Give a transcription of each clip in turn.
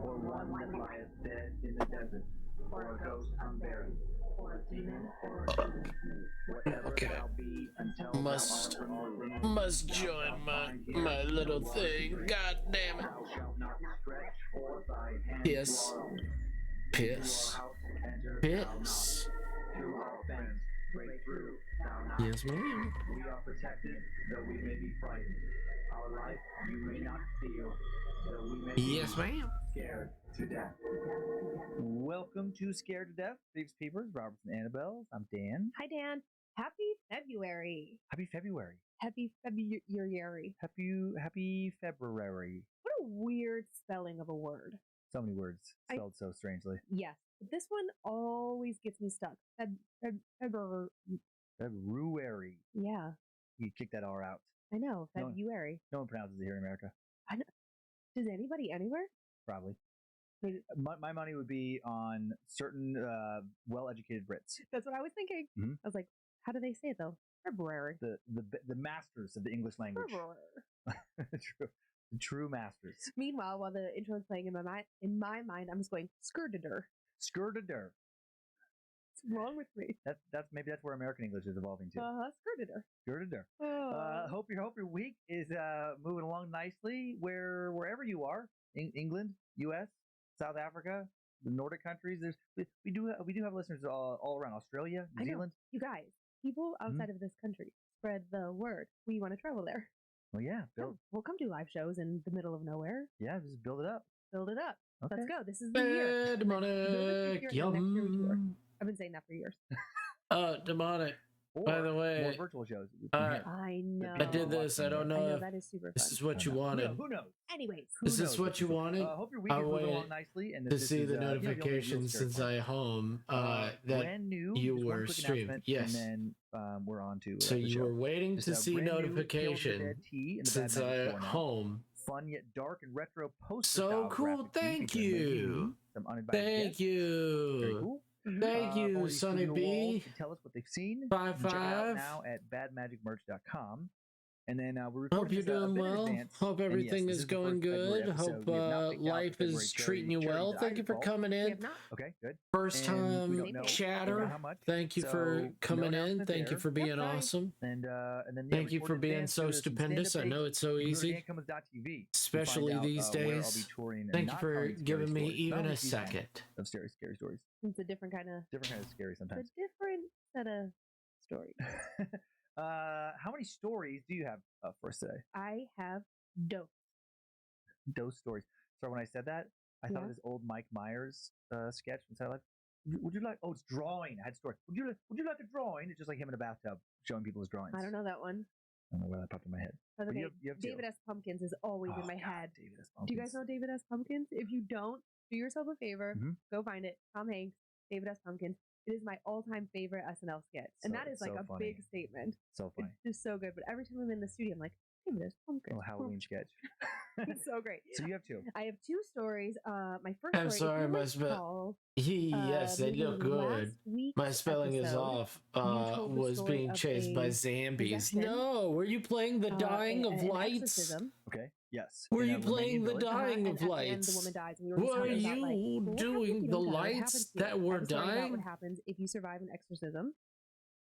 or one that lieth dead in the desert, or a ghost unburied, or a demon, or a demon, whatever Okay. thou be, until Must thou art removed, must thou join shalt my find here my no little one thing. secret. God damn it. Thou shalt not stretch forth thy hand Piss. to our own. Piss. Into our house enter thou not. Piss. Through our fence break through thou not. Yes, ma'am. We are protected, though we may be frightened. Our life you may not feel, though we may Yes, be ma'am. scared to death. Welcome to Scared to Death, Thieves Peepers, Roberts and Annabelle. I'm Dan. Hi, Dan. Happy February. Happy February. Happy February. Happy February. What a weird spelling of a word. So many words spelled so strangely. Yes. But this one always gets me stuck. February. February. Yeah, You kick that R out. I know. No. February. No one pronounces it here in America. I know. Does anybody anywhere? Probably. Maybe- My money would be on certain well-educated Brits. That's what I was thinking. Mhm. I was like, how do they say it though? February. The masters of the English language. February. The true masters. Meanwhile, while the intro is playing in my mind, I'm just going skirtider. Skirtider. What's wrong with me? Maybe that's where American English is evolving to. Skirtider. Skirtider. Oh. Hope your week is moving along nicely wherever you are. England, U.S., South Africa, the Nordic countries. We do have listeners all around Australia, I New know. Zealand. You guys, people outside of this country, spread the word. We want to travel there. Well, yeah, We'll come do live shows in the middle of nowhere. just build it up. Build it up. Okay. Let's go. This is the year. Demonic. Next year we tour. Yum. I've been saying that for years. Demonic. Or By the more way, virtual shows. from here. I know. I did this. I don't I know know if that is super fun. this is what you Who wanted. knows? Who knows? Anyways, Who Is this knows? what you wanted? Hope your week I is moving waited along nicely. And that To this see is, the you know, the only real notifications Scared since one. I home that brand new. you just one were quick streaming. announcement, Yes. And then we're on to so the you show. were waiting Just to a see brand new Kill the notification Dead tea in the since Bad Magic I store now. home. Fun yet dark and retro poster So style cool. graphic tee Thank featuring Lady you. Me, some uninvited Thank guests. Very you. cool. Thank you, Already Sonny studio B. walls to tell us what they've seen. You Five can check it out five. now at badmagicmerch.com. And then we're Hope recording you're this a doing bit in well. advance. Hope And yes, everything this is the going first February good. episode. Hope We have not picked out the life February is treating you charity well. die Thank you for vault. coming we in. have not. Okay, good. First And we time don't know chatter. how much. Thank you for So, coming no in. announcement Thank you there. for being fine. awesome. And then Thank you we for recorded being advance so here, some stupendous. I stand-up know dates. it's so You can go to easy, dancomas.tv and especially find out, these where I'll be days. touring and Thank you not for telling scary giving me stories. Not even only a these kinds second. of scary stories. It's a different kind of. Different kind of scary It's a sometimes. different set of stories. How many stories do you have for us today? I have dope. Those stories. So when I said that, I thought of Yeah. this old Mike Myers sketch from Saturday Night Live. Would you like? Oh, it's drawing. I had a story. Would you like a drawing? It's just like him in a bathtub showing people his drawings. I don't know that one. I don't know where that popped in my head. But But okay, you have two. David S. Pumpkins is always Oh, in my God, head. David S. Do you guys Pumpkins. know David S. Pumpkins? If you don't, do yourself a favor. Mhm. Go find it. Tom Hanks, David S. Pumpkins. It is my all-time favorite SNL sketch, and So- that is like so a funny. big statement. So funny. It's just so good. But every time I'm in the studio, I'm like, David S. Pumpkins. Little Halloween sketch. It's so great. So you have two. I have two stories. My first I'm story, sorry, if you my spe- recall, Yes, they maybe look good. last week's My spelling is episode, off. told the Was story being of chased by a zombies. possession, No, were you playing the dying of an lights? exorcism. Okay. Yes. Were In a you playing Romanian the village. dying and of at the end, lights? the woman dies. And we were just Were talking about, you like, well, what happens if doing you the don't die? What lights happens to you? that I have were a story about dying? what happens if you survive an exorcism.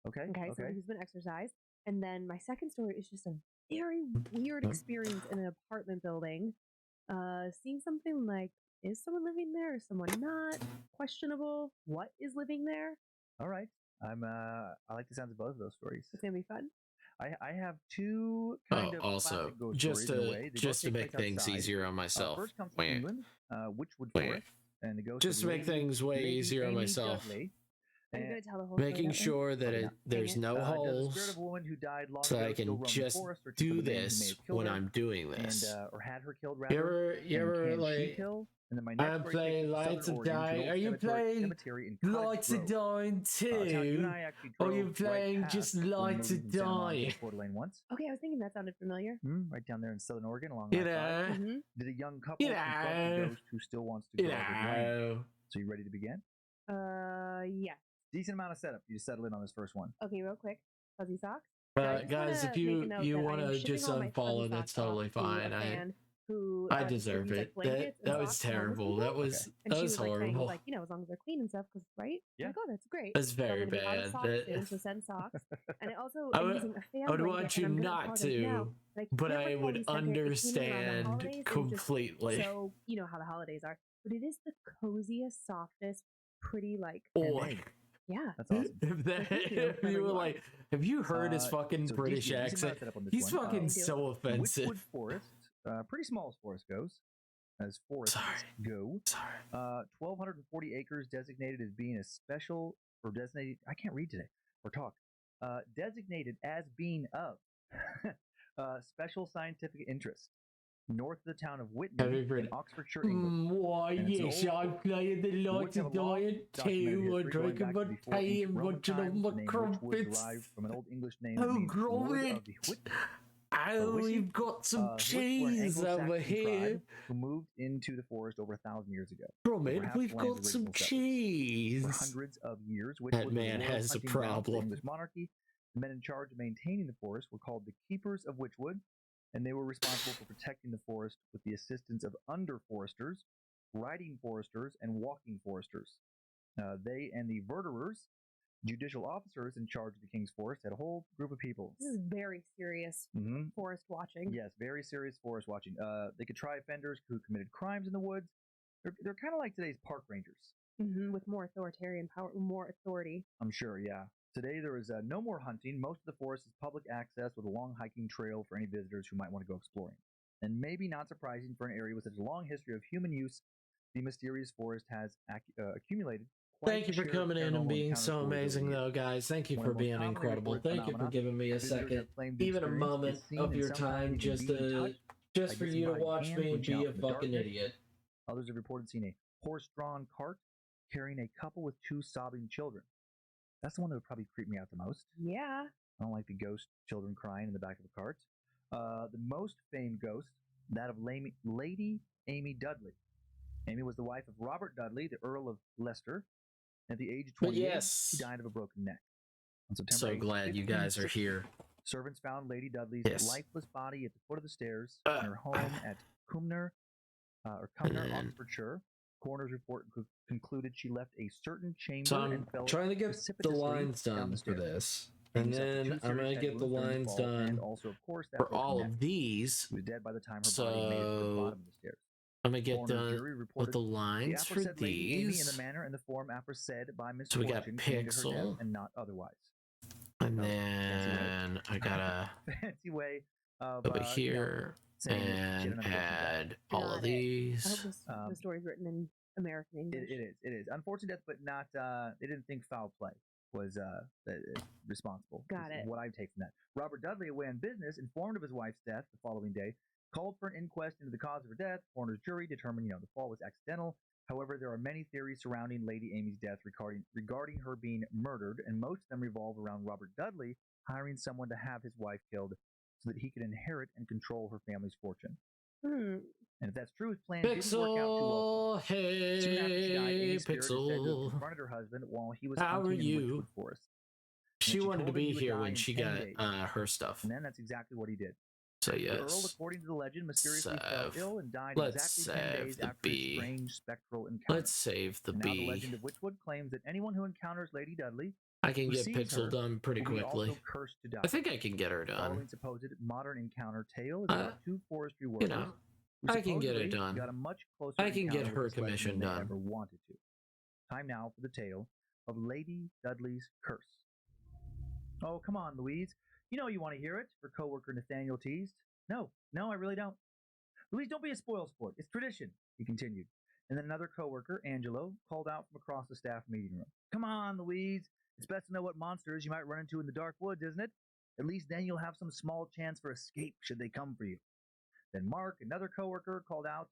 Okay. Okay, so Okay. he's been exorcised. And then my second story is just a very weird experience in an apartment building. Seeing something like, is someone living there? Is someone not? Questionable. What is living there? All right. I like the sounds of both of those stories. It's gonna be fun. I have two kind of Also, classic ghost just stories in a to way. They both just to take make place things outside. easier on myself. First comes from Wait. England, Witchwood Wait. Forest, and the ghost Just of to make Lady- things way Lady easier on Amy myself. Dudley. Are you And, gonna tell the whole story Making that way? sure that Probably it not. there's Dang it. no does the holes, spirit of a woman who died long so ago I still can roam the just forest, or do the man who may this have killed when her, I'm doing this. and or had her killed You rather? ever, you and ever can she like, kill? And then my next I'm story playing takes place in Lights Southern of Oregon to an Dying. old Are you cemetery playing in Cottage Lights of Grove. Dying It's how you and too? I actually Or drove you right playing past just when we Lights moved of in Santa Monica, Dying? Coeur d'Alene once. Okay, I was thinking that sounded familiar. Right down there in Southern Oregon along You I-5. know, Mm-hmm. Did a young couple You confront the know. ghost who still wants to you grow their dream? know. So you ready to begin? Yeah. Decent amount of setup. You just settle in on this first one. Okay, real quick. Fuzzy socks. I just Guys, wanna if you make a note you that I want am to shipping just all my fuzzy unfollow, that's socks off totally to a fine. fan who I would deserve use, it. blankets and That was socks and homeless terrible. people. That was And that she was was like saying, horrible. like, as long as they're clean and stuff, because right? Yeah. Like, oh, that's great. That's So I'm very gonna be out of bad. socks That- soon, so send socks. And I also I am would- using a fan I would blanket, want you and I'm gonna not apologize now, to, but but can't I recall would you said that it came in around the understand holidays. It was just completely. so you know how the holidays are, but it is the coziest, softest, pretty like. Oh, Handmade. Yeah. That's awesome. if that, thank you, if whoever you were you are. like, have you heard his fucking so British decent amount accent? of setup on this He's one. fucking Thank you. so offensive. Witchwood Forest, pretty small as forest goes, as forests Sorry. go. Sorry. 1,240 acres designated as being a special, or designated, I can't read today, or talk, designated as being of special scientific interest. North of the town of Have Whitney you heard in Oxfordshire, England. Why, And it's an yes, old I'm fort. playing the The light woods have of a long dying documented too, history I'm going drinking back my to before tea ancient and Roman watching on times. my The name Witchwood crumpets. derived from an old English name Oh, that means Lord glory. of the Whit. Oh, Wishy? we've got some Wits were an cheese over Anglo-Saxon here. tribe who moved into the forest over 1,000 years ago. From They it, were half we've the land's got some original settlers. cheese. For hundreds of years, That Witchwood was man a royal has a hunting ground for the problem. English monarchy. The men in charge of maintaining the forest were called the Keepers of Witchwood, and they were responsible for protecting the forest with the assistance of under-foresters, riding foresters, and walking foresters. They and the verderers, judicial officers in charge of the king's forest, had a whole group of people. This is very serious Mhm. forest watching. Yes, very serious forest watching. They could try offenders who committed crimes in the woods. They're kind of like today's park rangers. With more authoritarian power, more authority. I'm sure, yeah. Today there is no more hunting. Most of the forest is public access with a long hiking trail for any visitors who might want to go exploring. And maybe not surprising for an area with such a long history of human use, the mysterious forest has accumulated. Thank you for coming in and being so amazing, though, guys. Thank you One for of the most being commonly incredible. reported Thank you for phenomena giving me a visitors second, have claimed the even a experience moment is seen of and your sometimes time, even just being to touched just for you to disembodied watch hands me reaching be out a from the fucking darkness. idiot. Others have reported seeing a horse-drawn cart carrying a couple with two sobbing children. That's the one that would probably creep me out the most. Yeah. I don't like the ghost children crying in the back of a cart. The most famed ghost, that of Lady Amy Dudley. Amy was the wife of Robert Dudley, the Earl of Leicester. At the age of But 28, yes, she died of a broken neck. On September so 8th, glad you guys are 1560, here. servants found Lady Dudley's Yes. lifeless body at the foot of the stairs in her home at Cumnor, then- Oxfordshire. Coroner's report concluded she left a certain chamber So I'm and fell trying to get the precipitously lines down done the for stairs. this, Amy and suffered then two I'm serious gonna head get the wounds during the lines fall, and done also, of course, that for broken all neck. of these. She was dead by the time her body made it to the So bottom of the stairs. I'm gonna get Coroner's done jury with reported the the lines for aforesaid Lady Amy in the these, manner and the form aforesaid by So we misfortune got came to her Pixel. death and not otherwise. and No, then I gotta Fancy way of over here saying that she had and an unfortunate death. add all Got of it. I hope these. this, the story's written in American English. It is unfortunate death, but not. They didn't think foul play was responsible. Got is it. What I take from that. Robert Dudley, away on business, informed of his wife's death the following day, called for an inquest into the cause of her death. Coroner's jury determined, the fall was accidental. However, there are many theories surrounding Lady Amy's death regarding her being murdered, and most of them revolve around Robert Dudley hiring someone to have his wife killed so that he could inherit and control her family's fortune. And if that's true, his plan didn't work out too well. Pixel, Soon after she died, hey, Amy's spirit is said to have Pixel. confronted her husband while he was How are hunting in you? Witchwood Forest. She she wanted to told him be he would here die when in she 10 got days. her stuff. And then that's exactly what he did. So The Earl, yes, according to the legend, mysteriously fell save. ill and died Let's exactly 10 save days the after bee. a strange spectral encounter. Let's save the And now the bee. legend of Witchwood claims that anyone who encounters Lady Dudley I can get receives Pixel her done pretty will be quickly. also cursed to die. I think I can get her The done. following supposed modern encounter tale is about two forestry You workers know, who I can get it supposedly done. got a much closer I can get encounter with her this legend commission than they done. ever wanted to. Time now for the tale of Lady Dudley's curse. Oh, come on, Louise. You know you want to hear it, her coworker Nathaniel teased. No, I really don't. Louise, don't be a spoilsport. It's tradition, he continued. And then another coworker, Angelo, called out from across the staff meeting room. Come on, Louise. It's best to know what monsters you might run into in the dark woods, isn't it? At least then you'll have some small chance for escape should they come for you. Then Mark, another coworker, called out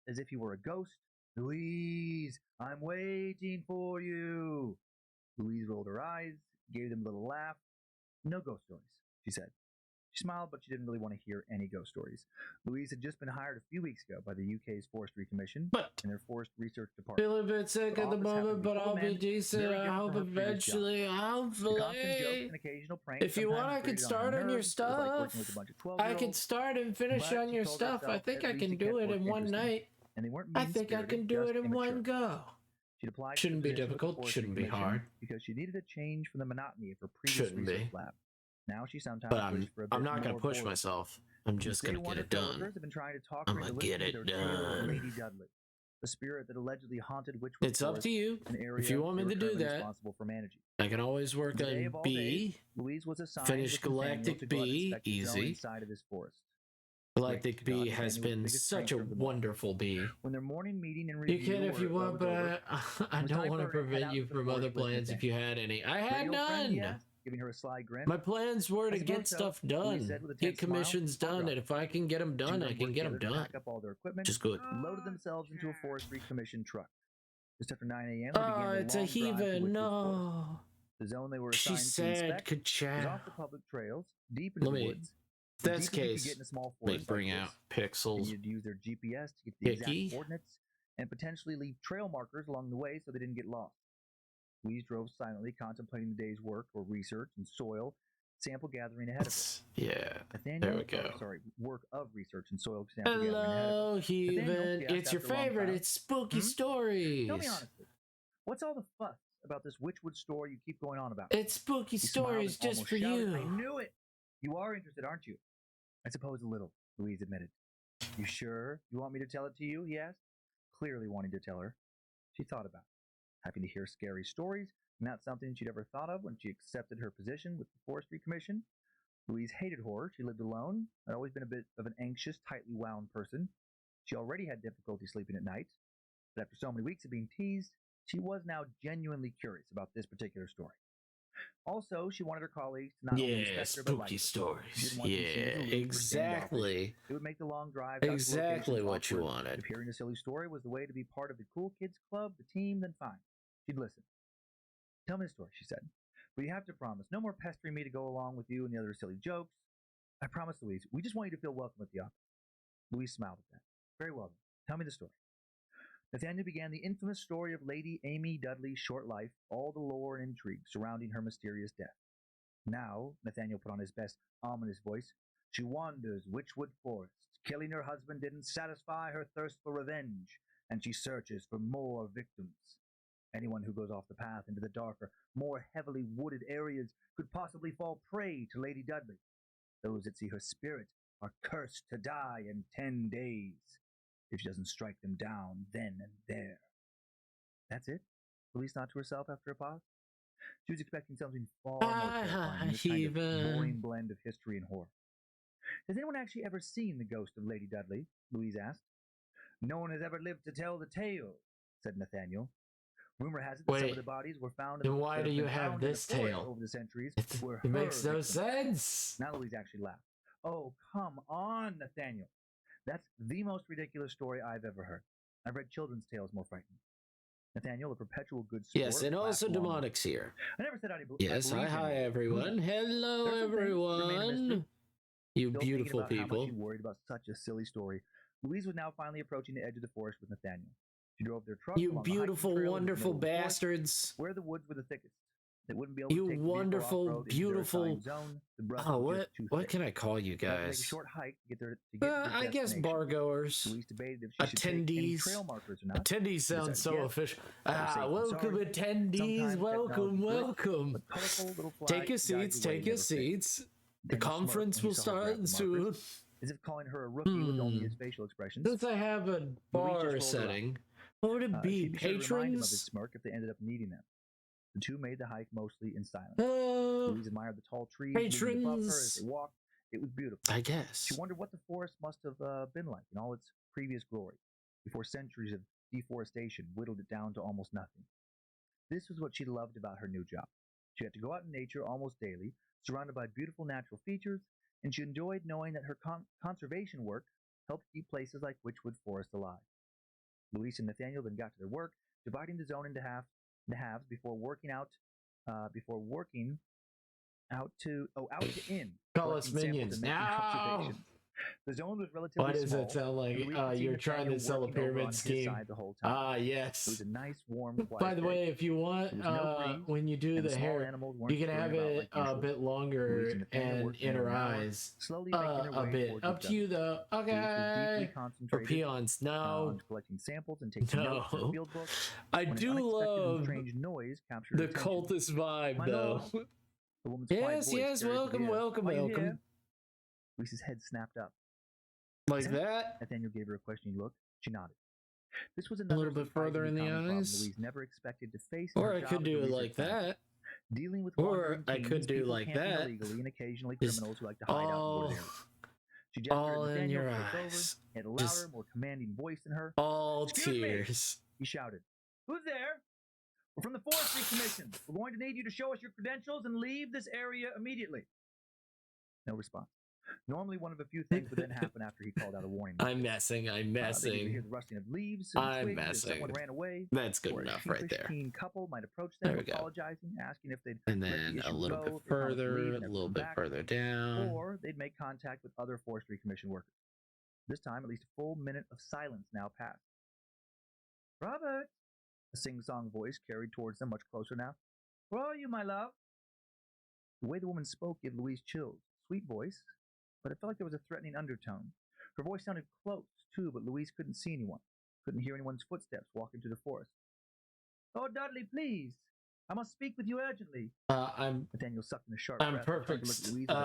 as if he were a ghost. Louise, I'm waiting for you. Louise rolled her eyes, gave them a little laugh. No ghost stories, she said. She smiled, but she didn't really want to hear any ghost stories. Louise had just been hired a few weeks ago by the UK's Forestry Commission But and their Forest Research Department. feel a bit sick Her at the office happened moment, to be but full I'll of be men, decent. very I different hope from her previous job. eventually, The constant jokes hopefully. and occasional pranks If you want, I sometimes could grated on her start on your nerves. It was like working stuff. with a bunch of I 12-year-olds, could start and finish but on she your told stuff. I herself think at I least can it do kept it work in one interesting. night. And they weren't I think I mean-spirited, can do just it in one immature. go. She'd applied Shouldn't for be the position with the difficult. Forestry Shouldn't be Commission hard. because she needed a change from the monotony of her previous Shouldn't research be. lab. Now she sometimes But wished for a bit I'm not gonna more push boredom. myself. I'm just Day gonna one, get her it done. coworkers have been trying to talk I'm her into gonna get listening to it their tale of done. Lady Dudley, the spirit that allegedly haunted Witchwood It's up Forest, to you. an area If you want they me were to do currently that, responsible for managing. I can always work Today on of all days, B. Louise was assigned Finish with Nathaniel Galactic to go out and B. inspect the zone Easy. inside of this forest. Galactic Great, B God, has Nathaniel was the been biggest such a prankster of them all. wonderful bee. When their morning meeting and You review can if you was want, but over, I it was don't time want to for her to head prevent out you to the from other forest with plans if you Nathaniel. had any. I "Ready, had old friend?" he none. asked, giving her a sly grin. My plans were to "I get suppose so," stuff Louise done, said with a get tense smile. commissions "I'll done, go." and if I can get them The done, two I men can worked get them together to done. pack up all their equipment, Just good. loaded themselves into a Forestry Commission truck. Just after 9 a.m., they began Oh, their it's a long drive to heathen. Witchwood Forest. No. The zone they were She assigned to said, inspect good was child. off the public trails, deep into Let the me, woods, if that's as deep as you could case, get in a small they forest bring like out this. They pixels. needed to use their GPS to get the exact Picky. coordinates and potentially leave trail markers along the way so they didn't get lost. Louise drove silently, contemplating the day's work or research and soil sample gathering ahead of her. Yeah. Nathaniel, There we go. work of research and soil sample gathering ahead of her. Hello, Nathaniel, heathen. she asked It's your after a long favorite. pause. It's spooky Tell me stories. honestly, what's all the fuss about this Witchwood story you keep going on about? It's spooky He smiled stories and just almost for shouted, you. "I knew it! You are interested, aren't you?" "I suppose a little," Louise admitted. "You sure you want me to tell it to you?" he asked, clearly wanting to tell her. She thought about it. Having to hear scary stories, not something she'd ever thought of when she accepted her position with the Forestry Commission. Louise hated horror. She lived alone, had always been a bit of an anxious, tightly wound person. She already had difficulty sleeping at night, but after so many weeks of being teased, she was now genuinely curious about this particular story. Also, she wanted her colleagues to not only Yeah, respect her, but like spooky her. She stories. didn't want to be seen as Yeah, aloof or standoffish. exactly. It would make the long drive out to Exactly locations what you awkward. wanted. If hearing a silly story was the way to be part of the cool kids club, the team, then fine. She'd listen. "Tell me the story," she said. "But you have to promise. No more pestering me to go along with you and the other silly jokes." "I promise, Louise. We just want you to feel welcome at the office." Louise smiled at that. "Very well then. Tell me the story." Nathaniel began the infamous story of Lady Amy Dudley's short life, all the lore and intrigue surrounding her mysterious death. Now, Nathaniel put on his best ominous voice, "She wanders Witchwood Forest. Killing her husband didn't satisfy her thirst for revenge, and she searches for more victims. Anyone who goes off the path into the darker, more heavily wooded areas could possibly fall prey to Lady Dudley. Those that see her spirit are cursed to die in 10 days, if she doesn't strike them down then and there." "That's it?" Louise thought to herself after a pause. She was expecting something far more terrifying than this kind of boring blend of history and horror. "Has anyone actually ever seen the ghost of Lady Dudley?" Louise asked. "No one has ever lived to tell the tale," said Nathaniel. "Rumor has it that some of the bodies were found in Then why do you have found in the this forest tale? over the centuries were It makes her no victims." sense. Now Louise actually laughed. "Oh, come on, Nathaniel. That's the most ridiculous story I've ever heard. I've read children's tales more frightening." Nathaniel, a perpetual good sport, Yes, and also laughed along. demonics here. "I never said I believed Yes, in hi it. everyone. Hello There's some things that remain a mystery." everyone. You Still beautiful thinking about how much people. she worried about such a silly story, Louise was now finally approaching the edge of the forest with Nathaniel. She drove their truck You along the hiking beautiful, trail into the wonderful middle of the forest, bastards. where the woods were the thickest. They wouldn't be able to You take the vehicle wonderful, off-road into their beautiful. assigned zone. The brush Oh, was what just too what thick. can I call you They had to take a guys? short hike to get there. To get to their I guess destination. bargoers. Louise debated if she should take any Attendees. trail markers or not. Attendees sounds said so yes. official. Better safe than Welcome sorry. attendees. Sometimes Welcome, technology glitched, welcome. but colorful little flags Take your to guide seats. the way Take your never failed. seats. The Nathaniel smirked conference when he will saw her start grab the markers, soon. as if calling her a rookie with only his Hmm. facial expressions. Since I have a just bar rolled her setting, what would it be? She'd be sure to remind him of his Patrons? smirk if they ended up needing them. The two made the hike mostly in silence. Uh, Louise admired the tall trees moving above her as patrons. they walked. It was beautiful. I guess. She wondered what the forest must have been like in all its previous glory, before centuries of deforestation whittled it down to almost nothing. This was what she loved about her new job. She had to go out in nature almost daily, surrounded by beautiful natural features, and she enjoyed knowing that her conservation work helped keep places like Witchwood Forest alive. Louise and Nathaniel then got to their work, dividing the zone into halves before working Out to in. Call us collecting samples minions. and making No! observations. The zone was relatively Why does small. it sound like and Louise could see you're trying Nathaniel to sell a working over on pyramid his scheme? side the whole time. Ah, It was yes. a nice, warm, quiet By the day. way, if you want, There was no breeze, when you do and the small hair, animals weren't you can have scurrying about it like a usual. bit longer Louise and Nathaniel and worked for in more her than an hour, eyes. slowly making their A way bit. towards Up each to other. you, though. Louise was deeply Okay. For concentrated peons, no. on collecting samples and taking notes in her No. field book. I when an do unexpected and love strange noise captured the her attention. cultist vibe, My though. lord. The woman's quiet Yes, voice yes, carried through the welcome, air. welcome, Are you welcome. here? Louise's head snapped up. Like that? Nathaniel gave her a questioning look. She nodded. This was A another little bit further in the surprisingly common problem eyes. Louise never expected to face in Or her I job could as a do it research like scientist. that. Dealing with Or wandering I teens, could do people like camping that. illegally, and occasionally Just criminals who like to hide out in all, wooded areas. She gestured all at in Nathaniel your to take over. eyes. He had a Just louder, more commanding voice than her. all Excuse me! tears. He shouted. Who's there? We're from the Forestry Commission. We're going to need you to show us your credentials and leave this area immediately. No response. Normally, one of a few things would then happen after he called out a warning. I'm messing. I'm They could hear messing. the rustling of leaves and I'm twigs as someone messing. ran away. That's good Or a enough right sheepish there. teen couple might approach them, There we go. apologizing, asking if they'd And let the then a issue little go, bit if they promised to leave further, and a never little come bit back, further down. or they'd make contact with other Forestry Commission workers. This time, at least a full minute of silence now passed. Robert, a sing-song voice carried towards them much closer now. Where are you, my love? The way the woman spoke gave Louise chills. Sweet voice, but it felt like there was a threatening undertone. Her voice sounded close, too, but Louise couldn't see anyone, couldn't hear anyone's footsteps walking through the forest. Oh, Dudley, please. I must speak with you urgently. Nathaniel sucked in a sharp I'm breath, perfect. trying to look at Louise with a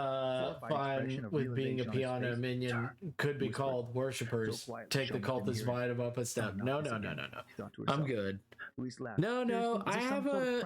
horrified Fine expression of with being a realization on his piano face. minion. Could be whispered. called worshippers. So quietly, Take the showing nothing cultist hearing. vibe up a step. not No, this no, no, again, no, no. she thought to I'm herself. good. Louise laughed. No, no. Seriously? I Is this some have sort of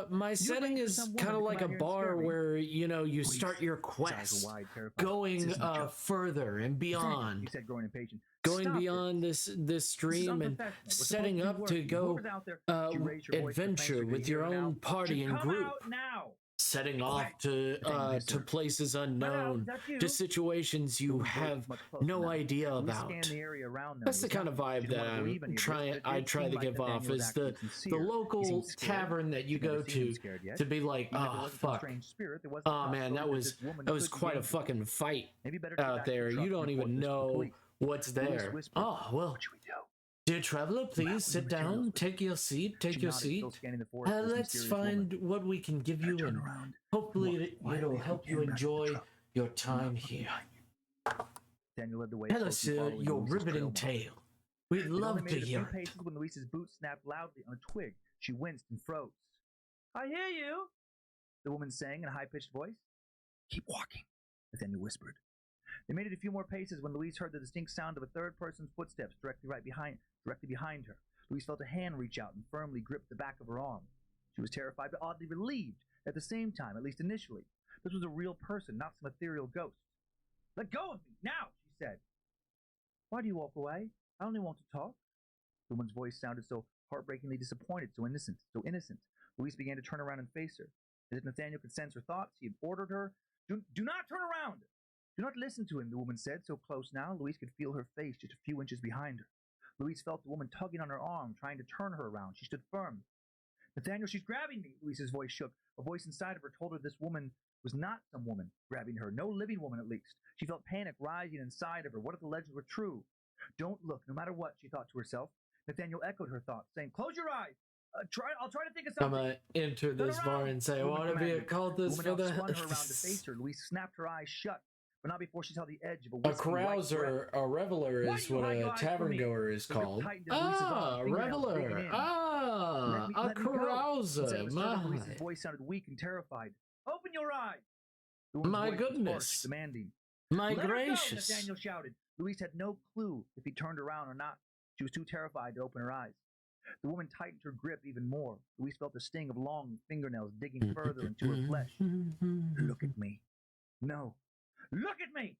prank? my You're setting waiting for is some woman kind of to like come a out here and bar scare me? where you Louise, start your his eyes quest, were wide, terrified. going This isn't a joke. further and Nathaniel, beyond. he said, growing impatient. Going Stop it. beyond this This is stream and unprofessional. We're supposed setting be up to working. go Whoever's out there, she raised her voice to the adventure fencer. Did with you your hear her own now? party and Come group. out now. Setting off Quiet. to Nathaniel hissed her. places Madame, unknown, is that you? to situations The you woman's voice was have much closer no now. idea Louise about. scanned the area around them. That's the It was kind of nothing. She vibe didn't that want to believe any of this, but it I did try seem to like give off Nathaniel was is actually the sincere. He local seemed scared. tavern that you She'd never go seen him to scared yet. to be like, Even if it oh wasn't some fuck, strange spirit, there was the oh man, possibility this woman that was could be quite a dangerous. fucking fight Maybe better to get out back to the there. truck You don't and even report this to the know police. what's Louise there. whispered, Oh well, What should we do? dear traveler, Map please with sit the materials down, with take your seat, take She your nodded, seat. still scanning the forest for this Let's mysterious find woman. what we can give you, Turn and around. hopefully Walk it'll quietly help from you in back to the enjoy truck. your I'm time not here. behind you. Daniel led the way, Tell closely us, sir, following your Louise's riveting trail mark. tale. We'd They'd only love to made it a few hear it. paces when Louise's boot snapped loudly on a twig. She winced and froze. I hear you, the woman sang in a high-pitched voice. Keep walking, Nathaniel whispered. They made it a few more paces when Louise heard the distinct sound of a third person's footsteps directly behind her. Louise felt a hand reach out and firmly grip the back of her arm. She was terrified but oddly relieved at the same time, at least initially. This was a real person, not some ethereal ghost. Let go of me, now, she said. Why do you walk away? I only want to talk. The woman's voice sounded so heartbreakingly disappointed, so innocent. Louise began to turn around and face her. As if Nathaniel could sense her thoughts, he had ordered her, Do not turn around! Do not listen to him, the woman said, so close now, Louise could feel her face just a few inches behind her. Louise felt the woman tugging on her arm, trying to turn her around. She stood firm. Nathaniel, she's grabbing me, Louise's voice shook. A voice inside of her told her this woman was not some woman grabbing her, no living woman at least. She felt panic rising inside of her. What if the legends were true? Don't look, no matter what, she thought to herself. Nathaniel echoed her thoughts, saying, Close your eyes. I'll try to think of I'm something. gonna enter this bar and say, I want to be a cultist for the woman spun that. her around to face her. Louise snapped her eyes shut, but not before she saw the edge of a A wispy white carouser, a reveler Why is do you what hide a your eyes from tavern me? goer is The grip called. tightened in Louise's arm, Ah, fingernails digging reveler. in. Ah, Let me a go. Instead of carouser. a servant, Louise's My, voice sounded weak and terrified. Open your eyes. The woman's my voice was harsh, goodness. demanding. My Let her go, gracious. Nathaniel shouted. Louise had no clue if he turned around or not. She was too terrified to open her eyes. The woman tightened her grip even more. Louise felt the sting of long fingernails digging further into her flesh. Look at me. No. Look at me!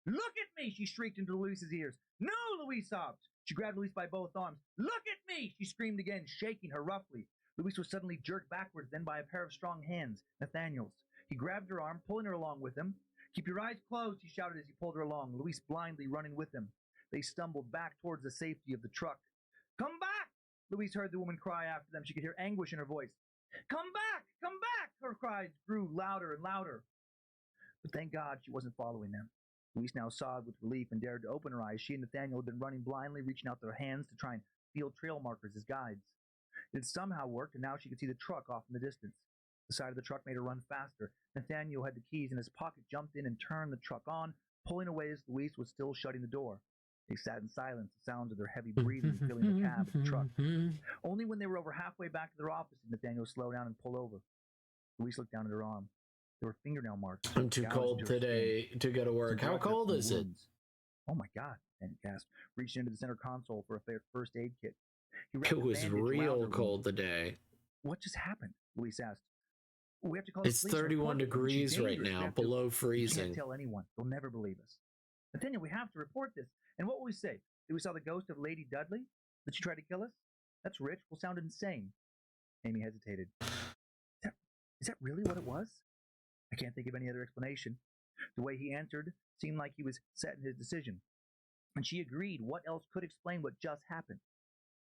Look at me! She shrieked into Louise's ears. No, Louise sobbed. She grabbed Louise by both arms. Look at me! She screamed again, shaking her roughly. Louise was suddenly jerked backwards, then by a pair of strong hands, Nathaniel's. He grabbed her arm, pulling her along with him. Keep your eyes closed, he shouted as he pulled her along, Louise blindly running with him. They stumbled back towards the safety of the truck. Come back! Louise heard the woman cry after them. She could hear anguish in her voice. Come back! Come back! Her cries grew louder and louder. But thank God she wasn't following them. Louise now sobbed with relief and dared to open her eyes. She and Nathaniel had been running blindly, reaching out their hands to try and feel trail markers as guides. It had somehow worked, and now she could see the truck off in the distance. The side of the truck made her run faster. Nathaniel had the keys in his pocket, jumped in and turned the truck on, pulling away as Louise was still shutting the door. They sat in silence, the sounds of their heavy breathing filling the cab of the truck. Only when they were over halfway back to their office did Nathaniel slow down and pull over. Louise looked down at her arm. There were fingernail marks. I'm too cold today to go to work. How cold is it? Oh my God, Nathaniel gasped, reaching into the center console for a first aid kit. It was real cold today. What just happened? Louise asked. We have to call it's 31 degrees right now, below freezing. We can't tell anyone. They'll never believe us. Nathaniel, we have to report this. And what will we say? That we saw the ghost of Lady Dudley? That she tried to kill us? That's rich. We'll sound insane. Amy hesitated. Is that really what it was? I can't think of any other explanation. The way he answered seemed like he was set in his decision. And she agreed. What else could explain what just happened?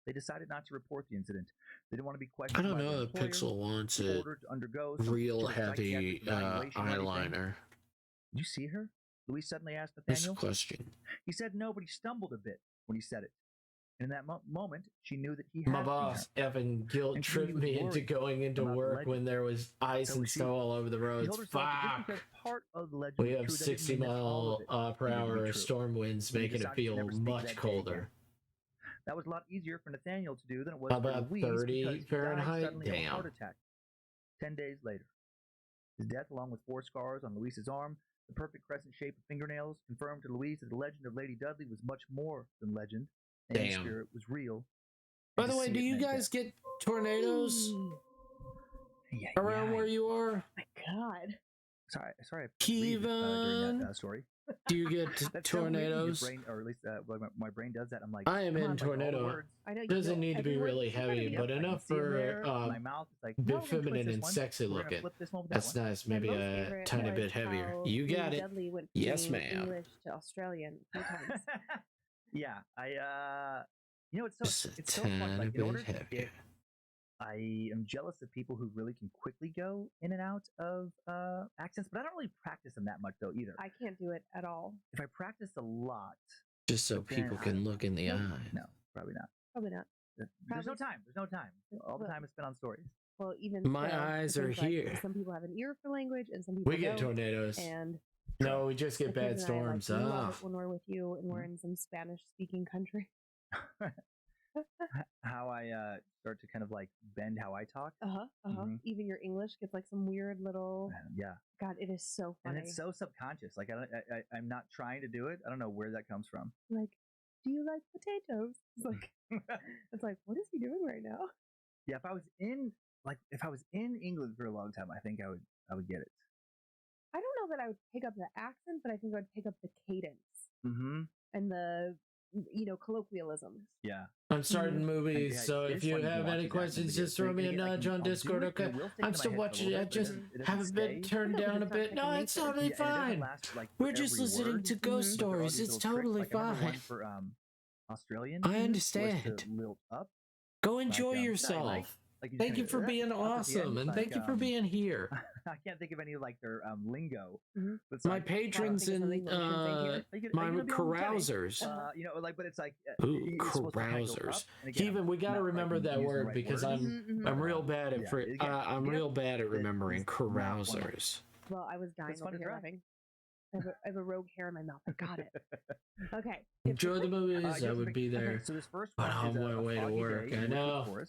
They decided not to report the incident. They didn't want to be questioned. I don't know if Pixel wants it real heavy eyeliner. Did you see her? Louise suddenly asked Nathaniel. This question. He said no, but he stumbled a bit when he said it. And in that moment, she knew that he had my boss, Evan, guilt tripped me into going into work when there was ice and snow all over the roads. Fuck! We have 60 mile per hour storm winds, making it feel much colder. That was a lot easier for Nathaniel to do than it was for Louise. About 30 Fahrenheit? Damn. Heart attack. 10 days later. His death, along with 4 scars on Louise's arm, the perfect crescent shape of fingernails, confirmed to Louise that the legend of Lady Dudley was much more than legend. And the spirit was real. By the way, do you guys get tornadoes around where you are? Oh my God. Sorry. Kevin, during that story. Do you get tornadoes? Brain, or at least my brain does that. I'm like, I am in tornado. Doesn't need to be really heavy, but enough for my mouth is like, bit feminine and sexy looking. That's nice. Maybe a tiny bit heavier. You got it. Yes, ma'am. English to Australian 3 times. Yeah, it's so fun. Like, in order to get, I am jealous of people who really can quickly go in and out of accents, but I don't really practice them that much though either. I can't do it at all. If I practice a lot, just so people can look in the eye. No, probably not. Probably not. There's no time. All the time is spent on stories. Well, even my eyes are here. Some people have an ear for language, and some people we get tornadoes. And no, we just get bad storms. When we're with you and we're in some Spanish-speaking country. How I start to kind of like bend how I talk. Even your English gets like some weird little. Yeah. God, it is so funny. And it's so subconscious. Like I'm not trying to do it. I don't know where that comes from. Like, do you like potatoes? It's like, what is he doing right now? Yeah, if I was in England for a long time, I think I would get it. I don't know that I would pick up the accent, but I think I would pick up the cadence and the colloquialisms. Yeah, I'm starting movies, so if you have any questions, just throw me a nudge on Discord. Okay, I'm still watching it. I just have a bit turned down a bit. No, it's totally fine. We're just listening to ghost stories. It's totally fine. Australian. I understand. Go enjoy yourself. Thank you for being awesome, and thank you for being here. I can't think of any like their lingo. My patrons and my carousers. But it's like carousers. Even we got to remember that word because I'm real bad at I'm real bad at remembering carousers. Well, I was dying over here laughing. I have a rogue hair in my mouth. I got it. Okay. Enjoy the movies. I would be there. So this first one on my way to work. I know. Well,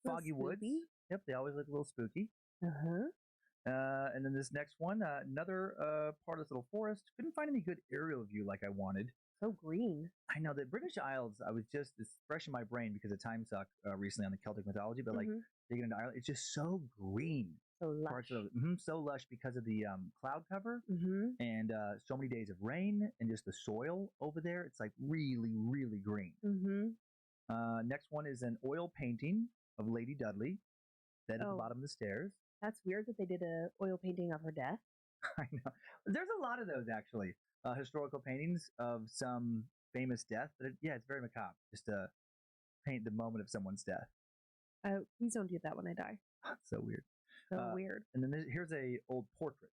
foggy woods. Yep, they always look a little spooky. And then this next one, another part of this little forest. Couldn't find any good aerial view like I wanted. So green. I know the British Isles. It's fresh in my brain because of time suck recently on the Celtic mythology. But like digging into Ireland, it's just so green. So lush. So lush because of the cloud cover and so many days of rain and just the soil over there. It's like really, really green. Next one is an oil painting of Lady Dudley, dead at the bottom of the stairs. That's weird that they did a oil painting of her death. I know. There's a lot of those actually, historical paintings of some famous death. But it's very macabre just to paint the moment of someone's death. Please don't do that when I die. So weird. So weird. And then here's a old portrait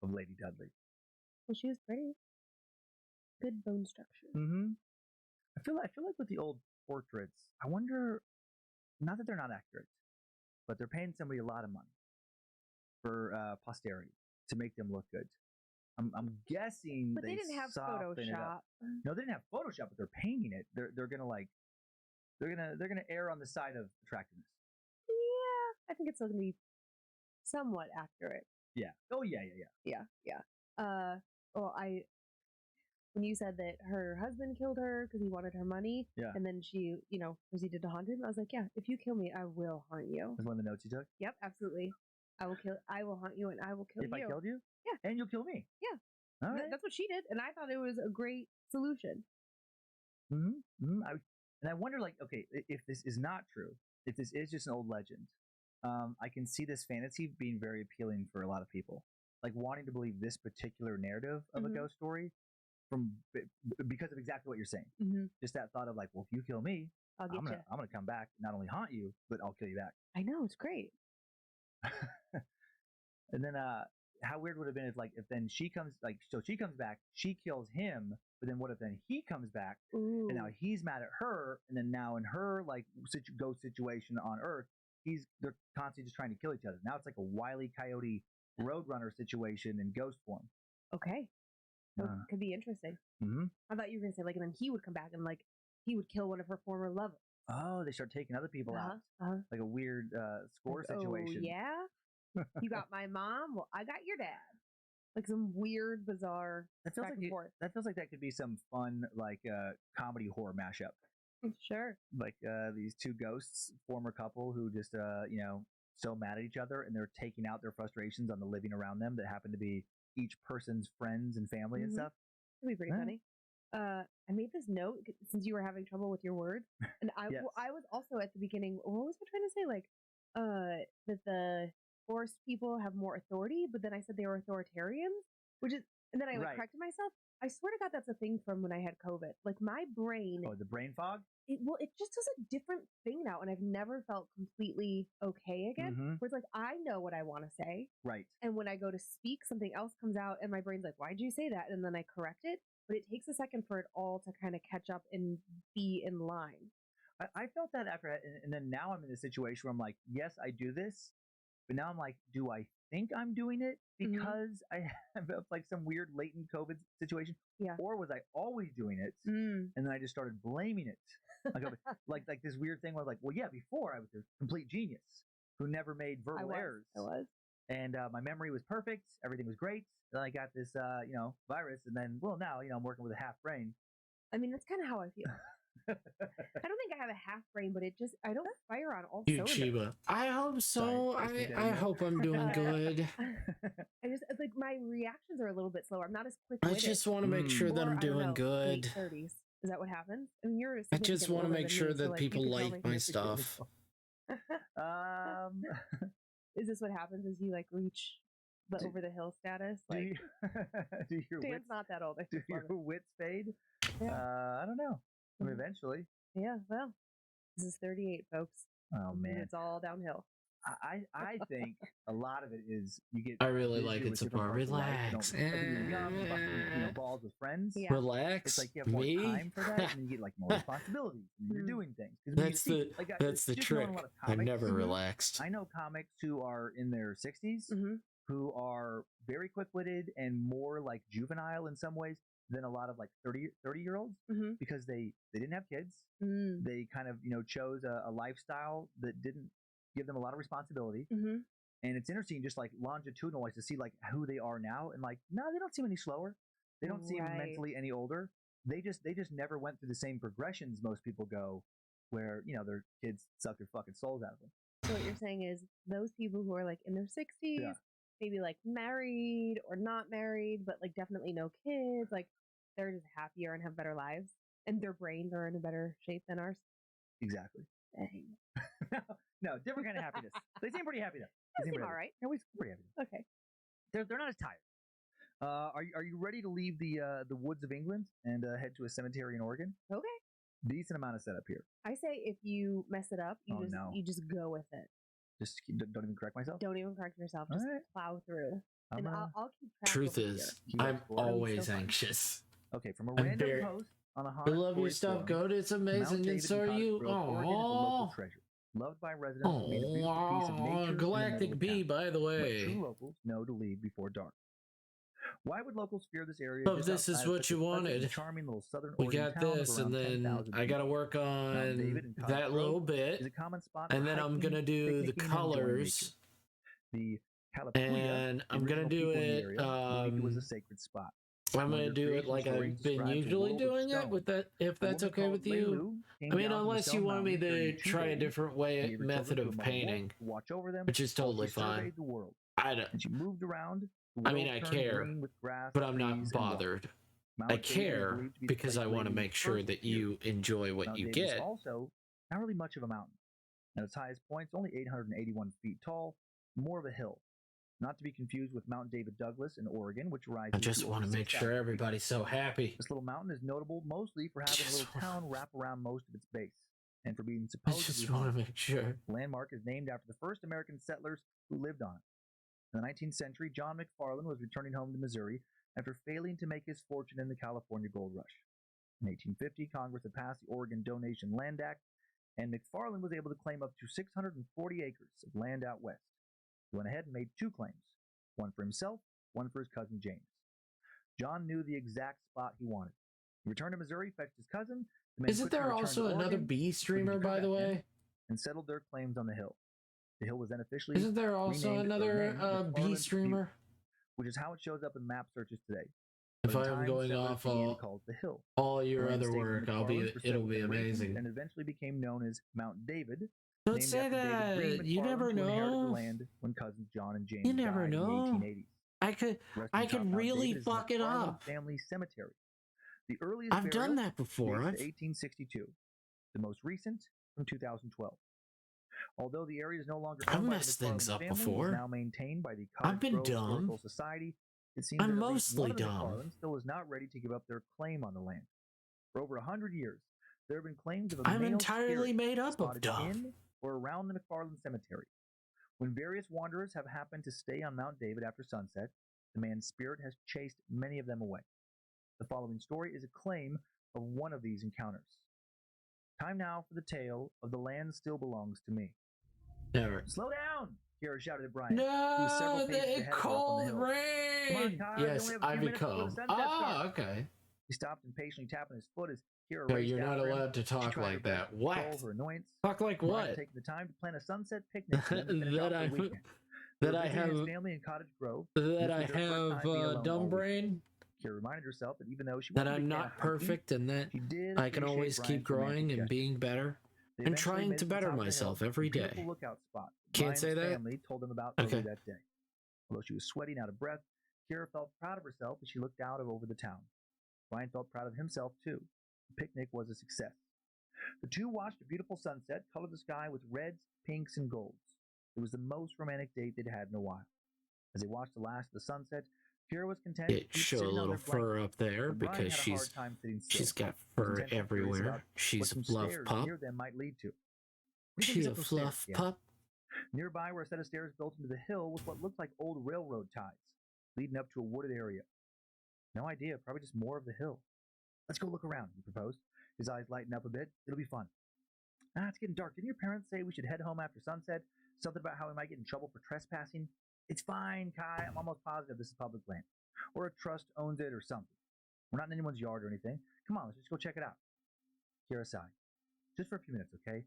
of Lady Dudley. Well, she was pretty. Good bone structure. Mm-hmm. I feel like with the old portraits, I wonder, not that they're not accurate, but they're paying somebody a lot of money for posterity to make them look good. I'm guessing, But they didn't have soften it up. Photoshop. No, they didn't have Photoshop, but they're painting it. They're gonna err on the side of attractiveness. Yeah, I think it's still gonna be somewhat accurate. Yeah. Oh yeah. Yeah. Well, when you said that her husband killed her because he wanted her money, Yeah. and then she, proceeded to haunt him, I was like, yeah, if you kill me, I will haunt you. That's one of the notes you took. Yep, absolutely. I will haunt you, and I will kill If you. I killed you? Yeah. And you'll kill me? Yeah. All right. That's what she did, and I thought it was a great solution. Mm-hmm. And I wonder, like, okay, if this is not true, if this is just an old legend, I can see this fantasy being very appealing for a lot of people, like wanting to believe this particular narrative of a ghost story because of exactly what you're saying. Mm-hmm. Just that thought of like, well, if you kill me, I'll get you. I'm gonna come back, not only haunt you, but I'll kill you back. I know, it's great. And then how weird would it have been if then she comes back, she kills him, but then what if then he comes back Ooh. and now he's mad at her, and then now in her like ghost situation on Earth, they're constantly just trying to kill each other. Now it's like a Wile E. Coyote Roadrunner situation in ghost form. Okay. That could be interesting. Mm-hmm. I thought you were gonna say and then he would come back and he would kill one of her former lovers. Oh, they start taking other people out, like a weird score situation. Oh yeah. You got my mom. Well, I got your dad. Like some weird, bizarre. That feels like that could be some fun, like comedy horror mashup. Sure. Like these two ghosts, former couple who just so mad at each other, and they're taking out their frustrations on the living around them that happen to be each person's friends and family and stuff. That'd be pretty funny. I made this note since you were having trouble with your words, and I was also at the beginning. What was I trying to say? Like, that the forest people have more authority, but then I said they were authoritarians, and then I corrected myself. I swear to God, that's a thing from when I had COVID. Like my brain. Oh, the brain fog. It just does a different thing now, and I've never felt completely okay again. Mm-hmm. Where it's like I know what I want to say, right? And when I go to speak, something else comes out, and my brain's like, "Why'd you say that?" And then I correct it, but it takes a second for it all to kind of catch up and be in line. I felt that after, and then now I'm in a situation where I'm like, yes, I do this, but now I'm like, do I think I'm doing it because I have like some weird latent COVID situation, or was I always doing it, and then I just started blaming it, like this weird thing where I was like, well, yeah, before I was a complete genius who never made verbal errors. I was. And my memory was perfect. Everything was great. Then I got this, virus, and then, well, now I'm working with a half brain. I mean, that's kind of how I feel. I don't think I have a half brain, but I don't fire on all cylinders. Chiba. I hope so. I hope I'm doing good. It's like my reactions are a little bit slower. I'm not as quick. I just want to make sure that I'm doing good. 30s. Is that what happens? I mean, I just want to make sure that people like my stuff. Is this what happens as you reach the over the hill status? Like, do your Dan's wits not that old. Do your wits fade? Yeah. I don't know. I mean, eventually. Yeah. Well, this is 38, folks. Oh man, it's all downhill. I think a lot of it is you get. I really like it so far. Relax. You're young, you bust balls with friends. Yeah. Relax. It's like you have more time for that, and you get more responsibilities, and you're doing things. That's the trick. I'm never relaxed. I know comics who are in their 60s who are very quick-witted and more like juvenile in some ways than a lot of 30-year-olds because they didn't have kids. They kind of chose a lifestyle that didn't give them a lot of responsibility. And it's interesting just longitudinal wise to see who they are now, and no, they don't seem any slower. They don't seem mentally any older. They just never went through the same progressions most people go, where their kids suck their fucking souls out of them. So what you're saying is those people who are in their 60s, maybe married or not married, but definitely no kids, they're just happier and have better lives, and their brains are in a better shape than ours. Exactly. Dang. No, different kind of happiness. They seem pretty happy though. They seem all right. Yeah, we pretty happy. Okay. They're not as tired. Are you ready to leave the woods of England and head to a cemetery in Oregon? Okay. Decent amount of setup here. I say if you mess it up, Oh, no. you just go with it. Just don't even correct myself. Don't even correct yourself. Just Alright. plow through. And I'll keep track. Truth over is, Keep I'm up score. always So fun. anxious. Okay, from a I'm random very- post on a I love your stuff, Goat. It's amazing, and so are you. Oregon is a local Aww. treasure, loved by residents who mean a beautiful piece of nature in the middle Galactic of Bee, town. by the But way. true locals know to leave before dark. Why would locals fear this area? So just this is outside of what such you a pleasant and wanted. charming little southern We Oregon got town of this, around and then 10,000 I gotta people. work Mount David on and Cottage that Grove little is bit, a common spot for and then I'm hiking, gonna do the picnicking, and enjoying colors, nature. The Kalapuya, and the I'm gonna original do people in the it. area, believed it was a sacred spot. I'm One of gonna their do it creation like stories I've been describes a usually world of doing it. stone. With that, if A that's woman okay called with you. Leilu came I mean, down from the unless you stone want me mountain to carrying two try a babies, different gave her children method to a of mother wolf painting, to watch over them, which is while totally she fine. surveyed the world. I don't. And she moved around. The I mean, world I turned care, green with grass, but I'm not trees, and water. bothered. Mount I David is care believed to be the because place I want to Leilu make sure first that appeared. you enjoy what Mount you David is get. also not really much of a mountain. At its highest point, it's only 881 feet tall, more of a hill. Not to be confused with Mount David Douglas in Oregon, which rises I just to want over to make 6,000 sure feet. everybody's so happy. This little mountain is notable mostly for having a Just little town wrap around most of its base, and for being I supposedly just want to haunted. make sure. The landmark is named after the first American settlers who lived on it. In the 19th century, John McFarland was returning home to Missouri after failing to make his fortune in the California Gold Rush. In 1850, Congress had passed the Oregon Donation Land Act, and McFarland was able to claim up to 640 acres of land out west. He went ahead and made two claims, one for himself, one for his cousin James. John knew the exact spot he wanted. He returned to Missouri, fetched his cousin. The men Isn't quickly there returned also to another Oregon, bee streamer, to come by the back in, way? and settled their claims on the hill. The hill was then officially Isn't there also renamed or another named bee McFarland streamer? Butte, which is how it shows up in map searches today. If But in I'm time, going settlers off began to all, call it the hill. all The your land other stayed with work, the it'll McFarlands for be several generations amazing. and eventually became known as Mount David. Don't named say after David Green that. You McFarland, never who inherited the know. land when cousins John and James You never died know. in the 1880s. I could Rest I in could Mount really David is the fuck it McFarland up. family cemetery. The earliest I've done burial that before. dates to 1862. The most recent from 2012. Although the area is no longer I've owned by the messed things McFarland up family, it is before. now maintained by the I've Cottage been Grove dumb. Historical Society. It seems I'm that at least mostly one of the dumb. McFarlands still is not ready to give up their claim on the land. For over 100 years, there have been claims of a I'm male entirely spirit made up of spotted dumb. in or around the McFarland cemetery. When various wanderers have happened to stay on Mount David after sunset, the man's spirit has chased many of them away. The following story is a claim of one of these encounters. Time now for the tale of The Land Still Belongs to Me. Never. Slow down! Kira shouted at Brian, who was several No, paces the ahead of her up on the cold hill. Come on, rain. Kyle, we Yes, only have a I few minutes before the become. sunset starts. Okay. He stopped impatiently tapping his foot as Kira No, raced you're not after him. allowed to She talk tried her like best that. to control What? her annoyance. Talk like Brian what? had taken the time to plan a sunset picnic for them to finish off that I their weekend. They that were I visiting his have family in Cottage Grove. that This I was their first have time being alone all dumb week. brain. Kira reminded herself that even though she That wasn't a I'm big fan not of hiking, perfect, and that she did I can appreciate always keep Brian's romantic growing and gesture. being better They and eventually trying made to it the better top of the hill, myself a every beautiful day. lookout spot that Can't Brian's say that? family told them about earlier Okay. that day. Although she was sweating out of breath, Kira felt proud of herself as she looked out over the town. Brian felt proud of himself too. The picnic was a success. The two watched a beautiful sunset color the sky with reds, pinks, and golds. It was the most romantic date they'd had in a while. As they watched the last of the sunset, Kira was content to It keep show a sitting on little their blanket. fur up there But Brian because had a hard time sitting still. she's got He was fur intensely curious everywhere. about what She's a some fluff stairs pup. near them might lead to. What do you She think is a up those stairs? fluff he asked. pup. Nearby were a set of stairs built into the hill with what looked like old railroad ties, leading up to a wooded area. No idea, probably just more of the hill. Let's go look around, he proposed. His eyes lightened up a bit. It'll be fun. It's getting dark. Didn't your parents say we should head home after sunset? Something about how we might get in trouble for trespassing? It's fine, Kai. I'm almost positive this is public land. Or a trust owns it or something. We're not in anyone's yard or anything. Come on, let's just go check it out. Kira sighed. Just for a few minutes, okay?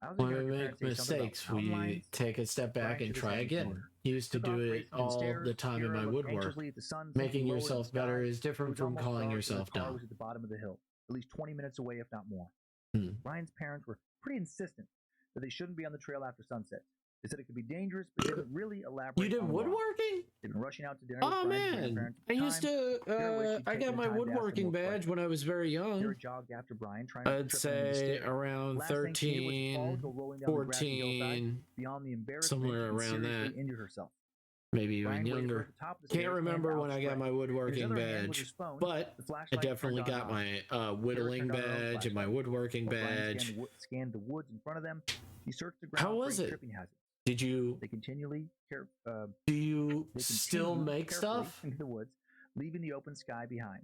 I was When gonna we hear your make parents say something about mistakes, mountain we lions. take a step back Brian and shook his try head in again. order. Used to Took off do it racing down all stairs. the time in Kira my looked woodwork. anxiously at the sun Making sinking lower in yourself the better sky. is It different was from almost calling dark, and yourself their car dumb. was at the bottom of the hill, at least 20 minutes away, if not more. Hmm. Brian's parents were pretty insistent that they shouldn't be on the trail after sunset. They said it could be dangerous, but didn't really elaborate You did on why. woodworking? They'd been rushing out to dinner with Oh Brian's man, grandparents at I the used time. to. Kira wished she'd I taken got the my time to ask them woodworking more badge questions. when I was very young. Kira jogged after Brian, trying not to I'd trip on any say stairs. around Last thing she did was fall 13, to go rolling down the grassy hillside 14, beyond the embarrassment somewhere and around seriously that. injured herself. maybe even Brian waited for her younger. at the top of the Can't stairs, remember hand when I got outspread. my In his woodworking other hand was his badge, phone, but the I flashlight definitely turned on got and off. my whittling turned on her own badge and my flashlight. woodworking While Brian badge. scanned the woods in front of them, he searched the How ground for was any it? tripping hazards. Did you They continually do you they still continued make carefully stuff? into the woods, leaving the open sky behind.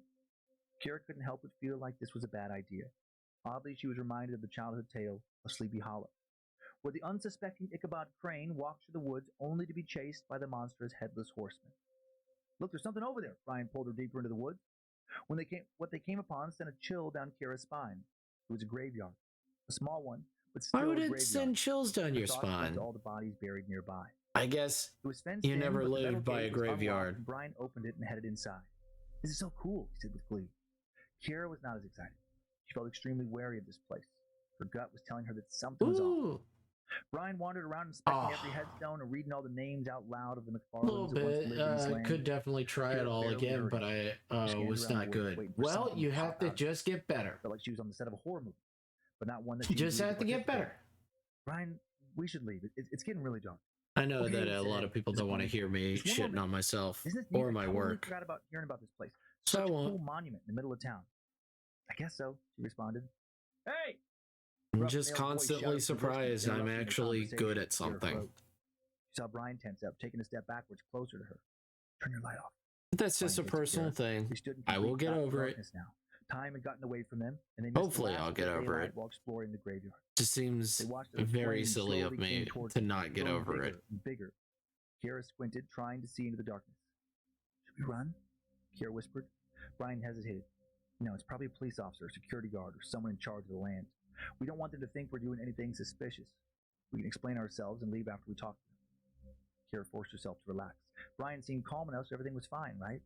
Kira couldn't help but feel like this was a bad idea. Oddly, she was reminded of the childhood tale of Sleepy Hollow, where the unsuspecting Ichabod Crane walked through the woods only to be chased by the monstrous headless horseman. Look, there's something over there. Brian pulled her deeper into the woods. What they came upon sent a chill down Kira's spine. It was a graveyard, a small one, but still Why would a it graveyard. send chills down The your thought led spine? to all the bodies buried nearby. I guess It was fenced you in, never but the metal lived by a gate was unlocked, graveyard. and Brian opened it and headed inside. This is so cool, he said with glee. Kira was not as excited. She felt extremely wary of this place. Her gut was telling her that something was off. Ooh, Brian wandered around inspecting every Oh. headstone and reading all the names out loud of the a little McFarlanes that once bit. lived in this land. Could definitely try it Kira all barely again, heard but it. I She scanned was around not the woods, good. waiting for Well, something you to have pop to out. just get better. Felt like she was on the set of a horror movie, but not one that You she just needed have to get participate better. in. Brian, we should leave. It's getting really dark. I know Okay, that a lot said, of people don't want to hear me Just one more shitting minute. on myself Isn't this neat? or I my totally work. forgot about hearing about this place. So I Such a won't. cool monument in the middle of town. I guess so, she responded. Hey! I'm Rough just male voice constantly shouted from the distance, surprised I'm interrupting their actually conversation. good at Kira something. froze. She saw Brian tense up, taking a step backwards closer to her. Turn your light off. That's just a Brian hates personal Kira. thing. They stood in I will complete get over it. darkness now. Time had gotten away from them, and they missed the Hopefully last I'll of the get over daylight it. while exploring the graveyard. Just seems They watched as the very flames silly of slowly me came towards to them, not get growing over it. bigger and bigger. Kira squinted, trying to see into the darkness. Should we run? Kira whispered. Brian hesitated. No, it's probably a police officer, a security guard, or someone in charge of the land. We don't want them to think we're doing anything suspicious. We can explain ourselves and leave after we talk to them. Kira forced herself to relax. Brian seemed calm enough, so everything was fine, right?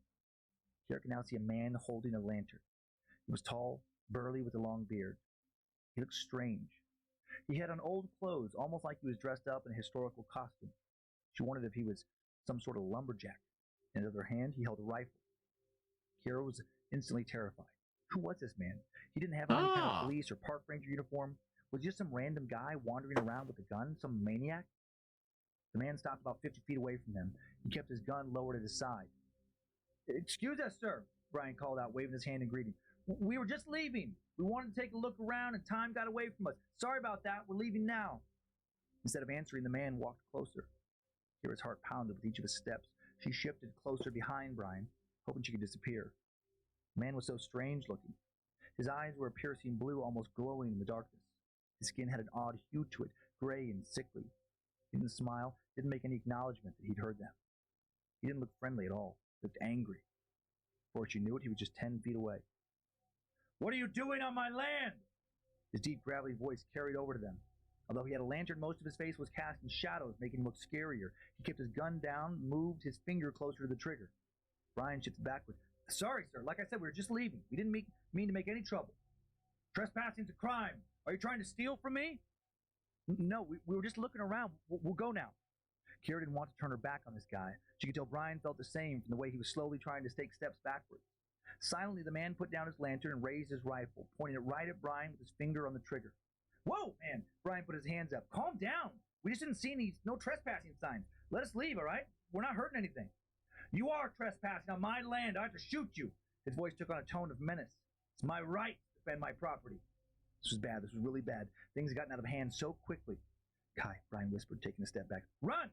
Kira could now see a man holding a lantern. He was tall, burly, with a long beard. He looked strange. He had on old clothes, almost like he was dressed up in a historical costume. She wondered if he was some sort of lumberjack. In his other hand, he held a rifle. Kira was instantly terrified. Who was this man? He didn't have any kind of police or park ranger uniform. Was he just some random guy wandering around with a gun, some maniac? The man stopped about 50 feet away from them. He kept his gun lowered at his side. Excuse us, sir, Brian called out, waving his hand in greeting. We were just leaving. We wanted to take a look around and time got away from us. Sorry about that. We're leaving now. Instead of answering, the man walked closer. Kira's heart pounded with each of his steps. She shifted closer behind Brian, hoping she could disappear. The man was so strange looking. His eyes were a piercing blue, almost glowing in the darkness. His skin had an odd hue to it, gray and sickly. He didn't smile, didn't make any acknowledgement that he'd heard them. He didn't look friendly at all. He looked angry. Before she knew it, he was just 10 feet away. What are you doing on my land? His deep, gravelly voice carried over to them. Although he had a lantern, most of his face was cast in shadows, making him look scarier. He kept his gun down, moved his finger closer to the trigger. Brian shifted backward. Sorry, sir. Like I said, we were just leaving. We didn't mean to make any trouble. Trespassing's a crime. Are you trying to steal from me? No, we were just looking around. We'll go now. Kira didn't want to turn her back on this guy. She could tell Brian felt the same from the way he was slowly trying to take steps backwards. Silently, the man put down his lantern and raised his rifle, pointing it right at Brian with his finger on the trigger. Whoa, man! Brian put his hands up. Calm down. We just didn't see any no trespassing signs. Let us leave, all right? We're not hurting anything. You are trespassing on my land. I have to shoot you. His voice took on a tone of menace. It's my right to defend my property. This was bad. This was really bad. Things had gotten out of hand so quickly. Kai, Brian whispered, taking a step back. Run!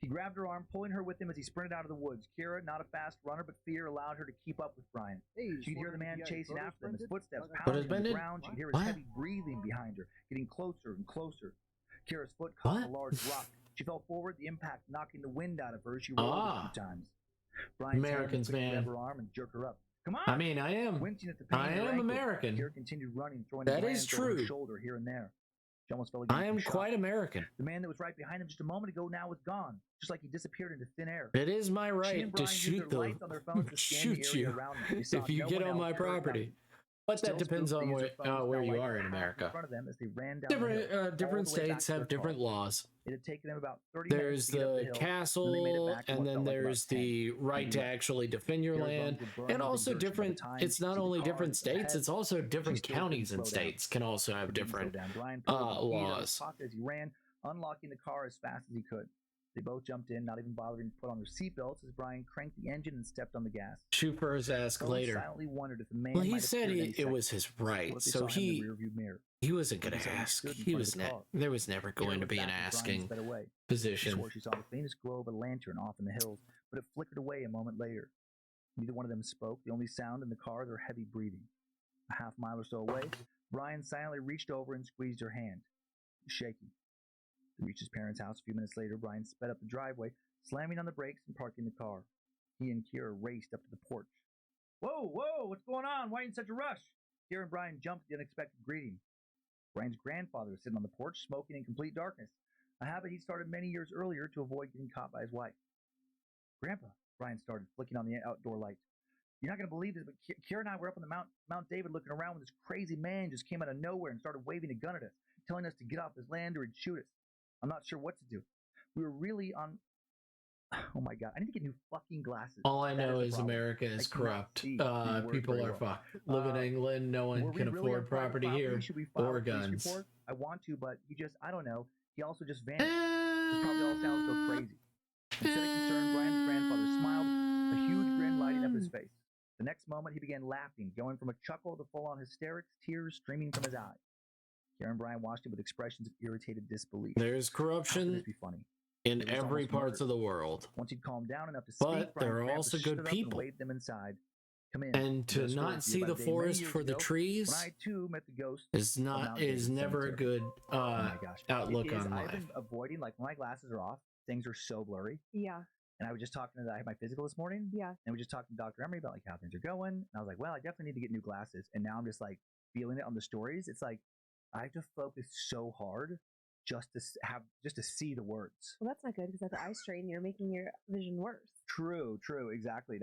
He grabbed her arm, pulling her with him as he sprinted out of the woods. Kira, not a fast runner, but fear allowed her to keep up with Brian. She could hear the man chasing after them, his footsteps pounding on the ground. She could hear his heavy breathing behind her, getting closer and closer. Kira's foot caught a large rock. She fell forward, the impact knocking the wind out of her. She rolled a few times. Brian Americans, man. grabbed her arm and jerked her up. Come on! I mean, I am. Wincing at the pain I in her am ankle, American. Kira continued running, throwing That a is glance over her true. shoulder here and there. She almost fell against I am the shock. quite American. The man that was right behind him just a moment ago now was gone, just like he disappeared into thin air. It is my She and right to Brian used shoot their lights on their phones to scan the shoot area you around them. They saw if you no get one on else, my heard property. nothing. But Still that depends spooked, on they used their phones where now you like are a in path America. In front of them as they ran down the hill, Different all different the way back states to their have different car. laws. It had taken them about 30 There's minutes to get up the the hill, and then they made it castle, back in and what then felt like there's about 10. the right to left. actually defend your Kira's land, lungs were burning and with also exertion by the different. time It's not she only could different cars states; ahead. it's also different still counties couldn't and slow down. states can also have He didn't slow different down. Brian pulled the key out of his laws. pocket as he ran, unlocking the car as fast as he could. They both jumped in, not even bothering to put on their seatbelts as Brian cranked the engine and stepped on the gas. Shoot for his ass Cohen later. silently wondered if the man Well, he might said appear at any it second. was his What right, if they so saw him in he the rearview mirror? wasn't going He said to he ask. stood in He front of was the ne- car. there was never going Kara to looked be an back as Brian asking sped away. She position. swore she saw the faintest glow of a lantern off in the hills, but it flickered away a moment later. Neither one of them spoke. The only sound in the car was their heavy breathing. A half mile or so away, Brian silently reached over and squeezed her hand. It was shaky. To reach his parents' house a few minutes later, Brian sped up the driveway, slamming on the brakes and parking the car. He and Kira raced up to the porch. Whoa, what's going on? Why are you in such a rush? Kira and Brian jumped at the unexpected greeting. Brian's grandfather was sitting on the porch, smoking in complete darkness, a habit he started many years earlier to avoid getting caught by his wife. Grandpa, Brian started, flicking on the outdoor light. You're not going to believe this, but Kira and I were up on the Mount David looking around when this crazy man just came out of nowhere and started waving a gun at us, telling us to get off his land or he'd shoot us. I'm not sure what to do. We were really on... Oh my god, I need to get new fucking glasses. All I That know the is problem. America is I cannot corrupt. see these words People very are well. fucked. Live in England, no Were one we can really on afford private property here Should we file or a police guns. report? I want to, but he just, I don't know. He also just vanished. This probably all sounds so crazy. Instead of concern, Brian's grandfather smiled, a huge grin lighting up his face. The next moment, he began laughing, going from a chuckle to full-on hysterics, tears streaming from his eyes. Karen and Brian watched him with expressions of irritated disbelief. There's How could corruption this be funny? in It was every almost parts murder. of the world. Once he'd calmed down enough to But speak, there Brian's are grandpa also stood good up people. and waved them inside. Come in. And to I've got a story not for you see about the a day many forest years for the ago trees when I too met the ghost is of not Mount is David never a Cemetery. good Oh my gosh. outlook It is, on I've life. been avoiding, like when my glasses are off, things are so blurry. Yeah. And I was just talking to I had my physical this morning. Yeah. And we just talked to Dr. Emery about like how things are going. And I was like, well, I definitely need to get new glasses. And now I'm just like feeling it on the stories. It's like I have to focus so hard just to see the words. Well, that's not good because that's eye strain. You're making your vision worse. True, exactly.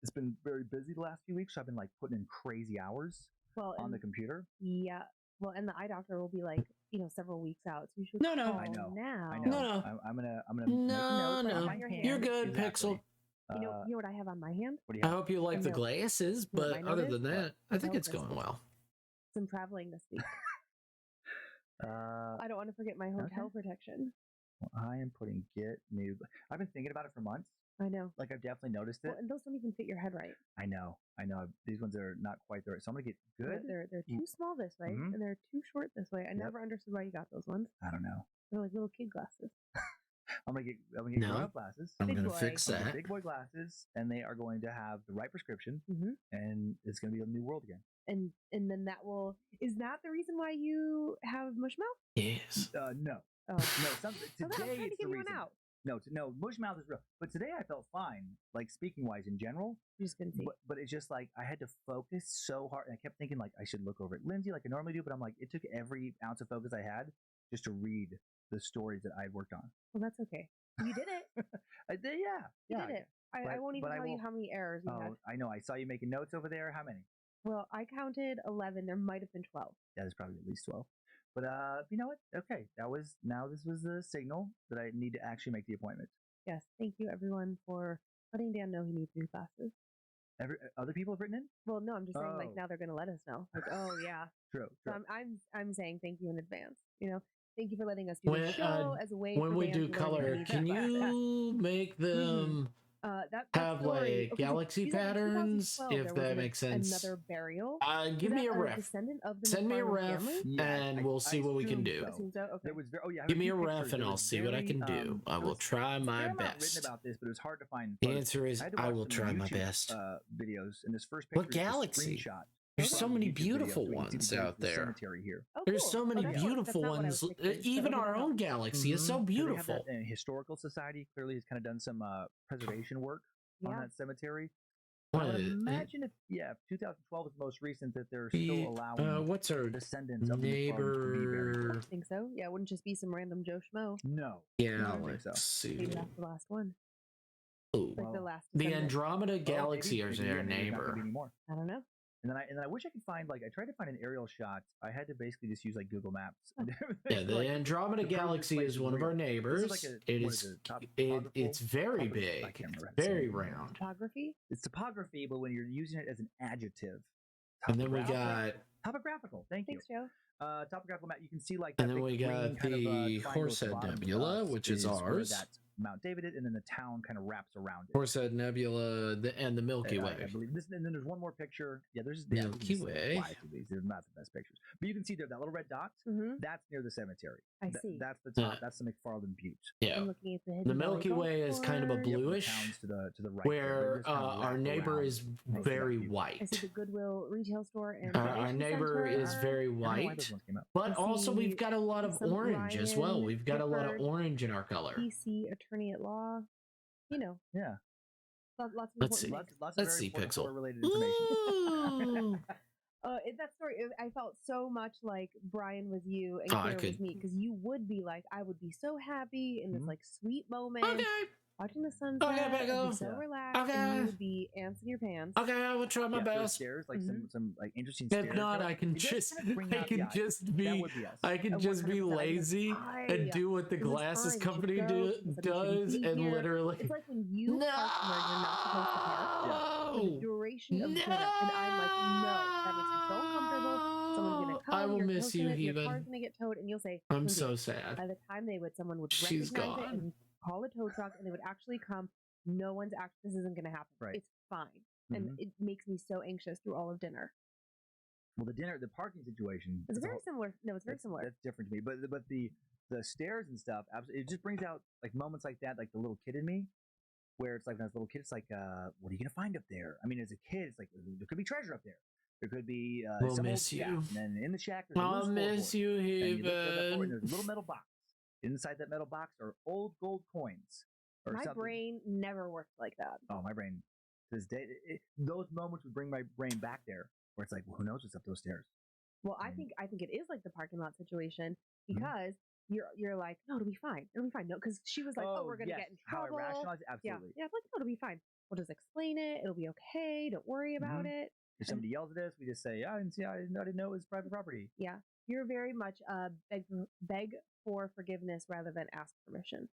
It's been very busy the last few weeks, so I've been like putting in crazy hours Well, on and- the computer. Yeah. Well, and the eye doctor will be like, several weeks out. So you should No, no. call I know. now. I know. No. I'm gonna No, make a note no. on my You're hand. You're good, Exactly. Pixel. You know what I have on my hand? What do you I have? hope you like the No. glasses, You know what but my other note than is? that, I think Note it's is- going well. I'm traveling this week. I don't want to forget my hotel protection. Well, I am putting get new. I've been thinking about it for months. I know. Like I've definitely noticed it. Well, and those don't even fit your head right. I know. These ones are not quite the right. So I'm gonna get good. They're too small this way, Mhm. and they're too short this way. I Yep. never understood why you got those ones. I don't know. They're like little kid glasses. I'm gonna get No. grown-up glasses. I'm Big gonna boy. fix I'm gonna get that. big boy glasses, and they are going to have the right prescription, Mm-hmm. and it's gonna be a new world again. And then that will. Is that the reason why you have mush mouth? Yes. No, Oh, no. Today so I'm trying to it's the give you an reason. out. No, mush mouth is real. But today I felt fine, like speaking wise in general. You just couldn't see. But it's just like I had to focus so hard, and I kept thinking like I should look over at Lindsay like I normally do. But I'm like, it took every ounce of focus I had just to read the stories that I had worked on. Well, that's okay. You did it. I did, yeah. You did it. I But- won't even but I tell you won't- how many errors you had. Oh, I know. I saw you making notes over there. How many? Well, I counted 11. There might have been 12. Yeah, there's probably at least 12. But you know what? Okay, this was the signal that I need to actually make the appointment. Yes. Thank you, everyone, for letting Dan know he needs new glasses. Other people have written in. Well, no, I'm just saying, like, Oh. now they're going to let us know. Like, oh, yeah. True. So true. I'm saying thank you in advance. Thank you for letting us do the When, show as a way When for we Dan do to learn that he color, needs can new glasses. you make them That have story- like okay, so galaxy you said in patterns, 2012 if there that was makes sense? Another burial. Give me a ref. Descendant of the Send me a McFarland ref, family? Yeah, and I- we'll see I what we can assume do. so. Assume so? Okay. There was I Give have me a few ref pictures. and It I'll was see what I can very, do. I it will was try a my fair amount written best. about this, but it was hard to find. The photos. answer is I had to I watch will some try my YouTube, best. Videos, and this first picture What is just a galaxy? screenshot There's from so the many YouTube video, beautiful so we can see ones the out there. cemetery here. Oh, There's cool. so many that's beautiful not what I was ones. picturing, so Even okay, our no. own galaxy is so Mhm. So they have beautiful. that, Historical Society clearly has kind of done some preservation work on Yeah. that cemetery. I What would is it? imagine if 2012 is the most recent that they're The- still allowing what's our descendants of the McFarlands to be buried. neighbor I think so. Yeah, it wouldn't just be some random Joe Schmo. No, I don't think so. galaxy? Maybe that's the last one. Oh, Like the Well, last. the descendant. Andromeda Oh, Galaxy maybe, is maybe, their yeah, maybe not gonna be neighbor. anymore. I don't know. And then I wish I could find I tried to find an aerial shot. I had to basically just use like Google Maps. and everything, Yeah, the like, Andromeda to prove this Galaxy place is is one of real. our This neighbors. is like It what is. it, It's very I big. can't remember how It's to say very it. round. Topography. It's topography, but when you're using it as an adjective. And then we Topographical. got. Topographical. Thank you. Thanks, Joe. Topographical map. You can see like. And that then big we green got kind of, the triangle at Horsehead the bottom of Nebula, us which is where ours. that Mount David is, and then the town kind of wraps around it. Horsehead Nebula and the Milky Way. I believe this, and then there's one more picture. Yeah, there's Milky Way. Fly through these. They're not the best pictures, but you can see there that little red dot. That's near the cemetery. I see. That's the top. Yeah. That's the McFarland Butte. Yeah. I'm looking at the The Hidden Valley Milky Golf Way is kind of a Course. bluish, Towns to the right. where our neighbor is very I white. see the Goodwill retail store and Our Convention neighbor Center. is very white, but also we've got a lot of some orange as well. Ryan We've got a lot of Gifford, orange in our color. PC attorney at law. You know, Yeah. lots of Let's important see. things. Lots of Let's very see, important Pixel. related information. Ooh. In that story, I felt so much like Brian was you and Oh, I Kira was could- me, because you would be like, I would be so happy in this Mhm. like sweet moment, Okay. watching the sunset, Okay, I'd Pixel. be so Yeah. relaxed, and Okay. you would be ants in your pants. Okay, I will try my Yeah, there's best. stairs, like some like interesting If stairs. not, though. I can It does just kind of bring I out- can yeah, just that be would be us. I can just be 100%. lazy and do what the This is glasses fine. You company should go. Somebody shouldn't does be and here. literally It's like when you park where you're not supposed to park for the No. duration of dinner, and I'm like, no, that makes me so uncomfortable. Someone's gonna come. I will you're miss toasting you, it, your Heathen. car's gonna get towed, and you'll say, I'm "Lindsay." so sad. By the time someone would She's recognize gone. it and call a tow truck, and they would actually come. No one's this isn't gonna happen. Right. It's fine, and it makes me so anxious through all of dinner. Well, the parking situation. It's is a very whole- similar. No, it's very that's- similar. That's different to me. But the stairs and stuff, absolutely, it just brings out like moments like that, like the little kid in me, where it's like when I was a little kid, it's like, what are you gonna find up there? I mean, as a kid, it's like there could be treasure up there. There could be We'll some old miss shack, you. and then in the shack, there's a I'll loose miss floorboard. you, And you look at that floor, and Heathen. there's a little metal box. Inside that metal box are old gold coins or My something. brain never worked like that. Oh, my brain. To this day, those moments would bring my brain back there, where it's like, well, who knows what's up those stairs? Well, I Mm. think it is like the parking lot situation, Mhm. because you're like, no, it'll be fine. It'll be fine. No, because she was like, oh, we're gonna yes. get in How I trouble. rationalize it? Yeah, Absolutely. yeah. Like, no, it'll be fine. We'll just explain it. It'll be okay. Don't worry about it. If somebody yells at us, we just say, I didn't know it was private property. Yeah, you're very much beg for forgiveness rather than ask permission.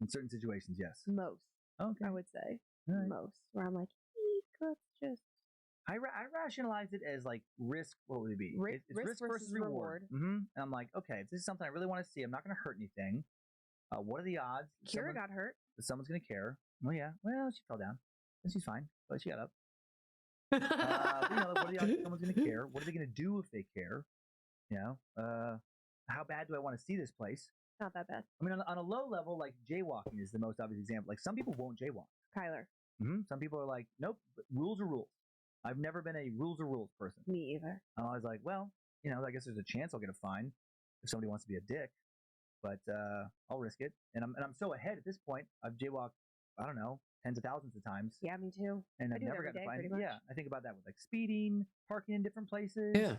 In certain situations, yes. Most, Okay. I would say, All right. most. Where I'm like, let's just I rationalize it as like risk. What would it be? Risk It's risk versus reward. And I'm like, okay, if this is something I really want to see, I'm not going to hurt anything. What are the odds? Kira got hurt. Someone's going to care. Oh yeah. Well, she fell down. And she's fine, but she got up. But, what are the odds someone's going to care? What are they going to do if they care? How bad do I want to see this place? Not that bad. I mean, on a low level, like jaywalking is the most obvious example. Like some people won't jaywalk. Kyler, Some people are like, nope, rules are rules. I've never been a rules are rules person. me either. I'm always like, well, I guess there's a chance I'll get a fine if somebody wants to be a dick, but I'll risk it. And I'm so ahead at this point. I've jaywalked, I don't know, tens of thousands of times, Yeah, me too. and I I've do it never every gotten a day, fine. pretty much. Yeah, I think about that with like speeding, parking in different places. Yeah.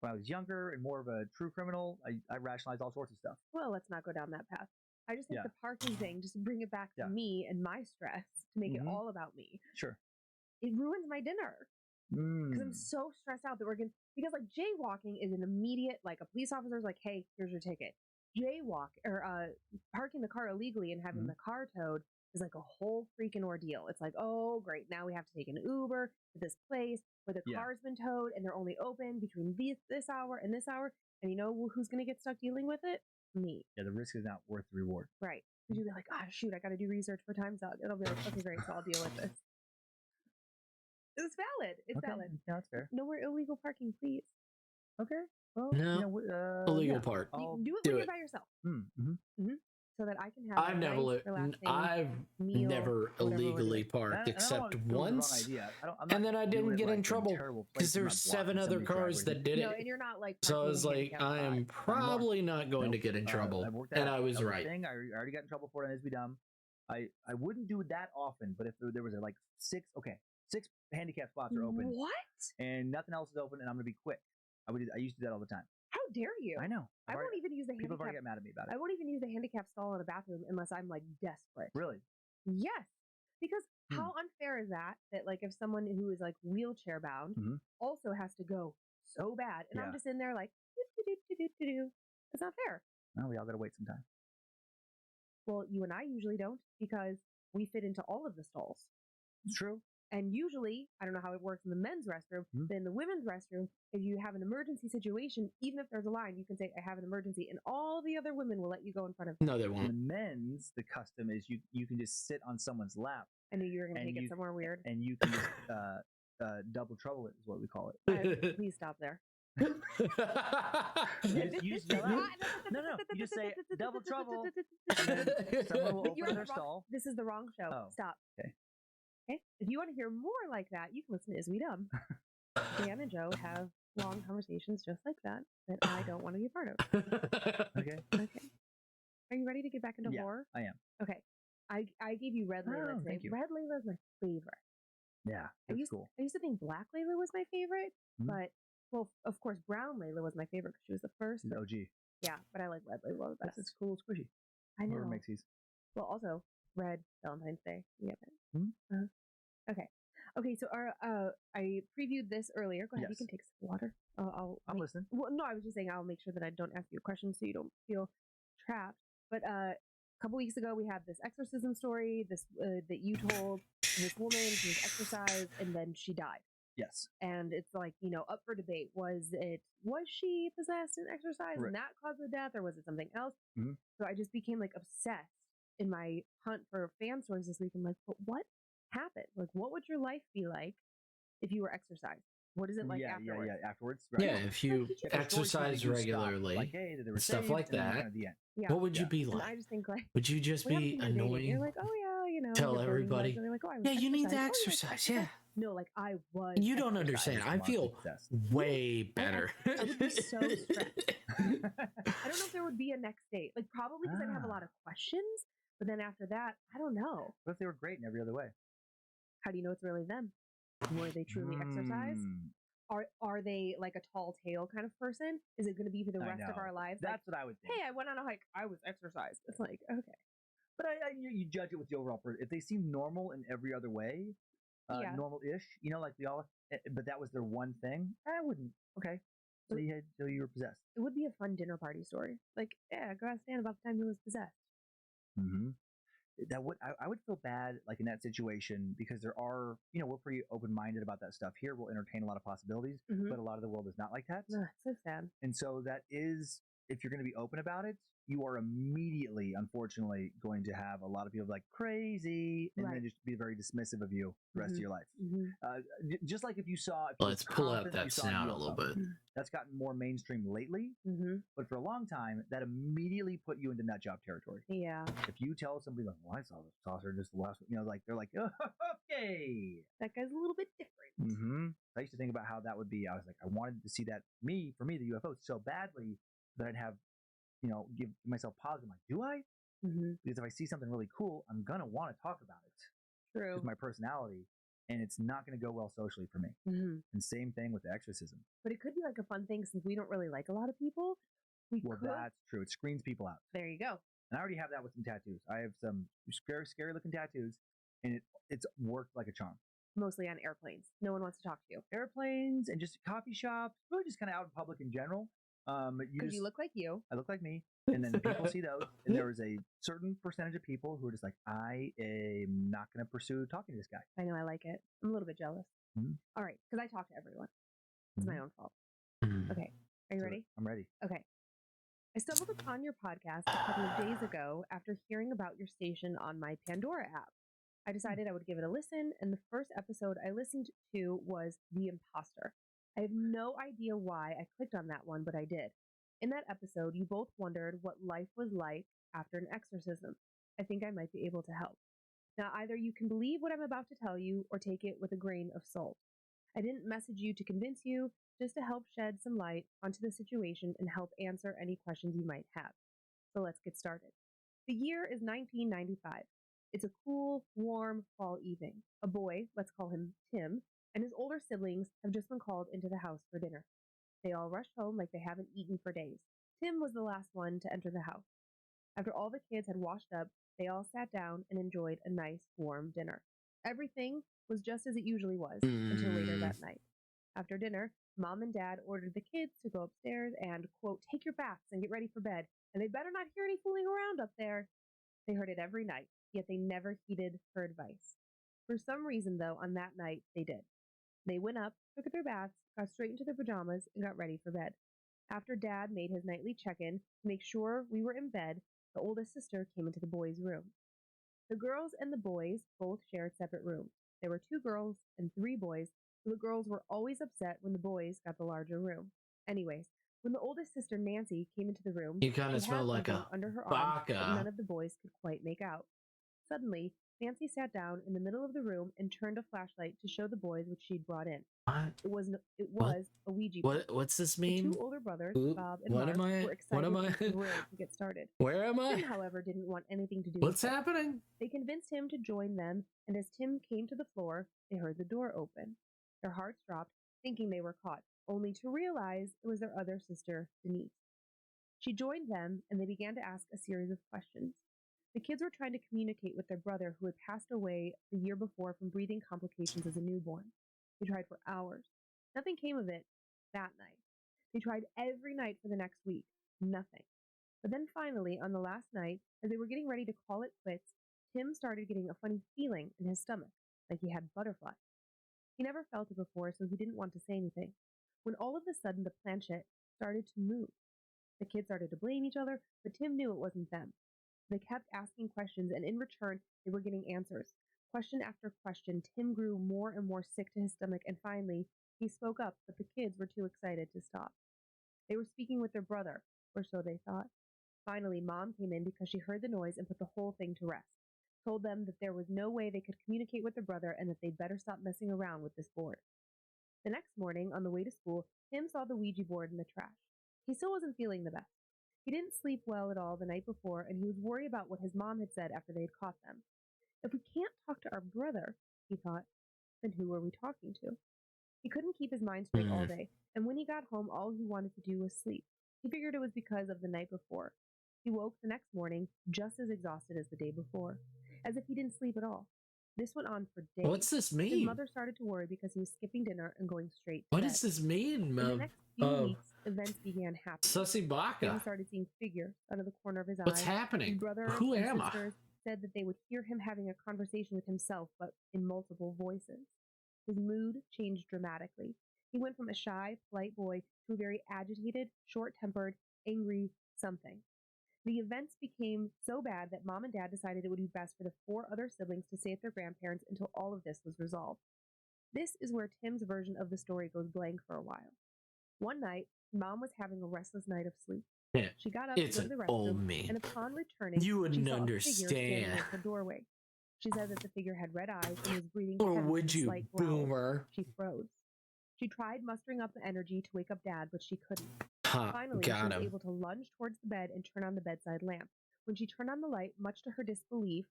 When I was younger and more of a true criminal, I rationalized all sorts of stuff. Well, let's not go down that path. I just think Yeah. the parking thing, just bring it back to Yeah. me and my stress to make it Mhm. all about me. Sure. It ruins my dinner because I'm Mm. so stressed out that we're going to, because like jaywalking is an immediate, like a police officer's like, hey, here's your ticket. Jaywalk or parking the car illegally and having Mhm. the car towed is like a whole freaking ordeal. It's like, oh, great. Now we have to take an Uber to this place where the Yeah. car's been towed and they're only open between this hour and this hour. And you know who's going to get stuck dealing with it? Me. Yeah, the risk is not worth the reward. Right. Because you'll be like, ah, shoot, I got to do research for Time's Out. It'll be like, okay, great. So I'll deal with this. It's valid. It's Okay. valid. Yeah, that's fair. No more illegal parking, please. Okay. Well, No. Illegal yeah. part. I'll- Do it do when it. you're by yourself Mhm. so that I can have I've a never nice, lived. relaxing I've meal, never whatever we're illegally doing. parked And I don't except wanna go with the wrong once, idea. I'm and not then I doing didn't it, get like, in a trouble terrible place. because I'm there's not 7 blocking other somebody's cars driveway. that did No, it. and you're not like So I parking was in a like, handicapped I am spot. probably not going to Nope. get in trouble, I've worked that and out. I was That a right. thing. I already got in trouble for it on SB I wouldn't do it that often, but if there was like six handicap spots are open What? and nothing else is open, and I'm gonna be quick. I used to do that all the time. How dare you? I know. I won't even use the People have already handicap. got mad at me about I it. won't even use the handicap stall in a bathroom unless I'm like desperate. Really? Yes. Because Hmm. how unfair is that? That like if someone who is like wheelchair bound Mhm. also has to go so bad, and I'm Yeah. just in there like, do. It's not fair. Well, we all gotta wait some time. Well, you and I usually don't because we fit into all of the stalls. It's true. And usually, I don't know how it works in the men's restroom, but in the women's restroom, if you have an emergency situation, even if there's a line, you can say, I have an emergency, and all the other women will let you go in front of you. No, they In the won't. men's, the custom is you can just sit on someone's lap I knew you were going to and take you- it somewhere weird. and you can just double trouble it is what we call it. Please stop there. You just yell out. No, you just say double trouble. And then someone will But you're open on their the wrong- stall. This is the wrong show. Oh, Stop. okay. Okay. If you want to hear more like that, you can listen to Is We Dumb. Dan and Joe have long conversations just like that I don't want to be a part of. Okay. Okay. Are you ready to get back into Yeah, horror? I am. Okay. I gave you Red Layla Oh, today. thank you. Red Layla is my favorite. Yeah, I that's used, cool. I used to think Black Layla was my favorite, Mhm. but well, of course, Brown Layla was my favorite because she was the first. She's OG. Yeah, but I like Red Layla the That's best. it's cool, squishy. I know. Whoever makes these. Well, also Red Valentine's Day. We have it. Mhm. Okay. Okay. So I previewed this earlier. Go ahead. You Yes. can take some water. I'm listening. Well, no, I was just saying I'll make sure that I don't ask you a question so you don't feel trapped. But a couple weeks ago we had this exorcism story. This that you told this woman she was exorcised and then she died. Yes. And it's like, up for debate. Was she possessed and exorcised Right. and that caused the death, or was it something else? Mhm. So I just became like obsessed in my hunt for fan stories this week. I'm like, but what happened? Like, what would your life be like if you were exorcised? What is it like afterwards? Yeah. Afterwards, right? Yeah, if you Like, If the story's exercise something you stop, regularly, like hey, they were stuff saved, like and then that. kind of the end. Yeah. what would you Yeah. be And like? I just think like, Would you just what happens be when you're dating? annoying? You're like, oh yeah, Tell you're flirting with everybody, us, and you're like, oh, I was yeah, you need to exercised. Oh, you exercise. exercised? Yeah. No, like I was. You don't exercised. understand. I Monthly feel possessed. way better. I would be so stressed. I don't know if there would be a next date. Like probably because I'd have a lot of questions. But then after that, I don't know. What if they were great in every other way? How do you know it's really them? Were they truly exercised? Are they like a tall tale kind of person? Is it going to be for the I rest of know. our lives? That's what I would Like, think. hey, I went on a hike. I was exercised. It's like, okay. But you judge it with the overall person. If they seem normal in every other way, Yeah. normal-ish, like we all, but that was their one thing, I wouldn't. Okay. So you were possessed. It would be a fun dinner party story. Like, yeah, go ask Stan about the time he was possessed. Mm-hmm. I would feel bad like in that situation because there are, we're pretty open-minded about that stuff here. We'll entertain a lot of possibilities, Mhm. but a lot of the world is not like that. Ugh, so sad. And so that is, if you're going to be open about it, you are immediately, unfortunately, going to have a lot of people like crazy and Right. then just be very dismissive of you the rest of your life. Mhm. Just like if you were Let's pull out confident that you saw snout a UFO. little bit. That's gotten more mainstream lately, Mhm. but for a long time, that immediately put you into nut job territory. Yeah. If you tell somebody like, "Well, I saw this saucer just the last," like they're like, "Oh, okay." That guy's a little bit different. Mm-hmm. I used to think about how that would be. I was like, I wanted to see that for me, the UFO so badly that I'd have, give myself pause. I'm like, do I? Mhm. Because if I see something really cool, I'm gonna want to talk about it. True. It's my personality, and it's not gonna go well socially for me. Mhm. And same thing with the exorcism. But it could be like a fun thing since we don't really like a lot of people. Well, that's true. It screens people out. There you go. And I already have that with some tattoos. I have some scary looking tattoos, and it's worked like a charm. Mostly on airplanes. No one wants to talk to you. Airplanes and just coffee shops, really just kind of out in public in general. Because you look like you. I look like me, and then people see those, and there is a certain percentage of people who are just like, I am not going to pursue talking to this guy. I know, I like it. I'm a little bit jealous. Mhm. All right, because I talk to everyone. It's my own fault. Mhm. Okay, are you So ready? I'm ready. Okay. I stumbled upon your podcast a couple of days ago after hearing about your station on my Pandora app. I decided I would give it a listen, and the first episode I listened to was The Imposter. I have no idea why I clicked on that one, but I did. In that episode, you both wondered what life was like after an exorcism. I think I might be able to help. Now, either you can believe what I'm about to tell you or take it with a grain of salt. I didn't message you to convince you, just to help shed some light onto the situation and help answer any questions you might have. So let's get started. The year is 1995. It's a cool, warm fall evening. A boy, let's call him Tim, and his older siblings have just been called into the house for dinner. They all rushed home like they haven't eaten for days. Tim was the last one to enter the house. After all the kids had washed up, they all sat down and enjoyed a nice, warm dinner. Everything was just as it usually was until later that night. After dinner, Mom and Dad ordered the kids to go upstairs and, quote, take your baths and get ready for bed, and they better not hear any fooling around up there. They heard it every night, yet they never heeded her advice. For some reason, though, on that night, they did. They went up, took their baths, got straight into their pajamas, and got ready for bed. After Dad made his nightly check-in to make sure we were in bed, the oldest sister came into the boys' room. The girls and the boys both shared separate rooms. There were 2 girls and 3 boys, so the girls were always upset when the boys got the larger room. Anyways, when the oldest sister, Nancy, came into the room, You kind she of smell had like something a under her arm that none baka. of the boys could quite make out. Suddenly, Nancy sat down in the middle of the room and turned a flashlight to show the boys what she'd brought in. What? It was a Ouija board. What's this The mean? 2 older brothers, Oop, Bob and what Mark, am I? were What excited am I? and thrilled to get started. Where am I? Tim, however, didn't want anything to do What's with it. happening? They convinced him to join them, and as Tim came to the floor, they heard the door open. Their hearts dropped, thinking they were caught, only to realize it was their other sister, Denise. She joined them, and they began to ask a series of questions. The kids were trying to communicate with their brother who had passed away the year before from breathing complications as a newborn. They tried for hours. Nothing came of it that night. They tried every night for the next week. Nothing. But then finally, on the last night, as they were getting ready to call it quits, Tim started getting a funny feeling in his stomach, like he had butterflies. He never felt it before, so he didn't want to say anything. When all of a sudden the planchette started to move. The kids started to blame each other, but Tim knew it wasn't them. They kept asking questions, and in return, they were getting answers. Question after question, Tim grew more and more sick to his stomach, and finally, he spoke up, but the kids were too excited to stop. They were speaking with their brother, or so they thought. Finally, Mom came in because she heard the noise and put the whole thing to rest. Told them that there was no way they could communicate with their brother and that they'd better stop messing around with this board. The next morning, on the way to school, Tim saw the Ouija board in the trash. He still wasn't feeling the best. He didn't sleep well at all the night before, and he was worried about what his mom had said after they had caught them. If we can't talk to our brother, he thought, then who are we talking to? He couldn't keep his mind straight all day, and when he got home, all he wanted to do was sleep. He figured it was because of the night before. He woke the next morning just as exhausted as the day before, as if he didn't sleep at all. This went on for days. What's this His mean? mother started to worry because he was skipping dinner and going straight to What bed. does this mean, In the next few weeks, events began happening. Sussy Tim Baka? started seeing figures out of the corner of his What's eye. happening? His brothers Who and am I? sisters said that they would hear him having a conversation with himself, but in multiple voices. His mood changed dramatically. He went from a shy, polite boy to a very agitated, short-tempered, angry something. The events became so bad that Mom and Dad decided it would be best for the 4 other siblings to stay at their grandparents until all of this was resolved. This is where Tim's version of the story goes blank for a while. One night, Mom was having a restless night of sleep. Yeah, She got up to it's go to the an old restroom, me. and upon returning, You she wouldn't saw a figure standing understand. in her doorway. She said that the figure had red eyes and was breathing Or heavy would with a you, slight growl. boomer? She froze. She tried mustering up the energy to wake up Dad, but she couldn't. Ha, Finally, she got was him. able to lunge towards the bed and turn on the bedside lamp. When she turned on the light, much to her disbelief,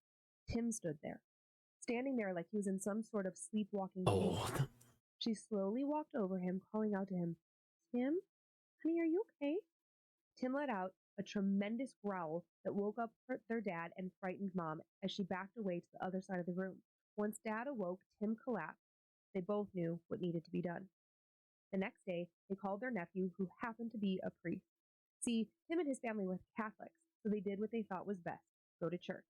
Tim stood there, standing there like he was in some sort of sleepwalking state. Oh, She slowly walked over him, calling out to him, "Tim? Honey, are you okay?" Tim let out a tremendous growl that woke up their dad and frightened Mom as she backed away to the other side of the room. Once Dad awoke, Tim collapsed. They both knew what needed to be done. The next day, they called their nephew, who happened to be a priest. See, Tim and his family were Catholics, so they did what they thought was best, go to church.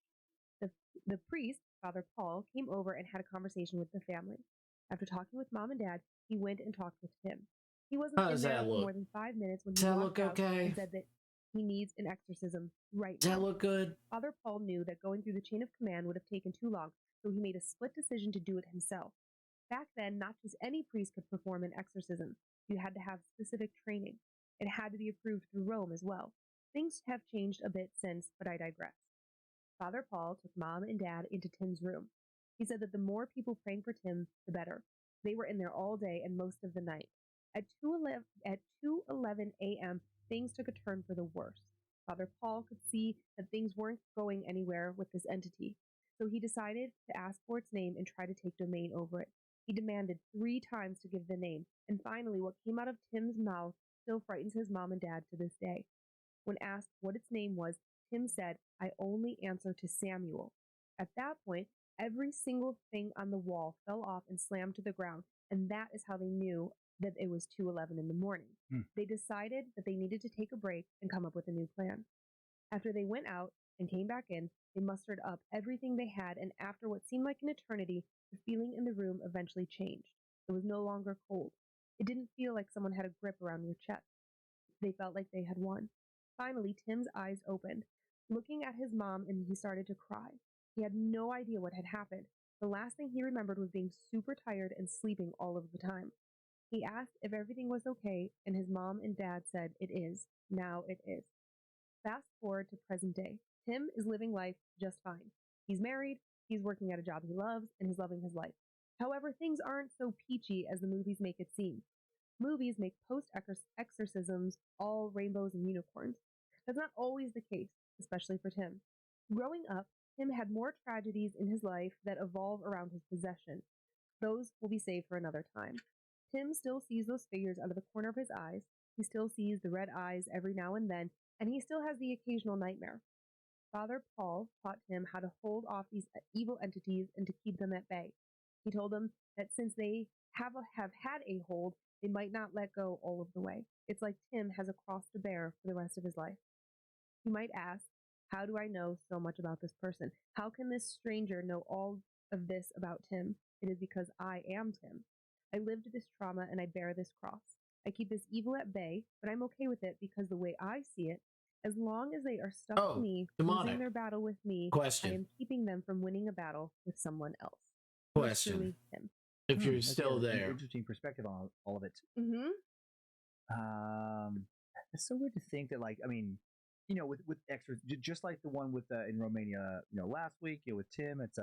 The priest, Father Paul, came over and had a conversation with the family. After talking with Mom and Dad, he went and talked with Tim. He wasn't how in does there that for look? more than 5 minutes when Does he that walked look out okay? and said that he needs an exorcism right Does that now. look good? Father Paul knew that going through the chain of command would have taken too long, so he made a split decision to do it himself. Back then, not just any priest could perform an exorcism. You had to have specific training. It had to be approved through Rome as well. Things have changed a bit since, but I digress. Father Paul took Mom and Dad into Tim's room. He said that the more people praying for Tim, the better. They were in there all day and most of the night. At 2:11 a.m., things took a turn for the worse. Father Paul could see that things weren't going anywhere with this entity, so he decided to ask for its name and try to take domain over it. He demanded 3 times to give the name, and finally what came out of Tim's mouth still frightens his mom and dad to this day. When asked what its name was, Tim said, "I only answer to Samuel." At that point, every single thing on the wall fell off and slammed to the ground, and that is how they knew that it was 2:11 in the morning. They decided that they needed to take a break and come up with a new plan. After they went out and came back in, they mustered up everything they had, and after what seemed like an eternity, the feeling in the room eventually changed. It was no longer cold. It didn't feel like someone had a grip around your chest. They felt like they had won. Finally, Tim's eyes opened, looking at his mom, and he started to cry. He had no idea what had happened. The last thing he remembered was being super tired and sleeping all of the time. He asked if everything was okay, and his mom and dad said, "It is. Now it is." Fast forward to present day. Tim is living life just fine. He's married, he's working at a job he loves, and he's loving his life. However, things aren't so peachy as the movies make it seem. Movies make post-exorcisms all rainbows and unicorns. That's not always the case, especially for Tim. Growing up, Tim had more tragedies in his life that evolve around his possession. Those will be saved for another time. Tim still sees those figures out of the corner of his eyes. He still sees the red eyes every now and then, and he still has the occasional nightmare. Father Paul taught Tim how to hold off these evil entities and to keep them at bay. He told him that since they have had a hold, they might not let go all of the way. It's like Tim has a cross to bear for the rest of his life. You might ask, how do I know so much about this person? How can this stranger know all of this about Tim? It is because I am Tim. I lived this trauma and I bear this cross. I keep this evil at bay, but I'm okay with it because the way I see it, as long as they are stuck to me, demonic. losing their battle with me, Question. I am keeping them from winning a battle with someone else. Question. Truly Tim. If you're That's still an there. interesting perspective on all of it. Mm-hmm. It's so weird to think that, like, I mean, you know, with extras, just like the one with in Romania, you know, last week, you know, with Tim, it's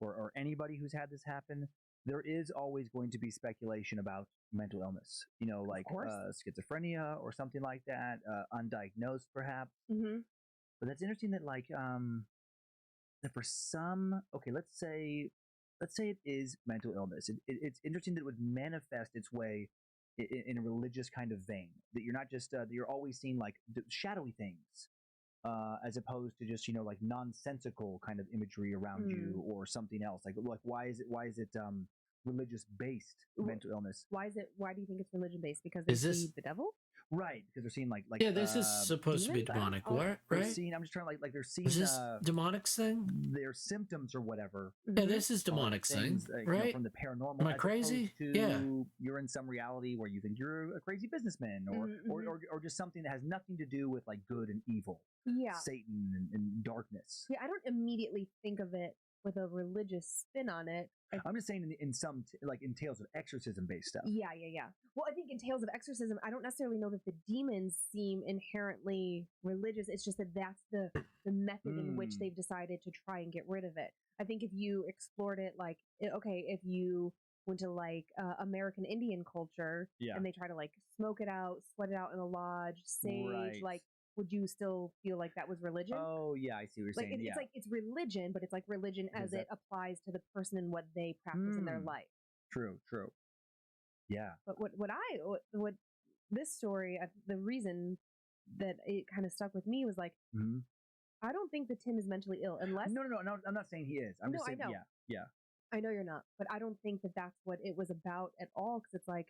or anybody who's had this happen, there is always going to be speculation about mental illness, you know, like schizophrenia or something like that, undiagnosed perhaps. Mm-hmm. But that's interesting that, like, that for some, okay, let's say it is mental illness. It's interesting that it would manifest its way in a religious kind of vein. That you're not just that you're always seeing like shadowy things, as opposed to just, you know, like nonsensical kind of imagery around you or something else. Like why is it religious based mental illness? Why do you think it's religion based? Because they see the devil? Right, because they're seeing like yeah, this is supposed to be demonic, right? They're seeing, I'm just trying to like they're seeing is this demonic thing? Their symptoms or whatever. Yeah, this is demonic thing, right? You know, from the paranormal. Am I crazy? Yeah, you're in some reality where you think you're a crazy businessman, or just something that has nothing to do with like good and evil. Yeah, Satan and darkness. Yeah, I don't immediately think of it with a religious spin on it. I'm just saying in some like in tales of exorcism based stuff. Yeah. Well, I think in tales of exorcism, I don't necessarily know that the demons seem inherently religious. It's just that that's the method in which they've decided to try and get rid of it. I think if you explored it, like, okay, if you went to like American Indian culture and they try to like smoke it out, sweat it out in a lodge, sage, like, would you still feel like that was religion? Oh, yeah, I see what you're saying. It's like it's religion, but it's like religion as it applies to the person and what they practice in their life. True. Yeah. But what this story, the reason that it kind of stuck with me was like, I don't think that Tim is mentally ill unless. No, I'm not saying he is. I'm just saying, I know. Yeah. I know you're not, but I don't think that that's what it was about at all. Because it's like,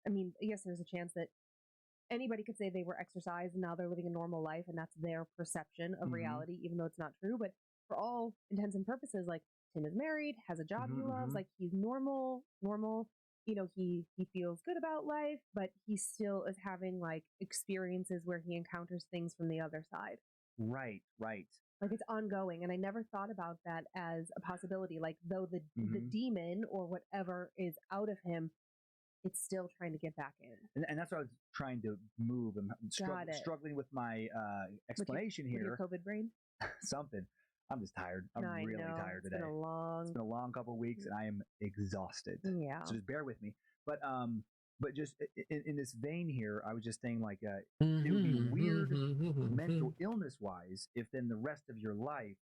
I mean, yes, there's a chance that anybody could say they were exercised and now they're living a normal life and that's their perception of reality, even though it's not true. But for all intents and purposes, like Tim is married, has a job he loves, like he's normal, you know, he feels good about life, but he still is having like experiences where he encounters things from the other side. Right. Like it's ongoing. And I never thought about that as a possibility. Like though the demon or whatever is out of him, it's still trying to get back in. And that's what I was trying to move. I'm struggling with my explanation with your here. COVID brain? Something. I'm just tired. I'm really tired today. It's been a long couple of weeks and I am exhausted. Yeah. So just bear with me. But just in this vein here, I was just saying like it would be weird mental illness wise if then the rest of your life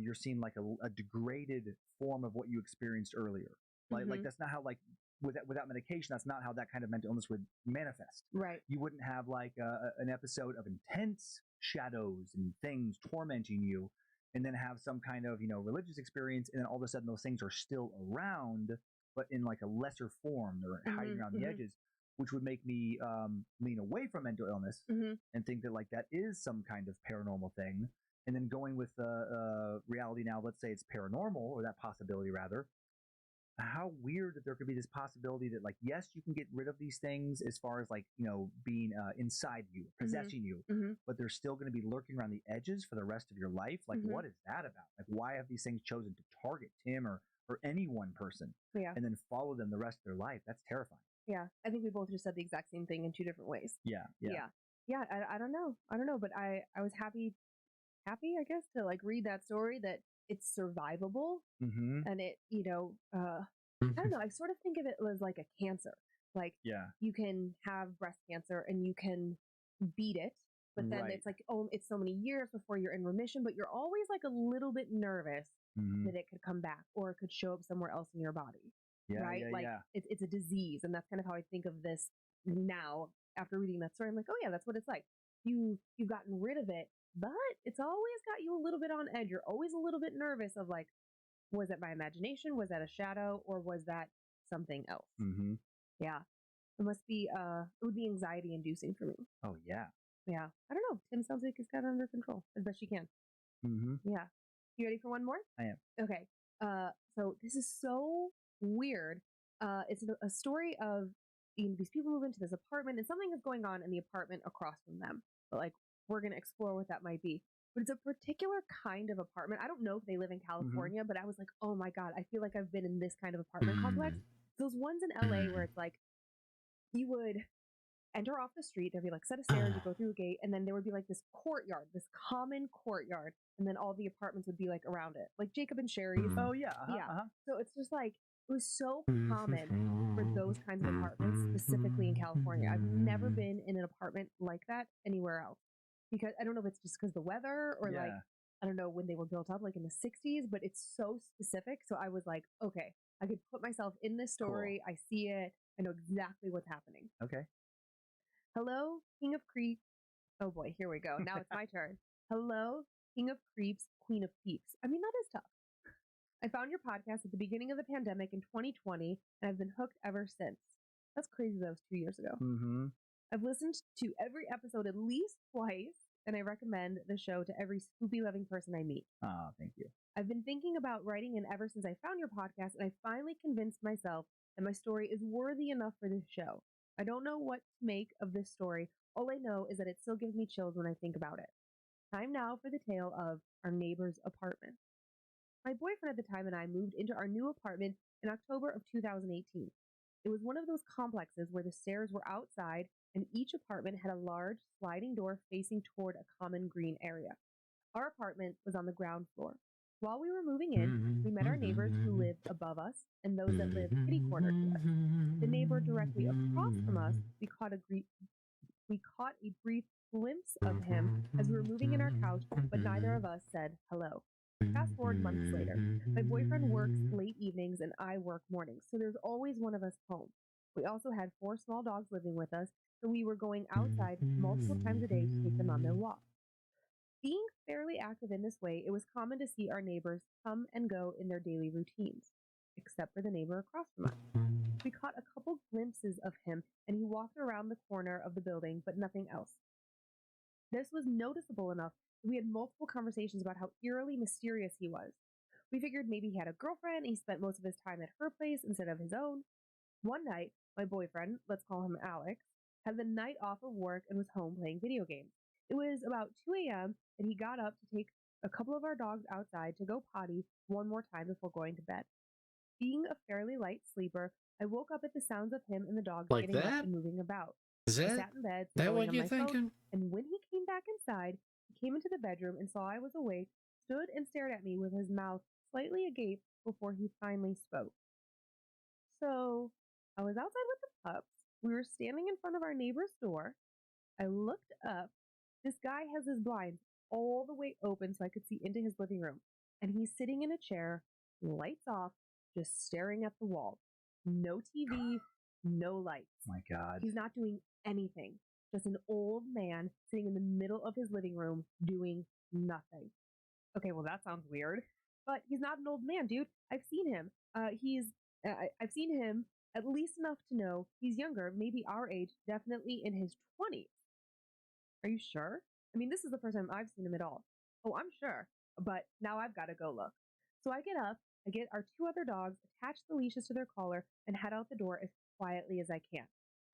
you're seeing like a degraded form of what you experienced earlier. Like that's not how like without medication, that's not how that kind of mental illness would manifest. Right. You wouldn't have like an episode of intense shadows and things tormenting you, and then have some kind of, you know, religious experience, and then all of a sudden those things are still around, but in like a lesser form. They're hiding around the edges, which would make me lean away from mental illness and think that like that is some kind of paranormal thing. And then going with reality now, let's say it's paranormal, or that possibility rather. how weird that there could be this possibility that, like, yes, you can get rid of these things as far as, like, being inside you, possessing you, but they're still going to be lurking around the edges for the rest of your life. Like, what is that about? Like, why have these things chosen to target Tim or any one person and then follow them the rest of their life? That's terrifying. Yeah, I think we both just said the exact same thing in two different ways. Yeah. I don't know, but I was happy, I guess, to like read that story that it's survivable, and it, I don't know. I sort of think of it as like a cancer. Like, you can have breast cancer and you can beat it, but then it's like, oh, it's so many years before you're in remission, but you're always like a little bit nervous that it could come back or it could show up somewhere else in your body. It's a disease, and that's kind of how I think of this now after reading that story. I'm like, oh yeah, that's what it's like. You've gotten rid of it, but it's always got you a little bit on edge. You're always a little bit nervous of like, was that my imagination? Was that a shadow? Or was that something else? Yeah. It must be, it would be anxiety inducing for me. Oh, yeah. Yeah. I don't know. Tim sounds like he's got it under control as best she can. Yeah. You ready for one more? I am. Okay. So this is so weird. It's a story of these people move into this apartment and something is going on in the apartment across from them. But like, we're going to explore what that might be. But it's a particular kind of apartment. I don't know if they live in California, but I was like, oh my God, I feel like I've been in this kind of apartment complex. Those ones in LA where it's like, you would enter off the street, there'd be like a set of stairs, you go through a gate, and then there would be like this courtyard, this common courtyard, and then all the apartments would be like around it, like Jacob and Sherry's. Oh yeah. So it's just like, it was so common for those kinds of apartments, specifically in California. I've never been in an apartment like that anywhere else. Because I don't know if it's just because the weather or like, I don't know when they were built up, like in the 60s, but it's so specific. So I was like, okay, I could put myself in this story. Cool. I see it. I know exactly what's happening. Okay. Hello, King of Creeps. Oh boy, here we go. Now it's my turn. Hello, King of Creeps, Queen of Peeps. I mean, that is tough. I found your podcast at the beginning of the pandemic in 2020, and I've been hooked ever since. That's crazy. That was 2 years ago. I've listened to every episode at least twice, and I recommend the show to every spoopy-loving person I meet. Oh, thank you. I've been thinking about writing in ever since I found your podcast, and I finally convinced myself that my story is worthy enough for this show. I don't know what to make of this story. All I know is that it still gives me chills when I think about it. Time now for the tale of our neighbor's apartment. My boyfriend at the time and I moved into our new apartment in October of 2018. It was one of those complexes where the stairs were outside and each apartment had a large sliding door facing toward a common green area. Our apartment was on the ground floor. While we were moving in, we met our neighbors who lived above us and those that lived kitty-corner to us. The neighbor directly across from us, we caught a brief glimpse of him as we were moving in our couch, but neither of us said hello. Fast forward months later. My boyfriend works late evenings and I work mornings, so there's always one of us home. We also had 4 small dogs living with us, so we were going outside multiple times a day to take them on their walks. Being fairly active in this way, it was common to see our neighbors come and go in their daily routines, except for the neighbor across from us. We caught a couple glimpses of him, and he walked around the corner of the building, but nothing else. This was noticeable enough that we had multiple conversations about how eerily mysterious he was. We figured maybe he had a girlfriend and he spent most of his time at her place instead of his own. One night, my boyfriend, let's call him Alex, had the night off of work and was home playing video games. It was about 2 a.m. and he got up to take a couple of our dogs outside to go potty one more time before going to bed. Being a fairly light sleeper, I woke up at the sounds of him and the dogs like getting that? up and moving about. Is I that, sat in bed, that scrolling what on you're my phone, thinking? and when he came back inside, he came into the bedroom and saw I was awake, stood and stared at me with his mouth slightly agape before he finally spoke. So, I was outside with the pups. We were standing in front of our neighbor's door. I looked up. This guy has his blinds all the way open so I could see into his living room. And he's sitting in a chair, lights off, just staring at the wall. No TV, no lights. My God. He's not doing anything. Just an old man sitting in the middle of his living room doing nothing. Okay, well, that sounds weird. But he's not an old man, dude. I've seen him. I've seen him at least enough to know he's younger, maybe our age, definitely in his 20s. Are you sure? I mean, this is the first time I've seen him at all. Oh, I'm sure. But now I've got to go look. So I get up I get our 2 other dogs, attach the leashes to their collar, and head out the door as quietly as I can.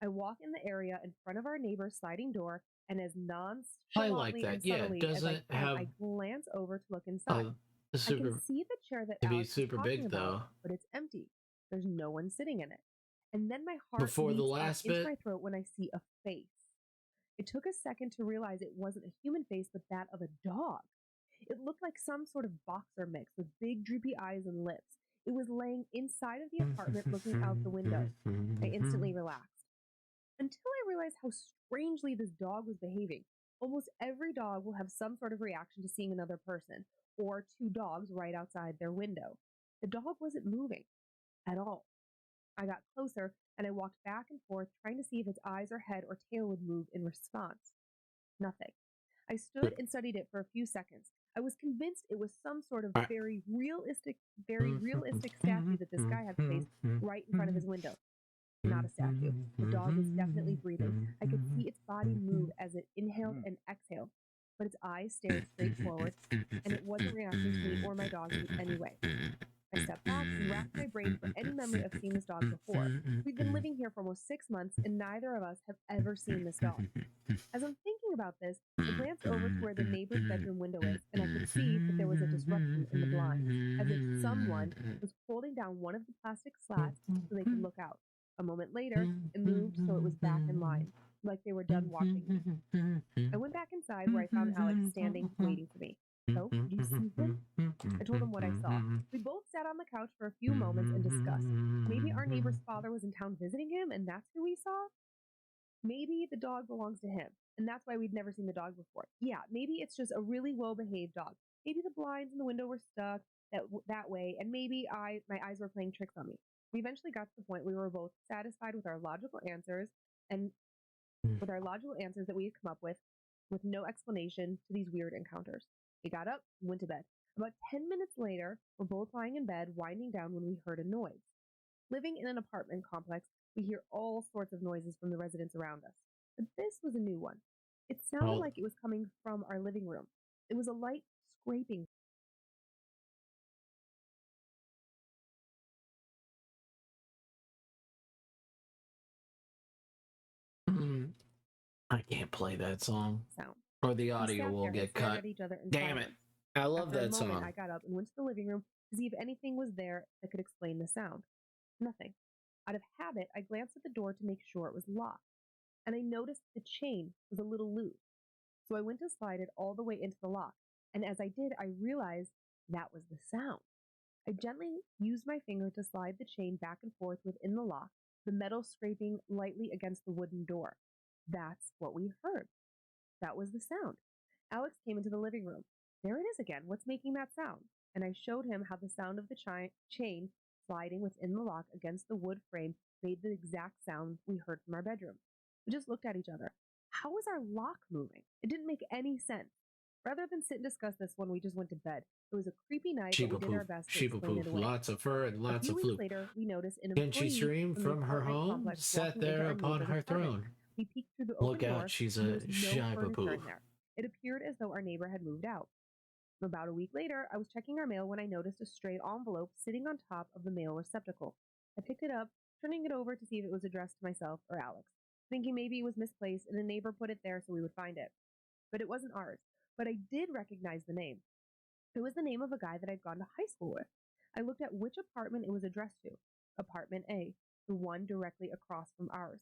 I walk in the area in front of our neighbor's sliding door, and as nonchalantly that. and Yeah, subtly it as I doesn't can, have I glance over to look inside. I super can see the chair that to be Alex was super talking big about, though. but it's empty. There's no one sitting in it. And then my heart Before the leaps up last into bit, my throat when I see a face. It took a second to realize it wasn't a human face, but that of a dog. It looked like some sort of boxer mix with big droopy eyes and lips. It was laying inside of the apartment looking out the window. I instantly relaxed. Until I realized how strangely this dog was behaving. Almost every dog will have some sort of reaction to seeing another person, or 2 dogs right outside their window. The dog wasn't moving at all. I got closer and I walked back and forth, trying to see if its eyes or head or tail would move in response. Nothing. I stood and studied it for a few seconds. I was convinced it was some sort of very realistic statue that this guy had placed right in front of his window. Not a statue. The dog was definitely breathing. I could see its body move as it inhaled and exhaled, but its eyes stared straight forward, and it wasn't reacting to me or my dogs in any way. I stepped back and racked my brain for any memory of seeing this dog before. We've been living here for almost 6 months, and neither of us have ever seen this dog. As I'm thinking about this, I glanced over to where the neighbor's bedroom window is, and I could see that there was a disruption in the blinds, as if someone was holding down one of the plastic slats so they could look out. A moment later, it moved so it was back in line, like they were done watching me. I went back inside where I found Alex standing, waiting for me. So, did you see him? I told him what I saw. We both sat on the couch for a few moments and discussed. Maybe our neighbor's father was in town visiting him, and that's who we saw? Maybe the dog belongs to him, and that's why we'd never seen the dog before. Yeah, maybe it's just a really well-behaved dog. Maybe the blinds in the window were stuck that way, and maybe my eyes were playing tricks on me. We eventually got to the point we were both satisfied with our logical answers that we had come up with no explanation to these weird encounters. We got up and went to bed. About 10 minutes later, we're both lying in bed, winding down when we heard a noise. Living in an apartment complex, we hear all sorts of noises from the residents around us. But this was a new one. It sounded like it was coming from our living room. It was a light scraping. I can't play that song. Sound. Or the We audio sat will there and get stared cut. at each other in Damn it. silence. I love After that a moment, song. I got up and went to the living room to see if anything was there that could explain the sound. Nothing. Out of habit, I glanced at the door to make sure it was locked, and I noticed the chain was a little loose. So I went to slide it all the way into the lock, and as I did, I realized that was the sound. I gently used my finger to slide the chain back and forth within the lock, the metal scraping lightly against the wooden door. That's what we heard. That was the sound. Alex came into the living room. There it is again. What's making that sound? And I showed him how the sound of the chain sliding within the lock against the wood frame made the exact sound we heard from our bedroom. We just looked at each other. How was our lock moving? It didn't make any sense. Rather than sit and discuss this one, we just went to bed. It was a creepy night, but we did our best to explain it away. Lots of fur and lots A of few floop. weeks later, we noticed an Then she employee streamed from the from her apartment home, complex sat walking into there our upon neighbor's her apartment. throne. We peeked through the open Look door, out, she's and there a was no shy furniture poo. in there. It appeared as though our neighbor had moved out. About a week later, I was checking our mail when I noticed a stray envelope sitting on top of the mail receptacle. I picked it up, turning it over to see if it was addressed to myself or Alex, thinking maybe it was misplaced and a neighbor put it there so we would find it. But it wasn't ours. But I did recognize the name. It was the name of a guy that I'd gone to high school with. I looked at which apartment it was addressed to. Apartment A, the one directly across from ours.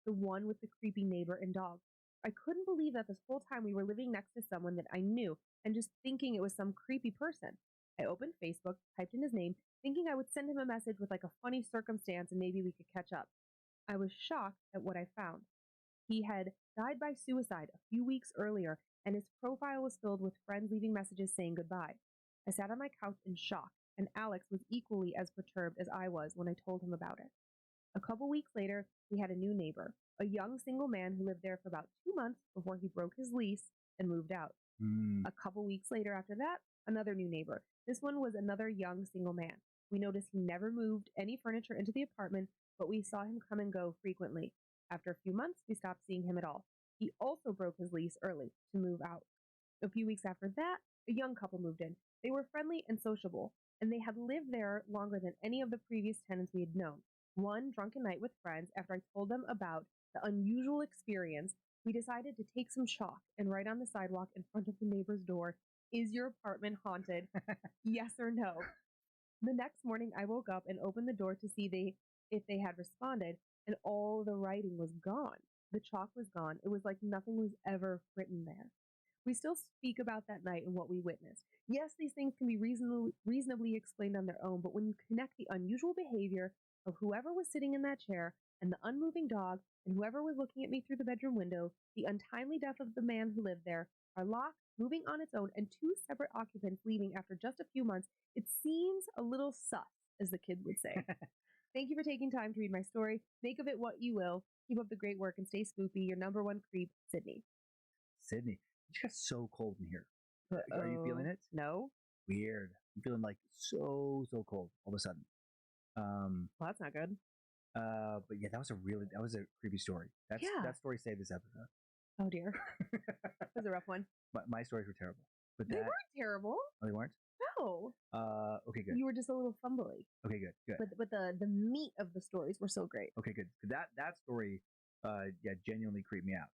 The one with the creepy neighbor and dog. I couldn't believe that this whole time we were living next to someone that I knew and just thinking it was some creepy person. I opened Facebook, typed in his name, thinking I would send him a message with like a funny circumstance and maybe we could catch up. I was shocked at what I found. He had died by suicide a few weeks earlier, and his profile was filled with friends leaving messages saying goodbye. I sat on my couch in shock, and Alex was equally as perturbed as I was when I told him about it. A couple weeks later, we had a new neighbor, a young single man who lived there for about 2 months before he broke his lease and moved out. A couple weeks later after that, another new neighbor. This one was another young single man. We noticed he never moved any furniture into the apartment, but we saw him come and go frequently. After a few months, we stopped seeing him at all. He also broke his lease early to move out. A few weeks after that, a young couple moved in. They were friendly and sociable. and they had lived there longer than any of the previous tenants we had known. One drunken night with friends, after I told them about the unusual experience, we decided to take some chalk and write on the sidewalk in front of the neighbor's door, "Is your apartment haunted? Yes or no?" The next morning, I woke up and opened the door to see if they had responded, and all the writing was gone. The chalk was gone. It was like nothing was ever written there. We still speak about that night and what we witnessed. Yes, these things can be reasonably explained on their own, but when you connect the unusual behavior of whoever was sitting in that chair and the unmoving dog and whoever was looking at me through the bedroom window, the untimely death of the man who lived there, our lock moving on its own, and 2 separate occupants leaving after just a few months, it seems a little sus, as the kids would say. Thank you for taking time to read my story. Make of it what you will. Keep up the great work and stay spoopy. Your number 1 creep, Sydney. Sydney, it got so cold in here. Are you feeling it? No. Weird. I'm feeling like so cold all of a sudden. Well, that's not good. But yeah, that was a creepy story. That story saved this episode. Oh dear. That was a rough one. My stories were terrible. But they weren't terrible. Oh, they weren't? No. Okay, good. You were just a little fumbly. Okay, good. But the meat of the stories were so great. Okay, good. That story, genuinely creeped me out.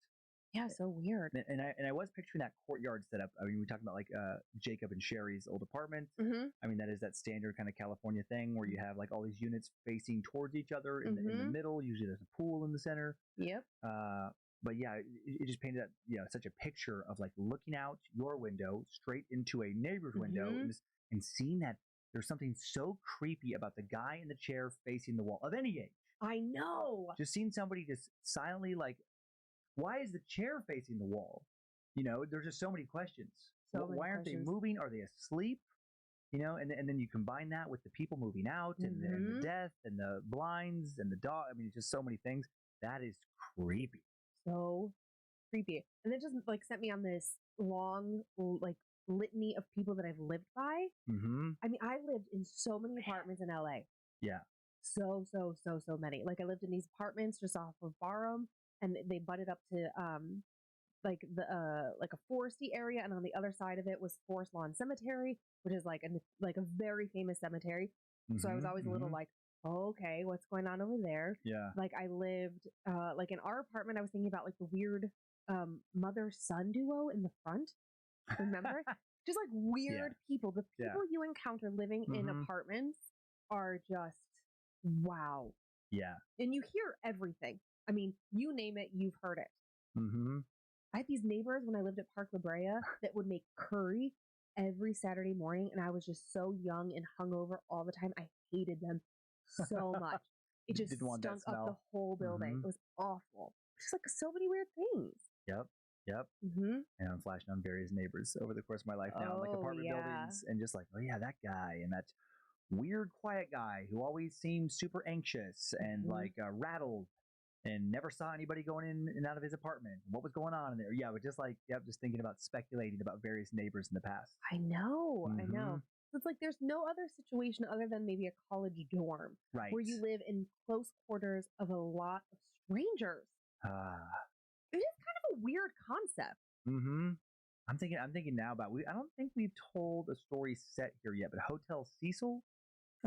Yeah, so weird. And I was picturing that courtyard setup. I mean, we talked about like Jacob and Sherry's old apartment. Mm-hmm. I mean, that is that standard kind of California thing where you have like all these units facing towards each other in the middle. Usually there's a pool in the center. Yep. But yeah, it just painted such a picture of like looking out your window straight into a neighbor's window and seeing that there's something so creepy about the guy in the chair facing the wall of any age. I know. Just seeing somebody just silently like, why is the chair facing the wall? There's just so many questions. Why aren't they moving? Are they asleep? And then you combine that with the people moving out and the death and the blinds and the dog. I mean, it's just so many things. That is creepy. So creepy. And it just like sent me on this long like litany of people that I've lived by. Mm-hmm. I mean, I lived in so many apartments in LA. Yeah. So many. Like I lived in these apartments just off of Barham, and they butted up to like a foresty area, and on the other side of it was Forest Lawn Cemetery, which is like a very famous cemetery. So I was always a little like, oh, okay, what's going on over there? Yeah. Like I lived like in our apartment, I was thinking about like the weird mother-son duo in the front. Remember? Just like weird people. The people you encounter living in apartments are just wow. Yeah. And you hear everything. I mean, you name it, you've heard it. Mm-hmm. I had these neighbors when I lived at Park La Brea that would make curry every Saturday morning, and I was just so young and hungover all the time. I hated them so much. It just stunk up the whole building. It was awful. Just like so many weird things. Yep. Mm-hmm. And I'm flashing on various neighbors over the course of my life now, like apartment buildings, and just like, oh yeah, that guy and that weird quiet guy who always seemed super anxious and like rattled and never saw anybody going in and out of his apartment. What was going on in there? Yeah, but just like, just thinking about speculating about various neighbors in the past. I know. So it's like there's no other situation other than maybe a college dorm, right, where you live in close quarters of a lot of strangers. It is kind of a weird concept. Mm-hmm. I'm thinking now about I don't think we've told a story set here yet, but Hotel Cecil.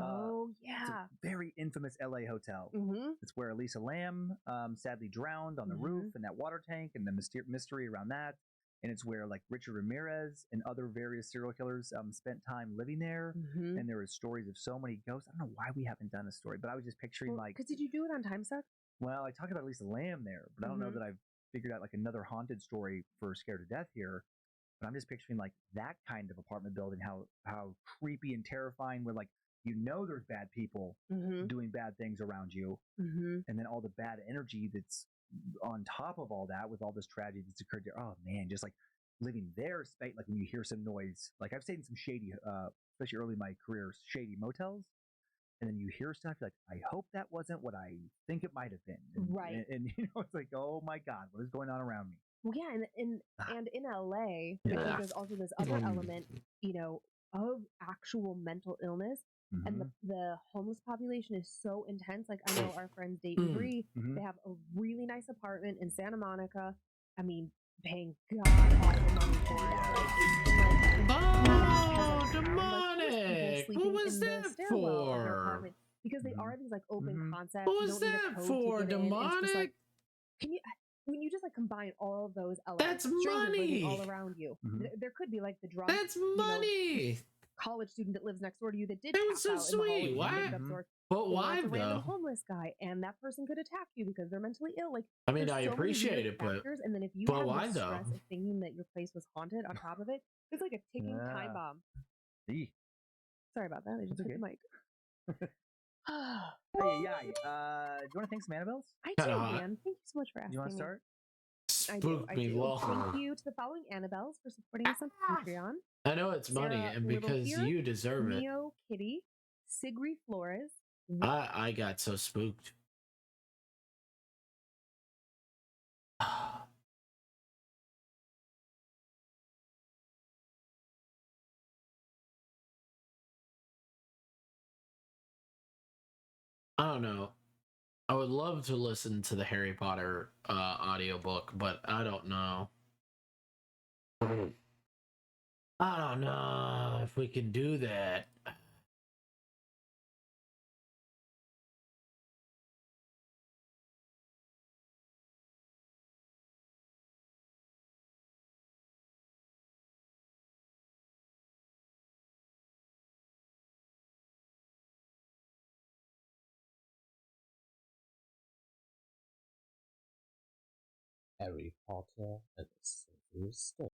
Oh yeah, it's a very infamous LA hotel. Mm-hmm. It's where Elisa Lam sadly drowned on the roof in that water tank, and the mystery around that. And it's where like Richard Ramirez and other various serial killers spent time living there. Mm-hmm. And there were stories of so many ghosts. I don't know why we haven't done a story, but I was just picturing because did you do it on Time Suck? Well, I talked about Elisa Lam there, but I don't know that I've figured out like another haunted story for Scared to Death here. But I'm just picturing like that kind of apartment building, how creepy and terrifying, where like there's bad people doing bad things around you, and then all the bad energy that's on top of all that with all this tragedy that's occurred there. Oh man, just like living there, like when you hear some noise, like I've stayed in some shady, especially early in my career, shady motels, and then you hear stuff like, I hope that wasn't what I think it might have been. Right. And it's like, oh my God, what is going on around me? Well, yeah, and in LA, I think there's also this other element, of actual mental illness. And the homeless population is so intense. Like I know our friends Dave and Bree, they have a really nice apartment in Santa Monica. I mean, paying God awful money for it. Demonic! What was stairwell of their for? apartment because they are these like open Mhm. concepts. What You was don't need a that code for? to get in. It's just Demonic? like, can you when you just like combine all of those elements, That's strangers living all money. around you. Mhm. There could be like the drunk, That's you know, money. college student that lives next door to you that did That was pass so out in the hallway sweet. from Why? pickups, But or why it's a random though? homeless guy and that person could attack you because they're mentally ill. Like, I mean, there's I so many appreciate weird it, but factors, and then if you but have why the though? stress of thinking that your place was haunted on top of it, it's like a ticking time Yeah. bomb. Eeh. Sorry about that. I just That's hit the mic. Hey, yeah. Do you want to thank some Annabelles? I Kinda do, hot. Dan. Thank you so much for asking You want to me. start? I do. Spooked I me. do. Well, Thank you to the following Annabelles for supporting us on Patreon: I know it's money, Sarah and because Littlefield, you deserve it, Neo Kitty, Sigri Flores. I got so spooked. I don't know. I would love to listen to the Harry Potter audiobook, but I don't know. I don't know if we can do that. Harry Potter and the Sorcerer's Stone.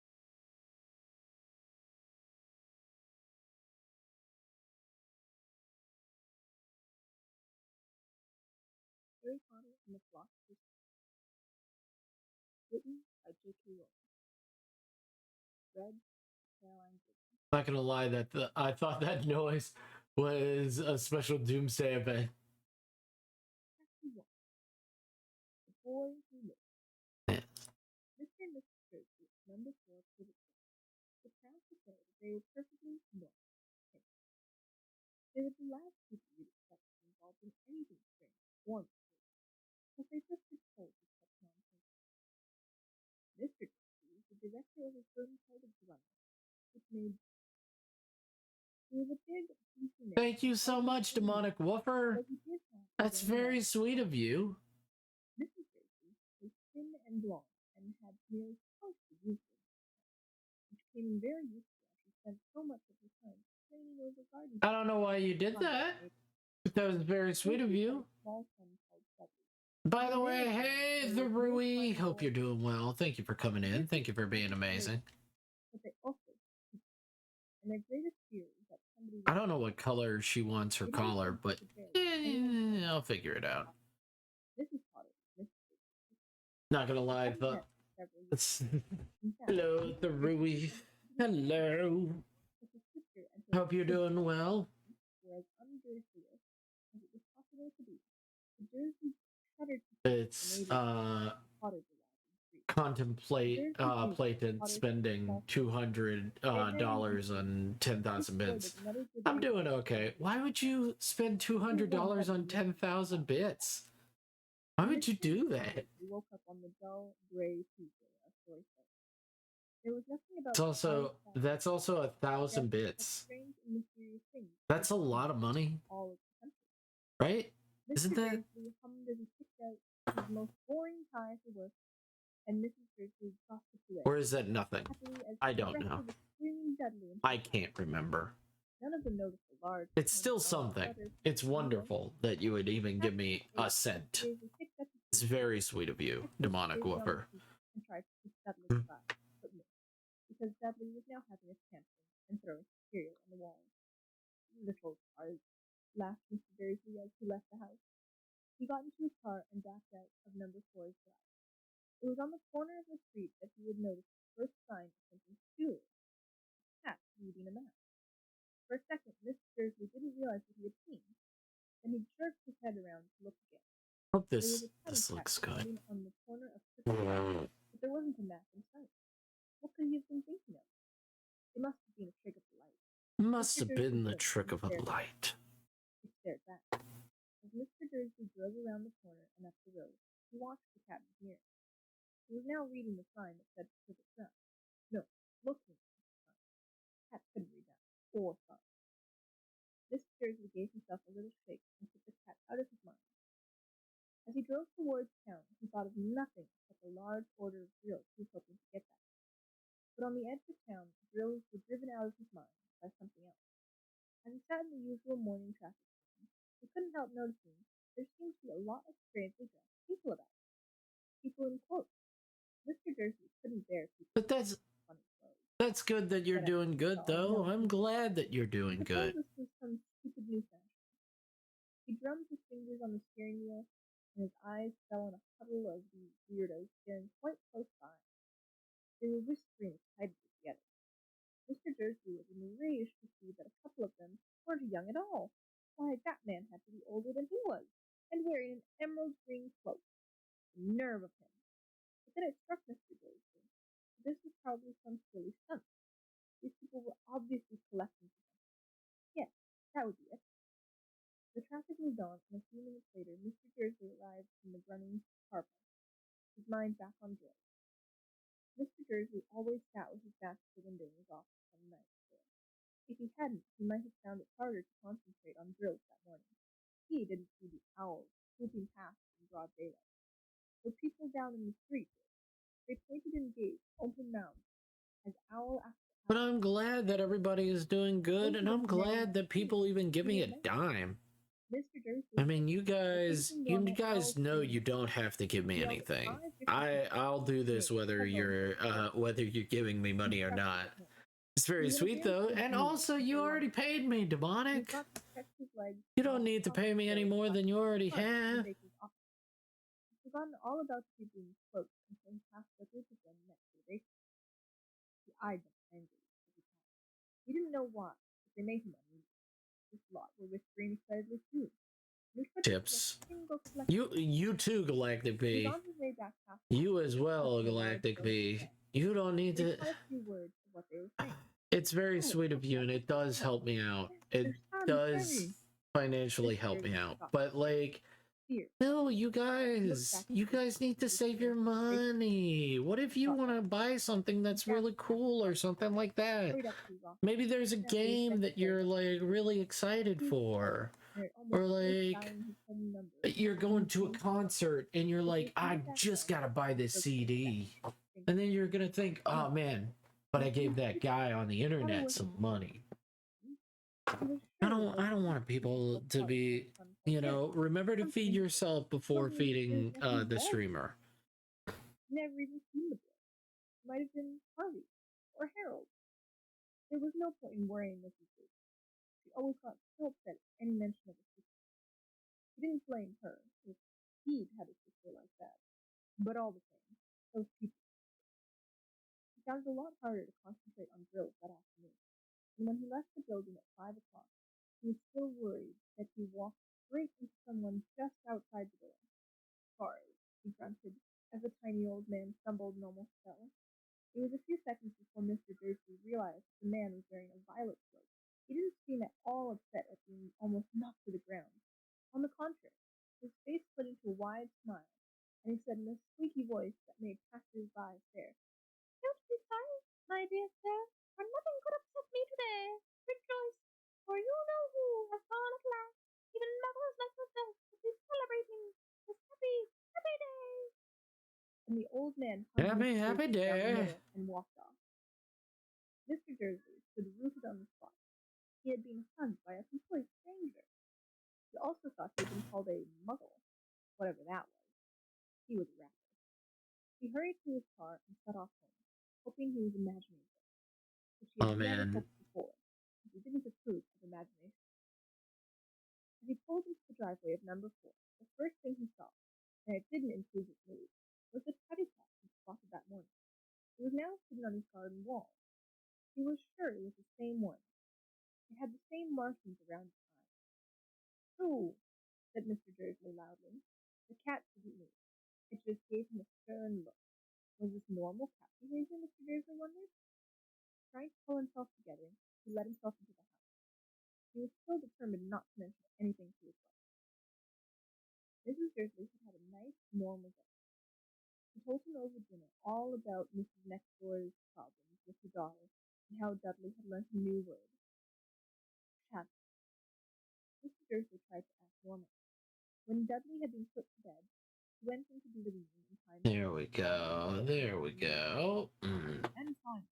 Harry Potter and the Philosopher's Stone. Written by J.K. Rowling. Read by Caroline Goodman. Not gonna lie, I thought that noise was a special Doomsday event. Chapter 1. The Boy Who Lived. Mr. and Mrs. Dursley, number 4 Privet Drive, were proud to say that they were perfectly normal. They were the last people you'd expect to be involved in anything strange or mysterious, but they just had told with such nonsense. Mr. Dursley was the director of a firm called a Grumman, which made he was a big, beefy man. Thank you so much, Demonic Woofer. But he did have a That's young very daughter. sweet of you. Mrs. Dursley was thin and blonde and had nearly twice the usual which came in very useful as she spent so much of her time training over garden. I don't know why you did that, but that was very sweet of you. Small son called Dudley. By the way, hey, the Rui. Hope you're doing well. Thank you for coming in. Thank you for being amazing. But they also and their greatest fear is that somebody I don't know what color she wants her collar, but I'll figure it out. Mrs. Potter, Not gonna lie, I thought. Hello, the Rui. Hello. Hope you're doing well. Were as undursley as it was possible to be. The Dursley shuddered It's Potter plated spending $200 on 10,000 bits. I'm doing okay. Why would you spend $200 on 10,000 bits? Why would you do that? We woke up on the dull, gray Tuesday, our story said. There was nothing about That's also 1,000 bits. strange and mysterious things. That's a lot of money, All of the country. right? Isn't Mr. that? Dursley hummed as he picked out his most boring tie for work, and Mrs. Dursley tossed it away. Or is that nothing? Happily as I she don't rested know. with screaming Dudley and I can't remember. None of them noticed the large. It's still $100 something. letters. It's wonderful that you would even give me a cent. Dursley picked up his It's very sweet of you, Demonic Woofer. and tried to push Dudley aside, but missed, because Dudley was now having a tantrum and throwing cereal on the wall. Little cars, laughed Mr. Dursley as he left the house. He got into his car and backed out of number 4's drive. It was on the corner of the street that he would notice the first sign of something peculiar. A cat reading a map. For a second, Mr. Dursley didn't realize what he had seen. Then he jerked his head around to look again. Hope There was this a tiny cat looks good. sitting on the corner of Crooked, but there wasn't a map in sight. What could he have been thinking of? It must have been a trick of the light. Must have been the trick of a light. He stared back. As Mr. Dursley drove around the corner and up the road, he watched the cat near. He was now reading the sign that said Privet Drive. No, looking at the sign. The cat couldn't read that or sign. Mr. Dursley gave himself a little shake and put the cat out of his mind. As he drove towards town, he thought of nothing except a large order of drills he was hoping to get that day. But on the edge of town, the drills were driven out of his mind by something else. As he sat in the usual morning traffic jam, he couldn't help noticing there seemed to be a lot of strangely dressed people about. People in quotes. Mr. Dursley couldn't bear people But that's in funny clothes. that's good that you're doing good, though. I'm glad that you're doing good. Suppose this was some stupid new fashion. He drummed his fingers on the steering wheel, and his eyes fell on a huddle of these weirdos staring quite close by. They were whispering excitedly together. Mr. Dursley was enraged to see that a couple of them weren't young at all. Why, that man had to be older than he was, and wearing an emerald green cloak. The nerve of him! But then it struck Mr. Dursley that this was probably some silly stunt. These people were obviously collecting for something. Yes, that would be it. The traffic moved on, and a few minutes later, Mr. Dursley arrived in the running car park, his mind back on drills. Mr. Dursley always sat with his back to the window in his office on the night before. If he hadn't, he might have found it harder to concentrate on drills that morning. He didn't see the owls swooping past in broad daylight. The people down in the street did. They pointed and gazed, open-mouthed, as owl after owl. But I'm glad that everybody is doing good, and I'm glad that people even give me a dime. Mr. Dursley. I mean, you guys know you don't have to give me anything. I'll do this whether you're giving me money or not. It's very sweet though, and also you already paid me, demonic. You don't need to pay me any more than you already have. He'd forgotten all about the people in cloaks until he passed a group of them next to the bakery. He eyed them angrily every time. He didn't know why, but they made him uneasy. This lot were whispering excitedly too. Tips. You too, Galactic B. You as well, Galactic B. You don't need to. It's very sweet of you, and it does help me out. It does financially help me out. But like, no, you guys need to save your money. What if you want to buy something that's really cool or something like that? Maybe there's a game that you're like really excited for. Or like, you're going to a concert and you're like, I just gotta buy this CD. And then you're gonna think, oh man, but I gave that guy on the internet some money. I don't want people to be, remember to feed yourself before feeding the streamer. Never even seen the boy. Might have been Harvey or Harold. There was no point in worrying Mrs. Bates. She always got so upset at any mention of a sister. He didn't blame her if he'd had a sister like that. But all the same, those people. He found it a lot harder to concentrate on drills that afternoon. And when he left the building at 5 o'clock, he was still worried that he walked straight into someone just outside the door. Sorry, he grunted as the tiny old man stumbled and almost fell. It was a few seconds before Mr. Dursley realized the man was wearing a violet cloak. He didn't seem at all upset at being almost knocked to the ground. On the contrary, his face split into a wide smile, and he said in a squeaky voice that made passers-by stare, "Don't be sorry, my dear sir, for nothing could upset me today. Rejoice, for you know who has gone at last. Even mothers like yourself will be celebrating this happy, happy day." And the old man happy day and walked off. Mr. Dursley stood rooted on the spot. He had been hugged by a complete stranger. He also thought he had been called a muggle, whatever that was. He was rattled. He hurried to his car and set off home, hoping he was imagining things, which he had never hoped before, because he didn't approve of imagination. As he pulled into the driveway of number 4, the first thing he saw, and it didn't improve his mood, was the teddy cat he'd spotted that morning. It was now sitting on his garden wall. He was sure it was the same one. It had the same markings around its eyes. "Ooh," said Mr. Dursley loudly. The cat didn't move. It just gave him a stern look. Was this normal cat behavior, Mr. Dursley wondered? Trying to pull himself together, he let himself into the house. He was still determined not to mention anything to his wife. Mrs. Dursley had had a nice, normal day. She told him over dinner all about Mrs. Next Door's problems with her daughter and how Dudley had learned a new word, shadow. Mr. Dursley tried to act normal. When Dudley had been put to bed, he went into the living room in time. There we go. There we go. And finally,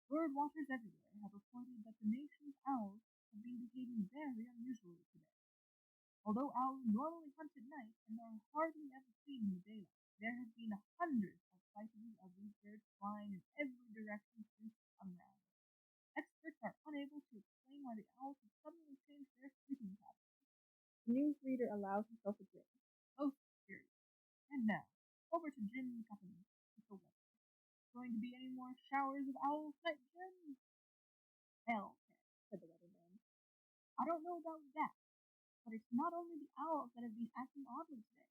bird watchers everywhere have reported that the nation's owls have been behaving very unusually today. Although owls normally hunt at night and are hardly ever seen in the daylight, there have been hundreds of sightings of these birds flying in every direction since sunrise. Experts are unable to explain why the owls have suddenly changed their sleeping patterns. The newsreader allows himself a grin. Most curious. And now, over to Jim Company with the weather. Going to be any more showers of owls tonight, Jim? Well, said the weatherman, I don't know about that, but it's not only the owls that have been acting oddly today.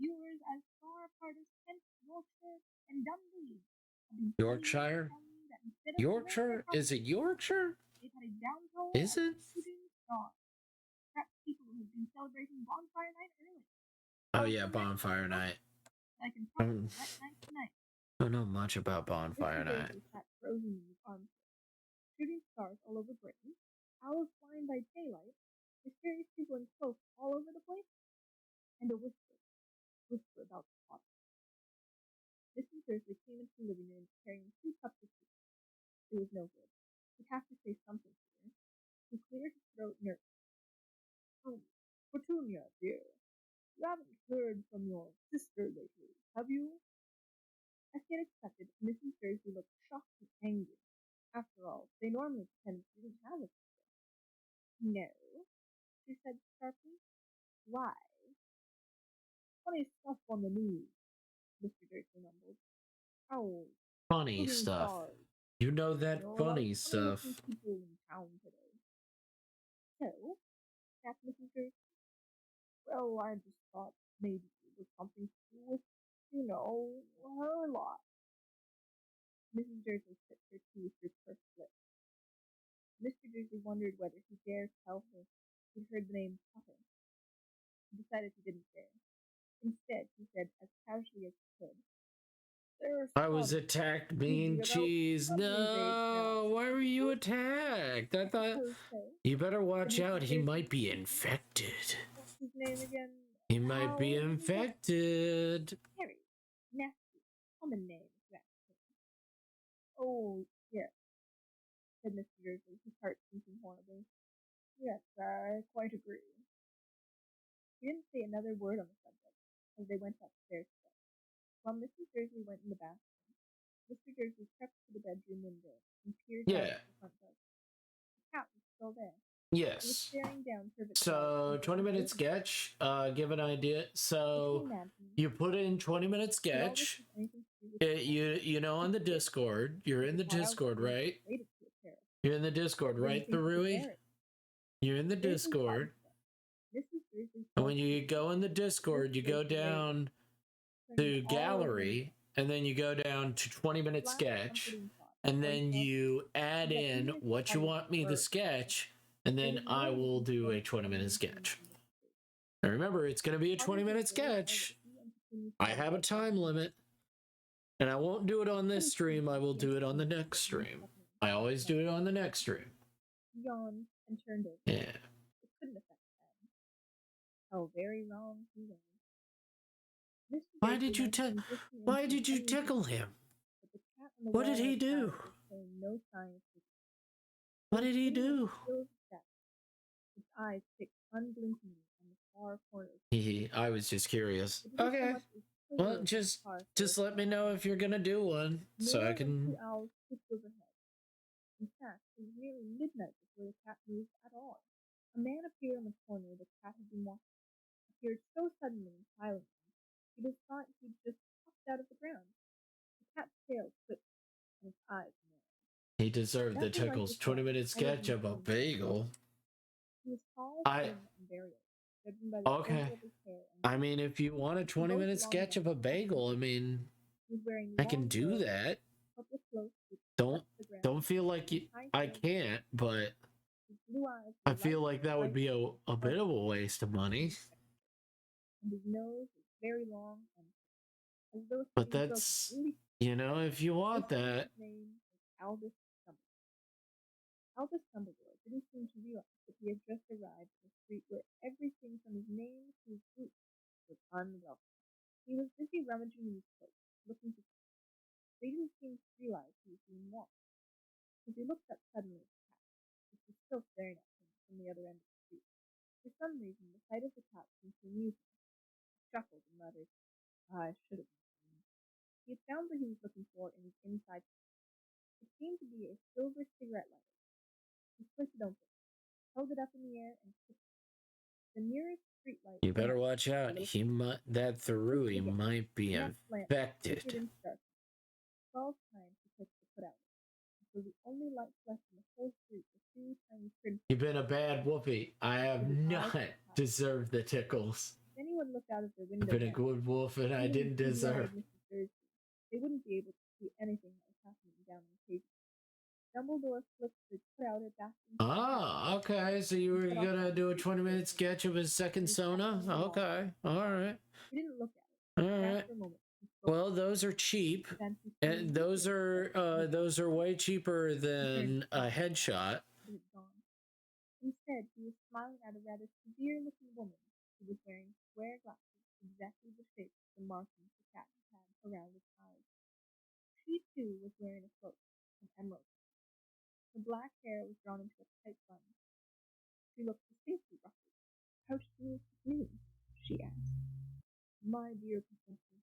Viewers as far apart as Kent, Yorkshire, and Dundee have been Yorkshire? telling me that instead of Yorkshire? Is it Yorkshire? they've had a downpour Is of it? shooting stars. Perhaps people who have been celebrating bonfire night early. Oh yeah, bonfire night. I can promise a wet night tonight. I don't know much about bonfire Mr. night. Dursley sat frozen in his armchair. Shooting stars all over Britain, owls flying by daylight, mysterious people in cloaks all over the place, and a whisper about the pot. Mrs. Dursley came into the living room carrying 2 cups of tea. It was no good. He'd have to say something to her. He cleared his throat nervously. Petunia, dear, you haven't heard from your sister lately, have you? As he had expected, Mrs. Dursley looked shocked and angry. After all, they normally pretended she didn't have a sister. No, she said sharply. Why? Funny stuff on the news, Mr. Dursley mumbled. Owls, Funny shooting stuff. stars. You know that There are a lot funny of stuff. funny-looking people in town today. So, asked Mrs. Dursley. Well, I just thought maybe it was something to do with, her lot. Mrs. Dursley sipped her tea through pursed lips. Mr. Dursley wondered whether he dared tell her he'd heard the name Potter. He decided he didn't dare. Instead, he said as casually as he could, There's I was some attacked being about cheese. Dudley's age No, now. why were you attacked? I thought Suppose so. you better watch Mrs. out. He Dursley might be said, infected. What's his name again? He might be Owl? infected. Harry. Nasty. Common name, if you ask me. Oh, yes, said Mr. Dursley, his heart sinking horribly. Yes, I quite agree. He didn't say another word on the subject as they went upstairs together. While Mrs. Dursley went in the bathroom, Mr. Dursley crept to the bedroom window and peered out Yeah. at the front door. The cat was still there. It was Yes. staring down Privet So 20-minute sketch. Give an idea. So you put in 20-minute sketch. You know on the Discord. You're in the Discord, right? You're in the Discord, right, Tharui? You're in the Discord. And when you go in the Discord, you go down to gallery, and then you go down to 20-minute sketch, and then you add in what you want me to sketch, and then I will do a 20-minute sketch. Now remember, it's going to be a 20-minute sketch. I have a time limit, and I won't do it on this stream. I will do it on the next stream. I always do it on the next stream. Yawned and turned over. Yeah. It couldn't affect them. How very wrong he was. Why did you tickle him? What did he do? What did he do? His eyes fixed unblinkingly on the far corner. I was just curious. Okay. Well, just let me know if you're gonna do one, so I can. Two owls swooped overhead. In fact, it was nearly midnight before the cat moved at all. A man appeared on the corner the cat had been watching. Appeared so suddenly and silently, you'd have thought he'd just popped out of the ground. The cat's tail twitched, and his eyes narrowed. He deserved the tickles. 20-minute sketch of a bagel. He was tall, thin, and very old, judging by the Okay. color of his hair and I mean, if you want a 20-minute sketch of a bagel, I mean, he was wearing I can long do clothes, that. purple cloaks which Don't touched the ground, don't feel like I can't, but his blue eyes I were feel light like that would be a bit of a waste of money. and his nose was very long and as though But he was that's, really if you want that. His name was Albus Dumbledore. Albus Dumbledore didn't seem to realize that he had just arrived at a street where everything from his name to his boots was unwelcome. He was busy rummaging in his coat, looking for something. They didn't seem to realize he was being watched. As he looked up suddenly at the cat, which was still staring at him from the other end of the street. For some reason, the sight of the cat seemed to amuse him. He chuckled and muttered, "I should have been seen." He had found what he was looking for in his inside pocket. It seemed to be a silver cigarette lighter. He split it open, held it up in the air, and clicked it. The nearest street light You better went watch out. little He might that Tharui again. might be The next lamp flickered infected. into darkness. 12 times he clicked to put out, until the only lights left in the whole street were two tiny crimson. You've been a bad whoopee. I have not deserved the tickles. If anyone looked out of their window, I've been a good wolf and I didn't deserve. They wouldn't be able to see anything that was happening down in the cave. Dumbledore flipped the put-outer back into Ah, okay. So you were gonna do a 20-minute sketch of his second Sona? Okay. Alright. He didn't look at it. Alright. After a moment, he spoke. Well, those are cheap. And those are way cheaper than a headshot. It had gone. Instead, he was smiling at a rather severe-looking woman who was wearing square glasses exactly the shape of the markings the cat had around its eyes. She, too, was wearing a cloak, an emerald. Her black hair was drawn into a tight bun. She looked distinctly ruffled. "How did you meet me?" she asked. "My dear Professor,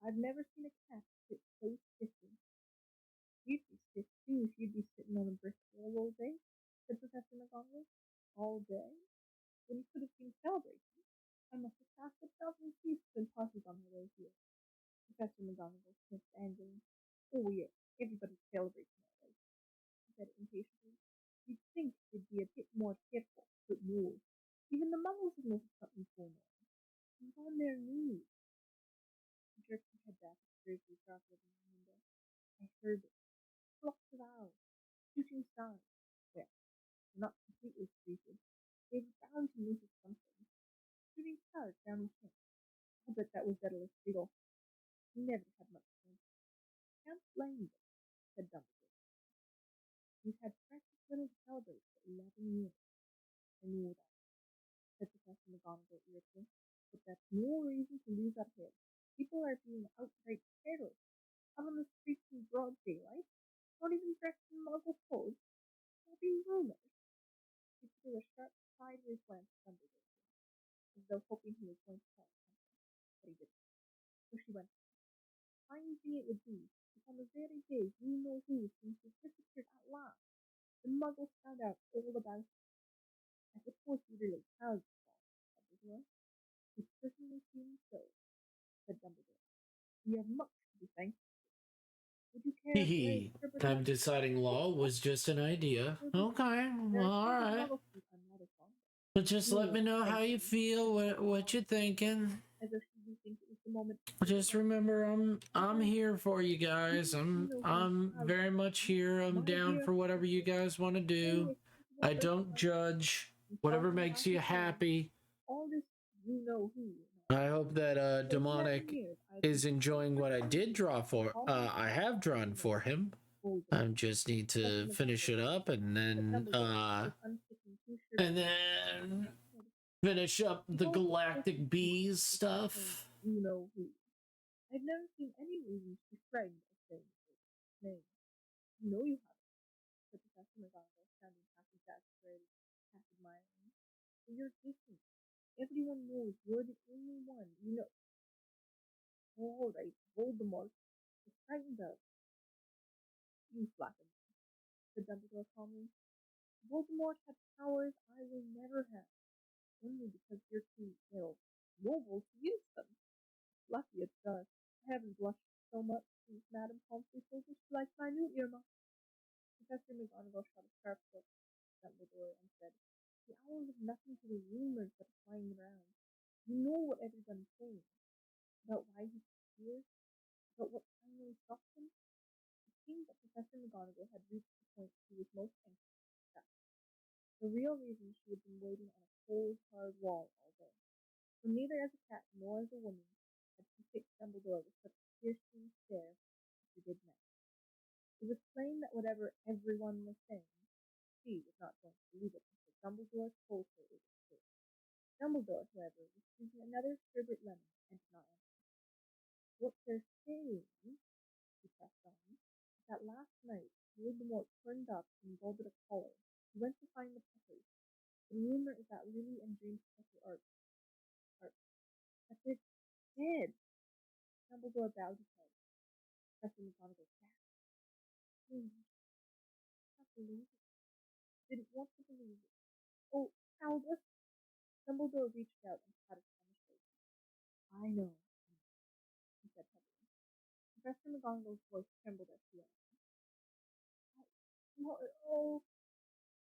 I've never seen a cat sit so stiffly." "You'd be stiff, too, if you'd be sitting on a brick wall all day," said Professor McGonagall. "All day? When you could have been celebrating. I must have passed 1,000 feasts and parties on my way here." Professor McGonagall sniffed angrily. "Oh, yes, everybody's celebrating all right," she said impatiently. "You'd think they'd be a bit more careful, but no. Even the Muggles have noticed something going on. He's on their knees." She jerked her head back at the Dursley dark living room window. "I heard it. Flocks of owls. Shooting stars. Well, they're not completely stupid. They were bound to notice something. Shooting stars down in camp. I'll bet that was Daedalus Beetle. He never had much sense." "Can't blame them," said Dumbledore. "We've had precious little to celebrate for 11 years." "I know that," said Professor McGonagall irritably, "but that's no reason to lose our heads. People are being outright careless, out on the streets in broad daylight, not even dressed in Muggle clothes, spreading rumors." She threw a sharp, sideways glance at Dumbledore, as though hoping he was going to tell her something, but he didn't. So she went on. "Fine thing it would be if on the very day you-know-who seems to have disappeared at last, the Muggles found out all about it. I suppose you really have thought, Dumbledore." "It certainly seems so," said Dumbledore. "We have much to be thankful for. Would you care if Hee I'm deciding law was just an idea. Okay, well, alright. But just let me know how you feel, what you're thinking. As if she didn't think it was the moment. Just remember, I'm here for you guys. I'm very much here. I'm down for whatever you guys want to do. I don't judge. Whatever makes you happy. All this you-know-who. I hope that Demonic is enjoying what I did draw for. I have drawn for him. I just need to finish it up and then finish up the Galactic Bees stuff. You-know-who. I've never seen any reason to be frightened of saying his name. "No, you haven't," said Professor McGonagall, sounding half exasperated, half admiring. "But you're different. Everyone knows you're the only one, you know." "All right, Voldemort is frightened of." "You flatter me," said Dumbledore calmly. "Voldemort had powers I will never have, only because you're too, well, noble to use them. It's lucky it's dark. I haven't blushed so much since Madame Pomfrey told us she liked my new earmuff." Professor McGonagall shot a sharp look at Dumbledore and said, "The owls have nothing to the rumors that are flying around. You know what everyone's saying. About why he disappeared? About what finally stopped him?" It seemed that Professor McGonagall had reached the point she was most anxious to discuss. The real reason she had been waiting on a cold, hard wall all day. For neither as a cat nor as a woman had she fixed Dumbledore with such a piercing stare as she did now. It was plain that whatever everyone was saying, she was not going to believe it until Dumbledore told her it was true. Dumbledore, however, was drinking another sherbet lemon and did not answer. What they're saying, he pressed on, is that last night Voldemort turned up in Goblet of Collar. He went to find the Potters. The rumor is that Lily and James Potter are that they're dead. Dumbledore bowed his head. Professor McGonagall gasped. I can't believe it. Didn't want to believe it. Oh, Albus! Dumbledore reached out and patted him on the shoulder. I know, he said heavily. Professor McGonagall's voice trembled as he answered. Not at all.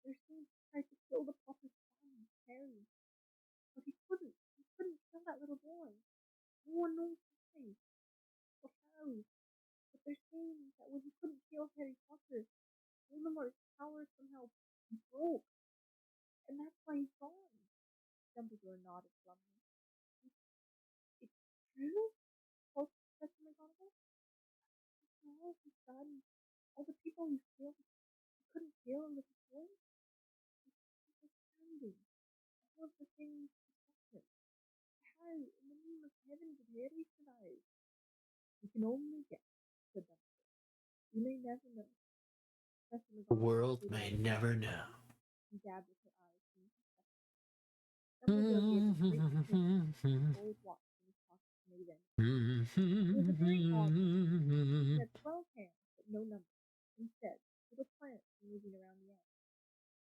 There seems to try to kill the Potter's son, Harry. But he couldn't. He couldn't kill that little boy. No one knows why. Or how. But they're saying that when he couldn't kill Harry Potter, Voldemort's power somehow broke. And that's why he's gone. Dumbledore nodded glumly. It's true? Quoth Professor McGonagall. After all he's done, all the people he's killed, he couldn't kill a little boy? It's understanding. All of the things he stopped him. How, in the name of heaven, did Harry survive? We can only guess, said Dumbledore. We may never know. Professor The McGonagall world stood may up never know. and dabbed at her eyes beneath her spectacles. Dumbledore gave a great sniff and a gold watch in his pocket and made it. It was a very odd one. It had 12 hands, but no numbers. Instead, little planets were moving around the end.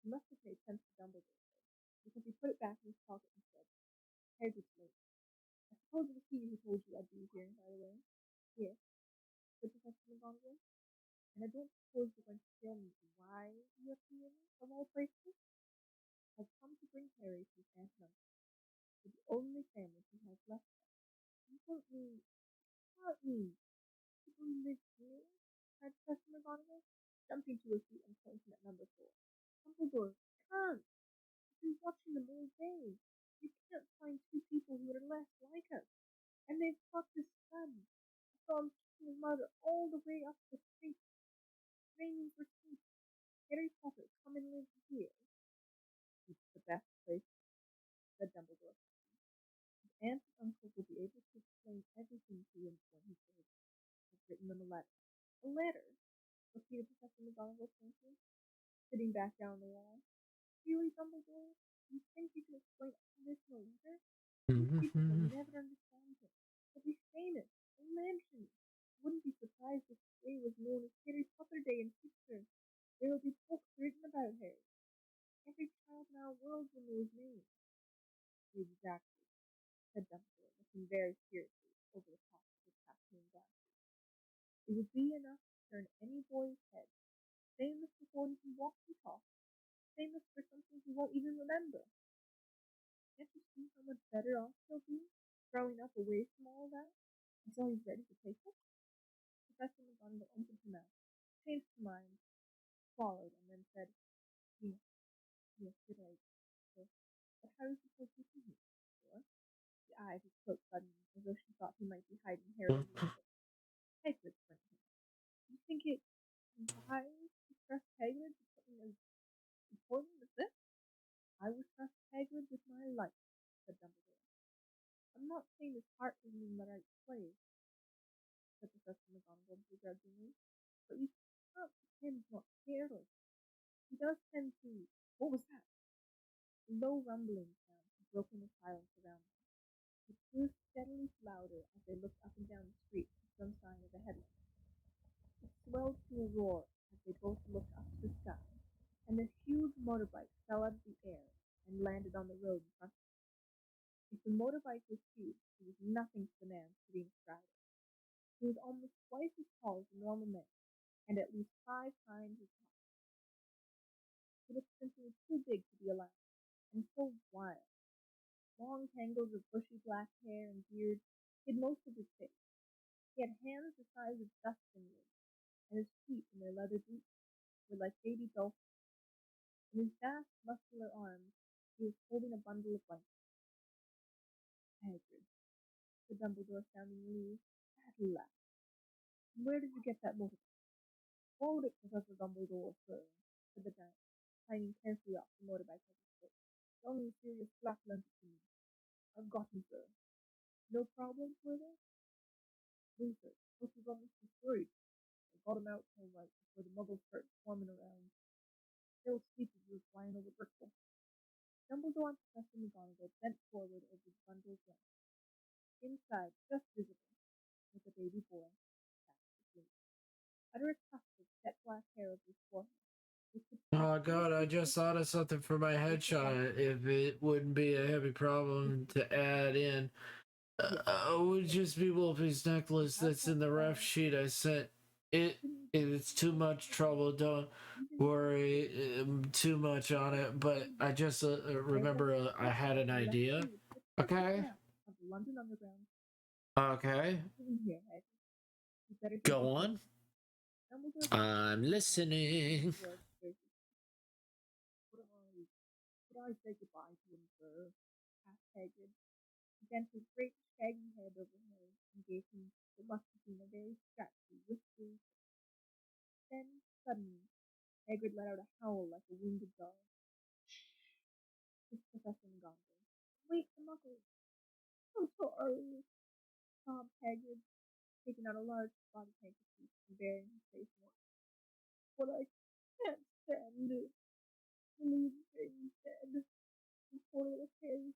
He must have made sense to Dumbledore, though, because he put it back in his pocket and said, Hagrid's late. I suppose it was he who told you I'd be here, by the way. Yes, said Professor McGonagall. And I don't suppose you're going to tell me why you are here, of all places? I've come to bring Harry to his aunt and uncle, to the only family he has left them. You don't mean, people who live here? Cried Professor McGonagall, jumping to her feet and pointing at number 4. Dumbledore, can't! I've been watching them all day. You can't find two people who are less like us. And they've got his son. I saw him kicking his mother all the way up the street, screaming for tea. Harry Potter, come and live here. It's the best place, said Dumbledore. His aunt and uncle will be able to explain everything to him when he's older. I've written them a letter. A letter? Repeated Professor McGonagall faintly, sitting back down on the wall. Really, Dumbledore? You think you can explain all this in a letter? These people will never understand him. He'll be famous, a legend. I wouldn't be surprised if today was known as Harry Potter Day in future. There will be books written about Harry. Every child in our world will know his name. Exactly, said Dumbledore, looking very seriously over the top of his half-moon glasses. It would be enough to turn any boy's head. Famous before he can walk and talk. Famous for something he won't even remember. Can't you see how much better off he'll be, growing up away from all that, until he's ready to take it? Professor McGonagall opened her mouth, changed her mind, swallowed, and then said, Yes, you're right. But how is he supposed to see me? Or, she eyed his coat suddenly, as though she thought he might be hiding Harry underneath it. Hagrid went him. You think it wise to trust Hagrid with something as important as this? I would trust Hagrid with my life, said Dumbledore. I'm not saying his heart isn't in the right place, said Professor McGonagall begrudgingly, but you can't pretend he's not careless. He does tend to... What was that? A low rumbling sound had broken the silence around them. It grew steadily louder as they looked up and down the street for some sign of a headland. It swelled to a roar as they both looked up to the sky, and a huge motorbike fell out of the air and landed on the road in front of them. If the motorbike was huge, it was nothing to the man sitting astride it. He was almost twice as tall as a normal man, and at least 5 times as high. He looked simply too big to be alive, and so wild. Long tangles of bushy black hair and beard hid most of his face. He had hands the size of dusting lids, and his feet in their leather boots were like baby dolphins. In his vast, muscular arms, he was holding a bundle of blankets. Hagrid, said Dumbledore, sounding relieved. At last. Where did you get that motorbike? Hold it, Professor Dumbledore, sir, said the giant, tiny back lent it to me. I've got him, sir. No problems, were there? Luther, hope you got Mr. Scrooge. I got him out all right before the muggles started swarming around. Still asleep as we were flying over Bristol. Dumbledore and Professor McGonagall bent forward over the bundle's length. Inside, just visible, was a baby boy, fast asleep. Under a tuft of jet black hair over his forehead, Oh god, I just thought of something for my headshot. If it wouldn't be a heavy problem to add in, would just be Wolfie's necklace that's in the ref sheet I sent. It's too much trouble. Don't worry too much on it. But I just remember I had an idea. Okay. London Underground. Okay. Here, Ed. You better Go on. I'm listening. Could I say goodbye to him, sir? Asked Hagrid. He bent his great shaggy head over hers and gave him what must have been a very scratchy, whispery kiss. Then, suddenly, Hagrid let out a howl like a wounded dog. It's Professor McGonagall. Wait, the muggles! I'm sorry, sobbed Hagrid, taking out a large spotted handkerchief and burying his face in it. What I can't stand is to leave things dead. And poor little Harry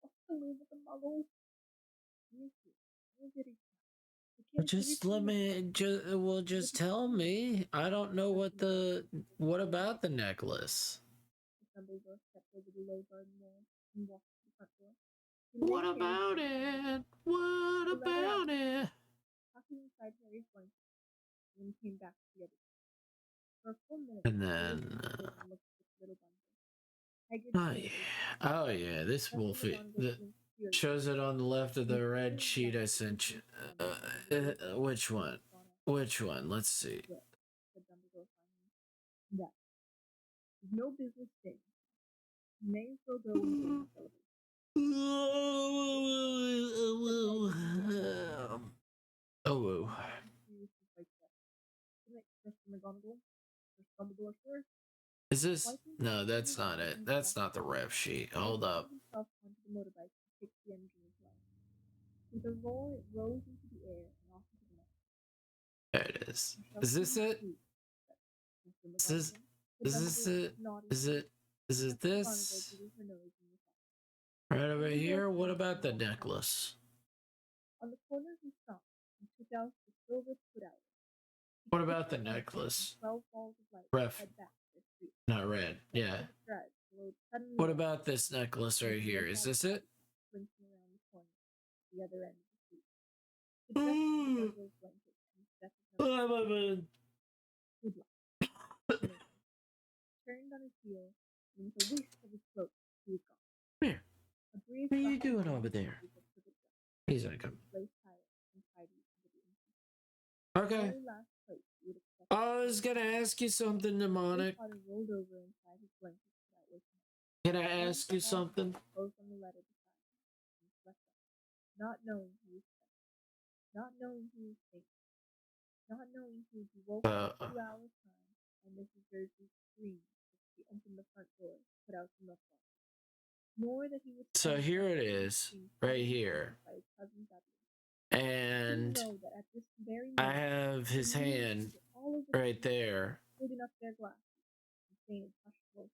wants to live with the muggles. Just let me. Just tell me. I don't know what the. What about the necklace? Dumbledore stepped over the low garden wall and walked to the front door. What about it? What about it? Tucking inside Harry's blanket, and then came back to the other side. For a full minute, And then. looked at the little bundle. Oh yeah, this Wolfie shows it on the left of the red sheet I sent you. Which one? Which one? Let's see. That is no business thing. You may as well go and join the celebration. Oh. Is this? No, that's not it. That's not the ref sheet. Hold up. With a roar, it rose into the air and off into the night. There it is. Is this it? Is this it? Is it this? Right over here? What about the necklace? On the corner he stopped and took out the silver put out. What about the necklace? Ref. Not red. Yeah. What about this necklace right here? Is this it? The other end of the street. Turned on his heel, and with a whisk of his cloak, he was gone. Here. What are you doing over there? He's gonna come. Okay. I was gonna ask you something, Mnemonic. Can I ask you something? Not knowing who was not knowing who was thinking, not knowing who he woke up 2 hours time, and Mrs. Dursley screamed as she opened the front door, put out some milk. Nor that he was. So here it is, right here. And I have his hand right there. Holding up their glasses and saying in hushed voice,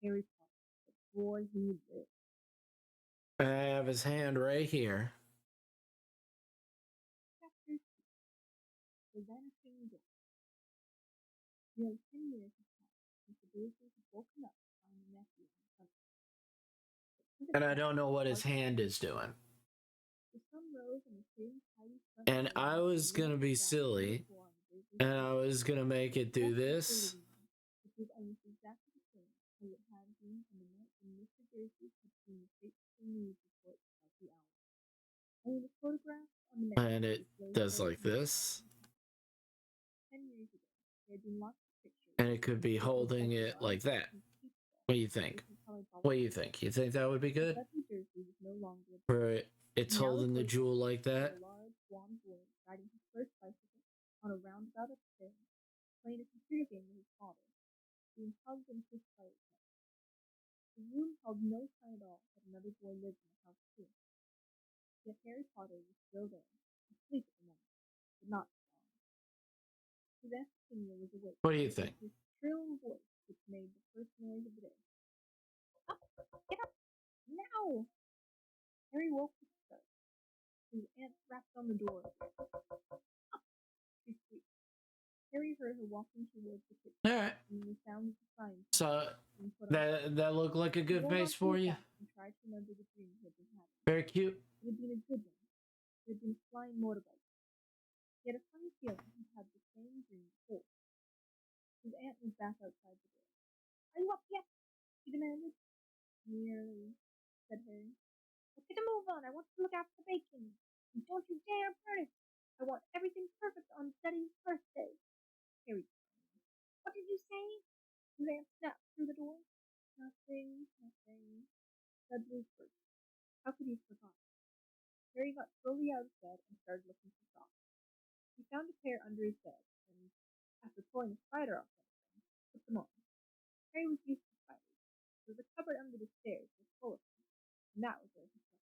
Harry Potter, the boy who lived. I have his hand right here. Chapter 2. The Vanishing Door. Nearly 10 years had passed since the Dursleys had woken up to find the nephew on the country. And I don't know what his hand is doing. The sun rose on the same tiny front And I was gonna be silly, and I was gonna make it do this. Which was almost exactly the same as it had been on the night when Mr. Dursley had seen the fateful news report about the owl. Only the photographs on the And it does like this. 10 years ago, there had been lots of pictures. And it could be holding it like that. What do you think? What do you think? You think that would be good? Or it's holding the jewel like that? A large blonde boy riding his first bicycle on a roundabout upstairs, playing a computer game with his father, being hugged and kissed by his mother. The room held no sign at all that another boy lived in the house too. Yet Harry Potter was still there, asleep at the moment, but not for long. His Aunt Petunia was awake. What do you think? His shrill voice, which made the first noise of the day. Up! Get up! Now! Harry woke with a start. His aunt rapped on the door. Up! She squeaked. Harry heard her walking towards the kitchen, All right. and the sound of the frying pan So being put on. that looked like a He good rolled face onto for his you. back and tried to remember the dream he had been having. Very cute. It had been a good one. It had been a flying motorbike. He had a funny feeling he had the same dream before. His aunt was back outside the door. Are you up yet? She demanded. Nearly, said Harry. Let's get a move on. I want to look after the bacon. And don't you dare burn it. I want everything perfect on Daddy's birthday. Harry frowned. What did you say? His aunt snapped through the door. Nothing, nothing. Dudley's birthday. How could he have forgotten? Harry got slowly out of bed and started looking for socks. He found a pair under his bed, and after pulling a spider off one of them, put them on. Harry was used to spiders, so the cupboard under the stairs was full of them, and that was where he slept.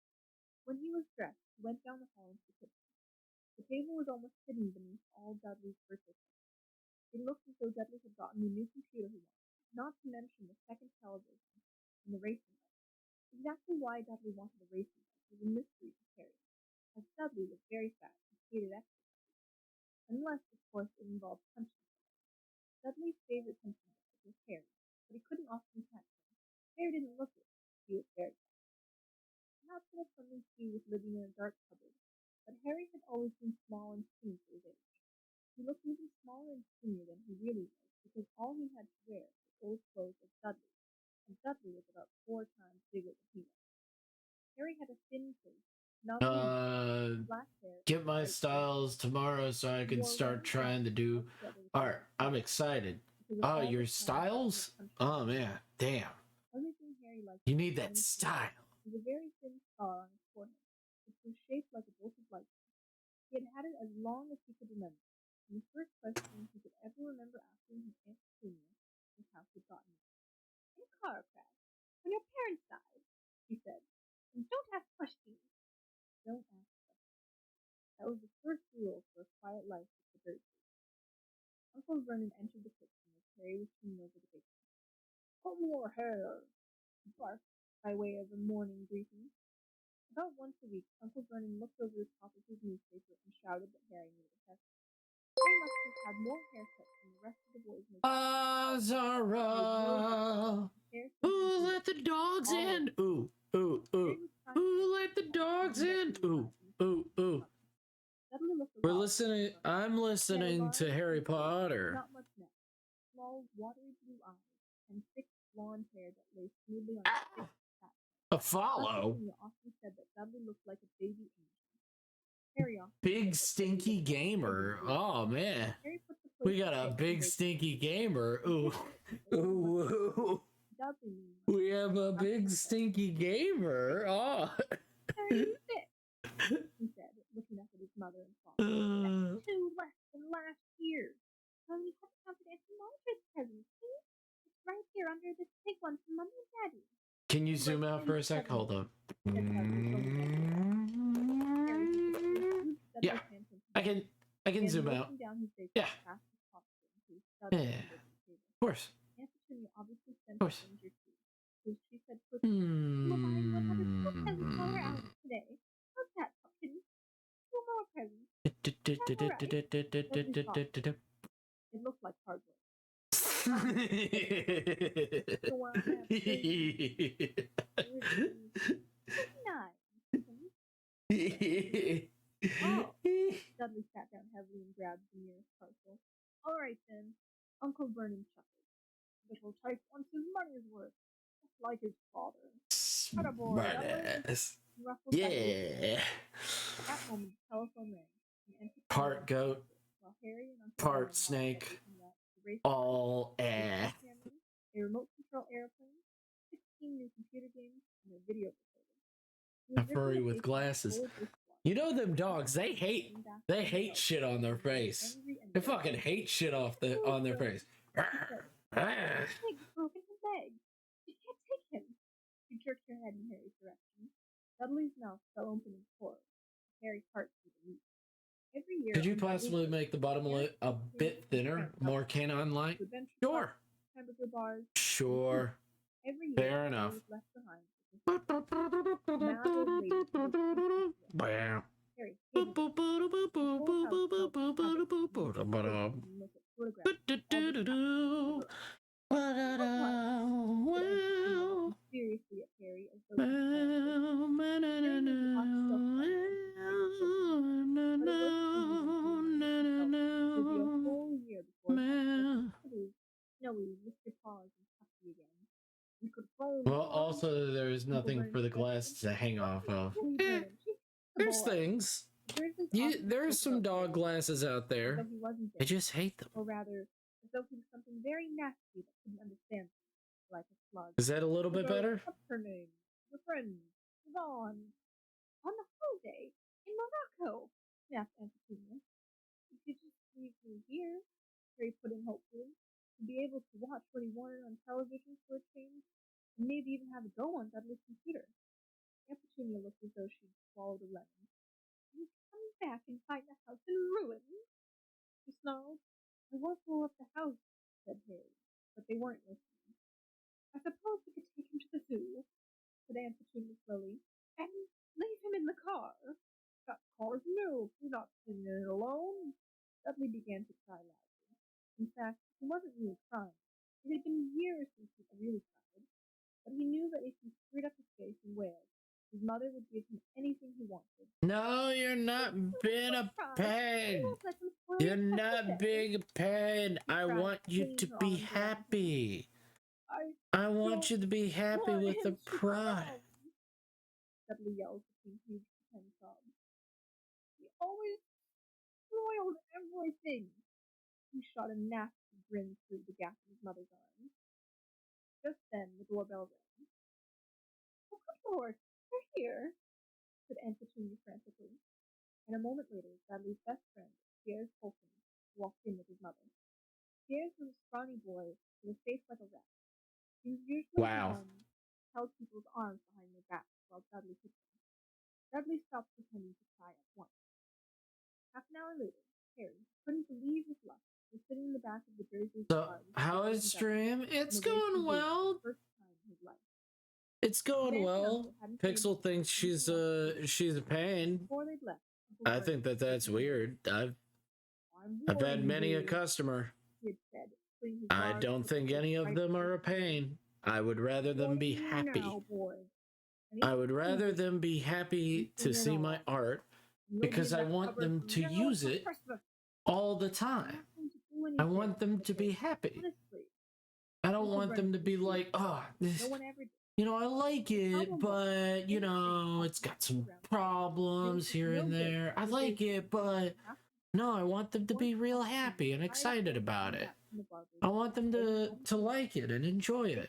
When he was dressed, he went down the hall into the kitchen. The table was almost hidden beneath all Dudley's birthday presents. It looked as though Dudley had gotten the new computer he wanted, not to mention the second television and the racing bike. Exactly why Dudley wanted a racing bike was a mystery to Harry, as Dudley was very fat and hated exercise, unless, of course, it involved punching somebody. Dudley's favorite punching bag was Harry, but he couldn't often catch him. Harry didn't look it. He was very fat. Perhaps it had something to do with living in a dark cupboard, but Harry had always been small and skinny for his age. He looked even smaller and skinnier than he really was, because all he had to wear was old clothes of Dudley, and Dudley was about 4 times bigger than he was. Harry had a thin face, not black hair, Get my bright red styles tomorrow so I can wore start round trying to glasses do held together with art. black I'm hair excited. because of Oh, all your the time he styles? had punched Oh man, damn. Everything Harry liked You about need that Tiny Tim style. was a very thin scar on his forehead, which was shaped like a bolt of lightning. He had had it as long as he could remember, and the first question he could ever remember asking his Aunt Petunia was how he'd gotten it. In a car crash, when your parents died, she said. And don't ask questions. Don't ask questions. That was the first rule for a quiet life with the Dursleys. Uncle Vernon entered the kitchen as Harry was turning over the bacon. Comb your hair, he barked by way of a morning greeting. About once a week, Uncle Vernon looked over the top of his newspaper and shouted that Harry needed a haircut. Harry must have had more haircuts than the rest of the boys in his class. Azara. Who let the dogs in? Ooh, ooh, ooh. Who let the dogs in? Ooh, ooh, ooh. We're listening. I'm listening to Harry Potter. Not much neck, small, watery blue eyes, and thick blonde hair that lay smoothly on his thick fat. A follow. Petunia often said that Dudley looked like a baby angel. Harry often Big said that Dudley stinky looked like a gamer. baby angel. Oh man. Harry put the We plate got a of big bacon stinky gamer. Ooh. and Ooh. Dudley meanwhile We have a big stinky gamer. Oh. very thick, he said, looking up at his mother and father. That's 2 less than last year. Well, you haven't counted Auntie Mildred's presents, see? It's right here under this big one from Mummy and Daddy. Can you zoom out for a sec? Hold on. Yeah, I can zoom out. Yeah. Yeah, of course. Aunt Petunia obviously sent Of course. danger too, so she said quickly, "We'll buy you another $2 allowance today. How's that, Pumpkin? 2 more presents." It looked like hard work. Oh, Dudley sat down heavily and grabbed the nearest parcel. All right then, Uncle Vernon chuckled. Little tyke wants his money's worth, just like his father. Smartass. Yeah. At that moment, the telephone rang. And Part goat, while Harry and Uncle part Vernon snake, raced all a remote control airplane, 16 new computer games, and a video recorder. A furry with glasses. You know them dogs, they hate shit on their face. They fucking hate shit on their face. His leg's broken his leg. You can't take him. jerked her head in Harry's direction. Dudley's mouth fell open in horror. Harry's heart beat a leap. Every year, Could you on Dudley's possibly birthday, make the bottom Harry a took bit his thinner, friends more out canon-like? to adventure Sure. parks, hamburger bars. Sure. Every year, Fair Harry enough. was left behind with his mad old lady who was creepy. Bam. Harry hated it. The whole house smelled of cabbage, and he would sit and look at photographs all the time. What? Said Aunt Petunia, looking seriously at Harry as though she planned this. Harry knew he ought to still tell her, but it was easy when he reminded himself it would be a whole year before he had to look at Blue, Snowy, Mr. Paws, and Tufty again. We could phone Well, also, there's nothing for the glass to hang off of. There's things. There's some dog glasses out there. I just hate them. Or rather, as though he was something very nasty that couldn't understand things, like a slug. Is that a little bit better? What's her name? Your friend, Yvonne. On the holiday in Morocco, snapped Aunt Petunia. You could just leave me here, Harry put in hopefully, to be able to watch what he wanted on television for a change, and maybe even have a go on Dudley's computer. Aunt Petunia looked as though she'd swallowed a lemon. You come back and find the house in ruins, she snarled. I won't blow up the house, said Harry, but they weren't listening. I suppose we could take him to the zoo, said Aunt Petunia slowly, and leave him in the car. That car's new. You're not sitting in it alone. Dudley began to cry loudly. In fact, he wasn't really crying. It had been years since he really cried, but he knew that if he screwed up his face and wailed, his mother would give him anything he wanted. No, you're not being a pain. You're not being a pain. I want you to be happy. I want you to be happy with the pride. Dudley yelled between huge pretend sobs. He always spoiled everything. He shot a nasty grin through the gap in his mother's arm. Just then the doorbell rang. Oh, good Lord, they're here, said Aunt Petunia frantically. And a moment later, Dudley's best friend, Piers Holton, walked in with his mother. Piers was a scrawny boy with a face like a rat. He was usually the one who held people's arms behind their backs while Dudley hit them. Dudley stopped pretending to cry at once. Half an hour later, Harry couldn't believe his luck. Was sitting in the back of the Dursley's car. So, how is stream? It's going well. It's going well. Pixel thinks she's a pain. I think that's weird. I've had many a customer. I don't think any of them are a pain. I would rather them be happy. I would rather them be happy to see my art because I want them to use it all the time. I want them to be happy. I don't want them to be like, oh, this, you know, I like it, but, you know, it's got some problems here and there. I like it, but no, I want them to be real happy and excited about it. I want them to like it and enjoy it.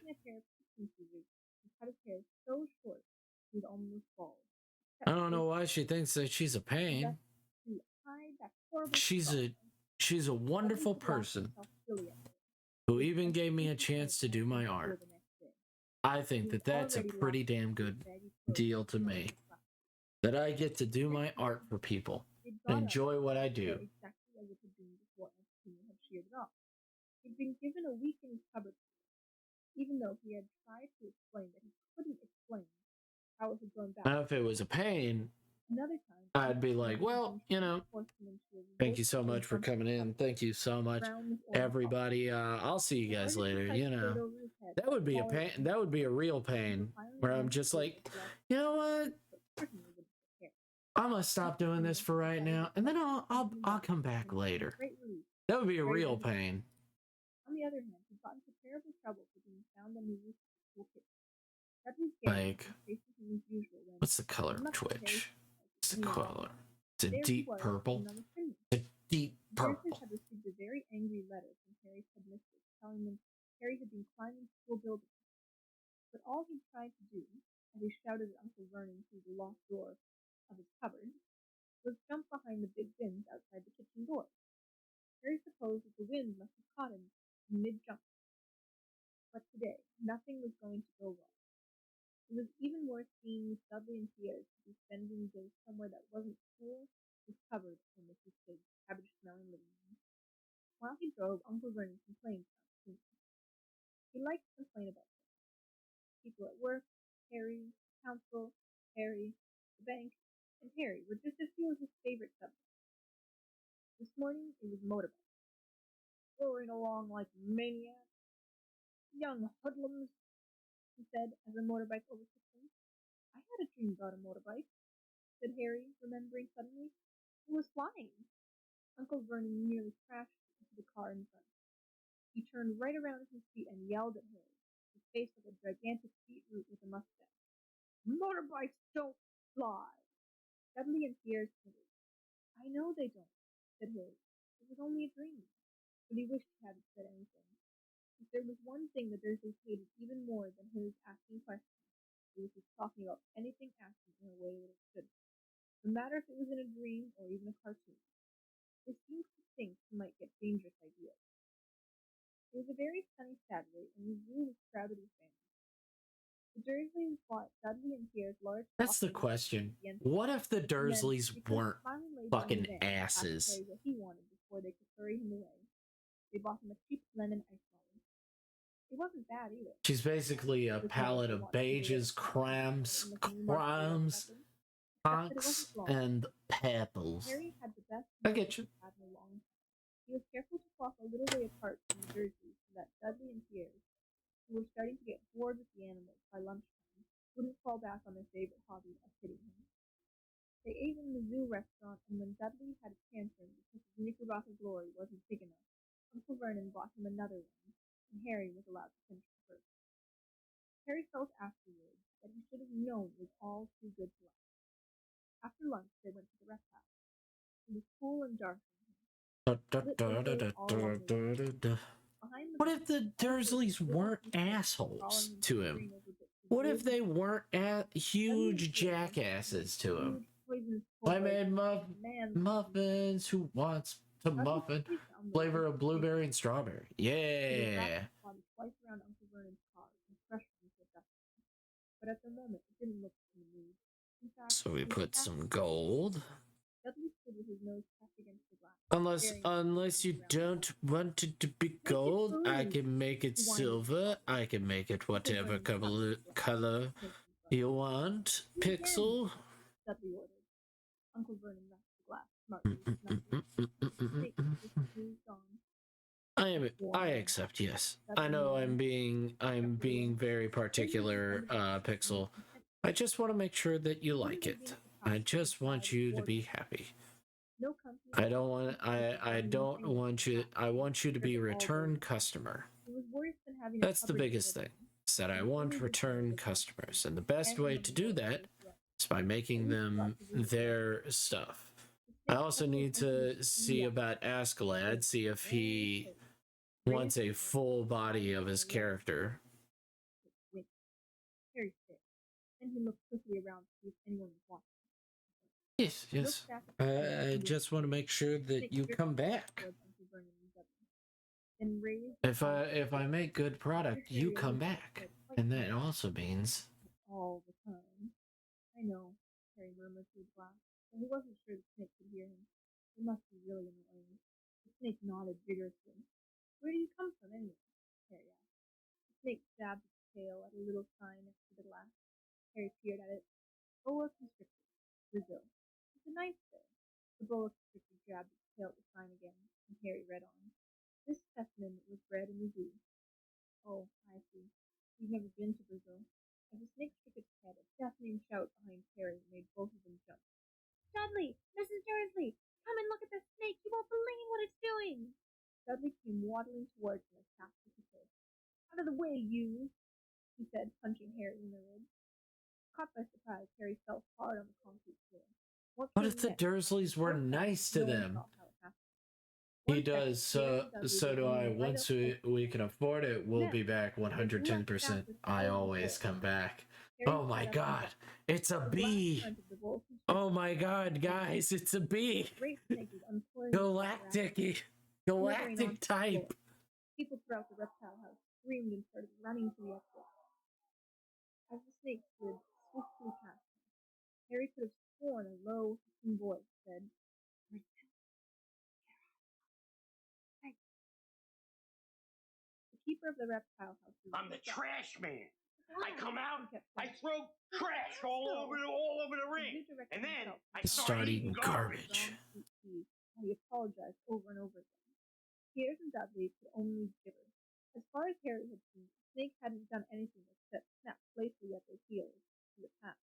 I don't know why she thinks that she's a pain. She's a wonderful person who even gave me a chance to do my art. I think that that's a pretty damn good deal to me. That I get to do my art for people and enjoy what I do. He'd been given a week in his cupboard, even though he had tried to explain that he couldn't explain how it had grown back. Now, if it was a pain, I'd be like, well, you know, thank you so much for coming in. Thank you so much, everybody. I'll see you guys later. You know, that would be a pain. That would be a real pain where I'm just like, you know what? I'm gonna stop doing this for right now, and then I'll come back later. That would be a real pain. On the other hand, he got into terrible trouble for being found on the roof of the school kitchen. Like, what's the color of Twitch? It's the color. It's a deep purple. It's a deep purple. Had received a very angry letter from Harry's headmistress telling him Harry had been climbing school buildings. But all he tried to do, as he shouted at Uncle Vernon through the locked door of his cupboard, was jump behind the big bins outside the kitchen door. Harry supposed that the wind must have caught him in mid-jump. But today, nothing was going to go wrong. It was even worse seeing Dudley and Pierre to be spending the day somewhere that wasn't school, was covered in Mrs. Pig's cabbage-smelling living room. While he drove, Uncle Vernon complained about things. He liked to complain about things. People at work, Harry, the council, Harry, the bank, and Harry were just a few of his favorite subjects. This morning it was motorbikes, roaring along like maniacs. Young hoodlums, he said as a motorbike overtook him. I had a dream about a motorbike, said Harry, remembering suddenly. It was flying. Uncle Vernon nearly crashed into the car in front. He turned right around in his seat and yelled at Harry, his face like a gigantic beetroot with a mustache. Motorbikes don't fly! Dudley and Pierre sniggered. I know they don't, said Harry. It was only a dream. But he wished he hadn't said anything. If there was one thing the Dursleys hated even more than his asking questions, it was his talking about anything acting in a way that it shouldn't. No matter if it was in a dream or even a cartoon. They seemed to think he might get dangerous ideas. It was a very sunny Saturday, and the zoo was crowded with families. The Dursleys bought Dudley and Pierre's large. That's the question. What if the Dursleys weren't fucking asses? Harry what he wanted before they could hurry him away. They bought him a cheap lemon ice lolly. It wasn't bad either. She's basically a palette of beiges, crams, punks, and purples. Harry had the best I get you. had in a long time. He was careful to walk a little way apart from the Dursleys so that Dudley and Pierre, who were starting to get bored with the animals by lunchtime, wouldn't fall back on their favorite hobby of hitting him. They ate in the zoo restaurant, and when Dudley had a tantrum because his Knickerbocker glory wasn't big enough, Uncle Vernon bought him another one, and Harry was allowed to finish the first. Harry felt afterwards that he should have known it was all too good to last. After lunch, they went to the reptile. It was cool and dark in here. What if the Dursleys weren't assholes to him? What if they weren't huge jackasses to him? I made muffins. Who wants to muffin? Flavor of blueberry and strawberry. Yeah. Twice around Uncle Vernon's car and crushed him to a dust. But at the moment, it didn't look in the mood. In fact, So we put some gold. Dudley stood with his nose pressed against the glass. Unless you don't want it to be gold, I can make it silver. I can make it whatever color you want. Pixel. Dudley ordered. Uncle Vernon left the glass smartly with I accept, yes. I know I'm being very particular, Pixel. I just want to make sure that you like it. I just want you to be happy. I want you to be a return customer. That's the biggest thing. Is that I want return customers, and the best way to do that is by making them their stuff. I also need to see about Askeladd, see if he wants a full body of his character. And he looked quickly around to see if anyone was watching. Yes. I just want to make sure that you come back. If I make good product, you come back, and that also means all the time. I know, Harry murmured through the glass, but he wasn't sure the snake could hear him. It must be really annoying. The snake nodded vigorously. Where do you come from, anyway? Harry asked. The snake jabbed its tail at a little sign next to the glass. Harry peered at it. Boa constrictor, Brazil. It's a nice day. The boa constrictor jabbed its tail at the sign again, and Harry read on. This specimen was bred in the zoo. Oh, I see. You've never been to Brazil. As the snake shook its head, a deafening shout behind Harry made both of them jump. Dudley! Mrs. Dursley! Come and look at the snake! You won't believe what it's doing! Dudley came waddling towards him as fast as he could. Out of the way, you! He said, punching Harry in the ribs. Caught by surprise, Harry fell hard on the concrete floor. What if the Dursleys were nice to them? He does, so do I. Once we can afford it, we'll be back 110%. I always come back. Oh my god, it's a bee! Oh my god, guys, it's a bee! Galactic type! People throughout the reptile house screamed and started running to the exit. As the snake slid swiftly past him, Harry could have sworn a low, hissing voice said, "Right now, hey." The keeper of the reptile house. I'm the trash man. I "Why?" come he out, kept I saying. throw trash all over the ring, Redirected and then himself I from start eating the garbage. strong, sweet tea, and he apologized over and over again. Piers and Dudley could only gibber. As far as Harry had seen, the snake hadn't done anything except snap playfully at their heels in the past.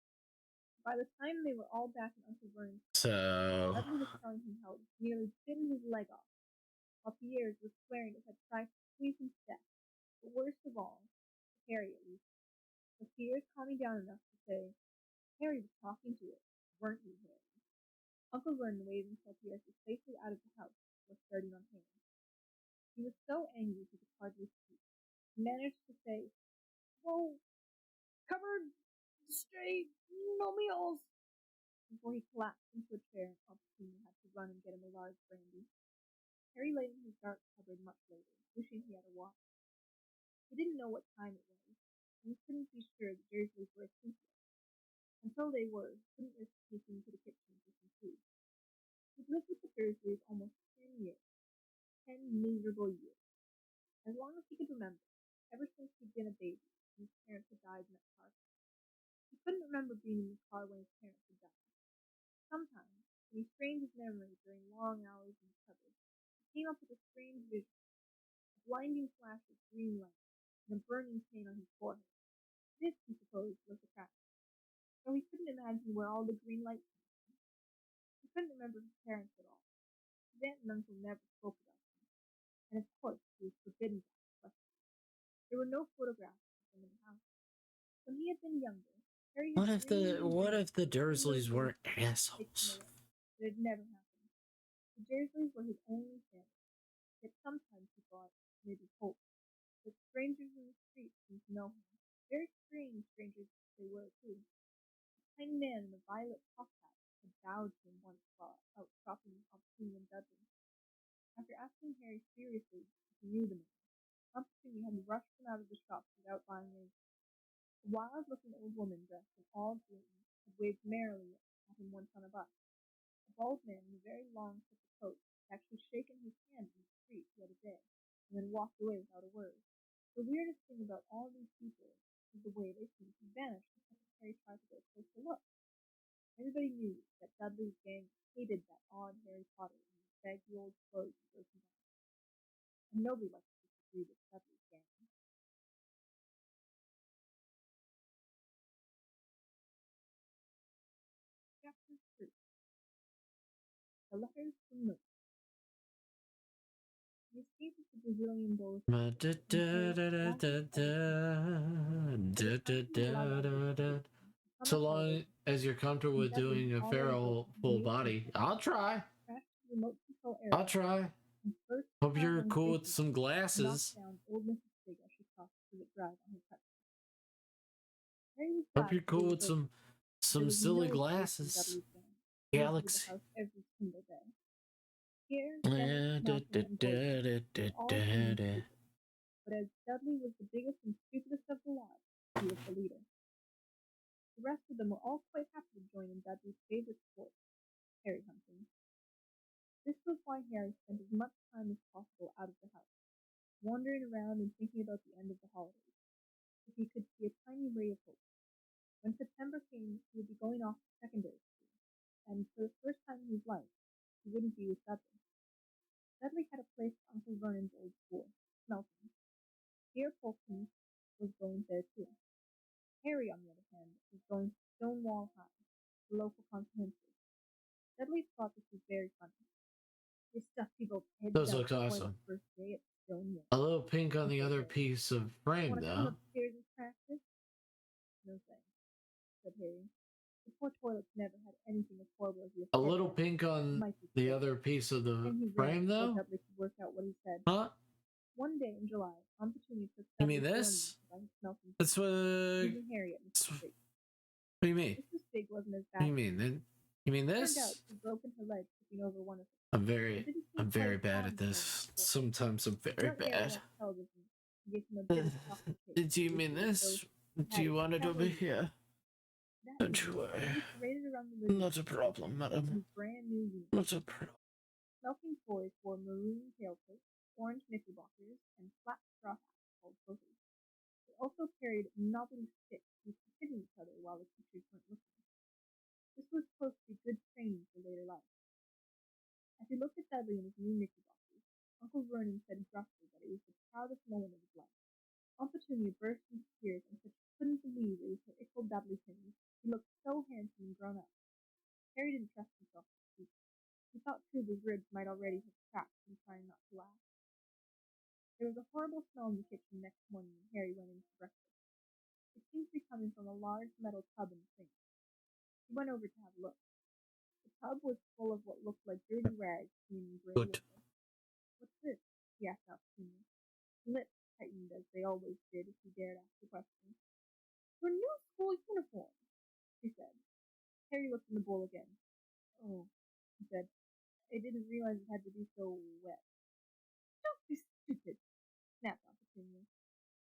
By the time they were all back in Uncle Vernon's, So, Dudley was telling him how it nearly bitten his leg off, while Piers was swearing it had tried to squeeze him to death. But worst of all, to Harry at least, was Piers calming down enough to say, "Harry was talking to it, weren't you, Harry?" Uncle Vernon waited until Piers was safely out of the house before starting on Harry. He was so angry he could hardly speak. He managed to say, "Whoa, cupboard, stay, no meals," before he collapsed into a chair and Uncle Vernon had to run and get him a large brandy. Harry lay in his dark cupboard much later, wishing he had a watch. He didn't know what time it was, and he couldn't be sure the Dursleys were asleep yet. Until they were, he couldn't risk sneaking into the kitchen for some food. He'd lived with the Dursleys almost 10 years. 10 miserable years. As long as he could remember, ever since he'd been a baby and his parents had died in that car crash. He couldn't remember being in the car when his parents had died. Sometimes, when he strained his memory during long hours in the cupboard, he came up with a strange vision, a blinding flash of green light, and a burning pain on his forehead. This, he supposed, was the crash. So he couldn't imagine where all the green light came from. He couldn't remember his parents at all. His aunt and uncle never spoke about them, and of course he was forbidden to ask questions. There were no photographs of them in the house. When he had been younger, Harry had what if the dreamed Dursleys weren't take him assholes? away. But it never happened. The Dursleys were his only family. Yet sometimes he thought, maybe hoped, that strangers in the street seemed to know him. Very strange strangers they were, too. A tiny man in a violet top hat had bowed to him once while out shopping on Petunia and Dudley. After asking Harry seriously if he knew the man, Aunt Petunia had rushed him out of the shop without buying anything. A wild-looking old woman dressed in all green had waved merrily at him once on a bus. A bald man in a very long purple coat had actually shaken his hand in the street the other day, and then walked away without a word. The weirdest thing about all these people was the way they seemed to vanish the second Harry tried to get a closer look. Everybody knew that Dudley's gang hated that odd Harry Potter in his baggy old clothes and broken glass, and nobody liked to disagree with Dudley's gang. Chapter 3. The Letters from Milk. The escape of the Brazilian bull So long as you're comfortable with doing a feral full body, I'll try. I'll try. Hope you're cool with some glasses. Hope you're cool with some silly glasses. Galaxy. But as Dudley was the biggest and stupidest of the lot, he was the leader. The rest of them were all quite happy to join in Dudley's favorite sport, Harry hunting. This was why Harry spent as much time as possible out of the house, wandering around and thinking about the end of the holidays, if he could see a tiny ray of hope. When September came, he would be going off to secondary school, and for the first time in his life, he wouldn't be with Dudley. Dudley had a place at Uncle Vernon's old school, Smelton. Dear Polkins was going there too. Harry, on the other hand, was going to Stonewall High, the local comprehensive. Dudley thought this was very funny. They stuffed people's heads Those out look before awesome. the first day at Stonewall. A little pink on the other piece of frame, Want to come though. upstairs and practice? No thanks, said Harry. The poor toilets never had anything as horrible as your A little pink on the other piece of the frame, though? Dudley could work out what he said. Huh? One day in July, Aunt Petunia took You Dudley mean this? That's what... leaving Harry at Mr. Big. What do you mean? Mrs. Big wasn't as bad. What do you mean? You mean Turned out this? she'd broken her leg tripping over one of them. I'm very bad at this. Sometimes I'm very bad. Do you mean this? Do you want it over here? That Don't evening, you worry. Dudley paraded around the living Not a room problem, in madam. his brand new uniform. Not a problem. Smelting toys wore maroon tailcoats, orange knickerbockers, and flat straw hats called pokers. They also carried knobbly sticks used to hitting each other while the teachers weren't looking. This was supposed to be good training for later life. As he looked at Dudley in his new knickerbockers, Uncle Vernon said gruffly that it was the proudest moment of his life. Aunt Petunia burst into tears and said she couldn't believe it was her Ickle Dudley Timmins. He looked so handsome and grown up. Harry didn't trust himself to speak. He thought too his ribs might already have cracked from trying not to laugh. There was a horrible smell in the kitchen next morning when Harry went in for breakfast. It seemed to be coming from a large metal tub in the sink. He went over to have a look. The tub was full of what looked like dirty rags cleaned in gray Good. water. What's this? He asked Aunt Petunia. His lips tightened as they always did if he dared ask a question. Your new school uniform, she said. Harry looked in the bowl again. Oh, he said. I didn't realize it had to be so wet. Don't be stupid, snapped Aunt Petunia.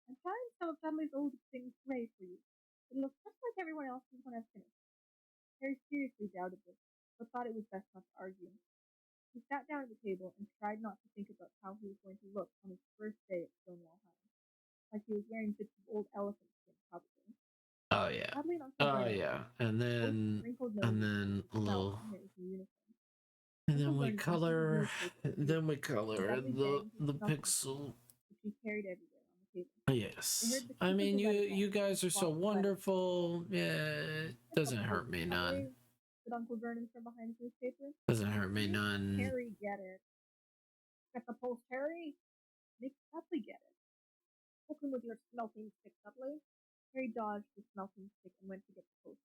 I'm trying some of Dudley's old things gray for you. It looks just like everyone else's when I've finished. Harry seriously doubted this, but thought it was best not to argue. He sat down at the table and tried not to think about how he was going to look on his first day at Stonewall High. Like he was wearing bits of old elephant skin, probably. Oh yeah. Dudley and Uncle Oh Vernon yeah. And both then wrinkled and noses then a smelled little. when it was in uniform. And then Uncle we Vernon emptied his color. newspaper into Then we his color Dudley banged his the smelting pixel. which he carried everywhere on the table. They Yes. heard the I click of mean, the letter you box guys are so and the letter. wonderful. Yeah, it doesn't hurt me none. Said Uncle Vernon from behind his newspaper. Doesn't hurt me none. Harry, get it. Get the post, Harry. Make Dudley get it. Open with your smelting stick, Dudley. Harry dodged the smelting stick and went to get the post.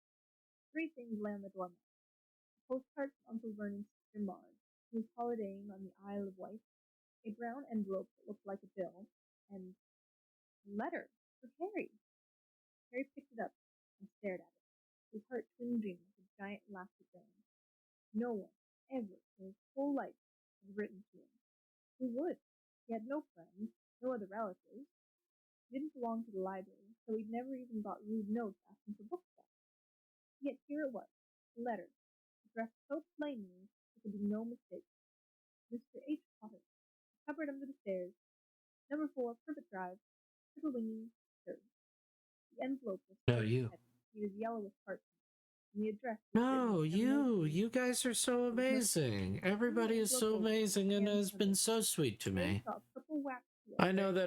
3 things lay on the doormat. A postcard from Uncle Vernon's sister Marge, who was holidaying on the Isle of Wight, a brown envelope that looked like a bill, and a letter for Harry. Harry picked it up and stared at it, his heart twinging like a giant elastic band. No one, ever, in his whole life, had written to him. Who would? He had no friends, no other relatives. He didn't belong to the library, so he'd never even got rude notes asking for book stuff. Yet here it was, a letter, addressed so plainly there could be no mistake. Mr. H. Potter, cupboard under the stairs, number 4, Privet Drive, Fiddlewingy, 3rd. The envelope was No, thick you. and heavy. It was yellow with parchment, and the address was No, written in emerald you guys are so amazing. Everybody is so amazing and has been so sweet to me. I know that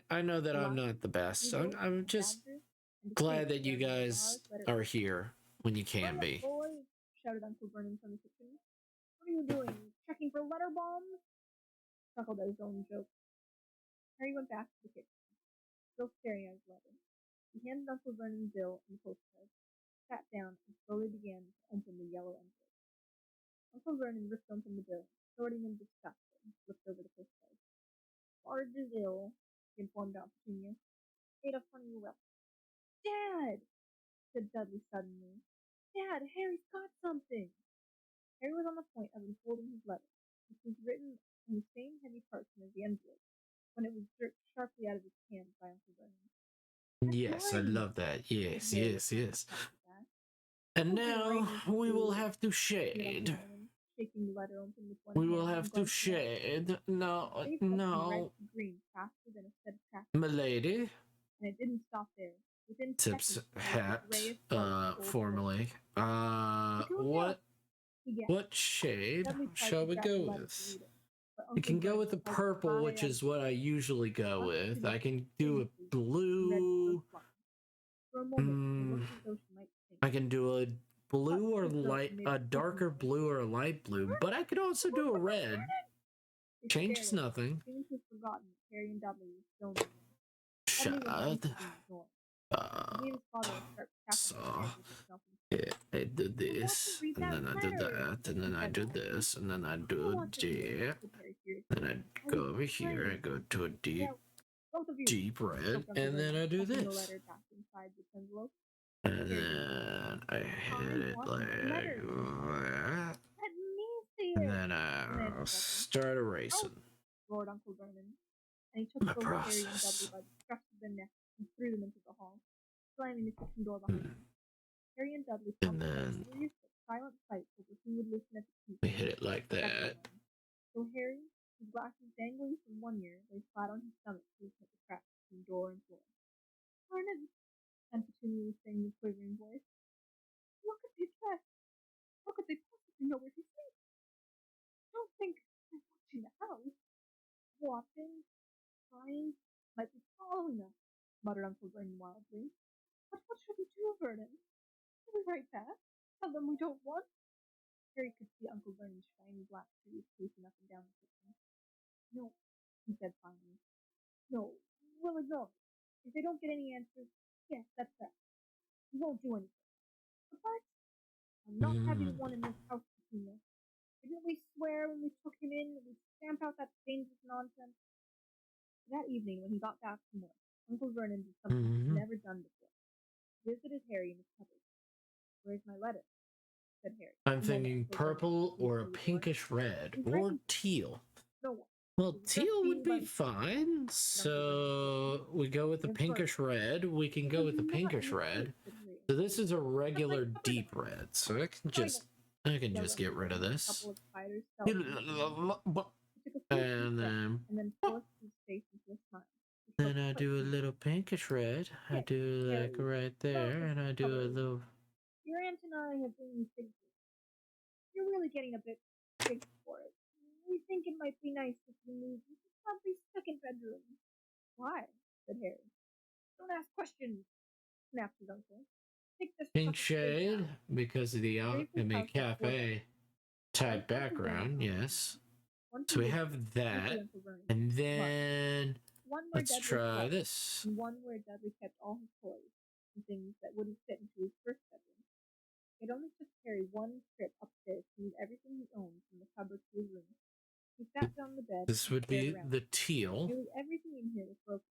I know that I'm not the best. I'm just glad that you guys are here when you can be. Boy, shouted Uncle Vernon from the kitchen. What are you doing? Checking for letter bombs? Chuckled at his own joke. Harry went back to the kitchen, still staring at his letter. He handed Uncle Vernon the bill and the postcard, sat down, and slowly began to open the yellow envelope. Uncle Vernon ripped open the bill, sorting in disgust, and flipped over the postcard. Marge is ill, he informed Aunt Petunia. Ate a funny well. Dad! Said Dudley suddenly. Dad, Harry's got something! Harry was on the point of unfolding his letter, which was written in the same heavy parchment as the envelope, when it was jerked sharply out of his hand by Uncle Vernon. Yes, I love that. Yes, yes, yes. And now we will have to shade. Shaking the letter open with one We will hand have and to glancing at it. shade. No, The face went from red no. to green faster than a set of tracks. Milady. And it didn't stop there. Within Tips seconds, it was hat. the grayest white of old Formerly. gold. What shade Dudley tried shall to we grab the go letter with? to read it, but We can Uncle go with the Vernon held it purple, high which up is what I usually go Aunt with. Petunia I can do a furiously blue. read the reply. For a moment, it looked as though she might think. I can do a blue or But the girl light, made a a darker quick blue or a light blue, but I could also do a red. She Changes stared at nothing. it, seeming to have forgotten that Harry and Dudley were still there. Shut. Dudley went to the door. He gave his father a sharp tap So on the head with his smelting stick. yeah, I do this, read and that then I do letter, that, and then he I said do loudly. this, and then I I do want to read it, that. said Harry furiously. Then I go over here, I go to a deep, Yeah, both of you. deep red, Spoke Uncle and then Vernon, I do stuffing the this. letter back inside the envelope. And then I hit it want like this letter. that. Let me see And it, then demanded I Dudley. start erasing. Roared Uncle Vernon, and he took My both Harry and process. Dudley by the scruff of their necks and threw them into the hall. slamming the kitchen door behind him. Harry and Dudley And fought a then serious but silent fight over who would listen at the key. we hit it like that. So Harry, his glasses dangling from one ear, lay flat on his stomach to look at the cracks between door and floor. Vernon, Aunt Petunia was saying in a quivering voice, look at his dress. How could they possibly know where he sleeps? Don't think they're watching the house. Watching, spying, might be following us, muttered Uncle Vernon wildly. But what shall we do, Vernon? Shall we write back? Tell them we don't want? Harry could see Uncle Vernon's shiny black shoes pacing up and down the kitchen. No, he said finally. No, we'll ignore it. If they don't get any answers, yes, that's that. We won't do anything. But I'm not having one in this house, Petunia. Didn't we swear when we took him in that we'd stamp out that dangerous nonsense? That evening, when he got back from work, Uncle Vernon did something he'd never done before. He visited Harry in his cupboard. Where's my letter? Said Harry. I'm thinking purple or a pinkish red or teal. No one. Well, teal would be fine. So we go with the pinkish red. We can go with the pinkish red. So this is a regular deep red. So I can just get rid of this. And then I do a little pinkish red. I do like right there, and I do a little. Your aunt and I have been thinking. You're really getting a bit big for it. We think it might be nice if you move into Dudley's second bedroom. Why? Said Harry. Don't ask questions, snapped his uncle. Take this Pink shade because of the Alchemy Cafe type background, yes. So we have that, and then let's try this. One where Dudley kept all his toys and things that wouldn't fit into his first bedroom. It only took Harry one trip upstairs to move everything he owned from the cupboard to his room. He sat down on the bed. This would be the teal. Nearly everything in here was broken.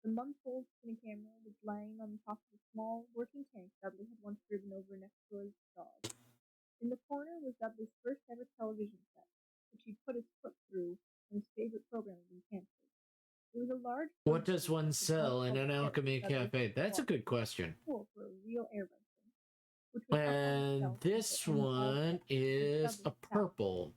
The month-old cine camera was lying on the top of a small working tank Dudley had once driven over next to his dog. In the corner was Dudley's first ever television set, which he put his foot through when his favorite program had been canceled. It was a large. What does one sell in an Alchemy Cafe? That's a good question. For a real air and this one is a purple.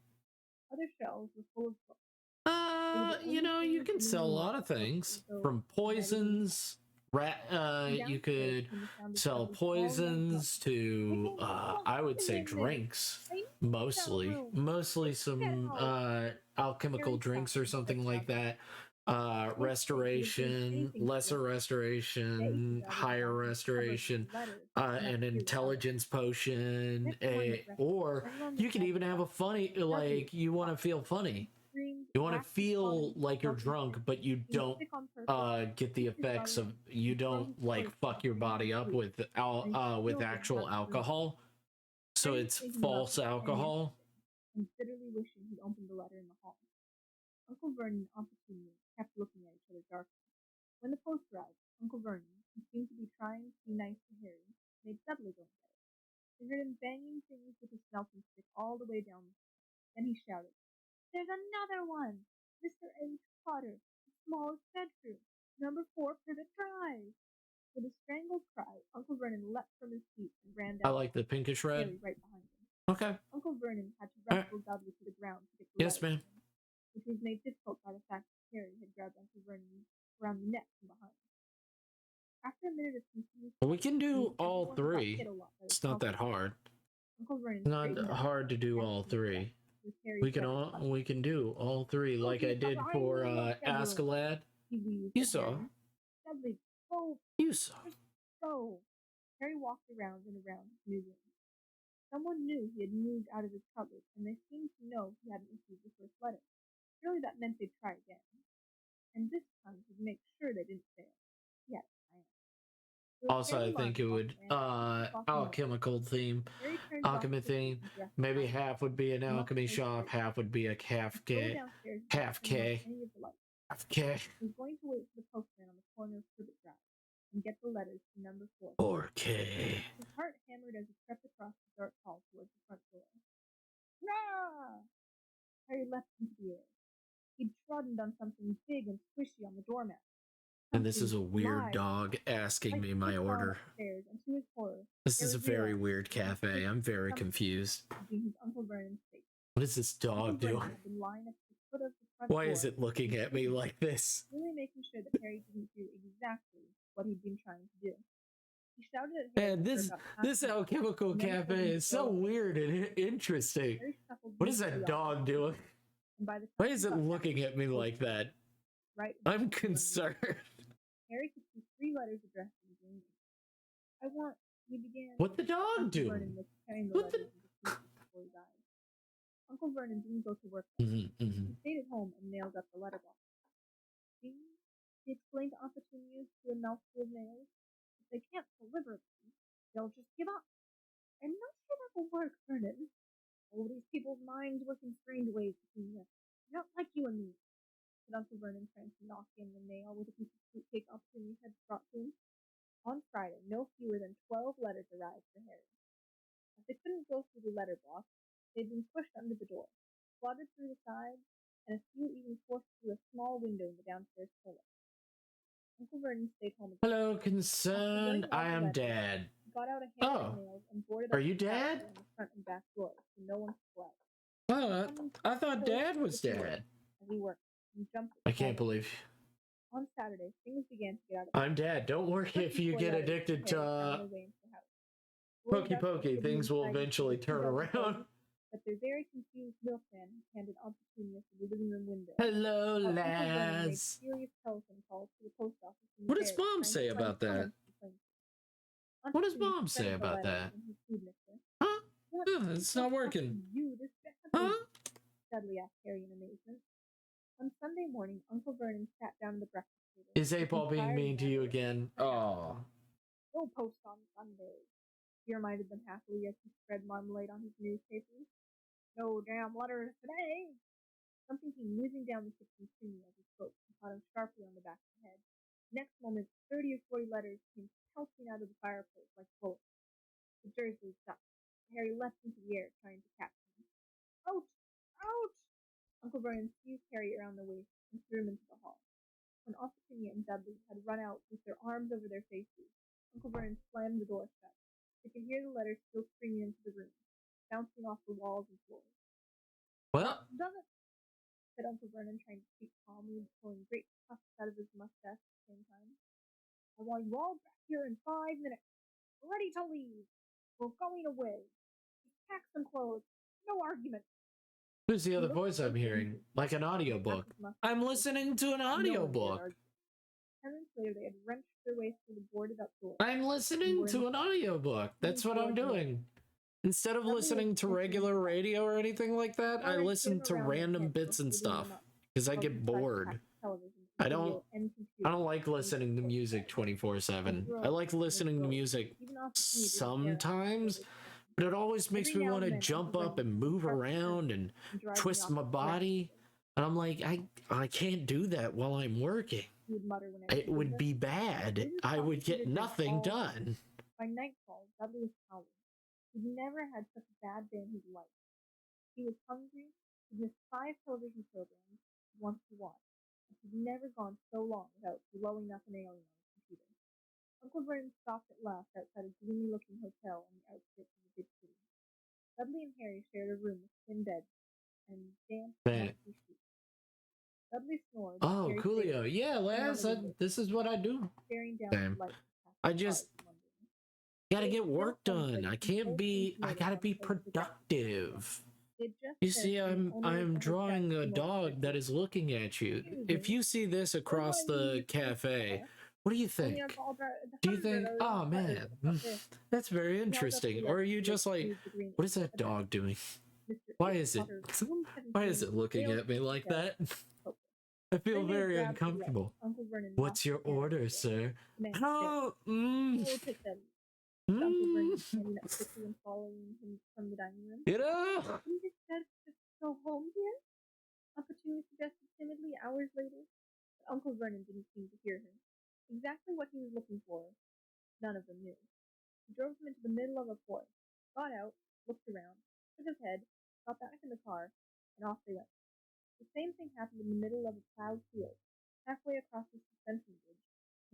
Other shelves were full of books. You know, you can sell a lot of things from poisons. You could sell poisons to, I would say, drinks. Mostly some alchemical drinks or something like that. Restoration, lesser restoration, higher restoration, an intelligence potion, or you can even have a funny, like, you want to feel funny. You want to feel like you're drunk, but you don't get the effects of, you don't like fuck your body up with actual alcohol. So it's false alcohol. And bitterly wishing he'd opened the letter in the hall. Uncle Vernon and Aunt Petunia kept looking at each other darkly. When the post arrived, Uncle Vernon, who seemed to be trying to be nice to Harry, made Dudley go and get it. They heard him banging things with his smelting stick all the way down the stairs. Then he shouted, "There's another one! Mr. H. Potter, the smallest bedroom, number 4 Privet Drive!" With a strangled cry, Uncle Vernon leapt from his seat and ran down. I like the pinkish red. Harry right behind him. Okay. Uncle Vernon had to wrestle Dudley to the ground to get the Yes, ma'am. Which was made difficult by the fact that Harry had grabbed Uncle Vernon around the neck from behind. After a minute of continuous, we can do all three. It's not that hard. Uncle Vernon it's not hard to do all three. We can do all three, like I did for Ask a Lad. You saw. Dudley, go. You saw. Go. Harry walked around and around his new room. Someone knew he had moved out of his cupboard, and they seemed to know he hadn't received the first letter. Surely that meant they'd try again. And this time he'd make sure they didn't fail. He had a plan. Also, I think it would alchemical theme, alchemy theme. Maybe half would be an alchemy shop, half would be a half K. He was going to wait for the postman on the corner of Privet Drive and get the letters to number 4. 4K. His heart hammered as he crept across the dark hall towards the front door. Hurrah! Harry leapt into the air. He'd trodden on something big and squishy on the doormat. And this is a something weird live, dog asking like me my kicked on order. upstairs, and to his horror, This there is a was very Zero, weird with his cafe. face I'm very something confused. between his Uncle Vernon's face. What does this Uncle dog do? Vernon had been lying at the foot of the front Why door, is it looking at me like this? really making sure that Harry didn't do exactly what he'd been trying to do. He shouted at Harry Man, for this about half this an hour, alchemical and then told cafe him to is so go away. weird and interesting. Harry shuffled What is leisurely that off, dog doing? and by the Why time is he it got back looking to at me the like that? right, I'm concerned. Harry could see 3 letters addressed in green ink. I want, he began. What the dog Uncle doing? Vernon was carrying the What the- letters into pieces before he died. Uncle Vernon didn't go to work. Mhm, mhm. He stayed at home and nailed up the letterbox. See? He explained to Aunt Petunia through a mouthful of nails. If they can't deliver them, they'll just give up. I'm not sure that will work, Vernon. All these people's minds work in strange ways, Petunia. Not like you and me, said Uncle Vernon, trying to knock in the nail with a piece of fruitcake Aunt Petunia had brought to him. On Friday, no fewer than 12 letters arrived for Harry. As they couldn't go through the letter box, they'd been pushed under the door, slotted through the sides, and a few even forced through a small window in the downstairs toilet. Uncle Vernon stayed home again. Hello, concerned. I am Dad. He got out a hammer Oh. and nails and boarded Are up you the Dad? plaster on the front and back doors so no one could go out. Oh, I thought Dad was Dad. As he worked, and jumped I can't believe. On Saturday, things began to get out of I'm Dad. Don't worry if you get addicted to Pokey Pokey. Things will eventually turn around. But their very confused milkman handed Aunt Petunia through the living room window. Hello, While Uncle Vernon made lads. furious telephone calls to the post office. in What does Derry, Mom trying say to find about that? someone to complain to. Aunt What does Petunia Mom say shredded the about letter that? in his food mixer. Huh? What It's not the fuck working. are you, this Huh? Dudley asked Harry in amazement. On Sunday morning, Uncle Vernon sat down at the breakfast table. Is looking Apol being tired mean and to you angry. again? Oh. No post on Sunday, he reminded them happily as he spread marmalade on his newspapers. No damn letters today. Something came whizzing down the kitchen chimney as he spoke and caught him sharply on the back of the head. Next moment, 30 or 40 letters came pelting out of the fireplace like bullets. The Dursley stuck. Harry leapt into the air, trying to catch them. Ouch! Ouch! Uncle Vernon seized Harry around the waist and threw him into the hall. When Aunt Petunia and Dudley had run out with their arms over their faces, Uncle Vernon slammed the door shut. They could hear the letters still streaming into the room, bouncing off the walls and floors. Well, Doesn't, said Uncle Vernon, trying to speak calmly and pulling great puffs out of his mustache at the same time. I want you all back here in 5 minutes, ready to leave. We're going away. Just pack some clothes. No argument. who's the other voice I'm hearing? Like an audiobook. I'm listening to an audiobook. 10 minutes later, they had wrenched their way through the boarded up door. I'm listening to an audiobook. That's what I'm doing. Instead of listening to regular radio or anything like that, I listen to random bits and stuff because I get bored. I don't like listening to music 24/7. I like listening to music sometimes, but it always makes me want to jump up and move around and twist my body. And I'm like, I can't do that while I'm working. It would be bad. I would get nothing done. By nightfall, Dudley was howling. He'd never had such a bad day in his life. He was hungry. He'd missed 5 television programs he wanted to watch. And he'd never gone so long without blowing up an alien on his computer. Uncle Vernon stopped at last outside a gloomy-looking hotel on the outskirts of the big city. Dudley and Harry shared a room with twin beds and damp, musty sheets. Dudley snored. Oh, coolio. Yeah, lads, this is what I do. Staring down Damn. the light. I just gotta get work done. I gotta be productive. You see, I'm drawing a dog that is looking at you. If you see this across the cafe, what do you think? Do you think, oh man, that's very interesting? Or are you just like, what is that dog doing? Why is it looking at me like that? I feel very uncomfortable. What's your order, sir? Oh, Following him from the dining room. Get up! You just said to go home, dear? Aunt Petunia suggested timidly hours later. But Uncle Vernon didn't seem to hear her. Exactly what he was looking for, none of them knew. He drove them into the middle of a forest, got out, looked around, shook his head, got back in the car, and off they went. The same thing happened in the middle of a plowed field, halfway across the suspension bridge.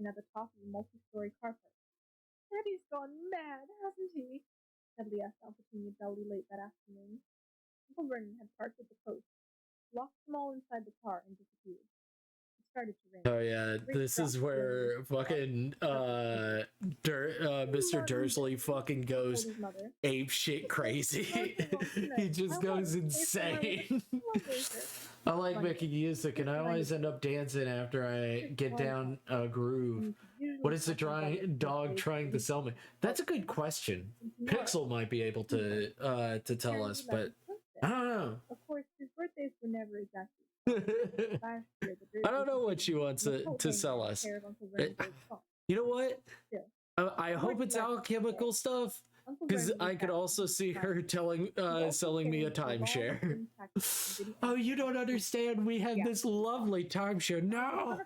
and at the top of a multi-story car park. Daddy's gone mad, hasn't he? Dudley asked Aunt Petunia dully late that afternoon. Uncle Vernon had parked at the post, locked them all inside the car, and disappeared. It started to rain. Oh yeah, this is where fucking Mr. Dursley fucking goes ape shit crazy. He just goes insane. I like making music, and I always end up dancing after I get down a groove. What is the dog trying to sell me? That's a good question. Pixel might be able to tell us, but I don't know. Of course, his birthdays were never exactly. I don't know what she wants to sell us. You know what? I hope it's alchemical stuff, because I could also see her selling me a timeshare. Oh, you don't understand. We have this lovely timeshare. No!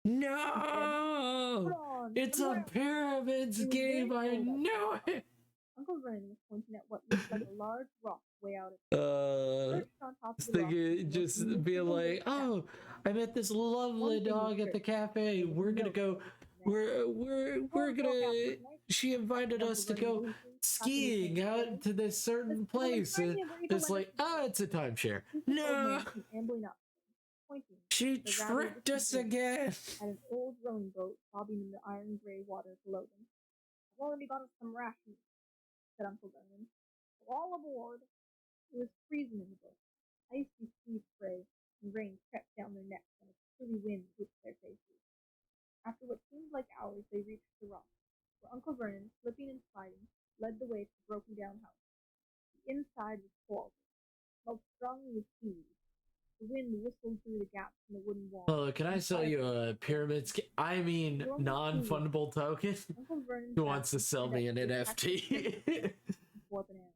No! It's a pyramids game. I know it. Uncle Vernon was pointing at what looked like a large rock way out of thinking, just being like, oh, I met this lovely dog at the cafe. We're gonna go. We're gonna. She invited us to go skiing out to this certain place, and it's like, oh, it's a timeshare. No, she tricked us again. At an old rowing boat bobbing in the iron gray water below them. I've already got us some rations, said Uncle Vernon. All aboard. It was freezing in the boat. Icy sea spray and rain crept down their necks, and a chilly wind whipped their faces. After what seemed like hours, they reached the rock, where Uncle Vernon, slipping and sliding, led the way to the broken-down house. The inside was cold, smelled strongly of seaweed. The wind whistled through the gaps in the wooden wall. Oh, can I sell you a pyramid I mean, non-fundable token? Who wants to sell me an NFT?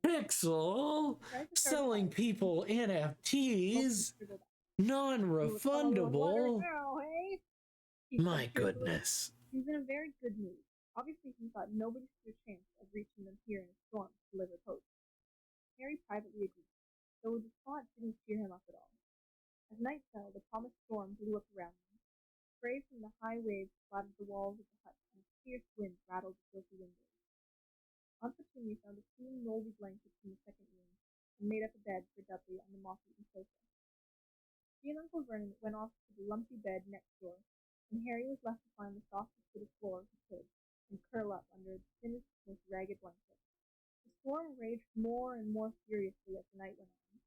Pixel selling people NFTs, non-refundable. My goodness. He was in a very good mood. Obviously, he thought nobody stood a chance of reaching them here in a storm to deliver post. Harry privately agreed, though the thought didn't cheer him up at all. As night fell, the promised storm blew up around them. Spray from the high waves splattered the walls of the hut, and a fierce wind rattled the filthy windows. Aunt Petunia found a clean, moldy blanket in the second room, and made up a bed for Dudley on the moss-eaten sofa. She and Uncle Vernon went off to the lumpy bed next door, and Harry was left to find the softest bit of floor he could, and curl up under the thinnest, most ragged blanket. The storm raged more and more furiously as the night went on.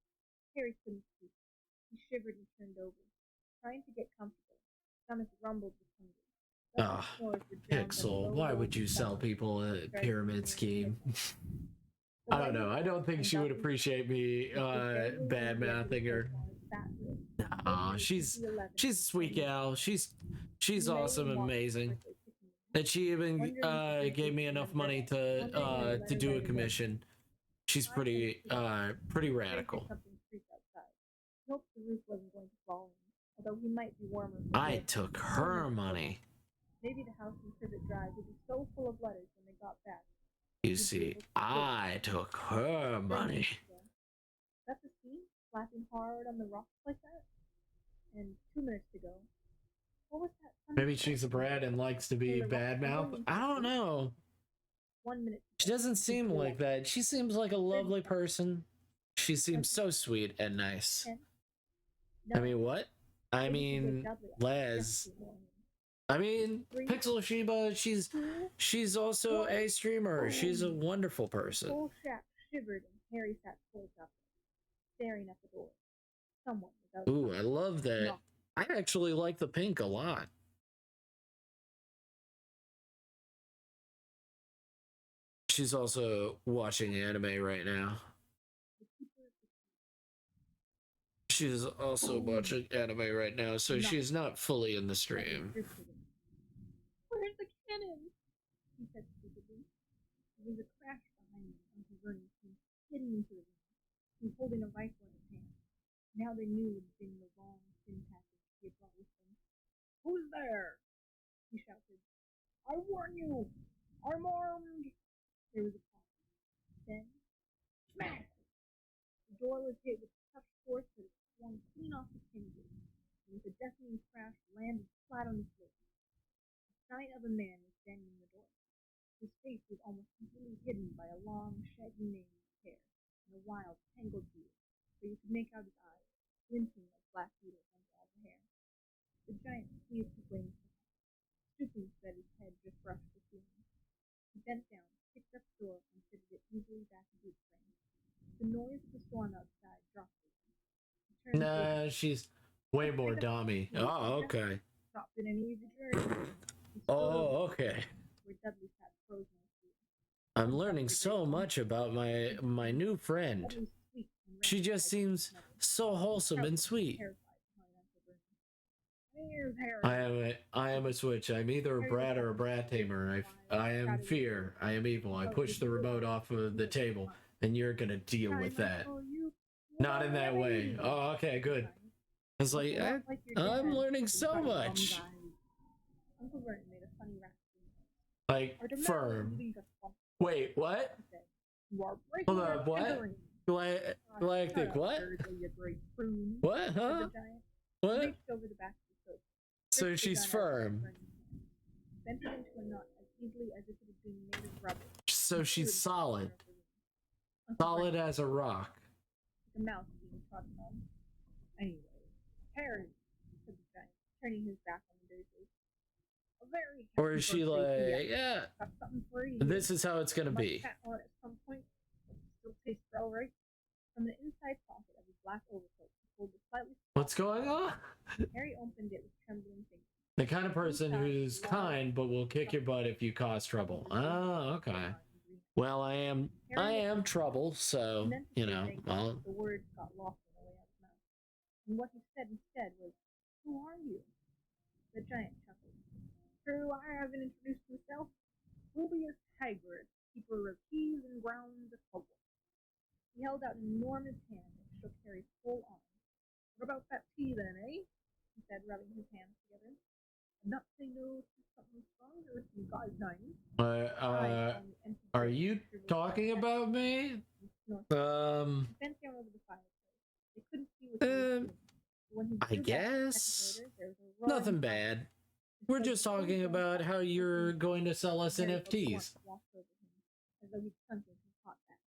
Harry couldn't sleep. He shivered and turned over, trying to get comfortable. His stomach rumbled with hunger. Pixel, why would you sell people a pyramid scheme? I don't know. I don't think she would appreciate me bad-mouthing her. Aw, she's a sweet gal. She's awesome and amazing. And she even gave me enough money to do a commission. She's pretty radical. I took her money. Maybe the house in Privet Drive would be so full of letters when they got back. You see, I took her money. That's the sea, slapping hard on the rocks like that. And 2 minutes ago, what was that? Maybe she's a brat and likes to be badmouth. I don't know. 1 minute. She doesn't seem like that. She seems like a lovely person. She seems so sweet and nice. I mean, what? I mean, Les. I mean, Pixel Sheba, she's also a streamer. She's a wonderful person. The whole shack shivered and Harry sat close up, staring at the door. Someone was outside. Ooh, I love that. I actually like the pink a lot. She's also watching anime right now. She's also watching anime right now, so she's not fully in the stream. Where's the cannon? He said stupidly. There was a crash behind him. Uncle Vernon came skidding into the room. He was holding a rifle in his hand. Now they knew it had been the long, thin package he had brought with him. Who's there? He shouted. I warn you! I'm armed! There was a pause. Then, smash! The door was hit with such force that it swung clean off the hinges, and with a deafening crash landed flat on the floor. giant of a man was standing in the door. His face was almost completely hidden by a long, shaggy mane of hair and a wild, tangled beard, where you could make out his eyes, glinting like black beetles under all the hair. The giant squeezed his wings to him, stooping so that his head just brushed the ceiling. He bent down, picked up the door, and fitted it easily back into its frame. The noise of the storm outside dropped a little. He turned to Nah, she's way more dummy. Oh, okay. Not been an easy journey. He strode Oh, over okay. where Dudley sat frozen with fear. I'm learning so much about my new friend. Dudley was sweet and She round just like seems his mother. so wholesome and sweet. Terrified behind Uncle Vernon. Here's Harry. I am a switch. I'm either a brat or a brat tamer. I am fear. I am evil. I push the remote off of the table, and you're gonna deal with that. Not in that way. Oh, okay, good. I was like, I'm learning so much. Uncle Vernon made a funny rasping noise. Like, firm. Wait, what? He said, "You are breaking Hold our on, what? tethering." Do I think what? Thirdly, you great prune, What, said huh? the giant. He What? reached over the back of the sofa. So gripped the she's gun out of firm. Vernon's hand, bent it into a knot as easily as if it had been made of rubber. So and she's stood in the solid. corner of the room. Uncle Solid Vernon as a rock. the mouse being trodden on. Anyway, Harry, said the giant, turning his back on the Dursleys. A very Or happy is she birthday to like, you. yeah, Got something for you. this is how it's gonna Might be. chat on it at some point, but it still tastes all right. From the inside pocket of his black overcoat, he pulled the slightly What's going on? Harry opened it with trembling fingers. The kind of person who's kind but will kick your butt if you cause trouble. Oh, okay. Well, I am trouble, so, you know, well, The words got lost in the way out of his mouth. And what he said instead was, "Who are you?" The giant chuckled. "True, I haven't introduced myself. Rubius Hagrid, keeper of keys and grounds at Hogwarts." He held out an enormous hand and shook Harry's whole arm. "What about that tea then, eh?" he said, rubbing his hands together. "I'm not saying no to something stronger if you guys nine." are you talking about me? He bent down over the fireplace. They couldn't see what he was doing. But when he I drew back a guess. second later, there was a roaring Nothing fire. bad. We're just talking about how you're going to sell us Harry felt NFTs. warmth wash over him, as though he'd sunk into a hot bath.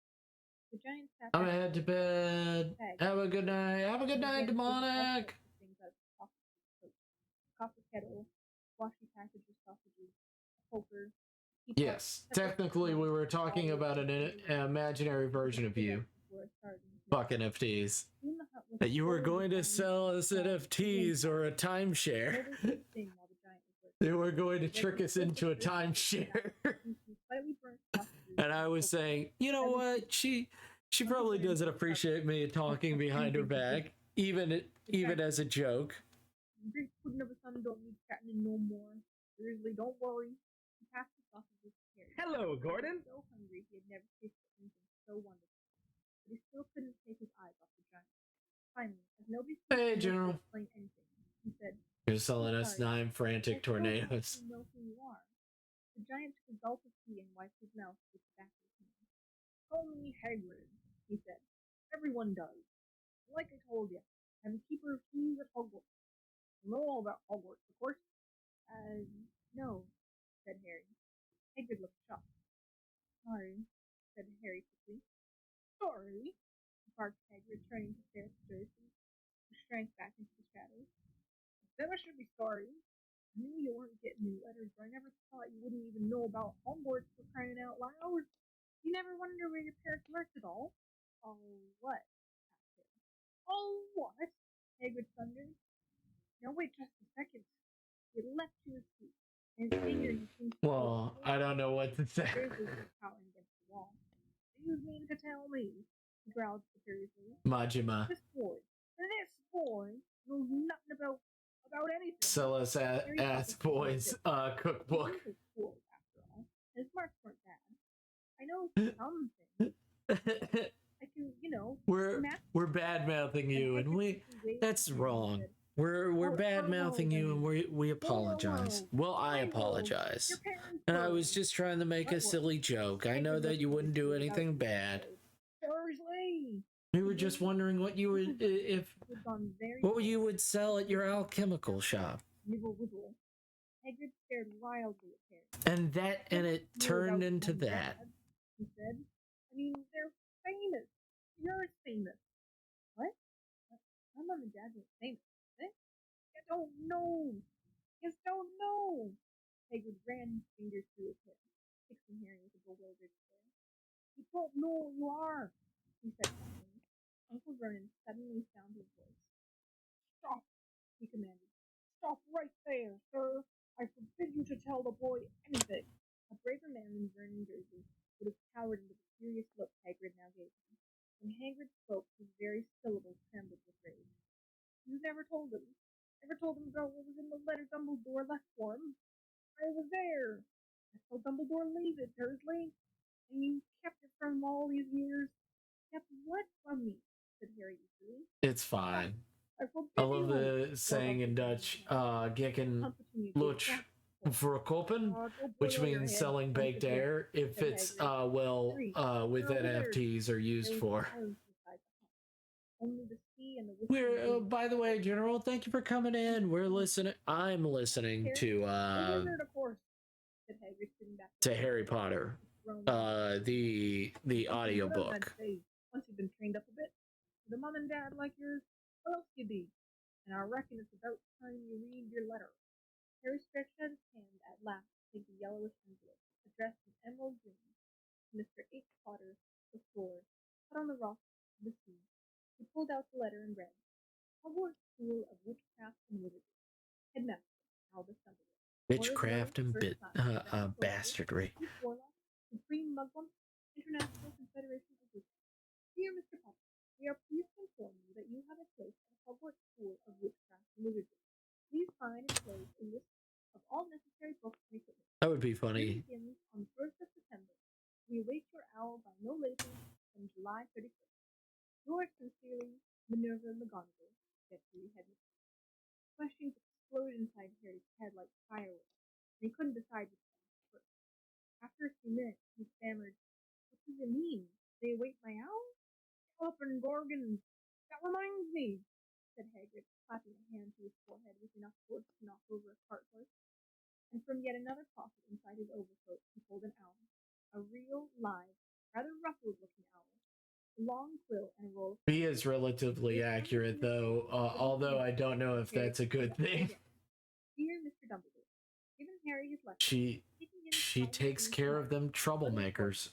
The giant sat I'm back gonna head to bed. Have a good night. Have a good night, demonic. Copper kettle, washi package with sausages, a poker. a teapot, Yes, technically we were talking about an imaginary version of you. Fuck NFTs. Soon the hut was That you were full of going to tiny sell us small NFTs or a timeshare. Nobody could sing while the giant was working. They were going to trick us into a timeshare. Slightly burnt sausages And I was saying, you know what? She probably doesn't appreciate me talking behind her back, even as a joke. Great pudding of a son don't need fattening no more. Seriously, don't worry. He passed the sausages to Harry. Hello, Gordon. So hungry he had never tasted anything so wonderful. But he still couldn't take his eyes off the giant. Finally, as nobody Hey, seemed to General. explain anything, he said, You're selling us 9 frantic tornadoes. "I know who you are." The giant took a gulp of tea and wiped his mouth with the back of his hand. "Call me Hagrid," he said. "Everyone does. Like I told you, I'm the keeper of keys at Hogwarts. You know all about Hogwarts, of course." No," said Harry. Hagrid looked shocked. "Sorry," said Harry quickly. "Sorry?" barked Hagrid, turning to stare at the Dursleys, who shrank back into the shadows. "Then I should be sorry. I knew you weren't getting new letters, but I never thought you wouldn't even know about Hogwarts for crying out loud. You never wonder where your parents worked at all?" "Oh, what?" asked Harry. "Oh, what?" Hagrid thundered. "Now wait just a second." He leapt to his feet, and his anger he seemed to Well, I don't know what to say. Dursley was cowering against the wall. "Do you mean to tell me," he growled furiously, Majima. this boy knows nothing about anything." Sell us ass boys cookbook. He was cool, after all. His marks weren't bad. I know some things. I can, We're bad mouthing you, and that's wrong. We're bad mouthing you, and we apologize. Well, I apologize. And I was just trying to make a silly joke. I know that you wouldn't do anything bad. Dursley! We were just wondering what you would He had gone very what you would sell at your alchemical shop. Nibble wibble. Hagrid stared wildly at Harry. And it turned into that. Dad, he said. I mean, they're famous. You're famous. What? My mom and dad weren't famous. Eh? You don't know. You don't know. Hagrid ran his fingers through his hair, fixing Harry with a bewildered stare. You don't know who you are, he said calmly. Uncle Vernon suddenly found his voice. Stop, he commanded. Stop right there, sir. I forbid you to tell the boy anything. A braver man than Vernon Dursley would have cowered into the furious look Hagrid now gave him. When Hagrid spoke, his very syllables trembled with rage. You never told him. Never told him about what was in the letter Dumbledore left for him. I was there. I saw Dumbledore leave it, Dursley. And you kept it from him all these years. Kept what from me? Said Harry eagerly. It's fine. I forbid I love you. the saying in Dutch, gekken luch verkopen, which means selling baked air, if it's, with NFTs are used for. Only the sea and the We're, by the way, General, thank you for coming in. We're listening. I'm listening to Harry Potter, the audiobook. Once you've been trained up a bit, with a mom and dad like yours, what else you be? And I reckon it's about time you read your letter. Harry stretched out his hand at last to take the yellowish envelope, addressed in emerald green, to Mr. H. Potter, the floor, cut on the rocks of the sea. He pulled out the letter and read, Hogwarts School of Witchcraft and Wizardry, Headmaster, Albus Dumbledore. Witchcraft and bastardry. Supreme Muslim, International Confederation of Wizards. Dear Mr. Potter, we are pleased to inform you that you have a place at the Hogwarts School of Witchcraft and Wizardry. Please find and close a list of all necessary books and equipment. That would be funny. It begins on the 1st of September. We await your owl by no later than July 31st. Yours sincerely, Minerva McGonagall, Deputy Headmistress. Questions exploded inside Harry's head like fireworks, and he couldn't decide which to ask first. After a few minutes, he stammered, What does it mean? They await my owl? Up and Gorgons! That reminds me, said Hagrid, clapping a hand to his forehead with enough force to knock over a cart horse. And from yet another pocket inside his overcoat he pulled an owl. A real, live, rather ruffled-looking owl. A long quill and a roll of... He is relatively accurate, though, although I don't know if that's a good thing. Dear Mr. Dumbledore, given Harry his lecture, she takes care of them troublemakers.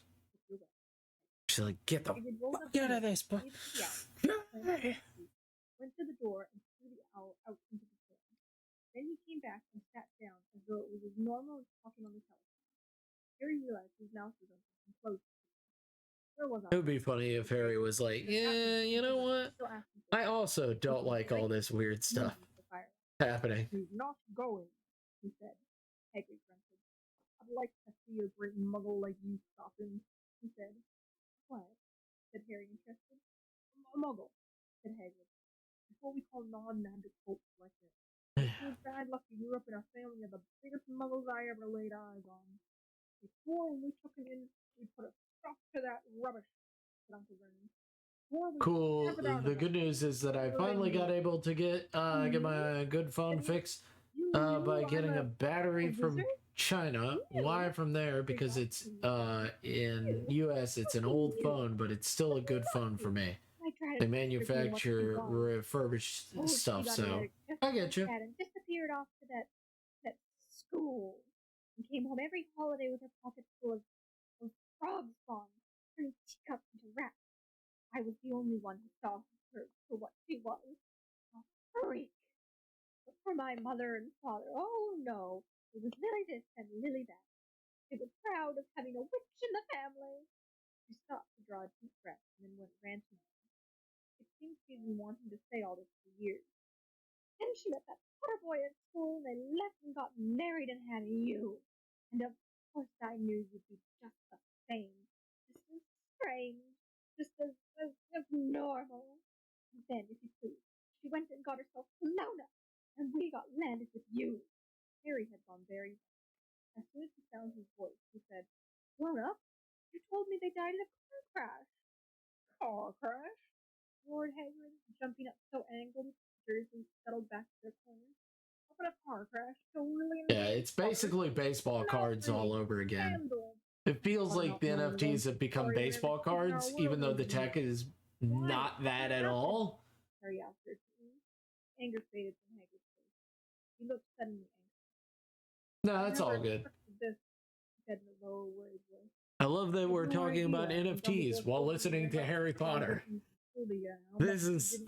She's like, get the fuck out of this book. Went to the door and threw the owl out into the storm. Then he came back and sat down as though it was as normal as talking on the telephone. Harry realized his mouth was open and closed. It would be funny if Harry was like, yeah, you know what? I also don't like all this weird stuff happening. He's not going, he said. Hagrid grunted. I'd like to see a great muggle like you stop him, he said. What? Said Harry, interested. A muggle, said Hagrid. That's what we call non-magic folks like this. It's bad luck you grew up in a family of the biggest muggles I ever laid eyes on. Before we took him in, we put a stop to that rubbish, said Uncle Vernon. Cool. The good news is that I finally got able to get my good phone fixed by getting a battery from China. Why from there? Because it's in US it's an old phone, but it's still a good phone for me. They manufacture refurbished stuff, so I get you. And disappeared off to that school and came home every holiday with her pockets full of frog spawn, turning teacups into rats. I was the only one who saw her for what she was, a freak. But for my mother and father, oh no, it was Lily this and Lily that. They were proud of having a witch in the family. She stopped to draw a deep breath and then ran to me. It seems she'd been wanting to say all this for years. Then she met that Potter boy at school, and they left and got married and had you. And of course I knew you'd be just the same. Just as strange. Just as normal. And then, if you please, she went and got herself blown up, and we got landed with you. Harry had gone very red. As soon as he found his voice, he said, Blown up? You told me they died in a car crash. Car crash? Roared Hagrid, jumping up so angrily that Dursley settled back to their corners. Of in a car crash, totally Yeah, it's basically baseball cards all over again. It feels like the NFTs have become baseball cards, even though the tech is not that at all. Harry asked her. Anger faded from Hagrid's face. He looked suddenly angry. No, that's all good. This, he said in a low, worried voice. I love that we're talking about NFTs while listening to Harry Potter. This is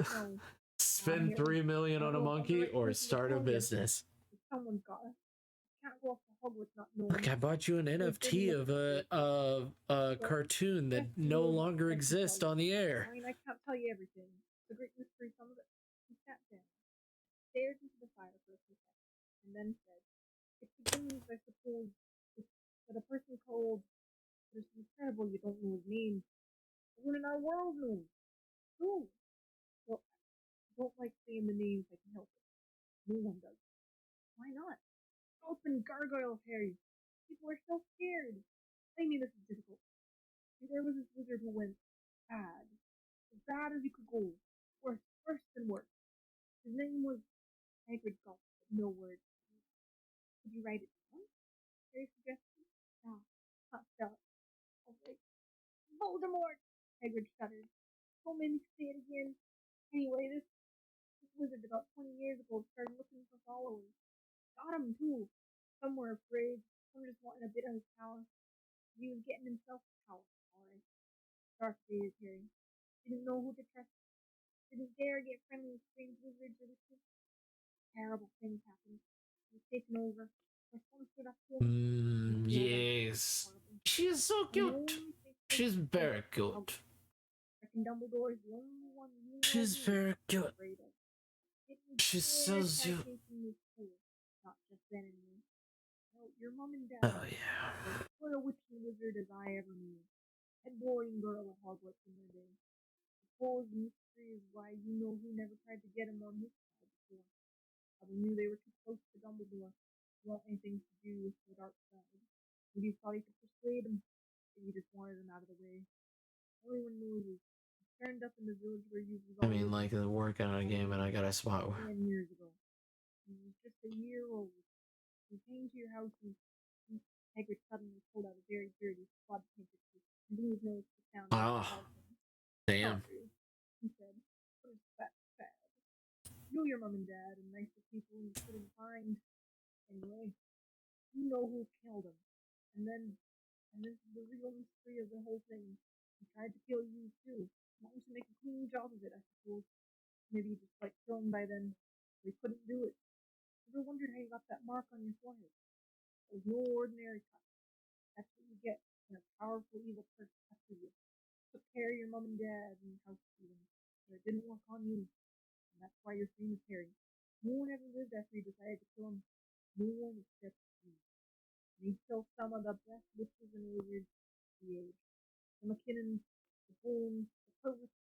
spend $3 million on a monkey or start a business. Someone's got us. Can't go off to Hogwarts not knowing. Look, I bought you an NFT of a cartoon that no longer exists on the air. I mean, I can't tell you everything. It's a great mystery, some of it. He sat down, stared into the fire for a few seconds, and then said, "It begins, I suppose, with that a person called, but it's incredible you don't know his name. Everyone in our world knows. Who? Well, I don't like saying the names, I can help it. No one does. Why not? Open gargoyles, Harry. People are so scared. I mean, this is difficult. There was this wizard who went bad. As bad as you could go. Worse than worse. His name was Hagrid Gulp, but no words. Could you write it down? Harry suggested. Ah, not spell it. All right. Voldemort! Hagrid shuddered. Don't make me say it again. Anyway, this wizard about 20 years ago started looking for followers. Got him, too. Some were afraid. Some just wanted a bit of his power. He was getting himself power. All right. Darth Vader's Harry. Didn't know who to trust. Didn't dare get friendly with strange wizards or witches. Terrible things happened. He was taken over. Someone stood up to him. Yes. She's so cute. She's very cute. Dumbledore is the only one She's very cute. She's so cute. Not just then and me. No, your mom and dad. Oh yeah. What a witch and wizard as I ever knew. Head boy and girl at Hogwarts in their day. Suppose the mystery is why you know who never tried to get him on his side before. Probably knew they were too close to Dumbledore to want anything to do with the dark side. Maybe he thought he could persuade him. Maybe he just wanted him out of the way. Everyone knows he turned up in the village where you was I mean, like working on a game, and I got a spot. 10 years ago. He was just a year old. He came to your house and Hagrid suddenly pulled out a very dirty, blood handkerchief and blew his nose to sound. Damn. He said, "What is that sad? You know your mom and dad and nicer people you couldn't find. Anyway, you know who killed him. And this is the real mystery of the whole thing. He tried to kill you too. Wanted to make a clean job of it, I suppose. Maybe he just liked killing by then. But he couldn't do it. Ever wondered how you got that mark on your forehead? It was no ordinary cut. That's what you get when a powerful evil person touches you. Took care of your mom and dad and housekeeping, but it didn't work on you. And that's why you're famous, Harry. No one ever lived after you decided to kill him. No one except you. And he killed some of the best witches and wizards of the age. The McKinnons, the Bones, the Purvis.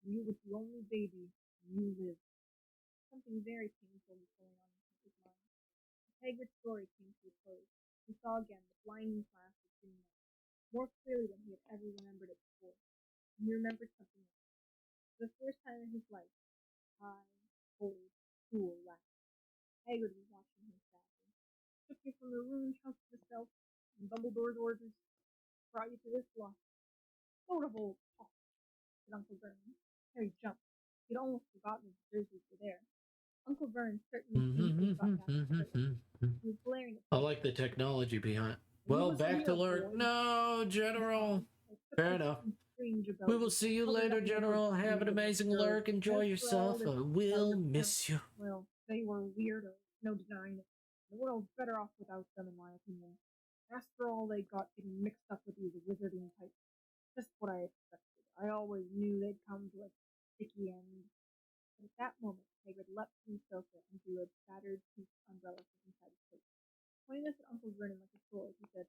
You was the only baby, and you lived. Something very painful was going on in his mind. Hagrid's story came to a close. He saw again the blinding flash of green light, more clearly than he had ever remembered it before. And he remembered something else. For the first time in his life, high, cold, cool laughed. Hagrid was watching him sadly. Took you from the ruined house of the self, and Dumbledore's orders, brought you to this lost. Sort of old talk, said Uncle Vernon. Harry jumped. He'd almost forgotten his jerseys were there. Uncle Vern certainly seemed to have got that. He was glaring at I like the technology behind. Well, back to lurk. No, General. Fair enough. We will see you later, General. Have an amazing lurk. Enjoy yourself. I will miss you. Well, they were weirdos, no denying it. The world's better off without them, in my opinion. After all, they got getting mixed up with these wizarding types. Just what I expected. I always knew they'd come to a sticky end. But at that moment, Hagrid leapt from the sofa and drew a battered pink umbrella from inside his coat. Pointing this at Uncle Vernon like a sword, he said,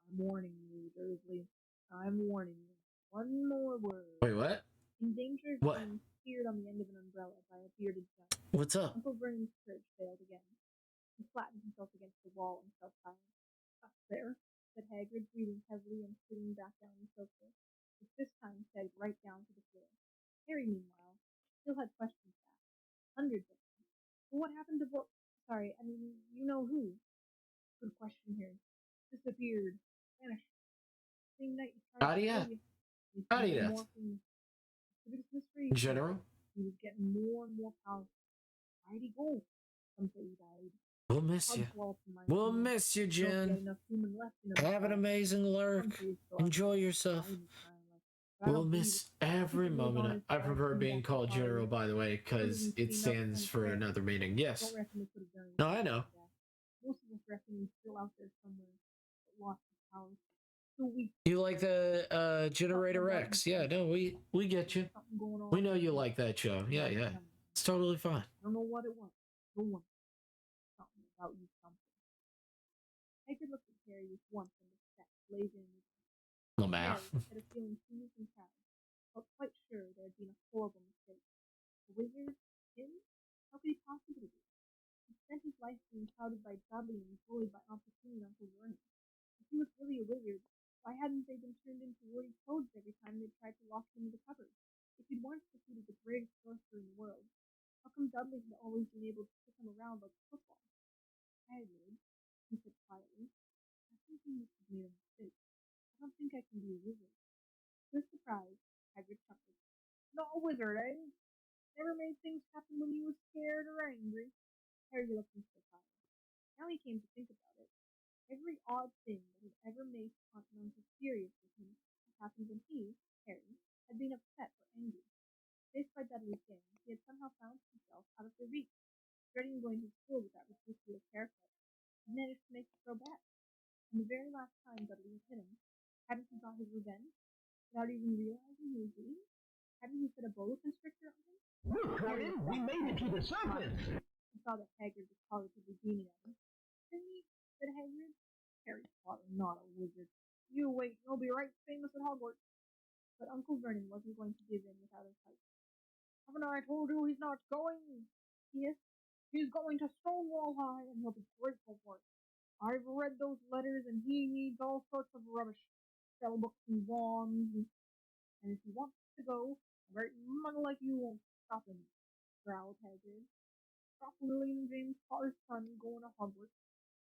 "I'm warning you, Dursley. I'm warning you. One more word." Wait, what? In danger of being speared on the end of an umbrella by a bearded giant. What's up? Uncle Vernon's courage failed again. He flattened himself against the wall and fell silent. "Up there," said Hagrid, breathing heavily and sitting back down on the sofa, which this time sagged right down to the floor. Harry, meanwhile, still had questions to ask. Hundreds of them. But what happened to sorry, I mean, you know who? Good question here. Disappeared. Vanished. Same night you tried How do to you? kill you. You How do started you? morphing. The biggest mystery is that General, he was getting more and more powerful. Where'd he go? Some say he died. we'll miss you. Oddball in my We'll opinion. miss you, Don't get Jen. enough human left in him. Have an amazing Some lurk. say he's still Enjoy alive. yourself. Died in his prime life. But I We'll don't believe miss it. I think every he was on moment. his I side, prefer coming being back to called power. General, by the way, because Wasn't it sitting up stands on for his another meaning. Yes. Don't reckon they could have done it. No, I know. Most of us reckon he's still out there somewhere, but lost his powers. So we You like the Generator X? Yeah, no, we get you. something going on. We know you like that show. Yeah, yeah. It's totally fine. I don't know what it was. No one. Something about you. Something. I could look at Harry with warmth and respect blazing in his eyes. Lamau. Harry, instead of feeling pleased and proud, felt quite sure there had been a horrible mistake. The wizard? Him? How could he possibly be? He spent his life being clouded by Dudley and bullied by Aunt Petunia and Uncle Vernon. If he was really a wizard, why hadn't they been turned into wordy toads every time they tried to lock him in the cupboard? If he'd once defeated the greatest sorcerer in the world, how come Dudley had always been able to kick him around like football? Hagrid, he said quietly, I think you must have made a mistake. I don't think I can be a wizard. To his surprise, Hagrid chuckled. Not a wizard, eh? Never made things happen when you was scared or angry. Harry looked surprised. Now he came to think about it. Every odd thing that had ever made Aunt and Uncle furious with him had happened when he, Harry, had been upset or angry. Faced by Dudley's gang, he had somehow found himself out of their reach, dreading going to school with that ridiculous haircut. He managed to make it so bad. And the very last time Dudley had hit him, hadn't he got his revenge? Without even realizing he was doing it? Hadn't he set a boa constrictor on him? We made it to the surface! He saw that Hagrid was positively beaming at him. See, said Hagrid. Harry's father, not a wizard. You wait, you'll be right famous at Hogwarts. But Uncle Vernon wasn't going to give in without a fight. Haven't I told you he's not going? He hissed. He's going to Stonewall High, and he'll be grateful for it. I've read those letters, and he needs all sorts of rubbish. Spellbooks and wands, and if he wants to go, a great muggle like you won't stop him, growled Hagrid. Stop William James Potter's son going to Hogwarts.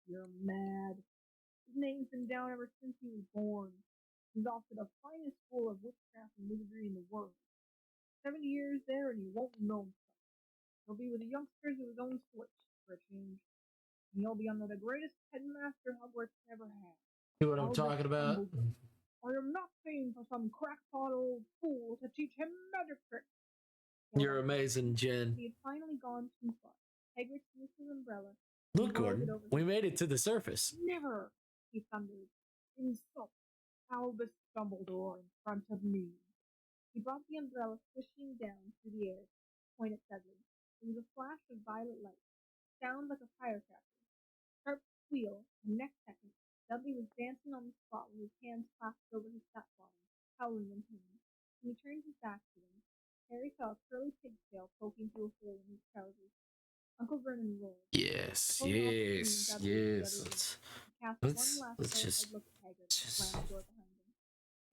You're mad. His name's been down ever since he was born. He's off to the finest school of witchcraft and wizardry in the world. 7 years there and he won't know stuff. He'll be with the youngsters of his own sort, for a change. And he'll be under the greatest headmaster Hogwarts ever had. See what I'm talking about? I am not saying for some crackpot old fool to teach him magic tricks. You're amazing, Jen. He had finally gone too far. Hagrid seized his umbrella. Look, Gordon, we made it to the surface. Never, he thundered. Insult Albus Dumbledore in front of me. He brought the umbrella swishing down through the air, pointed at Dudley. There was a flash of violet light, sound like a firecracker, sharp squeal, and next second, Dudley was dancing on the spot with his hands clasped over his fat bottom, howling in pain. When he turned his back to them, Harry saw a curly pigtail poking through a hole in his trousers. Uncle Vernon roared. Yes. Let's just look at Hagrid, slammed the door behind him.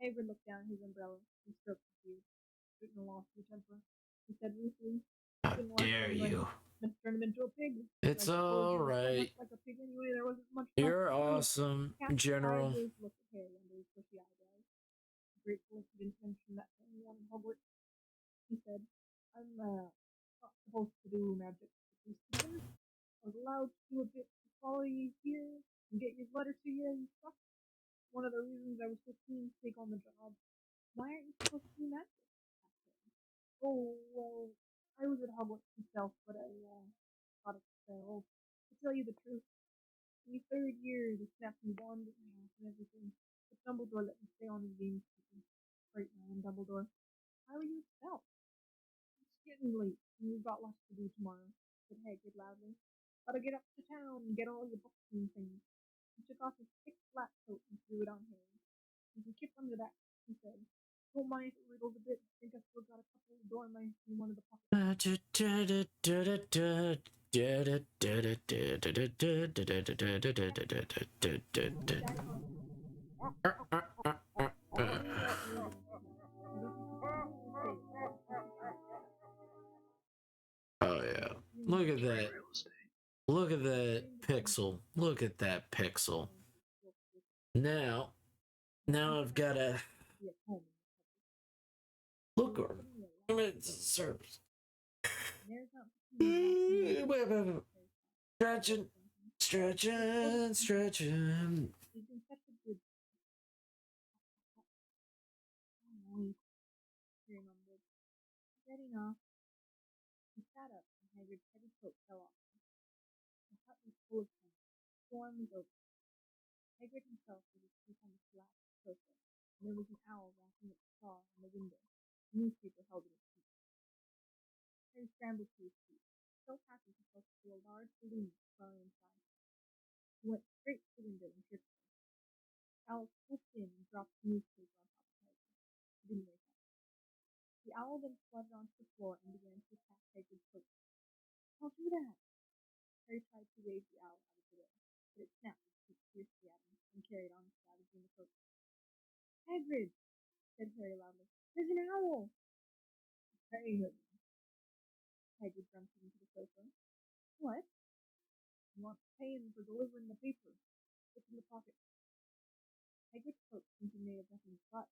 Hagrid looked down at his umbrella and stroked his beard. Straighten lost your temper, he said ruefully. How dare you? Let's turn him into a pig. It's all right. Like a pig anyway, there wasn't much. You're awesome, General. Looked at Harry under his bushy eyebrows. Grateful he didn't mention that to anyone in Hogwarts. He said, I'm not supposed to do magic. I was allowed to do a bit to follow you here and get your letter to you and stuff. One of the reasons I was so keen to take on the job. Why aren't you supposed to do magic? Oh, well, I was at Hogwarts myself, but I thought it failed. To tell you the truth, in the third year, they snapped me wand in half and everything. But Dumbledore let me stay on his games. Great man, Dumbledore. How are you spelled? It's getting late, and we've got lots to do tomorrow, said Hagrid loudly. Gotta get up to town and get all your books and things. He took off his thick flat coat and threw it on Harry. You can keep under that, he said. Don't mind if it wriggles a bit. I think I've still got a couple of dormice in one of the pockets. Oh yeah, look at that. Look at that pixel. Look at that pixel. Now I've got to Be at home. look. There's not Stretching, stretching. He's been such a good. Wait, he remembered. Getting off. He sat up and Hagrid's heavy coat fell off. The hut was full of sun. The storm was over. Hagrid himself was asleep on the collapsed sofa, and there was an owl wrapping its claw in the window, a newspaper held in its teeth. Harry scrambled to his feet. So happy he felt to feel a large balloon swelling inside him. He went straight to the window and jerked it. The owl swooped in and dropped the newspaper on top of Hagrid. He didn't wake up. The owl then fluttered onto the floor and began to attack Hagrid's coat. Don't do that! Harry tried to wave the owl out of the way, but it snapped its teeth fiercely at him and carried on savagely in the coat. Hagrid! Said Harry loudly. There's an owl! Hey, Hagrid jumped into the sofa. What? You want paying for delivering the paper. It's in the pocket. Hagrid's coat seemed to be made of nothing but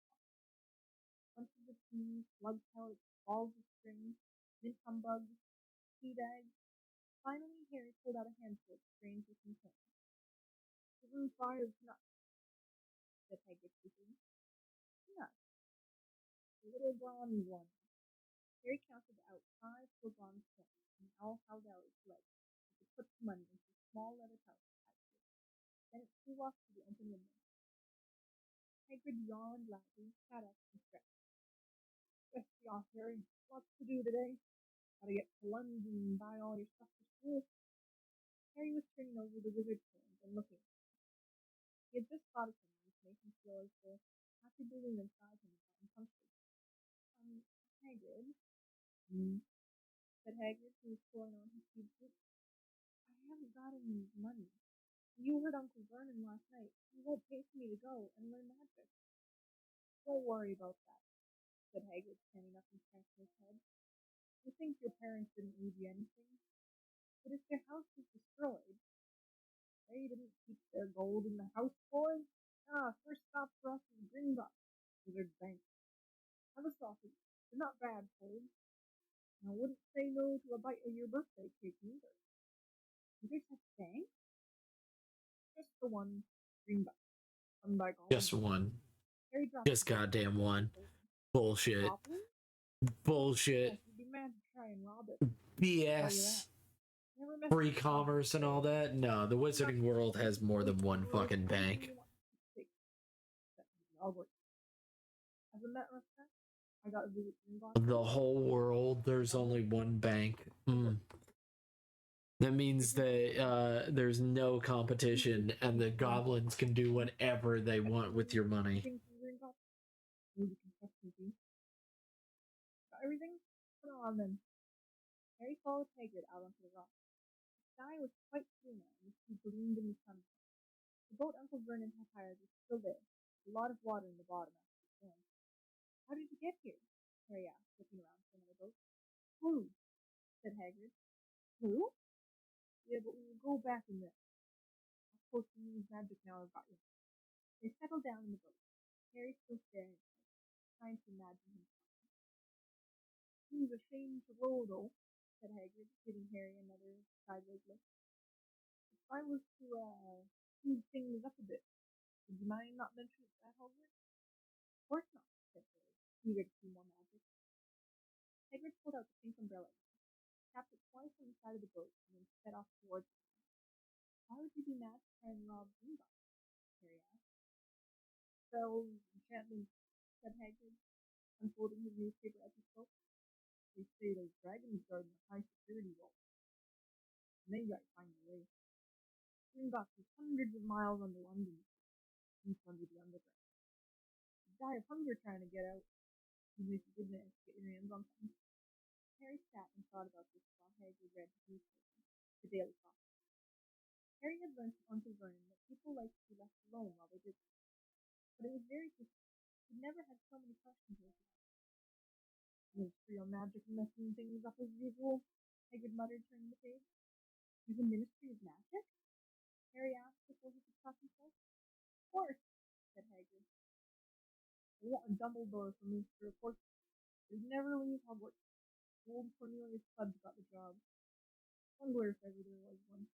bunches of peas, slug pellets, balls of string, mint humbugs, tea bags. Finally, Harry pulled out a handful of strange-looking coins. Give him 5 nuts, said Hagrid quickly. Nuts. The little bronze one. Harry counted out 5 little bronze coins, and the owl held out its legs as it put the money into a small leather pouch tied to it. Then it flew off to the open window. Hagrid yawned loudly, sat up, and stretched. Let's be off, Harry. Lots to do today. Gotta get to London and buy all your stuff for school. Harry was turning over the wizard's coins and looking at them. He had just thought of something which made him feel as the happy balloon inside him had gotten punctured. Hagrid, said Hagrid, who was pulling on his speed suit. I haven't got any money. You heard Uncle Vernon last night. He won't pay for me to go and learn magic. Don't worry about that, said Hagrid, standing up and scratching his head. You think your parents didn't leave you anything? But if their house was destroyed, they didn't keep their gold in the house, boy. First stop for us is Gringotts, Wizard's Bank. Have a sausage. They're not bad, Holmes. And I wouldn't say no to a bite of your birthday cake either. Wizard's Bank? Just the one, Gringotts. Run by Just one. Harry dropped Just goddamn one. Bullshit. Bullshit. You'd be mad to try and rob it. BS. Free commerce and all that? No, the wizarding world has more than one fucking bank. As a matter of fact, I got a visit from The whole world, there's only one bank. That means that there's no competition and the goblins can do whatever they want with your money. Got everything? Put on then. Harry followed Hagrid out onto the rock. The sky was quite clear now, and the sea gleamed in the sunlight. The boat Uncle Vernon had hired was still there, with a lot of water in the bottom after the storm. How did you get here? Harry asked, looking around for another boat. Flew, said Hagrid. Flew? Yeah, but we will go back in there. Of course, you use magic now I've got you. They settled down in the boat. Harry still staring at them, trying to imagine himself. Seems a shame to row, though, said Hagrid, giving Harry another sideways look. If I was to, speed things up a bit, would you mind not mentioning that, Hagrid? Of course not, said Harry, eager to see more magic. Hagrid pulled out the pink umbrella again, tapped it twice on the side of the boat, and then set off towards it. Why would you be mad to try and rob Gringotts? Harry asked. Spells, enchantments, said Hagrid, unfolding his newspaper as he spoke. They say there's dragons guarding the high security wall. Maybe I find a way. Gringotts is hundreds of miles under London, deep under the underground. You die of hunger trying to get out, even if you did manage to get your hands on something. Harry sat and thought about this while Hagrid read his newspaper, the Daily Prophet. Harry had learned from Uncle Vernon that people liked to be left alone while they did this, but it was very different. He'd never had so many questions in his life. Ministry of Magic messing things up as usual, Hagrid muttered, turning the page. To the Ministry of Magic? Harry asked before he could stop himself. Of course, said Hagrid. I want a Dumbledore for me to report. He'd never leave Hogwarts. Old Cornelius Fudge got the job. Wonder if ever there was one.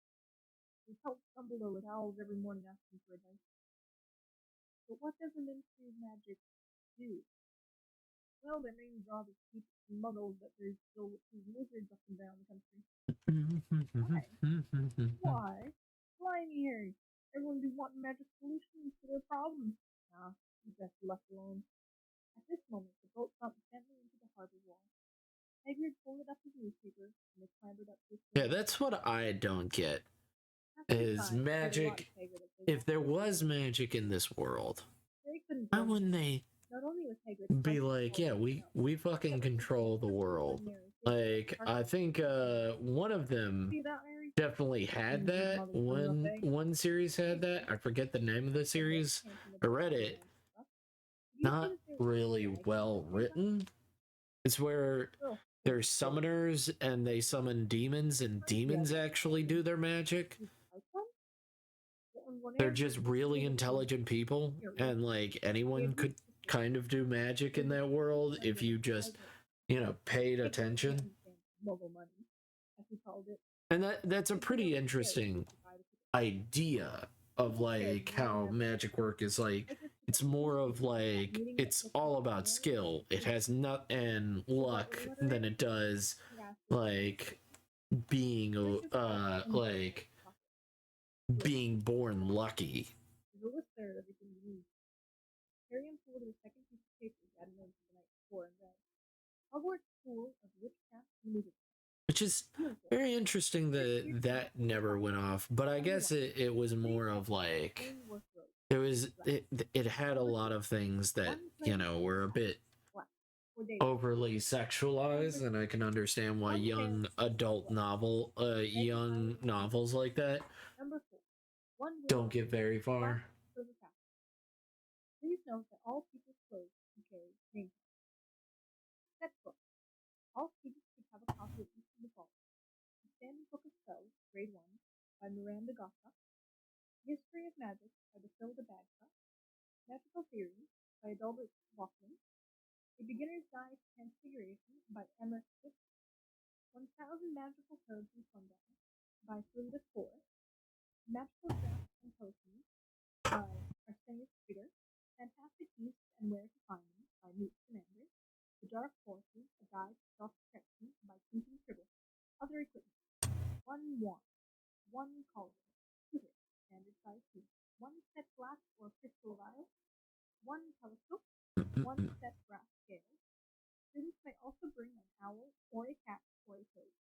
He helped Dumbledore with owls every morning asking for advice. But what does the Ministry of Magic do? Well, their main job is to keep muggles that there's still lizards up and down the country. Why? Why? Blimey, Harry. Everyone be wanting magic solutions to their problems. Nah, he's best left alone. At this moment, the boat bumped gently into the harbor wall. Hagrid folded up his newspaper, and they clambered up to his Yeah, that's what I don't get. After the Is time, Harry magic. watched Hagrid as they If there was magic in this world, Harry couldn't why blame wouldn't him. they Not only was Hagrid be puzzled like, for yeah, himself, we fucking control the world? Like, I think one of them see that, Harry? definitely had that. One series had that. I forget the name of the series. I read it. Not really well written. It's where there's summoners and they summon demons, and demons actually do their magic. They're just really intelligent people, and like anyone could kind of do magic in that world if you just, you know, paid attention. And that's a pretty interesting idea of like how magic work is. Like, it's more of like, it's all about skill. It has not and luck than it does like being like being born lucky. There's a list there of everything you need. Harry unfolded a second piece of paper he had known the night before and read. Hogwarts School of Witchcraft and Wizardry. Which is very interesting that that never went off, but I guess it was more of like, there was, it had a lot of things that, you know, were a bit overly sexualized, and I can understand why young novels like that don't get very far. Please note that all people's clothes should carry name tags. Set book. All students should have a copy of each of the following: The Standard Book of Spells, Grade 1, by Miranda Gossa. History of Magic by Bathilda Bagshot. Magical Theory by Adalbert Walkman. A Beginner's Guide to Transfiguration by Emma Swift. 1000 Magical Codes and Sundial by Felida Core. Magical Drafts and Potions by Arsenius Trigger. Fantastic Beasts and Where to Find Them by Newt Scamander. The Dark Forces, A Guide to Self-Protection by Quentin Tribble. Other equipment: 1 wand, 1 cauldron, 2 hits, standard size 2, 1 set glass or crystal vial, 1 telescope, 1 set brass scale. Students may also bring an owl or a cat or a toad.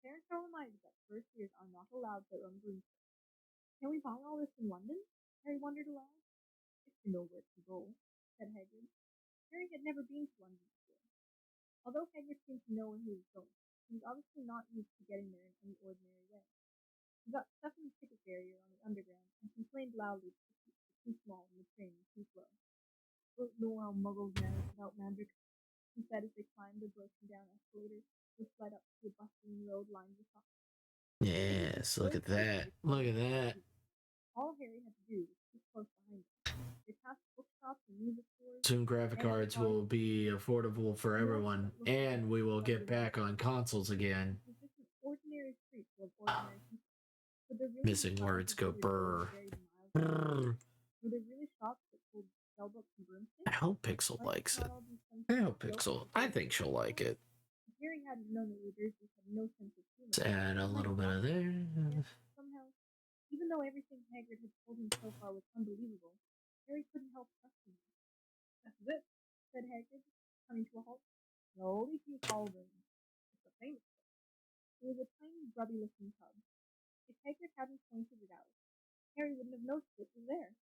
Parents are reminded that first years are not allowed their own broomstick. Can we buy all this in London? Harry wondered aloud. If you know where to go, said Hagrid. Harry had never been to London before. Although Hagrid seemed to know where he was going, he was obviously not used to getting there in any ordinary way. He got stuck in the ticket barrier on the underground and complained loudly that the seats were too small and the train too slow. Don't know how muggles manage without magic, he said as they climbed the broken down escalator which led up to a bustling road lined with shops. Yes, look at that. Look at that. All Harry had to do was keep close behind them. They passed bookshops and music stores. Soon graphic cards will be affordable for everyone, and we will get back on consoles again. Ordinary streets of ordinary people. Missing words go brr. Brr. Were there really shops that sold spellbooks and broomsticks? I hope Pixel likes it. I think she'll like it. Harry hadn't known that the Dursleys had no sense of humor. Let's add a little bit of there. Somehow, even though everything Hagrid had told him so far was unbelievable, Harry couldn't help trusting him. That's it, said Hagrid, coming to a halt. No, leaky cauldron. It's a famous place. It was a tiny, grubby-looking tub. If Hagrid hadn't pointed it out, Harry wouldn't have noticed it was there.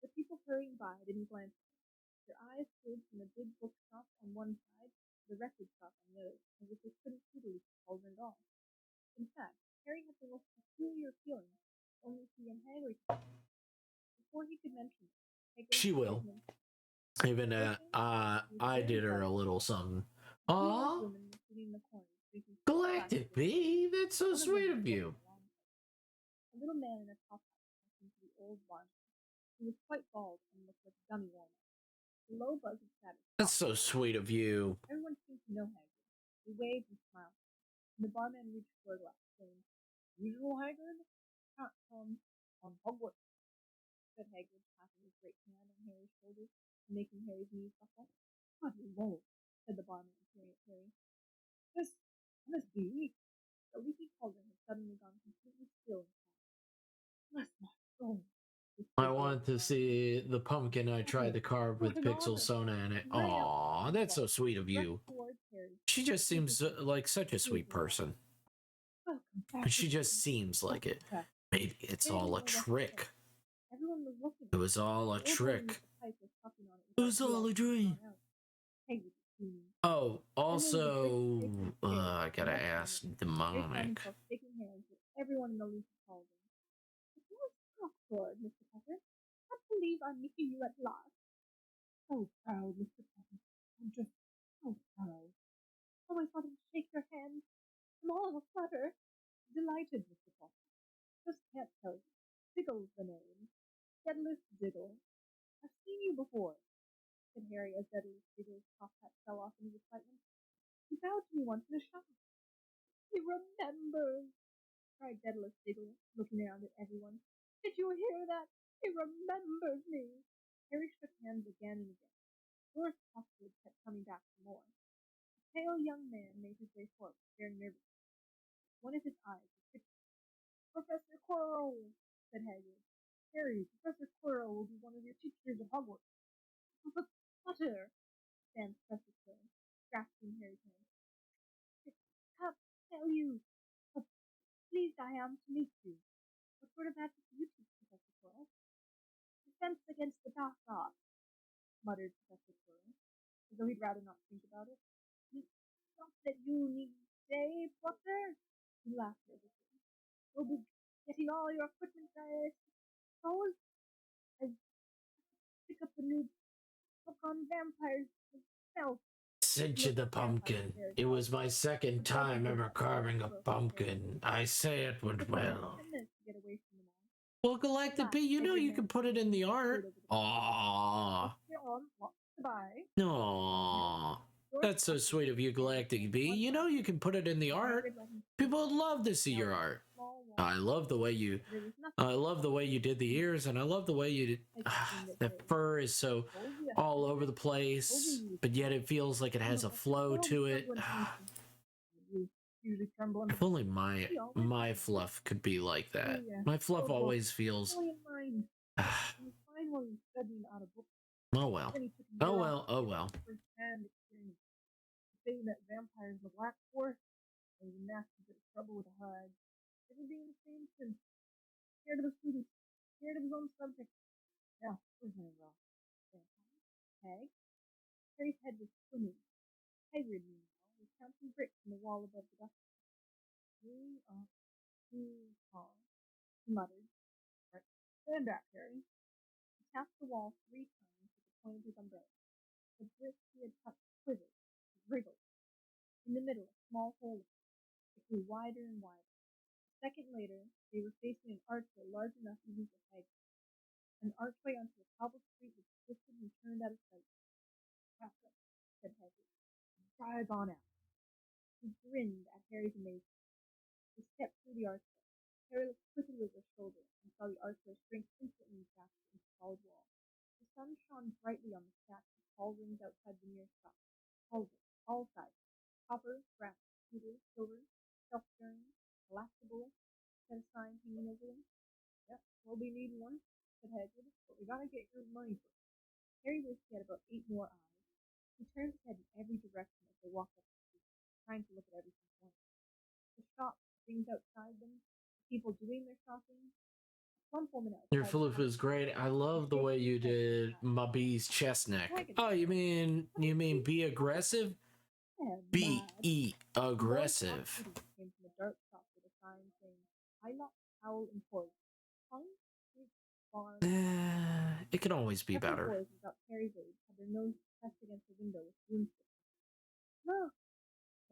The people hurrying by didn't glance at him. Their eyes slid from the big bookshop on one side to the record shop on the other, as if they couldn't see the leaky cauldron at all. In fact, Harry had the most peculiar feeling only he and Hagrid could. Before he could mention it, Hagrid She will. Even I did her a little something. Aw, Galactic Bee, that's so sweet of you. A little man in a top hat walked into the old barn. He was quite bald and looked like a dummy walnut. The low buzz of chatter That's stopped. so sweet of you. Everyone seemed to know Hagrid. He waved and smiled, and the barman reached for a glass, saying, "Usual, Hagrid? Can't come on Hogwarts," said Hagrid, passing his great hand on Harry's shoulder and making Harry's knees buckle. "Good Lord," said the barman, peering at Harry. "This must be." The leaky cauldron had suddenly gone completely still inside. "Bless my soul," I want to see the pumpkin I tried to carve with Pixel Sona in it. Aw, that's so sweet of you. She just seems like such a sweet person. She just seems like it. Maybe it's all a trick. Everyone was looking. It was all a trick. It was all a dream. Oh, also, I gotta ask, demonic. Everyone in the leaky cauldron. Good, Mr. Potter. I believe I'm meeting you at last. So proud, Mr. Potter. I'm just so proud. Oh, I thought I'd shake your hand. I'm all of a flutter. Delighted, Mr. Potter. Just can't tell you. Diggle's the name. Deadlift Diggle. I've seen you before, said Harry as Deadlift Diggle's top hat fell off in his excitement. He bowed to me once in a shop. He remembers, cried Deadlift Diggle, looking around at everyone. Did you hear that? He remembers me. Harry shook hands again and again. Lord Hawkwood kept coming back for more. A pale young man made his way forward, staring nervously. One of his eyes was fixed. Professor Quirrell, said Hagrid. Harry, Professor Quirrell will be one of your teachers at Hogwarts. Potter, said Professor Quirrell, grasping Harry's hand. I can't tell you how pleased I am to meet you. What sort of magic do you teach, Professor Quirrell? Defense against the dark arts, muttered Professor Quirrell, as though he'd rather not think about it. Not that you need say, Potter, he laughed nervously. You'll be getting all your equipment, I suppose. I pick up a new book on vampires myself. Sent you the pumpkin. It was my second time ever carving a pumpkin. I say it went well. Well, Galactic B, you know you can put it in the art. Aww. Aww. That's so sweet of you, Galactic B. You know you can put it in the art. People would love to see your art. I love the way you did the ears, and I love the way you did. The fur is so all over the place, but yet it feels like it has a flow to it. If only my fluff could be like that. My fluff always feels. Oh well. Oh well. Oh well. Saying that vampires in the Black Forest was a nasty bit of trouble with a hide. Never being the same since. Scared of the students. Scared of his own subject. Yeah, where's my rock? Vampire? Hag? Harry's head was swimming. Hagrid, meanwhile, was counting bricks in the wall above the dust. Three up, two tall, he muttered. Right, stand back, Harry. He tapped the wall 3 times with the point of his umbrella. The bricks he had touched quivered, wriggled. In the middle, a small hole appeared. It grew wider and wider. A second later, they were facing an archway large enough even for Hagrid. An archway onto a cobbled street which twisted and turned out of sight. Welcome, said Hagrid. Drive on out. He grinned at Harry's amazement. They stepped through the archway. Harry looked quickly over his shoulder and saw the archway shrink instantly back into the solid wall. The sun shone brightly on the stacks of cauldrons outside the nearest shop. Cauldrons, all sizes. Copper, brass, pewter, silver, self-stirring, collapsible, had a sign hanging over them. Yep, we'll be needing one, said Hagrid, but we gotta get your money first. Harry wished he had about 8 more eyes. He turned his head in every direction as they walked up the street, trying to look at everything at once. The shops, things outside them, the people doing their shopping. A plump woman outside. Your floof is great. I love the way you did my bee's chest neck. Oh, you mean be aggressive? B-E, aggressive. Came from a dark shop with a sign saying, Hylock, Owl, and Porridge. It can always be better. Boys without Harry's age had their noses pressed against the window with broomsticks. Look!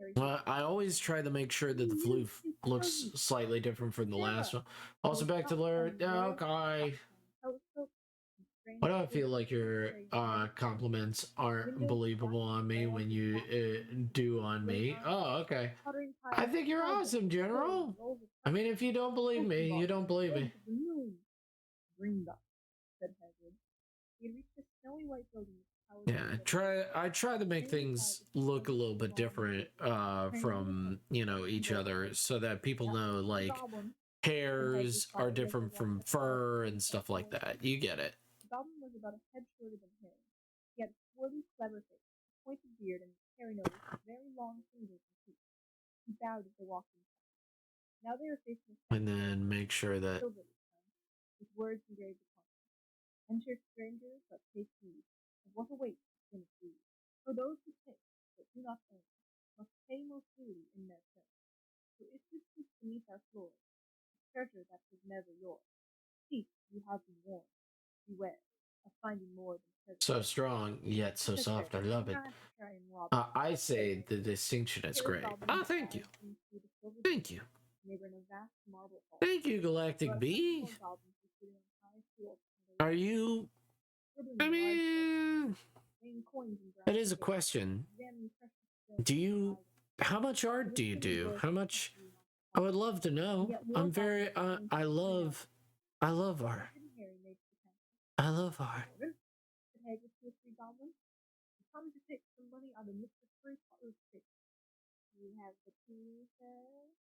Harry Well, I always try to make sure that the floof looks slightly different from the last one. Also, back to Lord. Okay. Why do I feel like your compliments aren't believable on me when you do on me? Oh, okay. I think you're awesome, General. I mean, if you don't believe me, you don't believe me. Bring up, said Hagrid. He had reached a snowy white building with towers. Yeah, I try to make things look a little bit different from, you know, each other so that people know, like, hairs are different from fur and stuff like that. You get it. The goblin was about a head shorter than Harry. He had a swarthy, clever face, a pointed beard, and Harry noticed very long fingers and teeth. He bowed as they walked inside. Now they were facing a And then make sure that silver this time, with words engraved upon it. Enter stranger, but take heed of what awaits in its deed. For those who take, but do not own, must pay most duly in their turn. So if you seek beneath our floors, a treasure that was never yours, seek, you have been warned. Beware of finding more than treasure. so strong yet so soft. I love it. I say the distinction is great. Oh, thank you. Thank you. Thank you, Galactic Bee. Are you? I mean, that is a question. Do you? How much art do you do? How much? I would love to know. I'm very. I love art. I love art. Come to take some money out of Mr. Harry Potter's face. You have the keys there.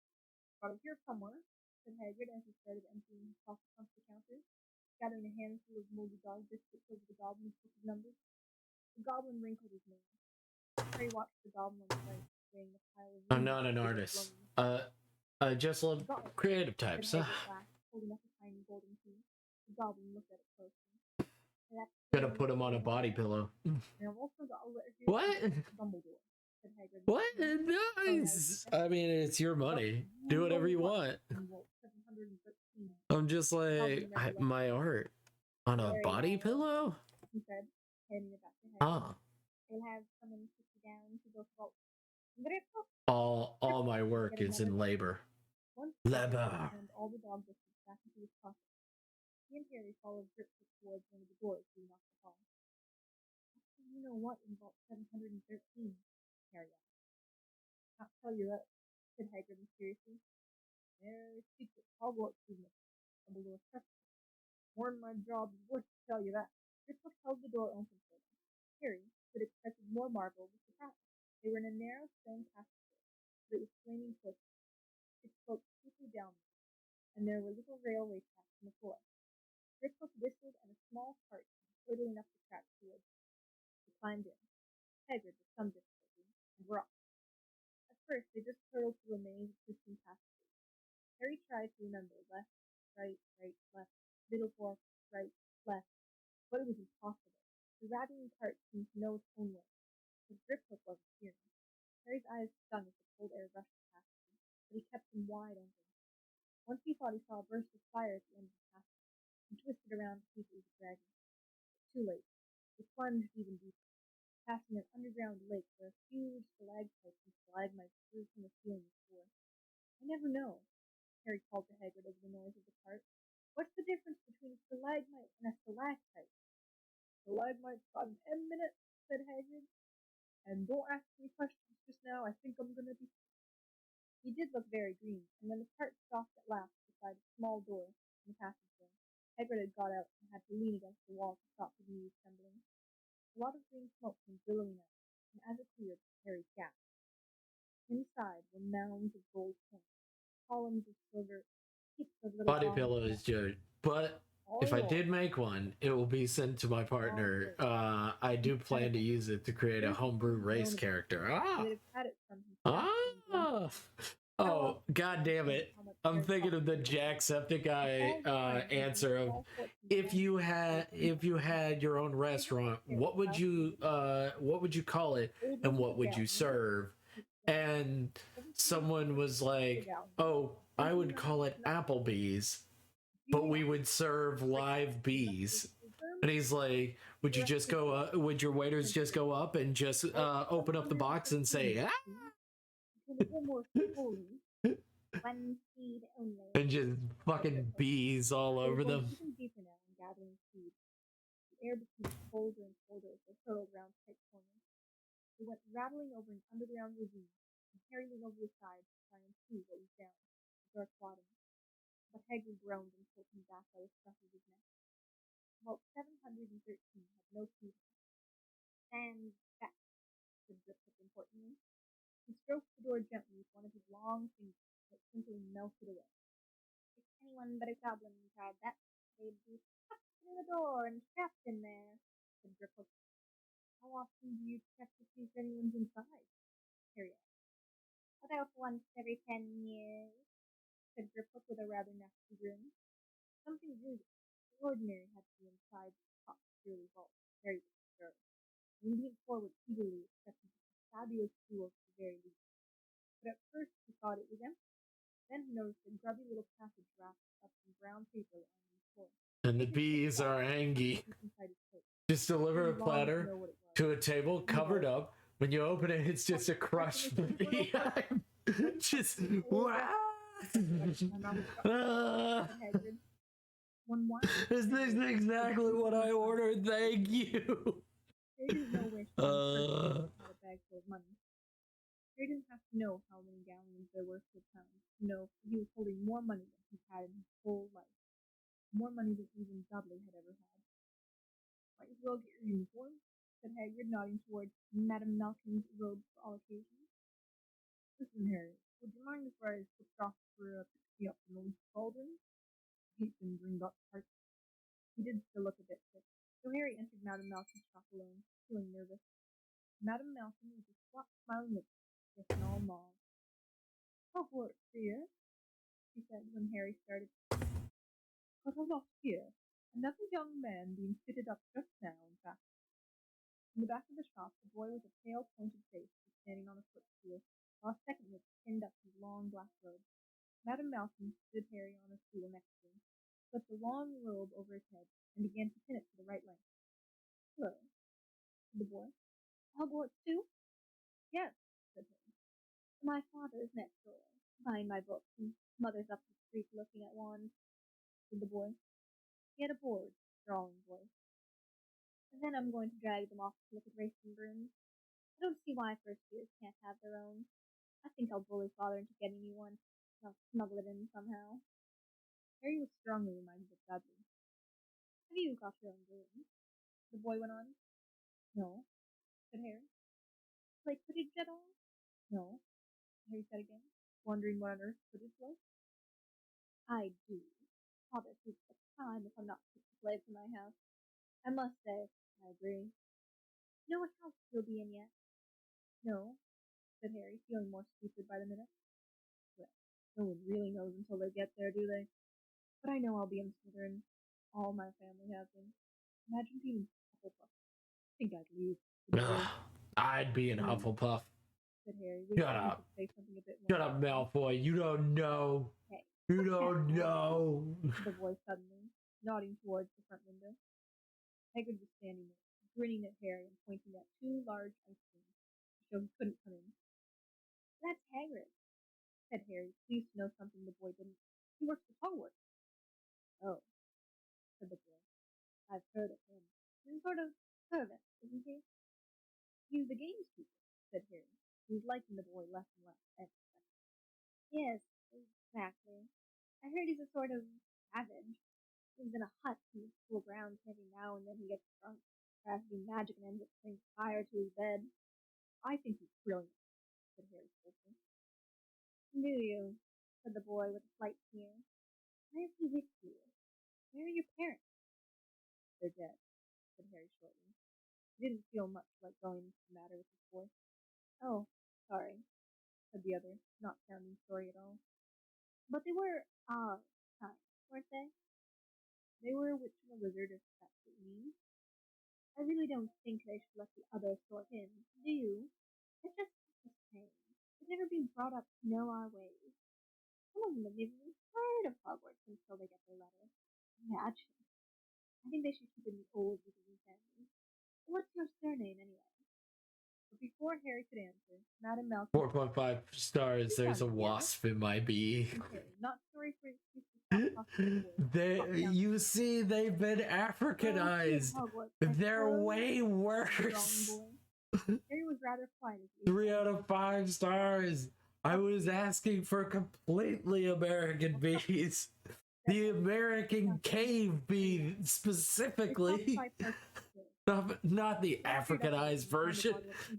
Got it here somewhere, said Hagrid as he started emptying his pockets onto the counter, scattering a handful of moldy dog biscuits over the goblin's book of numbers. The goblin wrinkled his nose. Harry watched the goblin on the right, weighing the pile of. I'm not an artist. I just love creative types. Holding up a tiny golden key. The goblin looked at it closely. Gonna put him on a body pillow. What? What? Nice. I mean, it's your money. Do whatever you want. I'm just like my art on a body pillow. He said, handing it back to Harry. Ah. He'll have someone sit you down to go for All my work is in labor. Labor. And all the dog biscuits back into his pocket. He and Harry followed Giftuber towards one of the doors leading off the hall. You know what in Vault 713? Harry asked. Can't tell you that, said Hagrid mysteriously. Very secret Hogwarts business. Dumbledore trusted. More than my job is worth to tell you that. Giftuber held the door open for them. Harry, who had expected more marble, was surprised. They were in a narrow stone passageway, but it was flaming torches. It sloped steeply downward, and there were little railway tracks on the floor. Giftuber whistled, and a small cart came hurtling up the tracks towards them. They climbed in. Hagrid with some difficulty, and were off. At first, they just hurtled through a maze of twisting passages. Harry tried to remember left, right, left, middle fork, right, left, but it was impossible. The rattling cart seemed to know its own way. His griphook wasn't hearing. Harry's eyes stung as the cold air rushed past him, but he kept them wide open. Once he thought he saw a burst of fire at the end of the passage, and twisted around to see if it was a dragon. But too late. They plunged even deeper, passing an underground lake where a huge stalactites and stalagmites grew from the ceiling before. I never know, Harry called to Hagrid over the noise of the cart. What's the difference between a stalagmite and a stalactite? Stalagmite's got an M in it, said Hagrid. And don't ask me questions just now, I think I'm gonna be. He did look very green, and when the cart stopped at last beside a small door in the passageway, Hagrid had got out and had to lean against the wall to stop his knees trembling. A lot of green smoke came billowing out, and as it cleared, Harry gasped. Inside were mounds of gold coins, columns of silver, heaps of little body pillow is good, but if I did make one, it will be sent to my partner. I do plan to use it to create a homebrew race character. Oh, god damn it. I'm thinking of the Jacksepticeye answer of if you had your own restaurant, what would you call it and what would you serve? And someone was like, "Oh, I would call it Applebee's, but we would serve live bees." And he's like, "Would you just go? Would your waiters just go up and just open up the box and say, ah?" One more fully. One seed only. And just fucking bees all They were over going them. even deeper now in gathering seed. The air became colder and colder as they hurtled around tight corners. They went rattling over an underground ravine, and Harry leaned over the side to try and see what was down the dark bottom. But Hagrid groaned and pulled him back by the scruff of his neck. Vault 713 had no ceiling. And that, said Griphook importantly. He stroked the door gently with one of his long fingers, that simply melted away. If anyone but a goblin tried that, they'd be stuck through the door and trapped in there, said Griphook. How often do you check to see if anyone's inside? Harry asked. About once every 10 years, said Griphook with a rather nasty grin. Something really extraordinary had to be inside the top securely vault. Harry was sure. He leaned forward eagerly, expecting a fabulous jewel at the very least. But at first he thought it was empty. Then he noticed a grubby little package wrapped up in brown paper lying on the floor. And the bees are angry. Inside his coat. Just deliver a He longed to platter know what it was. to a table covered up. When you open it, it's just a crushed bee. Just wow. Hagrid. One more. This is exactly what I ordered. Thank you. Harry didn't know where she had a bag full of money. Harry didn't have to know how many galleons there were to a pound to know that he was holding more money than he had in his whole life. More money than even Dudley had ever had. Might as well get your uniform, said Hagrid, nodding towards Madame Malkin's robes for all occasions. Listen, Harry, would you mind if I slipped off for a pick-me-up in the least cauldron? Heat and bring up heart. He did still look a bit sick, so Harry entered Madame Malkin's shop alone, feeling nervous. Madame Malkin was a squat, smiling lip, just an all mauve. Hogwarts, dear, she said when Harry started. Got a lot here. Another young man being fitted up just now, in fact. In the back of the shop, a boy with a pale, pointed face was standing on a footstool, while a second witch pinned up his long black robe. Madame Malkin stood Harry on a stool next to him, slipped the long robe over his head, and began to pin it to the right length. Hello, said the boy. Hogwarts too? Yes, said Harry. My father's next door, buying my books, and mother's up the street looking at wands, said the boy. He had a bored, drawling voice. And then I'm going to drag them off to look at racing brooms. I don't see why first years can't have their own. I think I'll bully father into getting me one. I'll smuggle it in somehow. Harry was strongly reminded of Dudley. Have you got your own broom? The boy went on. No, said Harry. Play Quidditch at all? No, Harry said again, wondering what on earth Quidditch was. I do. Father keeps the time if I'm not fit to play for my house. I must say, I agree. Know what house you'll be in yet? No, said Harry, feeling more stupid by the minute. Well, no one really knows until they get there, do they? But I know I'll be in Slytherin. All my family have been. Imagine being Hufflepuff. I think I'd leave. Ugh, I'd be in Hufflepuff. Said Harry. Shut up. Say something a bit more. Shut up, Malfoy. You don't know. Hey. You don't know. The boy suddenly, nodding towards the front window. Hagrid was standing there, grinning at Harry and pointing at two large ice creams to show he couldn't come in. That's Hagrid, said Harry, pleased to know something the boy didn't. He works for Hogwarts. Oh, said the boy. I've heard of him. He's a sort of servant, isn't he? He's the gamekeeper, said Harry, who was liking the boy less and less every second. Yes, exactly. I heard he's a sort of savage. Lives in a hut in the school grounds, and every now and then he gets drunk, tries to do magic, and ends up setting fire to his bed. I think he's brilliant, said Harry coldly. Do you? Said the boy with a slight sneer. Why is he with you? Where are your parents? They're dead, said Harry shortly. He didn't feel much like going into the matter with his boy. Oh, sorry, said the other, not sounding sorry at all. But they were kind, weren't they? They were a witch and a wizard, if that's what you mean. I really don't think they should let the other sort in, do you? They're just the same. They've never been brought up to know our ways. Some of them have never even heard of Hogwarts until they get their letter. Imagine. I think they should keep in the old wizarding family. What's your surname, anyway? The before Harry could answer, Madame Malkin 4.5 stars. There's a wasp in my bee. Harry, not sorry for excuse to stop talking to the boy. You see, they've been Africanized. They're way worse. Harry was rather quiet. 3 out of 5 stars. I was asking for completely American bees. The American cave bee specifically. Not the Africanized version.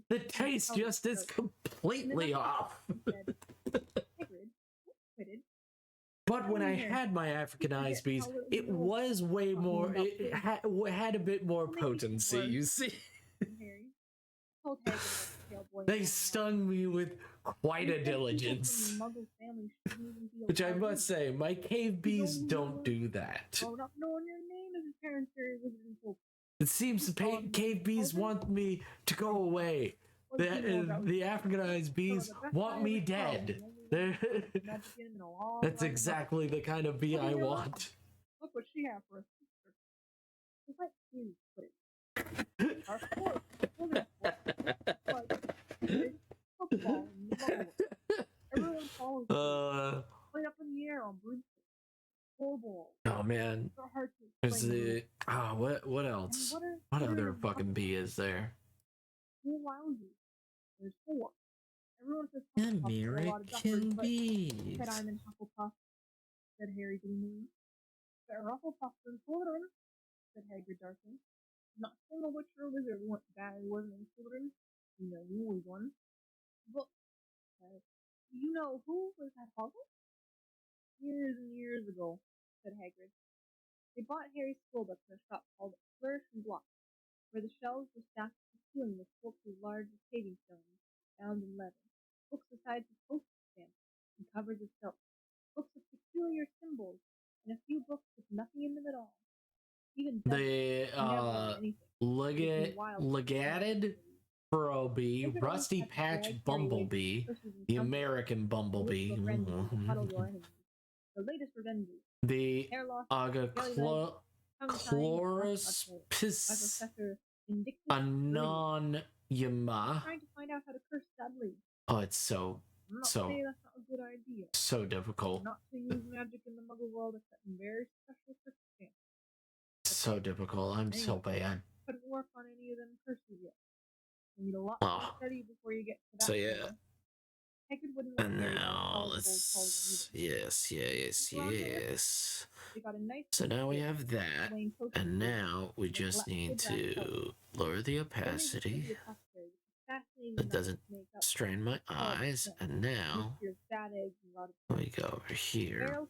The taste just is completely off. But when I had my Africanized bees, it was way more. It had a bit more potency, you see. They stung me with quite a diligence. Which I must say, my cave bees don't do that. It seems the cave bees want me to go away. The Africanized bees want me dead. That's exactly the kind of bee I want. Look what she had for a sister. Our sport. Everyone follows play up in the air on broomsticks. Oh man. There's the what else? What other fucking bee is there? Who allows you? There's 4. Everyone says American bees. Said I'm in Hufflepuff, said Harry gloomily. But Rufflepuff and Slytherin, said Hagrid darkly. Not a single witch or wizard wasn't in Slytherin. You know who was one. But you know who was at Hogwarts? Years and years ago, said Hagrid. They bought Harry's schoolbook in a shop called Flourish and Block, where the shelves were stacked to the ceiling with books as large as paving stones, bound in leather. Books the size of postage stamps and covered with silk. Books with peculiar symbols, and a few books with nothing in them at all. Even the legated Furrow Bee, Rusty Patch Bumblebee, the American Bumblebee, the latest revenges, the Agachloropis Anonyma. Trying to find out how to curse Dudley. Oh, it's so that's not a good idea. So difficult. Not to use magic in the Muggle world except in very special circumstances. So difficult. I'm so bad. Couldn't work on any of them curses yet. You need a lot more study before you get to that. So yeah. And now let's yes. So now we have that, and now we just need to lower the opacity. That doesn't strain my eyes, and now we go over here,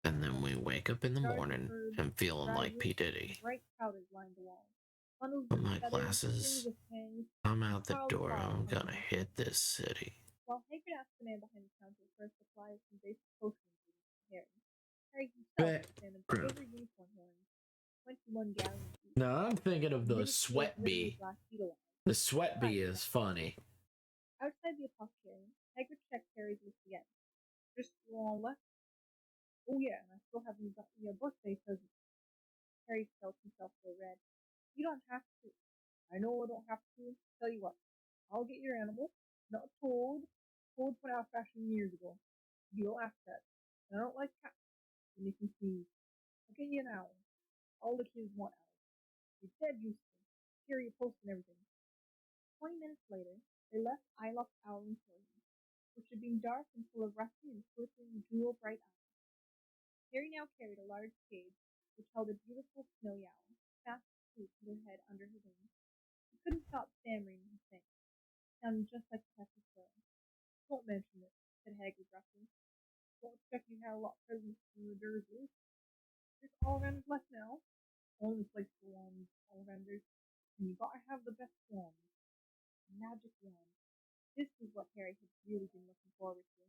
and then we wake up in the morning and feeling like P. Diddy. Put my glasses, I'm out the door, I'm gonna hit this city. While Hagrid asked the man behind the counter for a supply of some basic potions for Harry himself examined silver unicorn horns, 21 gallons each. No, I'm thinking of the sweat bee. The sweat bee is funny. Outside the apothecary, Hagrid checked Harry's list again. Just all left. Oh yeah, and I still haven't got your birthday present. Harry felt himself go red. You don't have to. I know I don't have to. Tell you what, I'll get your animal. Not a toad. Toads went out of fashion years ago. You don't ask that. I don't like cats. And you can see. I'll get you an owl. All the kids want owls. They're dead useful. Carry a post and everything. 20 minutes later, they left Ilock's owl enclosure, which had been dark and full of rusty and flickering jewel-bright eyes. Harry now carried a large cage, which held a beautiful snowy owl, fast asleep with her head under her wings. He couldn't stop stammering his thanks. Sounded just like Professor Squirrel. Don't mention it, said Hagrid roughly. Don't expect you had a lot of presents from the Dursleys. There's Ollivanders left now. Only place for wands, Ollivanders. And you gotta have the best wand. Magic wand. This was what Harry had really been looking forward to.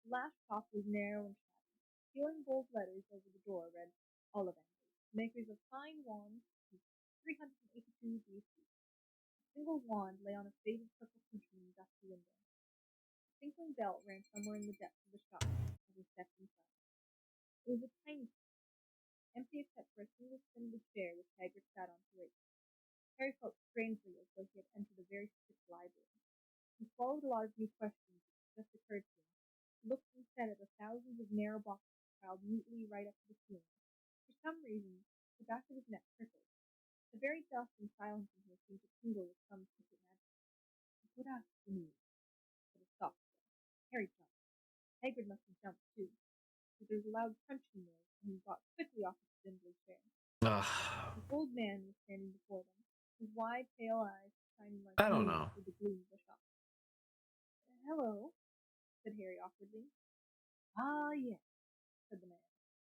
The last shop was narrow and shabby. Peeling gold letters over the door read Ollivanders, makers of fine wands, 382 BC. A single wand lay on a faded purple cushion in the dusty window. A tinkling bell rang somewhere in the depths of the shop as he stepped inside. It was a tiny place, empty except for a single spindly chair which Hagrid sat on to wait. Harry felt strangely as though he had entered a very strict library. He swallowed a lot of new questions that just occurred to him. He looked instead at the thousands of narrow boxes piled neatly right up to the ceiling. For some reason, the back of his neck prickled. The very dust and silence in here seemed to tingle with some secret magic. What else do you need? Said a soft voice. Harry jumped. Hagrid must have jumped too. There was a loud crunching noise, and he got quickly off his spindly chair. Ugh. The old man was standing before them, his wide, pale eyes shining like I don't moons know. through the gloom of the shop. Hello, said Harry awkwardly. Ah, yes, said the man.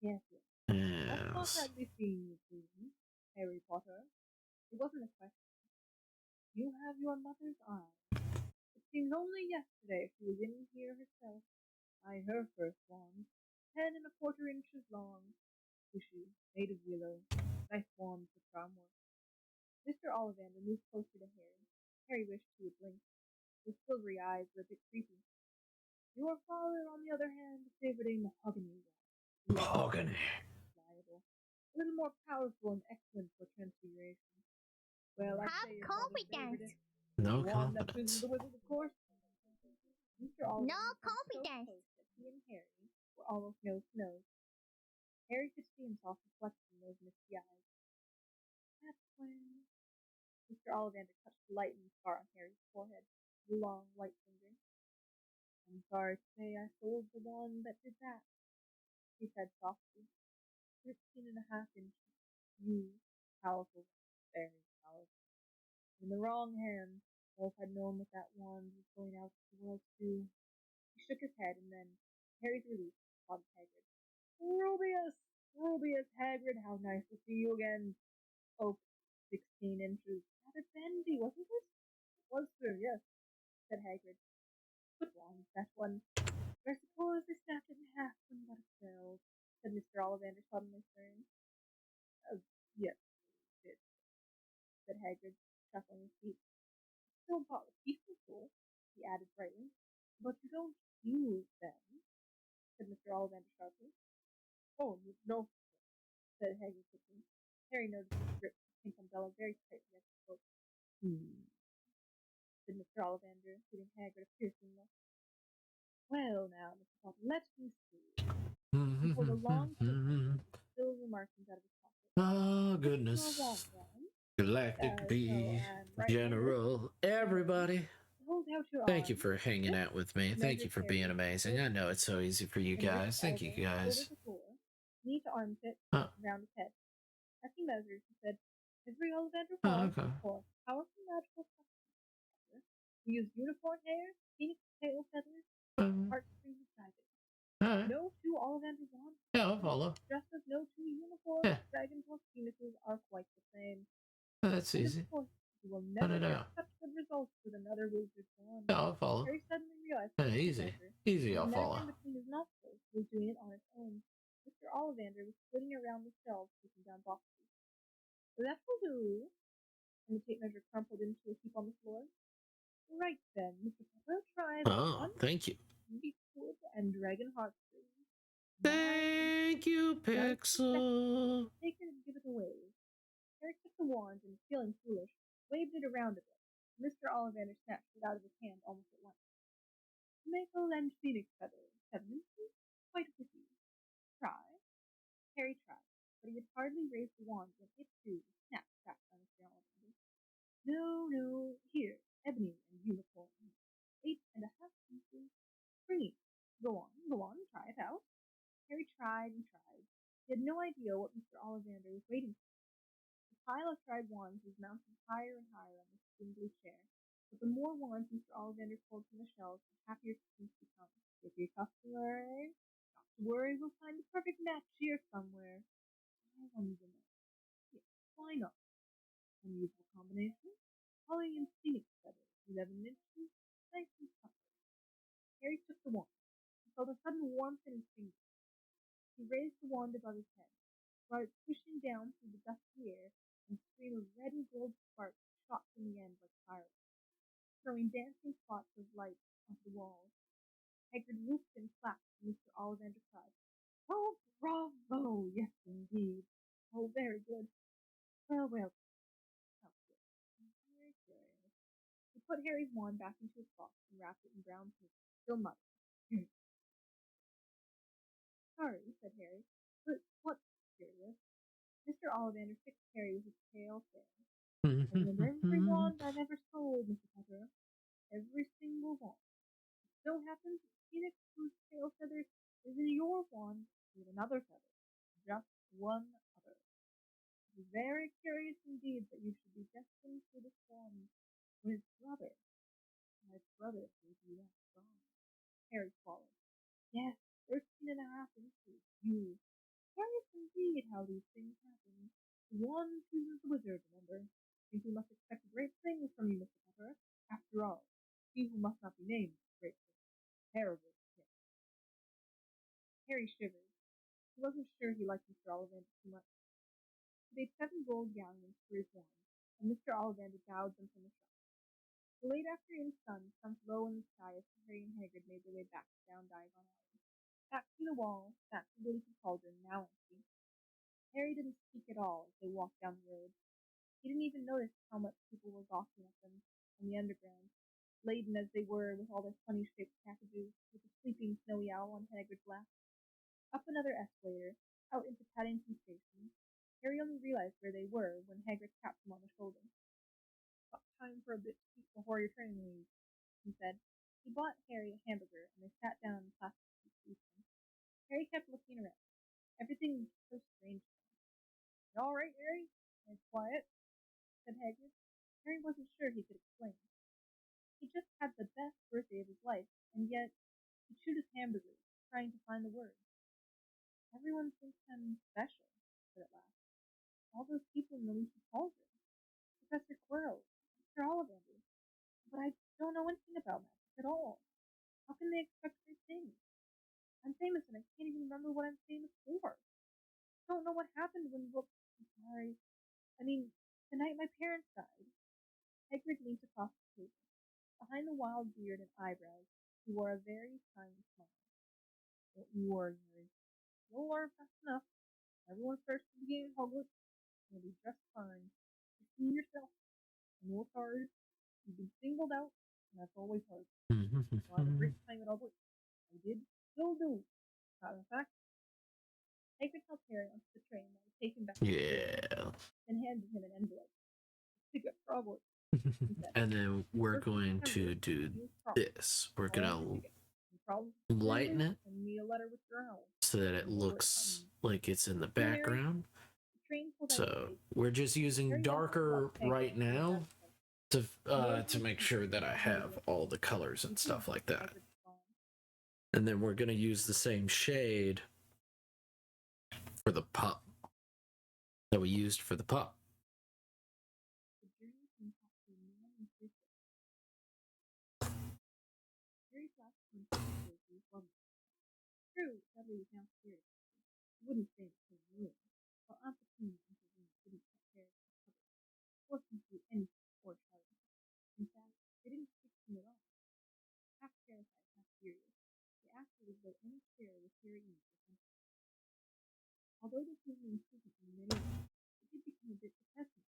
Yes, yes. What thought Yes. I'd be seeing you soon, Harry Potter? It wasn't a question. You have your mother's eye. It seems only yesterday she was in here herself. Her first wand, 10 1/4 inches long, bushy, made of willow, nice wand for charm work. Mr. Ollivander moved closer to Harry. Harry wished he would blink. His silvery eyes were a bit creepy. Your father, on the other hand, favored a mahogany wand. Mahogany. Pliable, a little more powerful and excellent for transfiguration. Well, I'd Have say your father favored confidence. it. No The wand that confidence. chooses the wizard, of course. Mr. No Ollivander came so confidence. close that he and Harry were almost nose to nose. Harry could see himself reflected in those misty eyes. That's when Mr. Ollivander touched a lightning scar on Harry's forehead with a long white finger. I'm sorry to say I sold the one that did that, he said softly. 13 1/2 inches. You, powerful, very powerful. In the wrong hands, or if I'd known that that wand was going out to the world too. He shook his head, and then, to Harry's relief, called Hagrid. Rubius! Rubius Hagrid, how nice to see you again. Oh, 16 inches. Rather bendy, wasn't it? It was, sir, yes, said Hagrid. Good wand, that one. But I suppose they snapped it in half when you got expelled, said Mr. Ollivander, suddenly stirring. Yes, it did, said Hagrid, shuffling his feet. Still bought the peaceful, he added brightly. But you don't use them, said Mr. Ollivander sharply. Oh, no, said Hagrid quickly. Harry noticed his grip the pink umbrella very tightly as he spoke. Said Mr. Ollivander, giving Hagrid a piercing look. Well, now, Mr. Potter, let me see. He pulled a long tape measure with silver markings out of his pocket. Oh, Your goodness. wand, then. Galactic So, B. and right General. Everybody. hold out your Thank you arm. for hanging out with me. Thank you for being amazing. I know it's so easy for you guys. Thank you guys. Over the floor, knee to armpit, Huh. around his head. As he measured, he said, Every Ollivander Oh, wand okay. for powerful magical substance. We use unicorn hair, phoenix tail feathers, heartstrings of dragon. Alright. No two Ollivander wands. Yeah, I'll follow. Just as no two unicorns, Yeah. dragons, or phoenixes are quite the same. That's And easy. of course, you will Cut never it get out. such good results with another wizard's wand. Yeah, I'll follow. Harry suddenly realized Yeah, that easy. Easy, I'll follow. measuring between his nostrils, he was doing it on its own. Mr. Ollivander was flitting around the shelves, taking down boxes. That will do. And the tape measure crumpled into a heap on the floor. Right then, Mr. Potter, try this Oh, one. thank you. Beechwood and dragon heartstrings. Thank you, Pixel. Take it and give it away. Harry took the wand and, feeling foolish, waved it around a bit. Mr. Ollivander snatched it out of his hand almost at once. Maple and phoenix feather, 7 inches, quite a pity. Try. Harry tried, but he had hardly raised the wand when it too snapped back on Mr. Ollivander. No, here, ebony and unicorn, 8 1/2 inches, springy. Go on, try it out. Harry tried and tried. He had no idea what Mr. Ollivander was waiting for. The pile of tried wands was mounted higher and higher on the spindly chair, but the more wands Mr. Ollivander pulled from the shelves, the happier he seemed to become. If you customer, eh? Not to worry, we'll find the perfect match here somewhere. I wonder now. Yes, why not? Unusual combination. Holly and phoenix feathers, 11 inches, nice and comfortable. Harry took the wand. He felt a sudden warmth in his fingers. He raised the wand above his head, brought it pushing down through the dusty air, and a stream of red and gold sparks shot from the end like fireworks, throwing dancing spots of light onto the walls. Hagrid whooped and clapped, and Mr. Ollivander cried, Oh, bravo! Yes, indeed. Oh, very good. Well, sounds good. Harry asked. He put Harry's wand back into its box and wrapped it in brown paper, still muttering. Sorry, said Harry, but what's curious? Mr. Ollivander fixed Harry with his tail fan. I remember every wand I've ever sold, Mr. Potter. Every single wand. It so happens that Phoenix, whose tail feather is in your wand, with another feather. Just one other. It is very curious indeed that you should be destined for this wand when my brother, gave you that wand. Harry swallowed. Yes, 13.5 inches. You. Curious indeed how these things happen. The one chooses the wizard, remember. I think we must expect great things from you, Mr. Potter. After all, he who must not be named is great things. Terrible things. Harry shivered. He wasn't sure he liked Mr. Ollivander too much. He paid 7 gold galleons for his wand, and Mr. Ollivander bowed them from the shop. The late afternoon sun sunk low in the sky as Harry and Hagrid made their way back down Diagon Alley. Back to the wall, back to the leaky cauldron, now empty. Harry didn't speak at all as they walked down the road. He didn't even notice how much people were gawking at them on the underground, laden as they were with all their funny-shaped packages, with the sleeping snowy owl on Hagrid's lap. Up another escalator, out into Paddington Station. Harry only realized where they were when Hagrid tapped him on the shoulder. Got time for a bit to eat before your train leaves, he said. He bought Harry a hamburger, and they sat down on plastic seats to eat them. Harry kept looking around. Everything was so strange to him. You all right, Harry? Nice quiet, said Hagrid. Harry wasn't sure he could explain. He just had the best birthday of his life, and yet he chewed his hamburger, trying to find the words. Everyone thinks I'm special, he said at last. All those people in the leaky cauldron. Professor Quirrell, Mr. Ollivander. But I don't know anything about magic at all. How can they expect great things? I'm famous and I can't even remember what I'm famous for. I don't know what happened when I'm sorry. The night my parents died. Hagrid leaned across the table. Behind the wild beard and eyebrows, he wore a very kind smile. Don't you worry, Harry. You'll learn fast enough. Everyone starts to begin at Hogwarts. You'll be just fine. Just be yourself and work hard. You've been singled out, and that's always hard. So I had a great time at Hogwarts. I did. Still do. Matter of fact, Hagrid helped Harry onto the train that was taken back to the stable, and handed him an envelope. Ticket for Hogwarts, he said. And then we're going to do this. We're gonna lighten it Send me a letter with your owl. so that it looks like it's in the background. So we're just using darker right now to make sure that I have all the colors and stuff like that. And then we're gonna use the same shade for the pup that we used for the pup. True, Dudley was now scared. He wouldn't stay in the same room, while Aunt Petunia and Uncle Remus didn't cut Harry from the cupboard, force him to do anything or shout at him. In fact, they didn't speak to him at all. Half terrified, half furious, they acted as though any care with Harry in it was something. Although this was an improvement in many ways, it did become a bit depressing.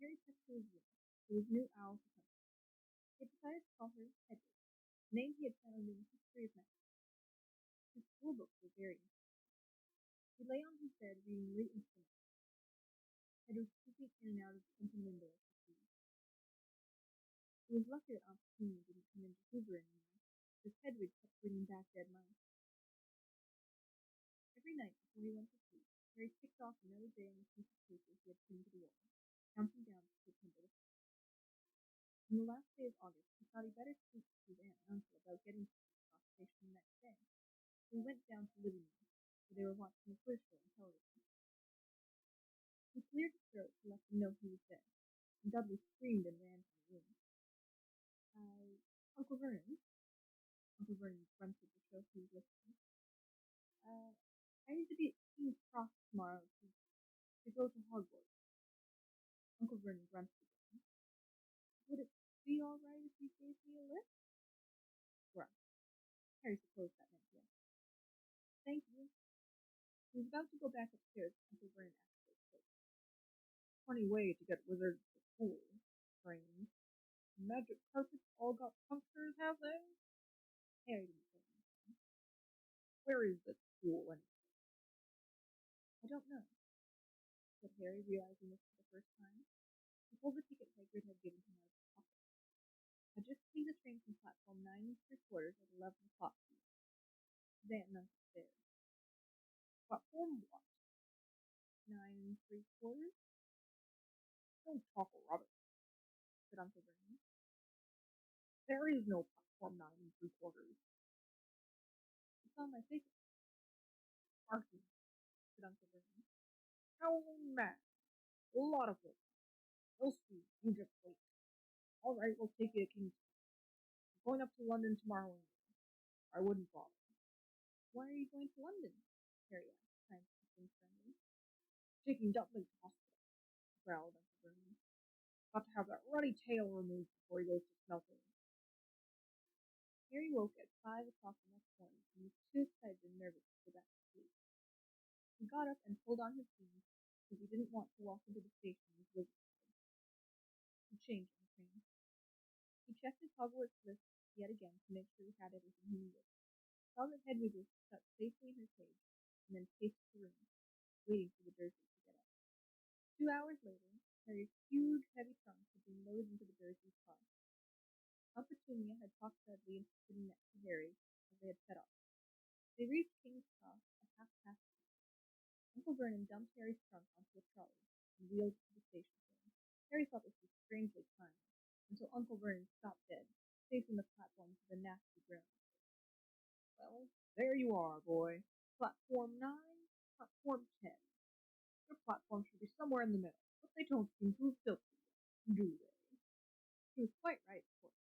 Harry took to his room, with his new owl for company. He had decided to call her Hedwig, a name he had found in the history of magic. His school books were very interesting. He lay on his bed reading late into the night. Hedwig peeping in and out of the open window as he pleased. It was lucky that Aunt Petunia didn't come in to Hoover anymore, because Hedwig kept bringing back dead mice. Every night before he went to sleep, Harry ticked off another day on the piece of paper he had pinned to the wall, counting down to September the 1st. On the last day of August, he thought he'd better speak to his aunt and uncle about getting to the station the next day. So he went down to the living room, where they were watching a quiz show on television. He cleared his throat to let them know he was there, and Dudley screamed and ran from the room. Uncle Vernon? Uncle Vernon grunted to show he was listening. I need to be at King's Cross tomorrow to go to Hogwarts. Uncle Vernon grunted again. Would it be all right if you gave me a lift? Grunt. Harry supposed that meant yes. Thank you. He was about to go back upstairs when Uncle Vernon actually spoke. Funny way to get wizards to Cool. Strange. Magic carpets all got punctures, have they? Harry didn't say anything. Where is this school anyway? I don't know, said Harry, realizing this for the first time. He pulled the ticket Hagrid had given him out of his pocket. I just see the train from platform 9 3/4 at 11 o'clock. Then Uncle stared. Platform what? 9 3/4? Don't talk rubbish, said Uncle Vernon. There is no platform 9 3/4. It's on my ticket. Archie, said Uncle Vernon. How mad. A lot of work. We'll see. You just wait. All right, we'll take you to Kingston. We're going up to London tomorrow anyway. I wouldn't bother. Why are you going to London? Harry asked, trying to keep things friendly. Taking Dumpling to hospital, growled Uncle Vernon. Got to have that ruddy tail removed before he goes to Smelting. Harry woke at 5 o'clock the next morning and was too excited and nervous to go back to sleep. He got up and pulled on his jeans because he didn't want to walk into the station with wizard clothes. He changed on the train. He checked his Hogwarts list yet again to make sure he had everything he needed. Saw that Hedwig was shut safely in her cage, and then paced the room, waiting for the Dursleys to get up. 2 hours later, Harry's huge, heavy trunk had been loaded into the Dursleys' car. Aunt Petunia had talked Dudley into sitting next to Harry as they had set off. They reached King's Cross at 6:30. Uncle Vernon dumped Harry's trunk onto a trolley and wheeled it to the station for him. Harry thought this was strangely kind, until Uncle Vernon stopped dead, facing the platform with a nasty grin. Well, there you are, boy. Platform 9, platform 10. Your platform should be somewhere in the middle, but they don't seem to have built it yet, do they? He was quite right, of course.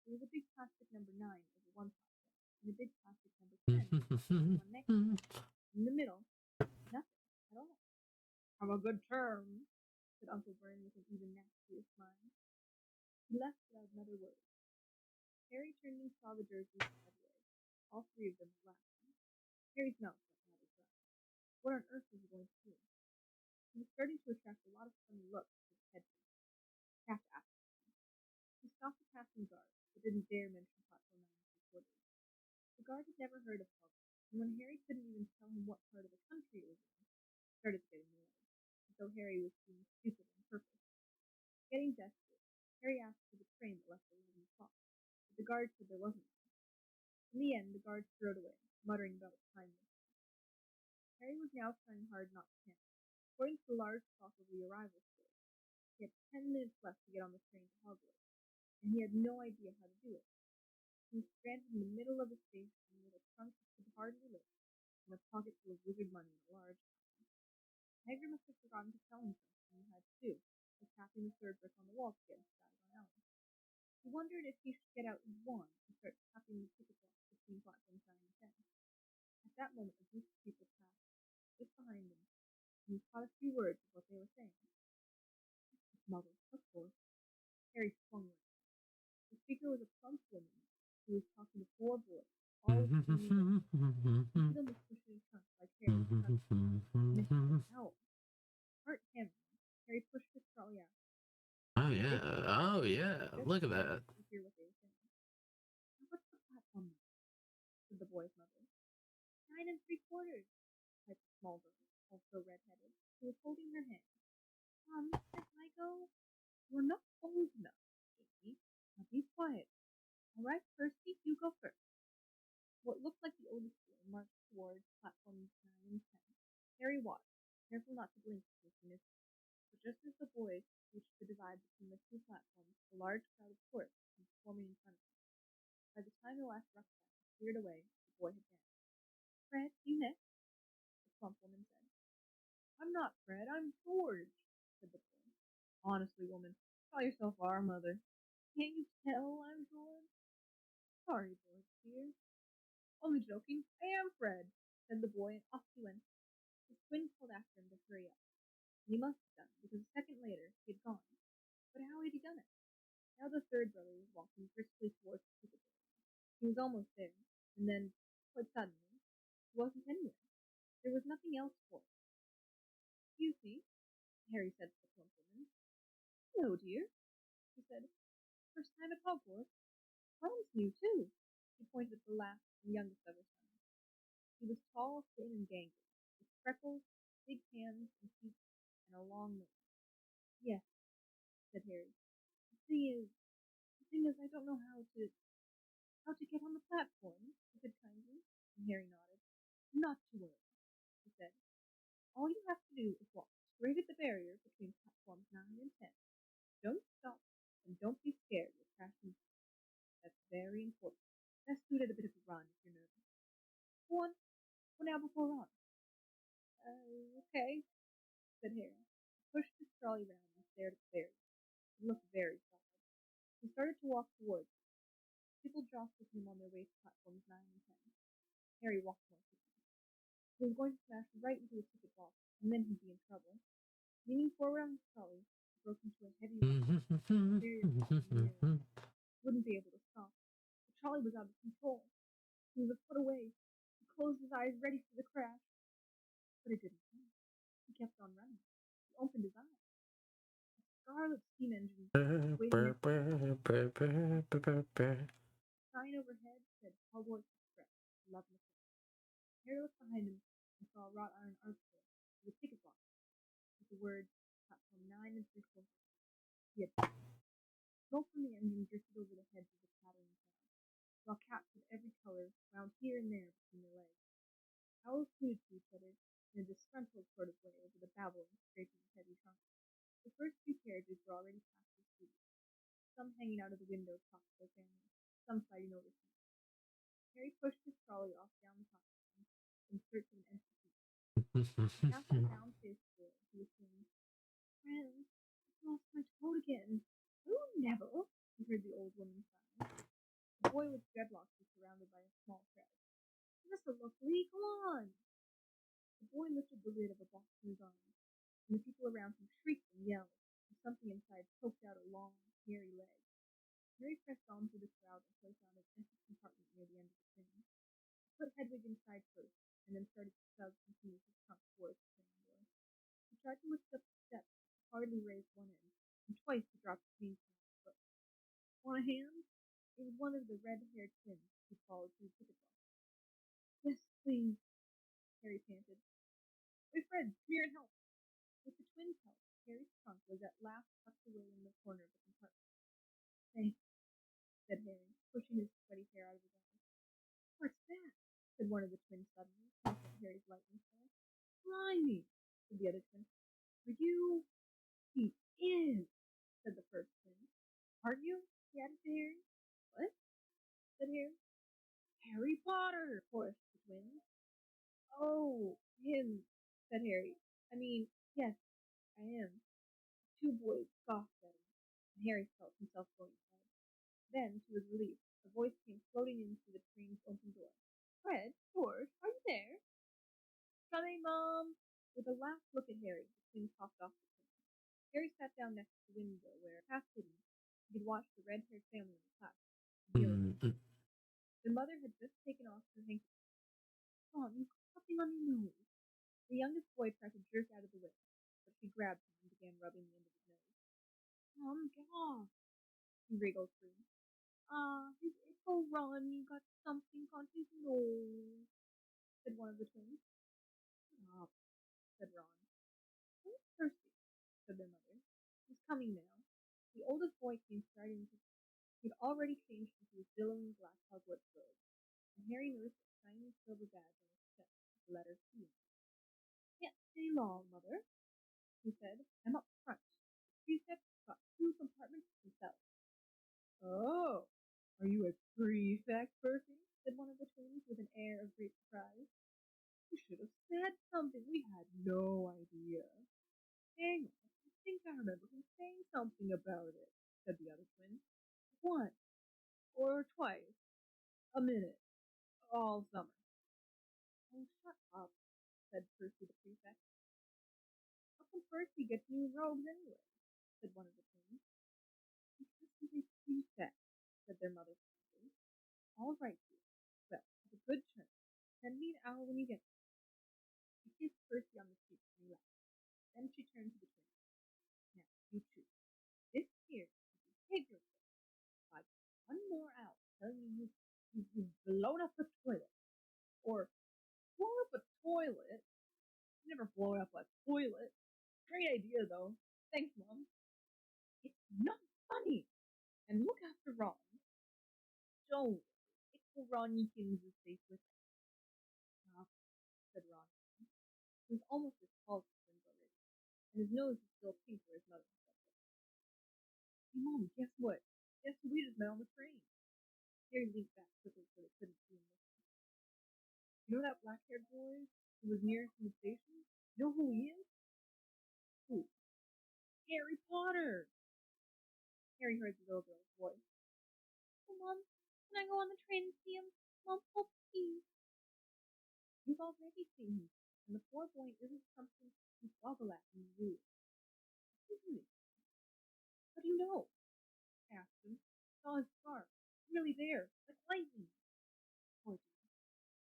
There was a big plastic number 9 over one platform, and a big plastic number 10 over the one next to it. In the middle, nothing at all. Have a good term, said Uncle Vernon with an even nastier smile. He left without another word. Harry turned and saw the Dursleys head away. All 3 of them were laughing. Harry's mouth went rather dry. What on earth was he going to do? He was starting to attract a lot of funny looks to his head. Have to ask him. He stopped a passing guard, but didn't dare mention platform 9 3/4. The guard had never heard of Hogwarts, and when Harry couldn't even tell him what part of the country it was in, he started to get annoyed, as though Harry was being stupid on purpose. Getting desperate, Harry asked for the train that left at 11 o'clock, but the guard said there wasn't one. In the end, the guard strode away, muttering about its timelessness. Harry was now trying hard not to panic. According to the large clock of the arrival stage, he had 10 minutes left to get on the train to Hogwarts, and he had no idea how to do it. He was stranded in the middle of the station with a trunk he could hardly lift, and a pocket full of wizard money in a large town. Hagrid must have forgotten to tell him something he had to do, like tapping the 3rd brick on the wall to get into Diagon Alley. He wondered if he should get out his wand and start tapping the ticket box between platforms 9 and 10. At that moment, a group of people passed just behind him, and he caught a few words of what they were saying. His mother, of course. Harry swung right. The speaker was a plump woman who was talking to 4 boys, all of whom knew her. Each of them was pushing a trunk like Harry was touching. And if he said no, heart hammering, Harry pushed his trolley out. Oh yeah, oh yeah, look at that. To hear what they were saying. What's the platform number? Said the boy's mother. 9 3/4, piped a small girl, also red-headed, who was holding her hand. Can I go? You're not old enough, Amy. Now be quiet. All right, Percy, you go first. What looked like the oldest boy marched towards platforms 9 and 10. Harry watched, careful not to blink in case he missed it. But just as the boys reached the divide between the 2 platforms, a large crowd of tourists came swarming in front of them. By the time the last rucksack had cleared away, the boy had vanished. Fred, you next, the plump woman said. I'm not Fred, I'm George, said the boy. Honestly, woman, call yourself our mother. Can't you tell I'm George? Sorry, George, dear. Only joking, I am Fred, said the boy, and off he went. His twin called after him to hurry up. And he must have done, because a second later he had gone. But how had he done it? Now the 3rd brother was walking briskly towards the ticket building. He was almost there, and then, quite suddenly, he wasn't anywhere. There was nothing else for it. Excuse me, Harry said to the plump woman. Hello, dear, she said. First time at Hogwarts. Ron's new, too. She pointed at the last and youngest of her sons. He was tall, thin, and gangly, with freckles, big hands and feet, and a long nose. Yes, said Harry. The thing is, I don't know how to get on the platform, she said kindly, and Harry nodded. Not to worry, she said. All you have to do is walk straight at the barrier between platforms 9 and 10. Don't stop, and don't be scared you'll crash and fall. That's very important. Best do it at a bit of a run if you're nervous. Go on, go now before Ron. Okay, said Harry. He pushed his trolley round and stared at the barrier. It looked very solid. He started to walk towards it. People jostled him on their way to platforms 9 and 10. Harry walked more quickly. He was going to smash right into the ticket box, and then he'd be in trouble. Leaning forward on his trolley, he broke into a heavy run. Wouldn't be able to stop. The trolley was out of control. He was a foot away. He closed his eyes, ready for the crash. But it didn't come. He kept on running. He opened his eyes. A scarlet steam engine waiting next to him. The sign overhead said Hogwarts Express, Love McCoy. Harry looked behind him and saw a wrought iron arch there with a ticket box with the words platform 9 and 3/4. He had smoke from the engine drifted over the heads of the clattering crowd, while cats of every color wound here and there between their legs. Owls hooted to each other in a disgruntled sort of way over the babbling, scraping of heavy trunks. The first few carriages were already past his feet, some hanging out of the window talked to their families, some sliding over seats. Harry pushed his trolley off down the platform in search of an empty seat. Half an downstairs floor, he was saying, Friends, I've lost my toad again. Oh, Neville, he heard the old woman sigh. The boy with dreadlocks was surrounded by a small crowd. Give us a look, Lee, come on! The boy lifted the lid of a box in his arms, and the people around him shrieked and yelled, as something inside poked out a long, hairy leg. Harry pressed on through the crowd until he found an empty compartment near the end of the train. He put Hedwig inside first, and then started to shove and move his trunk towards the train door. He tried to lift up the steps, but hardly raised one end, and twice he dropped his knees from his foot. Want a hand? It was one of the red-haired twins who followed through the ticket box. Yes, please, Harry panted. Wait, Fred, come here and help. With the twins' help, Harry's trunk was at last tucked away in the corner of the compartment. Thanks, said Harry, pushing his sweaty hair out of his eyes. What's that? Said one of the twins suddenly, pointing at Harry's lightning flash. Blimey, said the other twin. Are you? He is, said the first twin. Aren't you? He added to Harry. What? Said Harry. Harry Potter, chorused the twins. Oh, him, said Harry. I mean, yes, I am. The two boys scoffed at him, and Harry felt himself going mad. Then, to his relief, a voice came floating in through the train's open door. Fred, George, are you there? Coming, Mom! With a last look at Harry, the twins hopped off the train. Harry sat down next to the window where, half hidden, he could watch the red-haired family on the platform. Their mother had just taken off her handkerchief. Mom, you've got something on your nose. The youngest boy tried to jerk out of the way, but she grabbed him and began rubbing the end of his nose. Mom, get off! He wriggled free. His April Ron, you got something on his nose, said one of the twins. Stop, said Ron. Where's Percy? Said their mother. He's coming now. The oldest boy came striding into. He'd already changed into his billowing black Hogwarts robe, and Harry noticed a tiny silver badge on his chest with the letter P. Can't stay long, Mother, he said. I'm up front. The precepts got 2 compartments to themselves. Oh, are you a prefect, Percy? Said one of the twins with an air of great surprise. You should have said something. We had no idea. Hang on, I think I remember him saying something about it, said the other twin. Once, or twice, a minute, all summer. Oh, shut up, said Percy the prefect. How come Percy gets new robes anyway? Said one of the twins. Because he's a prefect, said their mother kindly. All right, dear. Well, have a good turn. Send me an owl when you get there. She kissed Percy on the cheek and he laughed. Then she turned to the twins. Now, you choose. telling me you've blown up a toilet. Or blow up a toilet? You never blow up a toilet. Great idea, though. Thanks, Mom. It's not funny. And look after Ron. Don't. It's the Ronnykins is safe with us. Stop, said Ron. He was almost as tall as the twins already, and his nose was still pink where his mother had left it. Hey, Mom, guess what? Guess who we just met on the train? Harry leaped back quickly so they couldn't see him listen. You know that black-haired boy who was nearest in the station? You know who he is? Who? Harry Potter! Harry heard the little girl's voice. Oh, Mom, can I go on the train and see him? Mom, oh, please. You've already seen him, and the poor boy isn't something you goggle at and rude. Isn't it? How do you know? Asked him. Saw his scar. Really there, like lightning. Poor dear.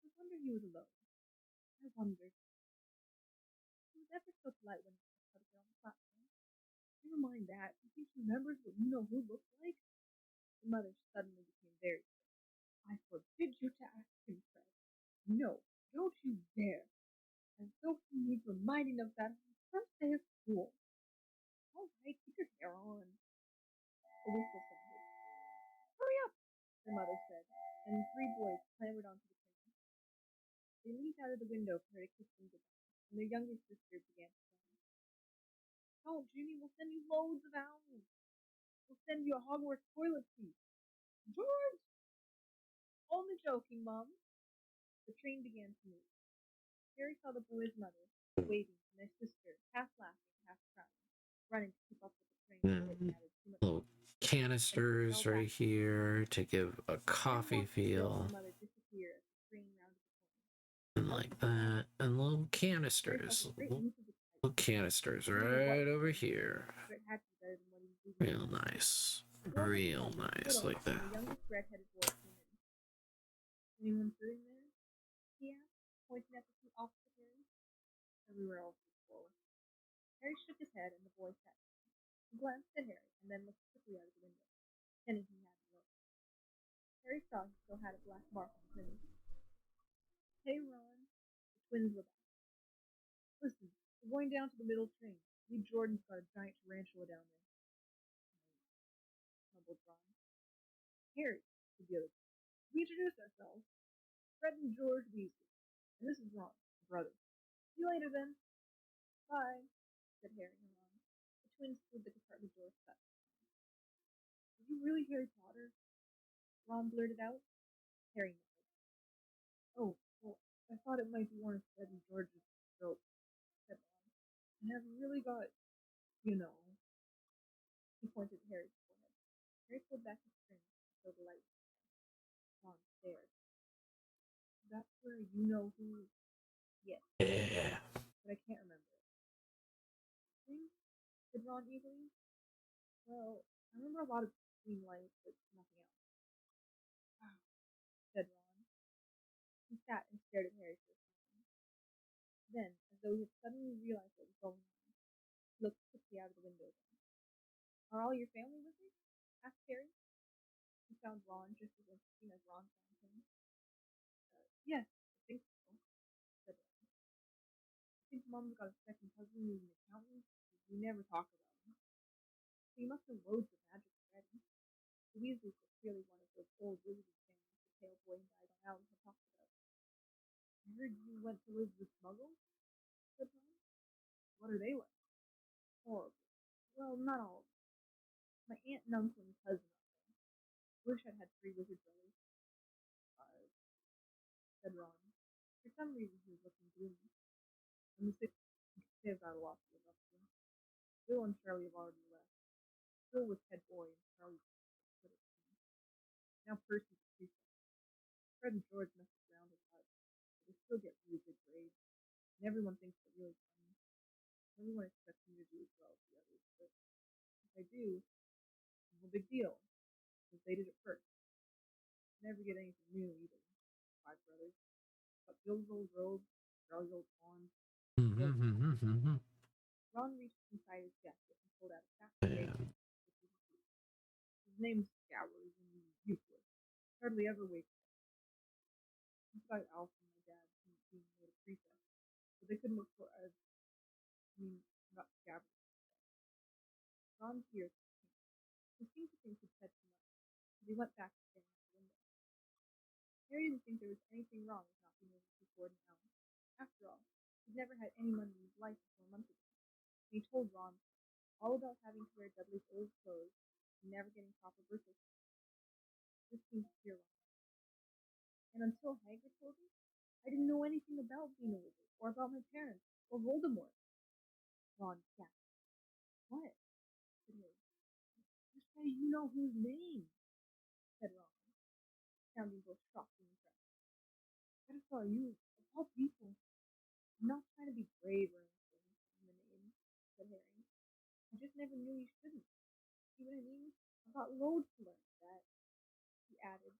No wonder he was alone. I wondered. He was ever so polite when he asked how to get on the platform. Never mind that. You think he remembers what you know who looks like? The mother suddenly became very sick. I forbid you to ask him, Fred. No, don't you dare. As though he needs reminding of that on the first day of school. All right, keep your hair on. The whistle sounded. Hurry up, their mother said, and the three boys clambered onto the train. They leaned out of the window for her to kiss them goodbye, and their younger sister began to cry. Oh, Jimmy, we'll send you loads of owls. We'll send you a Hogwarts toilet seat. George! Only joking, Mom. The train began to move. Harry saw the boy's mother waving and their sister, half laughing, half crying, running to keep up with the train before it added too much. Little canisters right here to give a coffee feel. The mother disappeared as the train rounded the corner. And like that. And little canisters. Little canisters right over here. Real nice. Real nice. Like that. The youngest redheaded boy came in. Anyone sitting there? He asked, pointing at the seat opposite Harry. Everywhere else was full. Harry shook his head and the boy sat down. He glanced at Harry and then looked quickly out of the window, pretending he hadn't looked. Harry saw he still had a black mark on his nose. Hey, Ron. The twins were back. Listen, we're going down to the middle train. Lee Jordan's got a giant tarantula down there. Mumbled Ron. Harry, said the other. We introduced ourselves. Fred and George Weasley. And this is Ron, my brother. See you later, then. Bye, said Harry and Ron. The twins slid the compartment door shut. Are you really Harry Potter? Ron blurted out. Harry nodded. Oh, well, I thought it might be one of Fred and George's jokes, said Ron. I haven't really got, you know. He pointed to Harry's forehead. Harry pulled back his string until the light was on. Ron stared. That's where you know who? Yes. Yeah. But I can't remember it. String? Said Ron eagerly. Well, I remember a lot of green light, but nothing else. Wow, said Ron. He sat and stared at Harry for a second. Then, as though he had suddenly realized what was going on, he looked quickly out of the window again. Are all your family with you? Asked Harry. He found Ron just as interesting as Ron found him. Yes, I think so, said Ron. I think Mom's got a second cousin who's an accountant. We never talk about him. So you must have loads of magic already. The Weasleys were clearly one of those old wizarding families the pale boy and Diagon Alley had talked about. I heard you went to live with Muggles, said Ron. What are they like? Horrible. Well, not all of them. My aunt and uncle and cousin are there. Wish I'd had 3 wizard brothers. Said Ron. For some reason he was looking gloomy. I'm the 6th. I could say I've got a lot to live up to. Bill and Charlie have already left. Bill was head boy and Charlie was Quidditch team. Now Percy's a prefect. Fred and George mess around a lot, but they still get really good grades. And everyone thinks they're really funny. Everyone expects me to do as well as the others, but if I do, it's no big deal, because they did it first. I never get anything new either. 5 brothers. Got Bill's old robe, Charlie's old pawns. Ron reached inside his jacket and pulled out a fat potato, which was a seed. His name's Scours and he's useless. hardly ever wakes up. That's why Alf and my dad being made a prefect, but they couldn't afford. Not scabbard. Ron's ears pinked. He seemed to think he'd said too much, but he went back to staring out the window. Harry didn't think there was anything wrong with not being able to afford an elm. After all, he'd never had any money in his life until a month ago. And he told Ron all about having to wear Dudley's old clothes and never getting proper birthday presents. This seemed to cheer Ron up. And until Hagrid told me, I didn't know anything about being a wizard, or about my parents, or Voldemort. Ron gasped. What? Said Harry. Just say you know whose name, said Ron, sounding both shocked and impressed. I just saw you, of all people. I'm not trying to be brave or anything in the name, said Harry. I just never knew you shouldn't. See what I mean? I've got loads to learn, that, he added,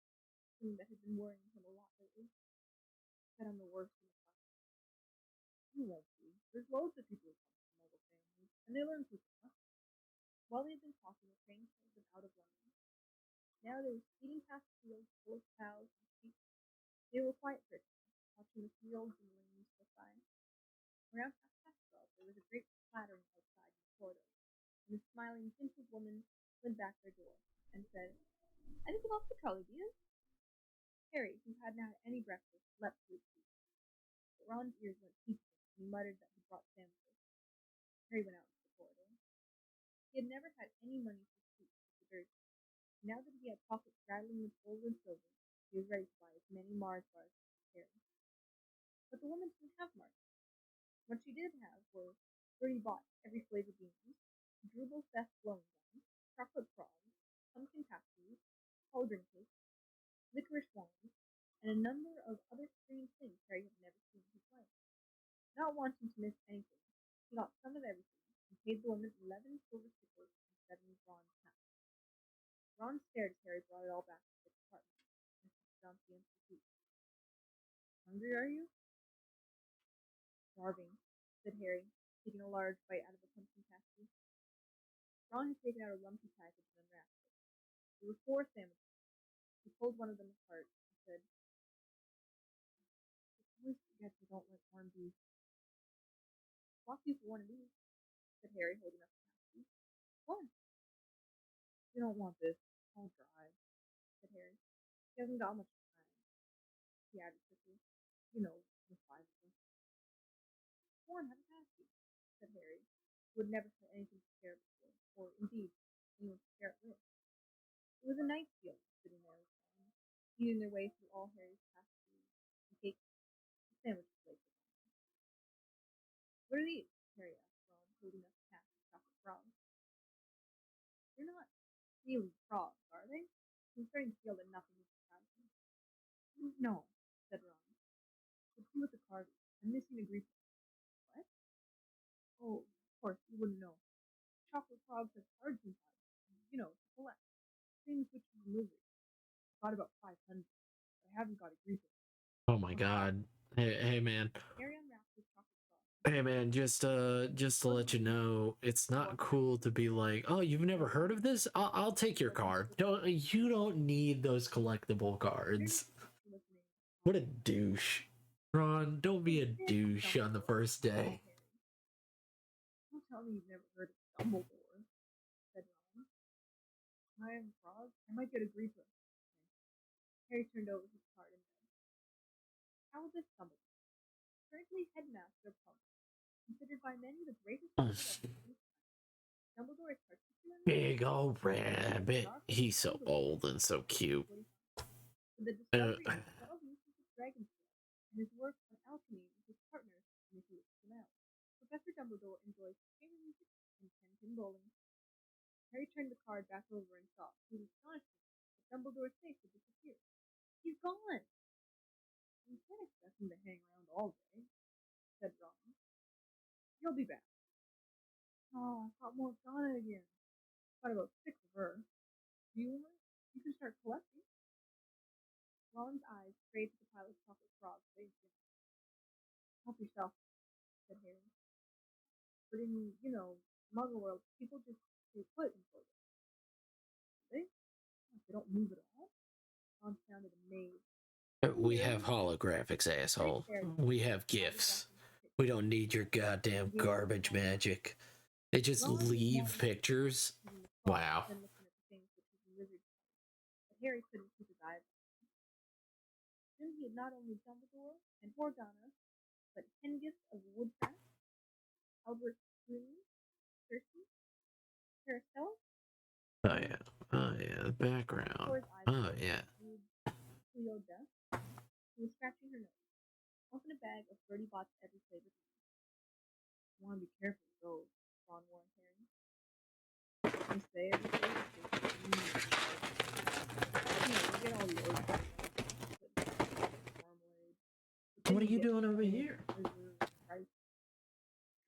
something that had been worrying him a lot lately. Said I'm the worst in the class. You won't be. There's loads of people who come from noble families, and they learn quick enough. While they had been talking, the train pulled them out of London. Now they were speeding past fields full of cows and sheep. They were quiet for a time, watching the fields and the lanes go by. Around 12:30, there was a great clattering outside in the corridor, and a smiling, dimpled woman slid back their door and said, Anything else for Charlie, dear? Harry, who hadn't had any breakfast, leapt to his feet. But Ron's ears went peaking, and he muttered that he brought sandwiches. Harry went out into the corridor. He had never had any money for sweets at the Dursley. Now that he had pockets rattling with gold and silver, he was ready to buy as many Mars bars as he could carry. But the woman didn't have Mars. What she did have were 30 bots, every flavor beans, Drubel's best blowing gums, chocolate frogs, pumpkin pasties, cauldron cakes, licorice wines, and a number of other strange things Harry had never seen in his life. Not wanting to miss anything, he got some of everything and paid the woman 11 silver sickles and 7 bronze pounds. Ron stared as Harry brought it all back to the compartment and put it onto the empty seat. Hungry, are you? Starving, said Harry, taking a large bite out of a pumpkin pasty. Ron had taken out a lumpy package and unwrapped it. There were 4 sandwiches. He pulled one of them apart and said, I always forget they don't like corned beef. Swap you for one of these, said Harry, holding up the pasty. What? You don't want this. It's all dry, said Harry. He hasn't got much time, he added quickly. You know, with 5 of us. Go on, have a pasty, said Harry, who had never had anything to share before, or, indeed, anyone to share it with. It was a nice feeling, sitting there with Ron, eating their way through all Harry's pasties and cakes, and sandwiches later on. What are these? Harry asked Ron, holding up a pack of chocolate frogs. They're not really frogs, are they? He was starting to feel that nothing was surprising. No, said Ron. The two with the carving. I'm missing a Greek one. What? Oh, of course, you wouldn't know. Chocolate frogs have cards inside. You know, to collect. Same as witches and wizards. I've got about 500, but I haven't got a Greek one. Oh my god. Hey man. Harry unwrapped his chocolate frog. Hey man, just to let you know, it's not cool to be like, oh, you've never heard of this? I'll take your card. You don't need those collectible cards. What a douche. Ron, don't be a douche on the first day. Don't tell me you've never heard of Dumbledore, said Ron. I am a frog. I might get a Greek one. Harry turned over his card and read. Albus Dumbledore, currently headmaster of Hogwarts, considered by many the greatest wizard of his time. Dumbledore is particularly Big old rabbit. He's so old and so cute. For the discovery of 12 uses of dragon's blood and his work on alchemy with his partners, Nicholas Flamel. Professor Dumbledore enjoys chamber music and 10-pin bowling. Harry turned the card back over and saw, to his astonishment, that Dumbledore's face had disappeared. He's gone! You can't expect him to hang around all day, said Ron. He'll be back. Oh, I've got Morgana again. Got about 6 of her. Do you want it? You can start collecting. Ron's eyes strayed to the pile of chocolate frogs they had. Help yourself, said Harry. But in, Muggle world, people just stay put until they don't move at all. Ron sounded We have holographics, asshole. We have gifs. We don't need your goddamn garbage magic. They just leave pictures. Wow. Then looking at the things which his wizard sight. But Harry couldn't keep his eyes off them. Soon he had not only Dumbledore and Morgana, but Hengist of Woodcraft, Albert Green, Percy, Carousel. Oh yeah. Oh yeah. The background. Oh yeah. Cleoda, who was scratching her nose. Opened a bag of Bertie Bott's every flavored wine. You want to be careful with those, Ron warned Harry. They say every flavor tastes you get all the oats. Marmalade. What are you doing over here?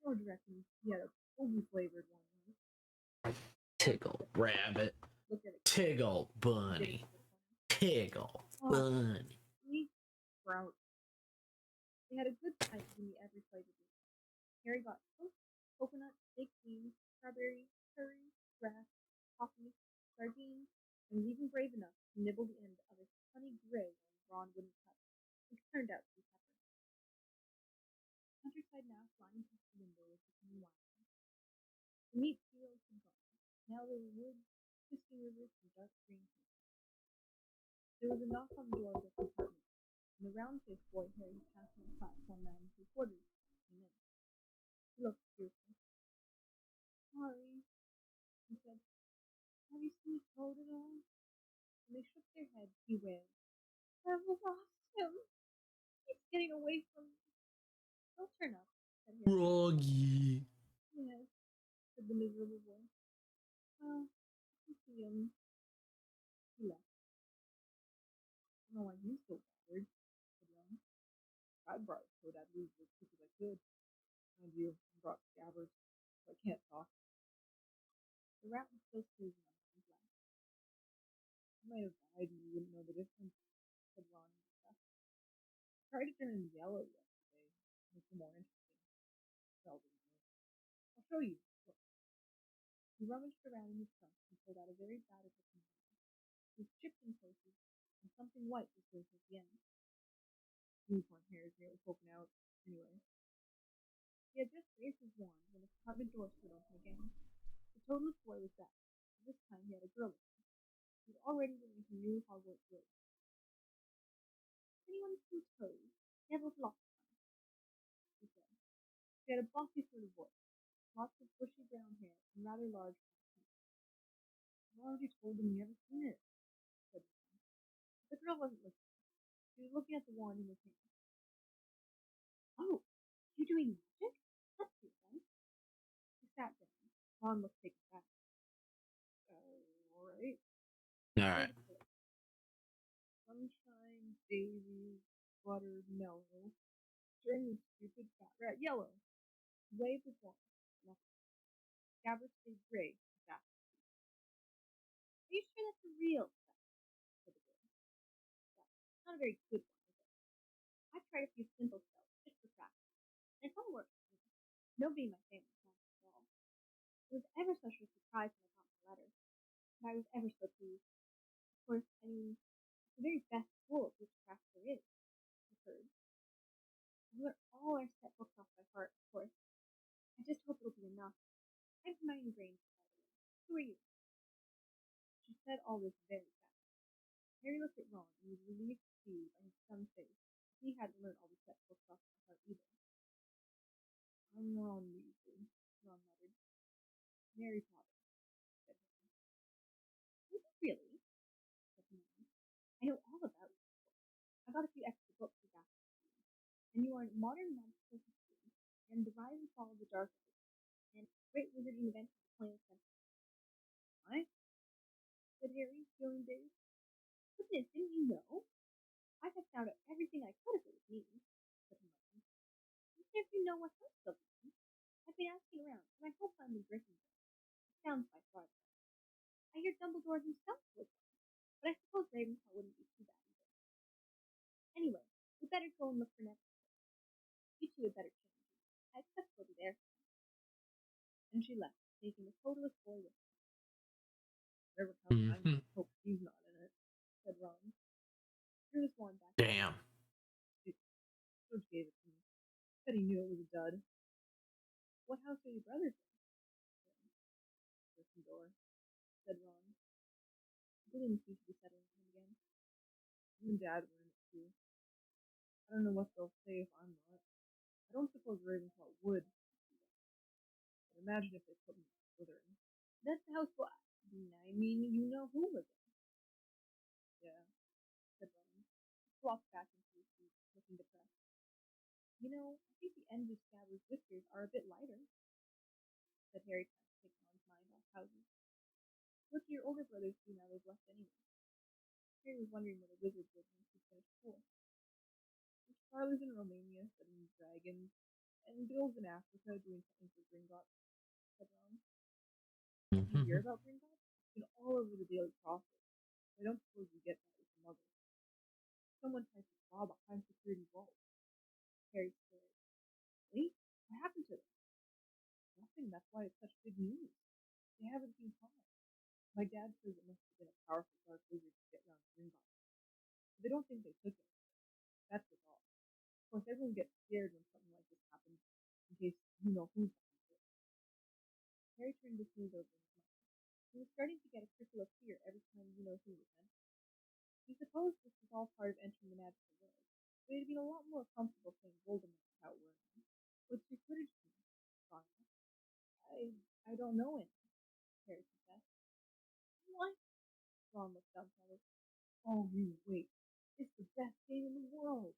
George reckons he had a boogie flavored one. Tiggle rabbit. Look at it. Tiggle bunny. Tiggle bunny. Sweet sprout. They had a good time eating every flavored one. Harry got toast, coconut, baked beans, strawberry, curry, grass, coffee, sardines, and was even brave enough to nibble the end of a honey gray one Ron wouldn't touch, which turned out to be pepper. Countryside now flying past the window was becoming wilder. The meat fields had gone. Now there were woods, twisting rivers, and dark green hills. There was a knock on the door of the compartment, and the round-faced boy Harry had passed on the platform 9 3/4 came in. He looked fearful. Sorry, he said. Have you seen Toad at all? When they shook their heads, he wailed. I've lost him. He's getting away from me. He'll turn up, said Harry. Froggy. Yes, said the miserable boy. Well, I can see him. He left. I don't know why he's so bothered, said Ron. I brought Toad out of these as quick as I could. Mind you, I brought Scabbers, so I can't talk. The rat was still squeezing on his lap. He might have died and you wouldn't know the difference, said Ron in disgust. I tried to turn him yellow yesterday. Make him more interesting. Seldom knows. I'll show you. Look. He rummaged around in his trunk and pulled out a very battered looking bottle. It was chipped in places, and something white was glinting at the end. Unicorn hairs nearly poking out. Anyway. He had just raised his wand when the compartment door stood open again. The toadless boy was back. This time he had a girl with him. He was already wearing his new Hogwarts robe. Anyone see Toad? He has lots of fun, he said. She had a bossy sort of voice, lots of bushy brown hair, and rather large black teeth. I've already told him you never seen it, said Ron. But the girl wasn't listening. She was looking at the wand in his hand. Oh, you doing magic? Let's see it then. He sat down. Ron looked taken back. All right. Alright. Sunshine, daisies, watermelon. Turn the stupid fat rat yellow. He waved his wand. Nothing. Scabbers stayed gray. Are you sure that's a real spell? Said the boy. It's not a very good one, is it? I tried a few simple spells just for practice, and it's all worked. Nobody in my family is magic at all. It was ever such a surprise when I got my letter, and I was ever so pleased. Of course, I mean, it's the very best school of witchcraft there is, I heard. I learned all our set books off by heart, of course. I just hope it'll be enough. I'm Hermione Granger, by the way. Who are you? She said all this very fast. Harry looked at Ron and was relieved to see by his son's face that he hadn't learned all the set books off by heart either. I'm Ron Weasley, Ron muttered. Mary Potter, said Harry. Is it really? Said Hermione. I know all about you. I got a few extra books for back to school. And you are in modern magical history, and the rise and fall of the dark arts, and great wizarding events of the 20th century. What? Said Harry, feeling dazed. Goodness, didn't you know? I have found out everything I could if it was me, said Hermione. You think you know what else of me? I've been asking around, and I hope I'm in Gryffindor. It sounds by far the best. I hear Dumbledore himself was one, but I suppose Ravenclaw wouldn't be too bad either. Anyway, we better go and look for next time. You two had better change. I expect we'll be there. And she left, taking the totalist boy with her. Whatever comes, I hope he's not in it, said Ron. Threw this one back. Damn. George gave it to me. Said he knew it was a dud. What house are your brothers in? Gryffindor, said Ron. William seemed to be settling in again. Mom and Dad were in it too. I don't know what they'll say if I'm not. I don't suppose Ravenclaw would. But imagine if they put me in Slytherin. That's the house well, I mean, you know who was in. Yeah, said Ron. He flopped back into his seat, looking depressed. You know, I think the ends of Scabbers' whiskers are a bit lighter, said Harry, trying to take Ron's mind off houses. What do your older brothers do now they've left anyway? Harry was wondering what a wizard did once he finished school. Charlie's in Romania studying dragons, and Bill's in Africa doing something for Gringotts, said Ron. Did you hear about Gringotts? It's been all over the Daily Prophet. I don't suppose you get that with your mother. Someone tried to rob a high security vault. Harry stared. Wait, what happened to them? Nothing, that's why it's such big news. They haven't been caught. My dad says it must have been a powerful dark wizard to get round Gringotts. But they don't think they took it. That's what's all. Of course, everyone gets scared when something like this happens, in case you know who's behind it. Harry turned his nose over in his mouth. He was starting to get a trickle of fear every time you know who was mentioned. He supposed this was all part of entering the magical world, but he'd been a lot more comfortable saying Voldemort without worrying. What's your Quidditch team? Ron asked. I don't know any, Harry confessed. What? Ron looked dumbfounded. Oh, you wait. It's the best game in the world.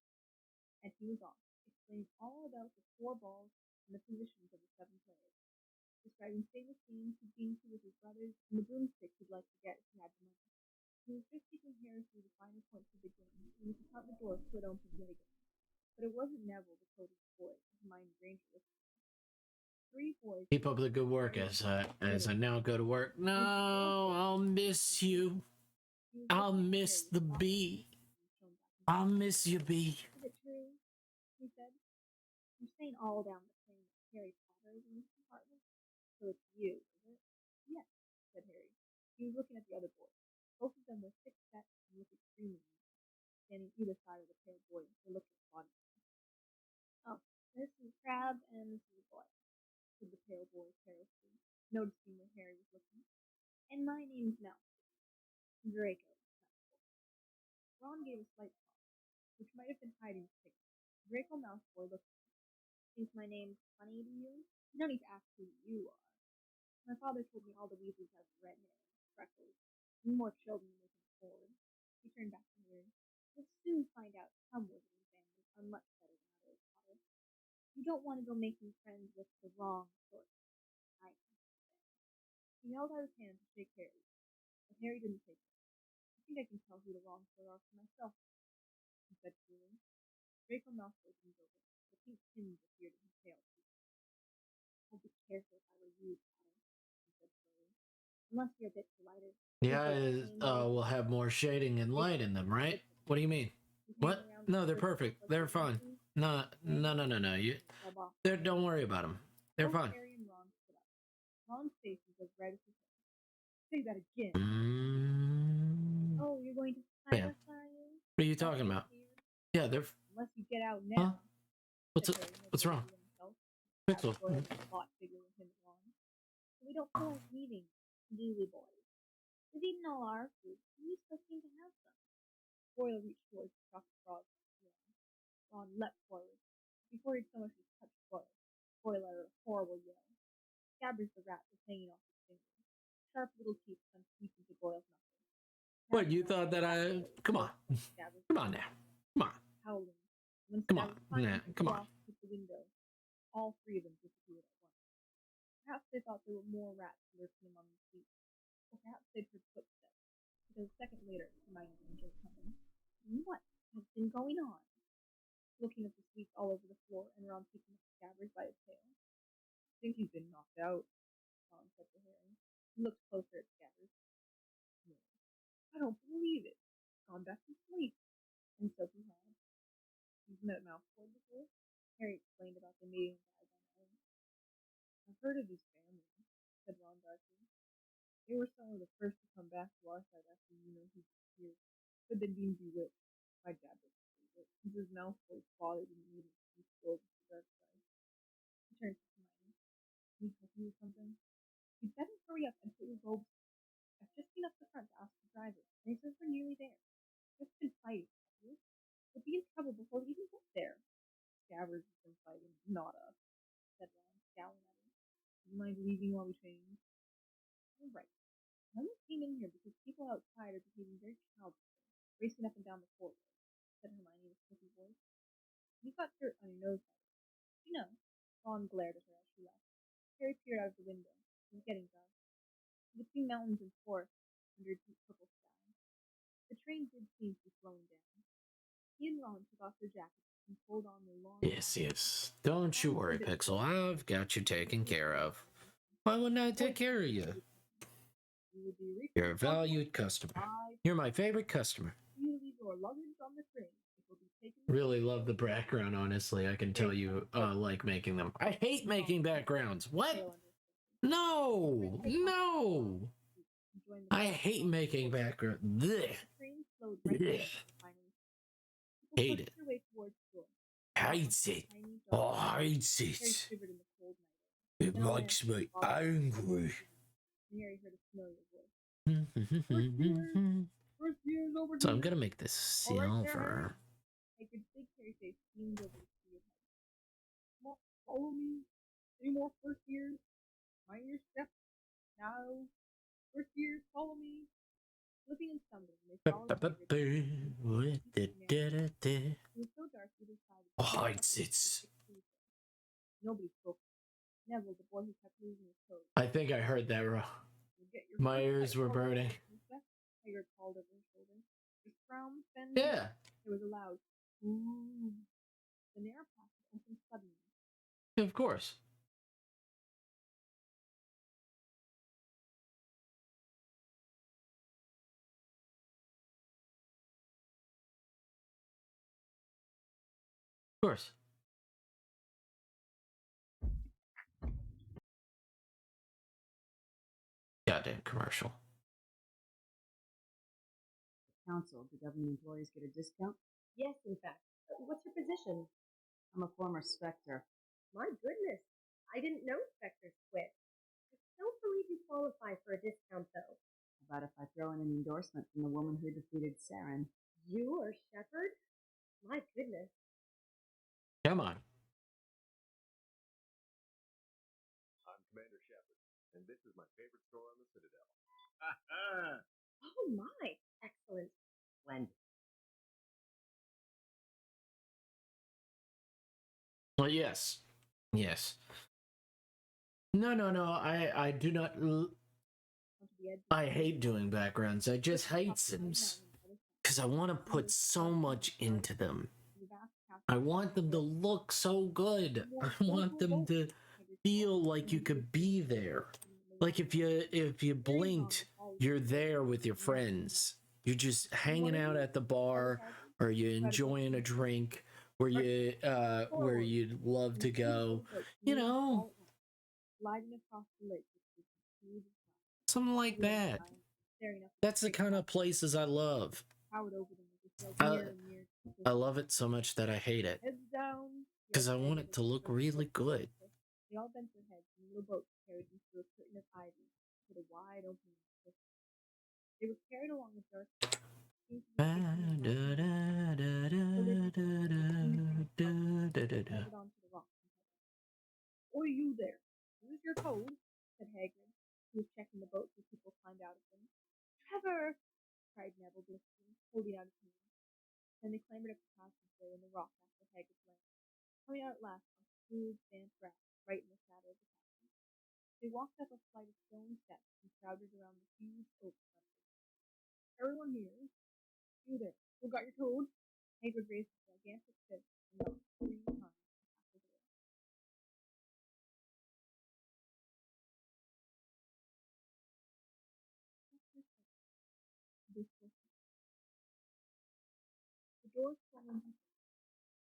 And he was off, explaining all about the 4 balls and the positions of the 7 players, describing famous games he'd been to with his brothers and the broomstick he'd like to get if he had the money. He was just taking Harry through the finer points of the game when his apartment door slid open yet again. But it wasn't Neville, the coded boy, as Hermione Granger was. 3 boys. Keep up the good work as I now go to work. No, I'll miss you. I'll miss the bee. I'll miss you, bee. Is it true? He said. You're staying all down the plane that Harry Potter is in this compartment? So it's you, is it? Yes, said Harry. He was looking at the other boys. Both of them were thick-set and looked extremely neat, standing either side of the pale boy with their looking body. Oh, this is Crab and this is a boy, said the pale boy carelessly, noticing where Harry was looking. And my name's Mel. Draco. Ron gave a slight pause, which might have been hiding his pigment. Draco Malfoy looked at him. Think my name's funny to you? You don't need to ask who you are. My father told me all the Weasleys have red hair, freckles, and more children than they can afford. He turned back to Harry. You'll soon find out some wizarding families are much better than others, Potter. You don't want to go making friends with the wrong sort. I understand. He held out his hand to shake Harry's, but Harry didn't take it. I think I can tell who the wrong sort are for myself, he said coolly. Draco Malfoy didn't go there. The pink tinge appeared in his pale cheeks. I'd be careful if I were you, Potter, he said slowly. Unless you're a bit lighter. Yeah, we'll have more shading and light in them, right? What do you mean? What? No, they're perfect. They're fine. No. Don't worry about them. They're fine. Harry and Ron stood up. Ron's face was as red as his hair. Say that again. Oh, you're going to fight us, are you? What are you talking about? Yeah, they're. Unless you get out now. Huh? What's wrong? Pixel. A lot bigger than him and Ron. So we don't feel like leaving, Dooley boys. We've eaten all our food, and you still seem to have some. Boyle reached towards the chocolate frog. Ron leapt forward. Before he'd so much as touched Boyle let out a horrible yell. Scabbers the rat was hanging off his fingers. Sharp little teeth sunk deep into Boyle's knuckles. What, you thought that I... Come on. Come on now. Come on. Howling. When Come on. Nah, come on. Hit the window, all 3 of them disappeared at once. Perhaps they thought there were more rats lurking among the seats. Or perhaps they'd heard footsteps. Because a second later, Hermione Granger was coming. What has been going on? Looking at the sweets all over the floor and Ron picking up Scabbers by his tail. I think he's been knocked out, Ron said to Harry. He looked closer at Scabbers. No, I don't believe it. He's gone back to sleep. And so he had. You've met Malfoy before? Harry explained about the meeting with Diagon Elm. I've heard of these families, said Ron darkly. They were some of the first to come back to our side after you know he disappeared. Said they'd been bewitched. My dad doesn't believe it. His mouth was bothered and needed to be filled with the dark side. He turned to Hermione. Can you help me with something? You'd better hurry up and put your robes on. I've just been up the front to ask the driver, and he says we're nearly there. You've been fighting, have you? We'll be in trouble before we even get there. Scabbers has been fighting, not us, said Ron, scowling at him. Do you mind leaving while we change? You're right. I only came in here because people outside are behaving very childishly, racing up and down the corridor, said Hermione with a sniffy voice. You've got dirt on your nose, you know. Ron glared at her as she left. Harry peered out of the window. It was getting dark. Between mountains and forest, under deep purple sky. The train did seem to be slowing down. He and Ron took off their jackets and pulled on their long. Yes. Don't you worry, Pixel. I've got you taken care of. Why wouldn't I take care of you? You're a valued customer. You're my favorite customer. You leave your luggage on the train. It will be taken. Really love the background, honestly. I can tell you like making them. I hate making backgrounds. What? No! No! I hate making backgrounds. Blech. Blech. Hate it. Hates it. Oh, hates it. It makes me angry. Mary heard a familiar voice. First year's over So I'm here. gonna make this silver. I could big Harry face leaned over to see your head. Come on, follow me. Any more first years? Mind your step. Now. First years, follow me. Slipping and stumbling, they followed Hagrid. It was so dark either side of the Oh, it's. Nobody spoke. Neville, the boy who kept losing his toes. I think I heard that wrong. My ears were burning. Hagrid called over his shoulder. Just frown, then. Yeah. There was a loud ooh. The narrow passage opened suddenly. Of course. Of course. Goddamn commercial. Council, do government employees get a discount? Yes, in fact. What's your position? I'm a former Spectre. My goodness, I didn't know Spectres quit. I don't believe you qualify for a discount, though. How about if I throw in an endorsement from the woman who defeated Saren? You are Shepard? My goodness. Come on. I'm Commander Shepard, and this is my favorite store on the Citadel. Oh my, excellent. Splendid. Well, yes. Yes. No. I do not. I hate doing backgrounds. I just hate Sims. Because I want to put so much into them. I want them to look so good. I want them to feel like you could be there. Like if you blinked, you're there with your friends. You're just hanging out at the bar, or you're enjoying a drink, where you'd love to go. You know, something like that. That's the kind of places I love. I love it so much that I hate it. Because I want it to look really good. They all bent their heads, and the little boat carried them through a curtain of ivy to the wide opening of the cliff. They were carried along the dark Oi, you there! Who's your code? Said Hagrid, who was checking the boat so people climbed out of them. Trevor! Cried Neville blissfully, holding out his hand. Then they clambered up the passageway in the rock after Hagrid's lamp, coming out at last on smooth, damp grass, right in the shadow of the castle. They walked up a flight of stone steps and crowded around the huge oak tree. Everyone here? You there? Who got your code? Hagrid raised his gigantic fist and knocked 3 times at the castle door. The door swung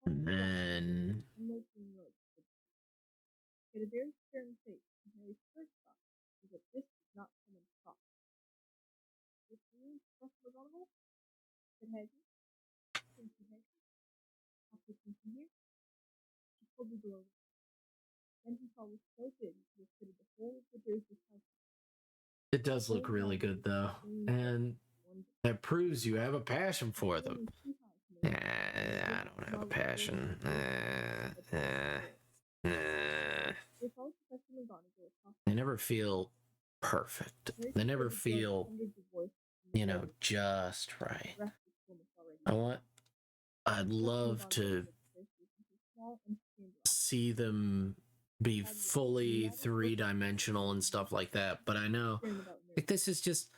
And then He had a very stern face, and Harry's first thought was that this was not someone to talk to. This room, Professor McGonagall? Said Hagrid. think you meant? After thinking here, she pulled the door open. Then he saw was so big he could fit the whole of the Dursley's house. It does look really good though, and that proves you have a passion for them. I don't have a passion. They never feel perfect. They never feel, just right. I'd love to see them be fully three-dimensional and stuff like that, but I know like this is just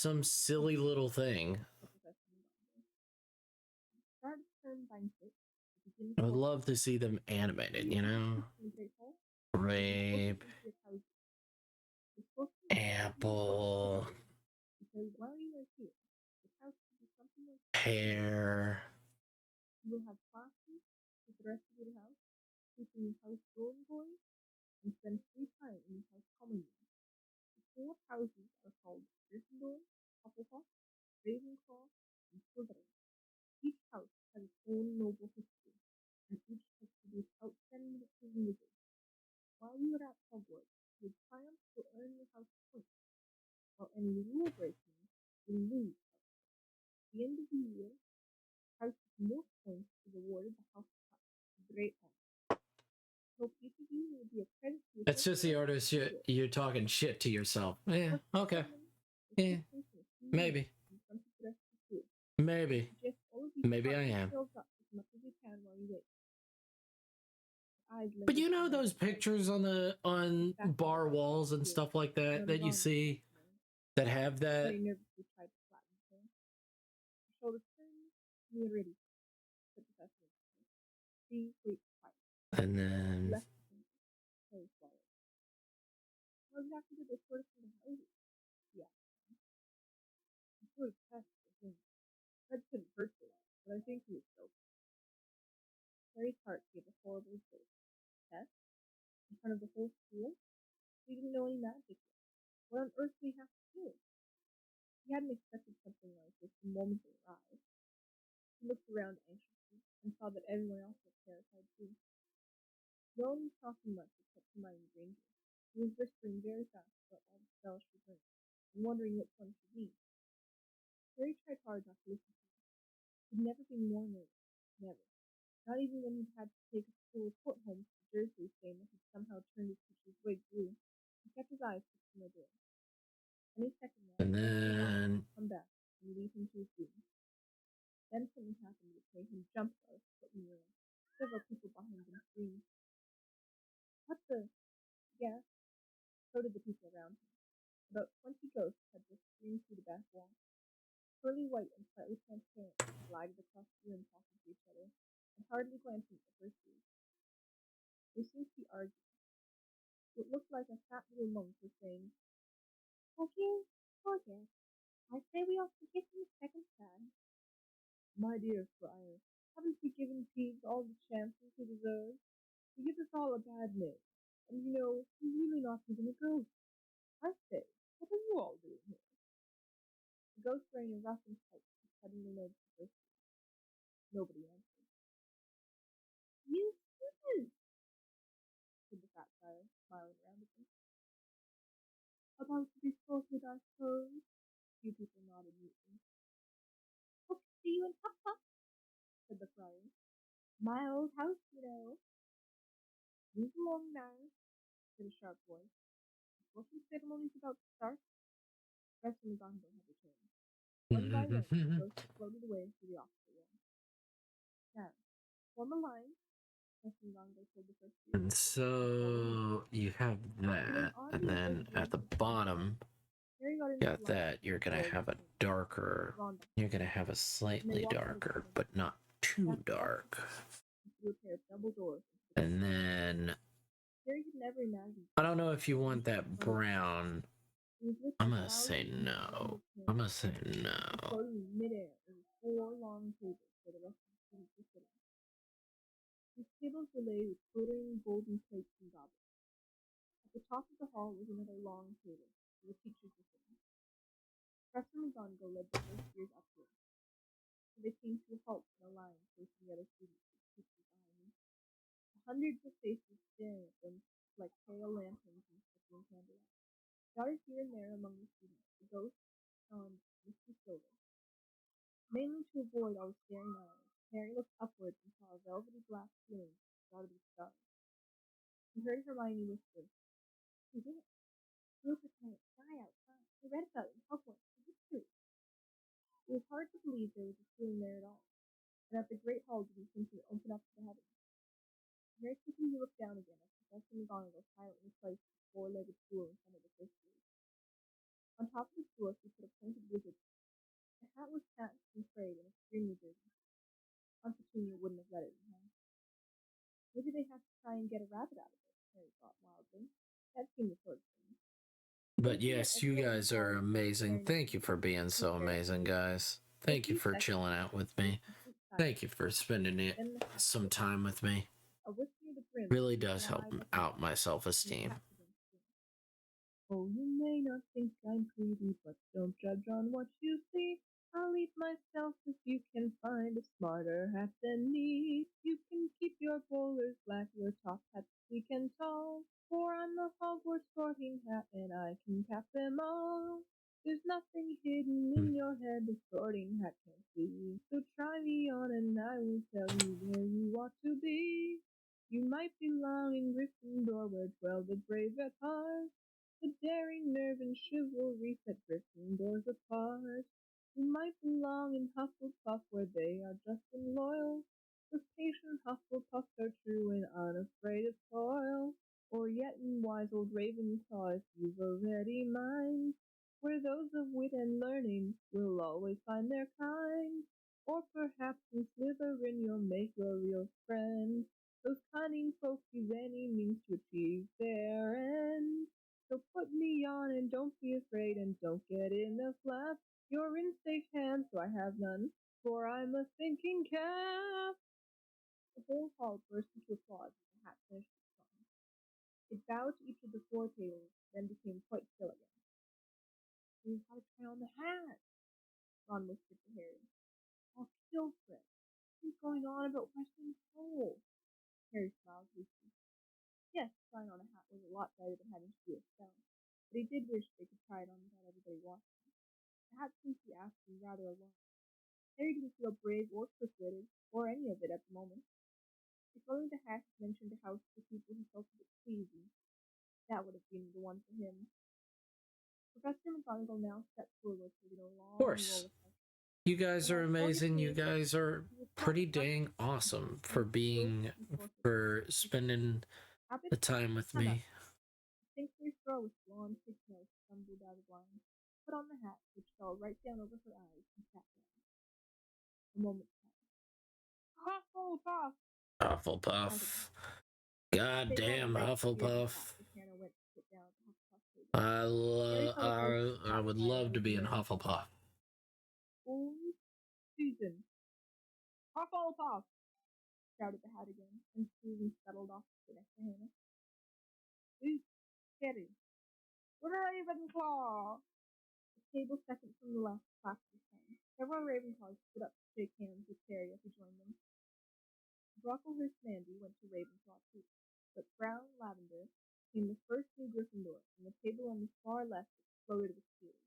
some silly little thing. I would love to see them animated, Rape, apple, hair. You will have classes with the rest of your house, keeping your house going, boys, and spend free time in your house common room. The 4 houses are called Gryffindor, Hufflepuff, Ravenclaw, and Slytherin. Each house has its own noble history, and each has produced outstanding wizards. While you were at Hogwarts, you would triumph to earn your house points, while any rule breaking will lose points. At the end of the year, house with most points is awarded the House Cup, a great honor. Hope each of you will be a credit to your That's just the artist. You're talking shit to yourself. Yeah. Okay. Yeah. Maybe. Maybe. Maybe I am. But those pictures on bar walls and stuff like that that you see that have that. And then How exactly did they sort of from the houses? Yeah. I'm sort of pressed with him. Fred couldn't hurt for that, but I think he was joking. Harry's heart gave a horrible jolt. Test? In front of the whole school? He didn't know any magic yet. What on earth did he have to do? He hadn't expected something like this the moment they arrived. He looked around anxiously and saw that everyone else was terrified too. No one was talking much except Hermione Granger, who was whispering very fast about all the spells she learned and wondering which one should be. Harry tried hard not to listen to her. He'd never been more nervous. Never. Not even when he'd had to take a school report home to the Dursley saying that he'd somehow turned his teacher's wig blue. He kept his eyes fixed on the door. Any second now, and then come back and lead him to his room. Then something happened which made him jump out of his foot in the air. Several people behind him screamed. What the? Yes. So did the people around him. About 20 ghosts had just streamed through the back wall. Pearly white and slightly transparent, glided across the room talking to each other, and hardly glancing at the first two. They seemed to be arguing. It looked like a fat little monk was saying, Okay, forget. I say we ought to give him a second chance. My dear Friar, haven't we given Peeves all the chances he deserves? He gives us all a bad name, and he's really not even a ghost. I say, what are you all doing here? The ghost wearing a ruff and tights suddenly noticed the first two. Nobody answered. You students, said the fat friar, smiling around at them. About to be sorted, I suppose. Few people nodded mutely. Hope to see you in Puff-Puff, said the friar. My old house, Move along now, said a sharp voice. The working ceremony's about to start. Professor McGonagall had returned. One by one, the ghosts floated away through the opposite wall. Now, form a line. Professor McGonagall told the first three. And so you have that, and then at the bottom, got that. You're gonna have a darker. You're gonna have a slightly darker, but not too dark. And then I don't know if you want that brown. I'm gonna say no. I'm gonna say no. These tables were laid with glittering golden plates and goblets. At the top of the hall was another long table, where the teachers were sitting. Professor McGonagall led the first years up to it. so they came to a halt in a line facing the other students with teachers behind them. Hundreds of faces staring at them like pale lanterns in flickering candlelight. Dotted here and there among the students, the ghost on Mr. Silver. Mainly to avoid all the staring eyes, Harry looked upwards and saw a velvety black ceiling dotted with stars. He heard Hermione whisper, "Who's in it? Look at the sky outside. I read about it in Hogwarts in history." It was hard to believe there was a ceiling there at all, and that the great hall didn't seem to open up to the heavens. Very quickly he looked down again as Professor McGonagall silently placed the four-legged stool in front of the first grade. On top of the stool she put a pointed wizard. The hat was patched and frayed and extremely dirty. Aunt Petunia wouldn't have let it in hand. Maybe they have to try and get a rabbit out of it, Harry thought wildly. That seemed the sort of thing. But yes, you guys are amazing. Thank you for being so amazing, guys. Thank you for chilling out with me. Thank you for spending some time with me. Really does help out my self-esteem. "Oh, you may not think I'm pretty, but don't judge on what you see. I'll eat myself if you can find a smarter hat than me. You can keep your bowlers black, your top hats sleek and tall, for I'm the Hogwarts sorting hat, and I can cap them all. There's nothing hidden in your head the sorting hat can't see. So try me on and I will tell you where you ought to be. You might belong in Gryffindor, where dwell the brave at heart. The daring nerve and chivalry set Gryffindors apart. You might belong in Hufflepuff, where they are just and loyal. The patient Hufflepuffs are true and unafraid of toil. Or yet in wise old Ravenclaw, if you've a ready mind, where those of wit and learning will always find their kind. Or perhaps in Slytherin you'll make your real friend. Those cunning folks use any means to achieve their end. So put me on and don't be afraid and don't get in a flap. You're in safe hands, so I have none, for I'm a thinking cap." The whole hall burst into applause as the hat finished its song. It bowed to each of the four tables, then became quite still again. "We've got to try on the hat," Ron whispered to Harry. "I'll kill Fred. He's going on about Western Soul." Harry smiled loosely. Yes, trying on a hat was a lot better than having to do a spell, but he did wish they could try it on without everybody watching. The hat seemed to be asking rather a lot. Harry didn't feel brave or quick-witted, or any of it at the moment. If only the hat had mentioned a house for people who felt a bit queasy, that would have been the one for him. Professor McGonagall now stepped forward, holding a long roll of paper. You guys are amazing. You guys are pretty dang awesome for spending the time with me. Sinclair's girl with blonde pigtails stumbled out of line, put on the hat, which fell right down over her eyes, and sat down. A moment passed. "Hufflepuff!" Hufflepuff. Goddamn Hufflepuff. I would love to be in Hufflepuff. "Season. Hufflepuff!" shouted the hat again, and Susan settled off to sit next to Hannah. "Luke, steady. Ravenclaw!" The table second from the left clapped his hands. Several Ravenclaws stood up to shake hands with Harry as he joined them. Brocklehurst Mandy went to Ravenclaw too, but Brown Lavender became the first new Gryffindor, and the table on the far left exploded with cheers.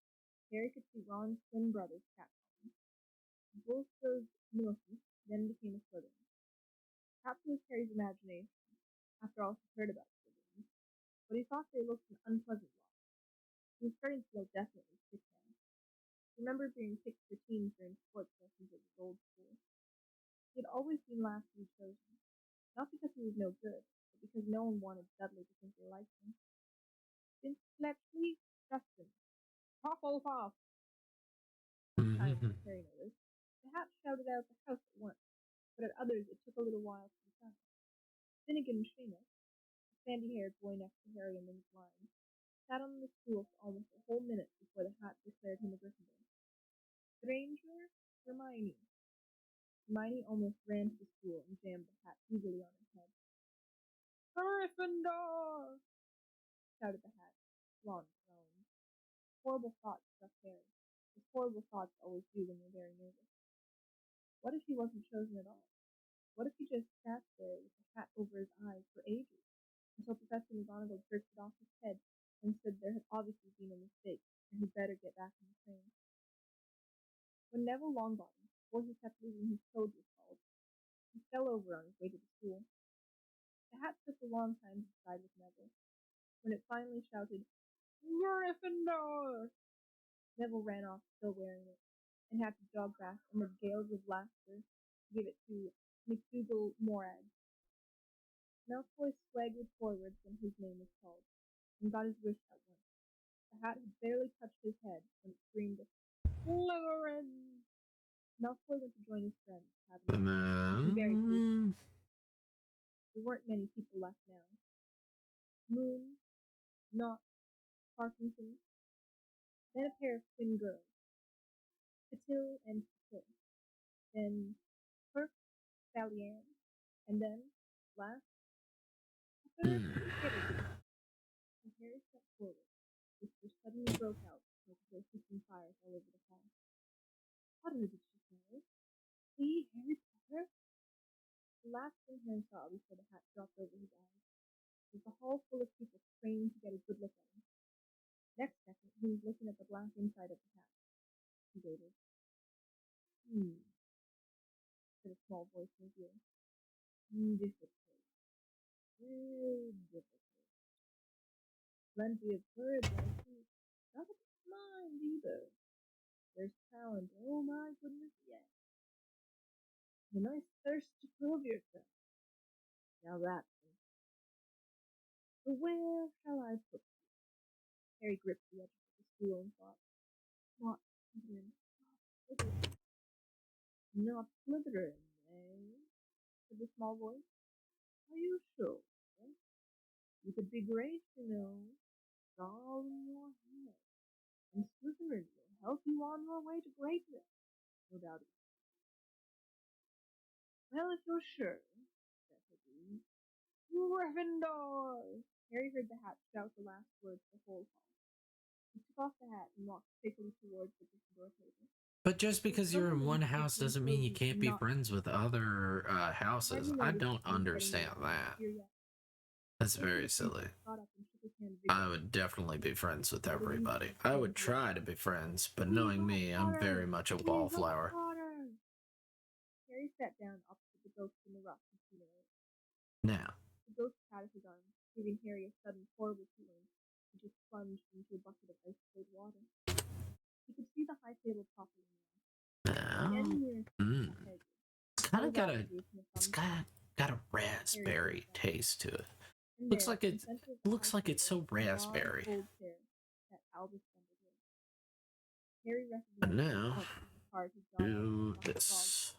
Harry could see Ron's twin brothers catcalling. Bulstrode Millicent then became a Slytherin. Perhaps it was Harry's imagination. After all, he'd heard about Slytherins, but he thought they looked an unpleasant lot. He was starting to feel definitely sick now. He remembered being picked for teams during sports lessons at his old school. He had always been last to be chosen, not because he was no good, but because no one wanted Dudley to think they liked him. "Since Fletchley, Justin. Hufflepuff!" Harry noticed. The hat shouted out the house at once, but at others it took a little while to decide. Finnegan Seamus, the sandy-haired boy next to Harry in the line, sat on the stool for almost a whole minute before the hat declared him a Gryffindor. "Granger, Hermione." Hermione almost ran to the stool and jammed the hat eagerly on her head. "Gryffindor!" shouted the hat. Ron groaned. Horrible thoughts struck Harry, as horrible thoughts always do when you're very nervous. What if he wasn't chosen at all? What if he just sat there with the hat over his eyes for ages, until Professor McGonagall jerked it off his head and said there had obviously been a mistake, and he'd better get back on the train? When Neville Longbottom, before he kept losing his toad, was called, he fell over on his way to the school. The hat took a long time to decide with Neville. When it finally shouted, Gryffindor! Neville ran off, still wearing it, and had to jog back amid gales of laughter to give it to McDougal Morag. Malfoy swaggered forwards when his name was called, and got his wish at once. The hat had barely touched his head when it screamed, Slytherin! Malfoy went to join his friends, having very pleased. There weren't many people left now. Moon, Knott, Parkinson, then a pair of twin girls, Patil and Patil, then Perk, Sallyanne, and then, last, a third Harry. When Harry stepped forward, whispers suddenly broke out like there were hissing fires all over the hall. Potter, did she say? See, Harry Potter? The last thing Harry saw before the hat dropped over his eyes was the hall full of people straining to get a good look at him. Next second, he was looking at the black inside of the hat. He waited. Said a small voice in his ear. Difficult. Very difficult. Plenty of courage, I see. Not a mind either. There's talent, oh my goodness, yes. A nice thirst to prove yourself. Now that's something. But where shall I put you? Harry gripped the edge of the stool and thought, Not Slytherin, not Slytherin. Not Slytherin, eh? Said the small voice. Are you sure? You could be great, you know. It's all in your head. And Slytherin will help you on your way to greatness, no doubt. Well, if you're sure, said Hagrid. Gryffindor! Harry heard the hat shout the last words the whole hall. He took off the hat and walked quickly towards the Gryffindor table. But just because you're in one house doesn't mean you can't be friends with other houses. I don't understand that. That's very silly. I would definitely be friends with everybody. I would try to be friends, but knowing me, I'm very much a wallflower. Harry sat down opposite the ghost in the rough incinerator. Now. The ghost patted his arm, giving Harry a sudden horrible feeling. He just plunged into a bucket of ice cold water. He could see the high table properly now. It's kind of got a raspberry taste to it. Looks like it's so raspberry. And now, do this.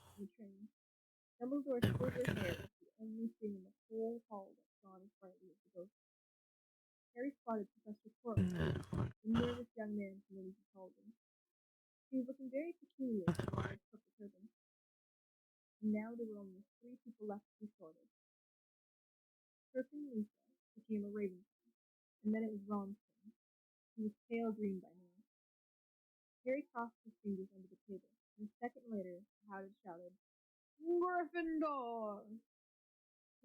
Dumbledore's silver hair was the only thing in the whole hall that shone as brightly as the ghost. Harry spotted Professor Quirrell, the nervous young man from Luigi called him. He was looking very peculiar with a large purple turban. And now there were only 3 people left to be sorted. Perkin Lisa became a Ravenclaw, and then it was Ron's turn. He was pale green by now. Harry crossed his fingers under the table, and a second later, the Howard shouted, Gryffindor!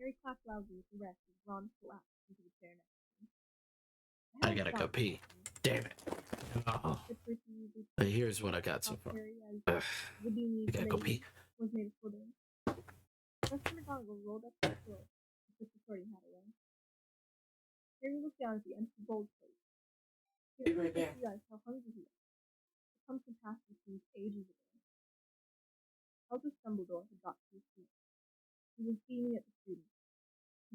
Harry clapped loudly with the rest as Ron collapsed into the chair next to him. I gotta go pee. Damn it. Oh. But here's what I got so far. I gotta go pee. Was made of Slytherin. Professor McGonagall rolled up to the floor and took the sorting hat away. Harry looked down at the empty gold plate. He didn't realize how hungry he was. The pumpkin pasty seemed ages ago. Albus Dumbledore had got to his feet. He was beaming at the students.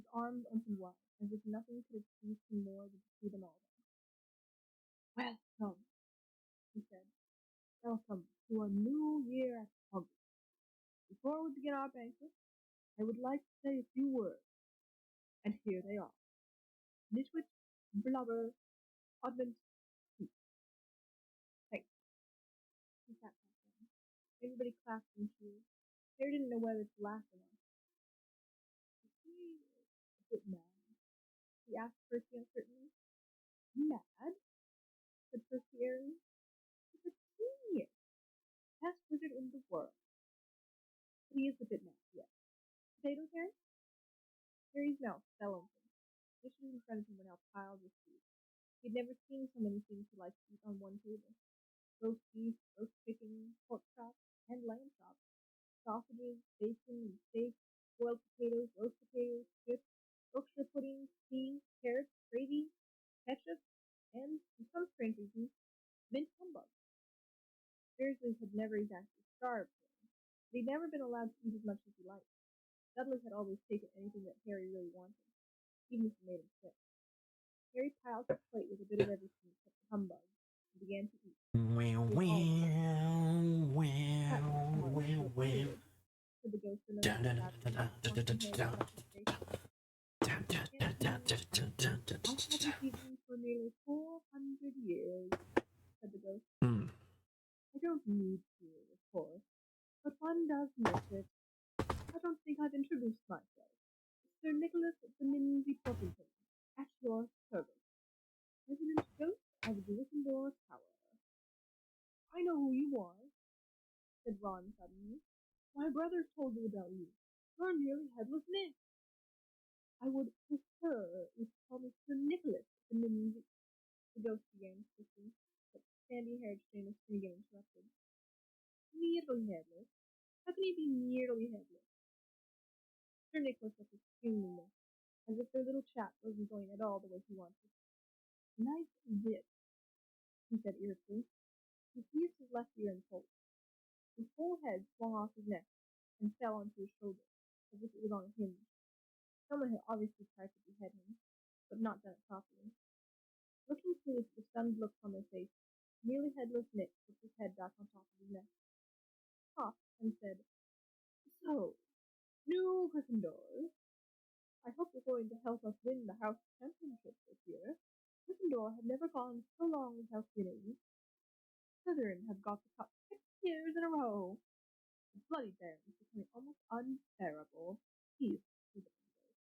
His arms opened wide, as if nothing could have pleased him more than to see them all there. Welcome, he said. Welcome to a new year at Hogwarts. Before we begin our banquet, I would like to say a few words. And here they are. Nitwit, Blubber, Podment, Peace. Thanks. He sat back down. Everybody clapped and cheered. Harry didn't know whether to laugh or not. Is he a bit mad? He asked Percy uncertainly. Mad? Said Percy airily. He's a genius. Best wizard in the world. But he is a bit mad, yes. Potatoes, Harry? Harry's mouth fell open. Dishes in front of him were now piled with food. He had never seen so many things he liked to eat on one table. Roast beef, roast chicken, pork chops, and lamb chops, sausages, bacon and steak, boiled potatoes, roast potatoes, chips, Yorkshire pudding, tea, carrots, gravy, ketchup, and, for some strange reason, mint humbug. Dursley had never exactly starved him, but he'd never been allowed to eat as much as he liked. Dudley had always taken anything that Harry really wanted, even if it made him sick. Harry piled his plate with a bit of everything except the humbug, and began to eat. Wow, wow, That wow, humbug wow, looked wow. pretty good, said the ghost in Dun, another dun, sadly, dun, dun, dun, watching dun, Harry dun, flush his face. dun, dun, Can't dun, you? dun, dun, dun, dun, I've had dun. this eaten for nearly 400 years, said the ghost. Hmm. I don't need to, of course, but one does miss it. I don't think I've introduced myself. Sir Nicholas Benimsey Porpington, at your service. President Ghost of Gryffindor Tower. I know who you are, said Ron suddenly. My brothers told me about you. You're nearly headless Nick. I would prefer you to call me Sir Nicholas Benimsey. The ghost began speaking, but sandy-haired Seamus Finnegan interrupted. Nearly headless? How can he be nearly headless? Sir Nicholas looked extremely limp, as if their little chat wasn't going at all the way he wanted. Nice this, he said irritably. He seized his left ear and pulled. His whole head swung off his neck and fell onto his shoulder, as if it was on a hinge. Someone had obviously tried to behead him, but not done it properly. Looking pleased at the stunned looks on their face, nearly headless Nick put his head back on top of his neck, coughed, and said, So, new Gryffindors. I hope you're going to help us win the house championship this year. Gryffindor have never gone so long without winning. Slytherin have got the cup 6 years in a row. The bloody bear is becoming almost unbearable. Please, do the Gryffindors.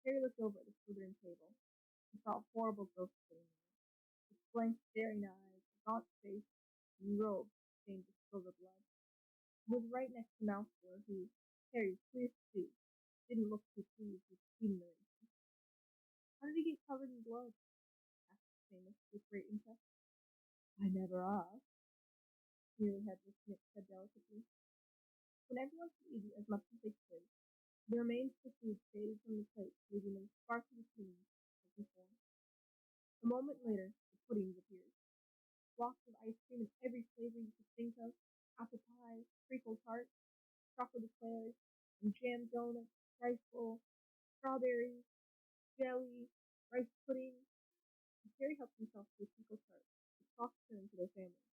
Harry looked over at the Slytherin table. He saw a horrible ghost sitting there, with blank staring eyes, a gaunt face, and robes stained with silver blood. He was right next to Malfoy, who, Harry was pleased to see, didn't look too pleased with Stephen arrangement. How did he get covered in blood? Asked Seamus with great interest. I never asked, nearly headless Nick said delicately. When everyone had eaten as much as they could, the remains of the food faded from the plate, leaving them sparkly clean as before. A moment later, the puddings appeared. Blocks of ice cream in every flavor you could think of, apple pie, treacle tart, chocolate eclairs, and jam donuts, rice bowl, strawberries, jelly, rice pudding. Harry helped himself to a treacle tart, a soft turn to their family.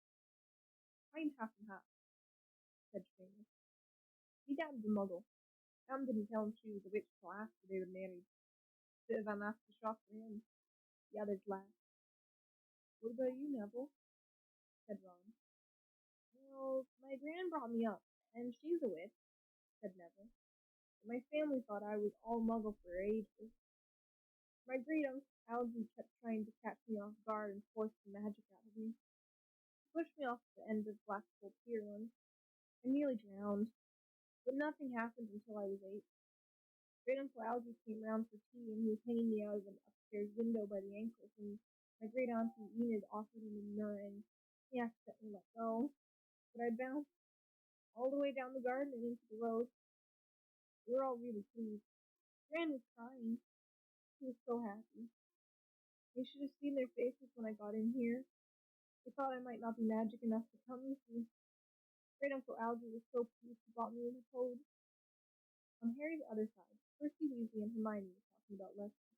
I'm half and half, said Seamus. He doubted the muggle. Mom didn't tell him she was a witch till after they were married. Bit of a nasty shock for him. The others laughed. What about you, Neville? Said Ron. Well, my gran brought me up, and she's a witch, said Neville. But my family thought I was all muggle for ages. My great uncle Algy kept trying to catch me off guard and force the magic out of me. He pushed me off the end of Blackpool Pier once. I nearly drowned, but nothing happened until I was 8. Great Uncle Algy came round for tea, and he was hanging me out of an upstairs window by the ankles, and my great auntie Enid offered him a meringue. He accidentally let go, but I bounced all the way down the garden and into the road. We were all really pleased. Gran was crying. She was so happy. You should have seen their faces when I got in here. They thought I might not be magic enough to come with me. Great Uncle Algy was so pleased he bought me a toad. On Harry's other side, Percy Weasley and Hermione were talking about Leslie.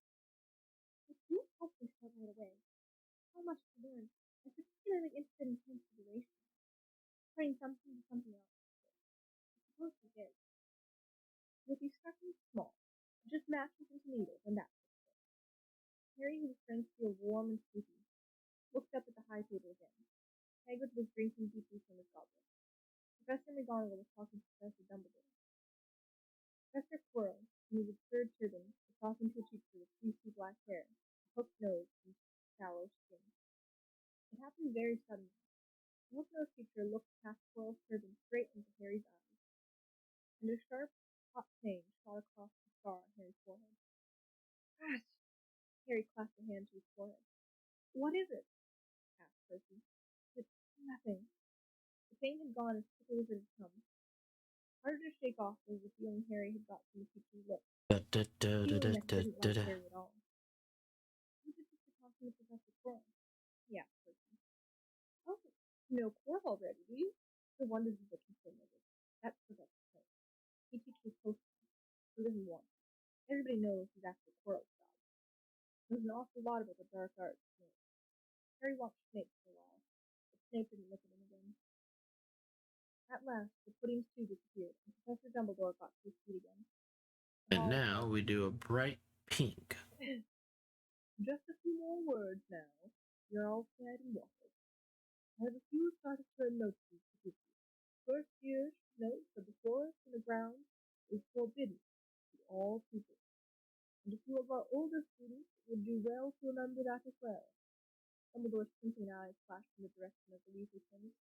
If you help me start right away, so much to learn. I'm particularly interested in consideration. Turning something to something else. I suppose he did. You'll be starting small. Just matches into needles and that sort of thing. Harry, who was starting to feel warm and sleepy, looked up at the high table again. Hagrid was drinking deeply from his goblet. Professor McGonagall was talking to Professor Dumbledore. Professor Quirrell, in his absurd turban, was talking to a teacher with greasy black hair, a hooked nose, and sallow skin. It happened very suddenly. The hooked-nosed teacher looked past Quirrell's turban straight into Harry's eyes. and a sharp, hot pain shot across the scar on Harry's forehead. Gosh! Harry clapped a hand to his forehead. What is it? Asked Percy. It's nothing. The pain had gone as quickly as it had come. Harder to shake off was the feeling Harry had got from the teacher's lips. A feeling that didn't like Harry at all. Who did Mr. Thompson and Professor Quirrell? He asked Percy. Oh, you know Quirrell already, do you? No wonder he's a concerned. That's Professor Quirrell. He teaches postman. He doesn't want to. Everybody knows he's after Quirrell's job. There's an awful lot about the dark arts. Harry watched Snape for a while, but Snape didn't look at him again. At last, the pudding's tube disappeared, and Professor Dumbledore got to his feet again. And now we do a bright pink. Just a few more words now. You're all fed and watered. I have a few statutory notes to give you. First year should note that the forest and the ground is forbidden to all pupils. And a few of our older students would do well to remember that as well. Dumbledore's twinkling eyes flashed in the direction of the Weasley twins.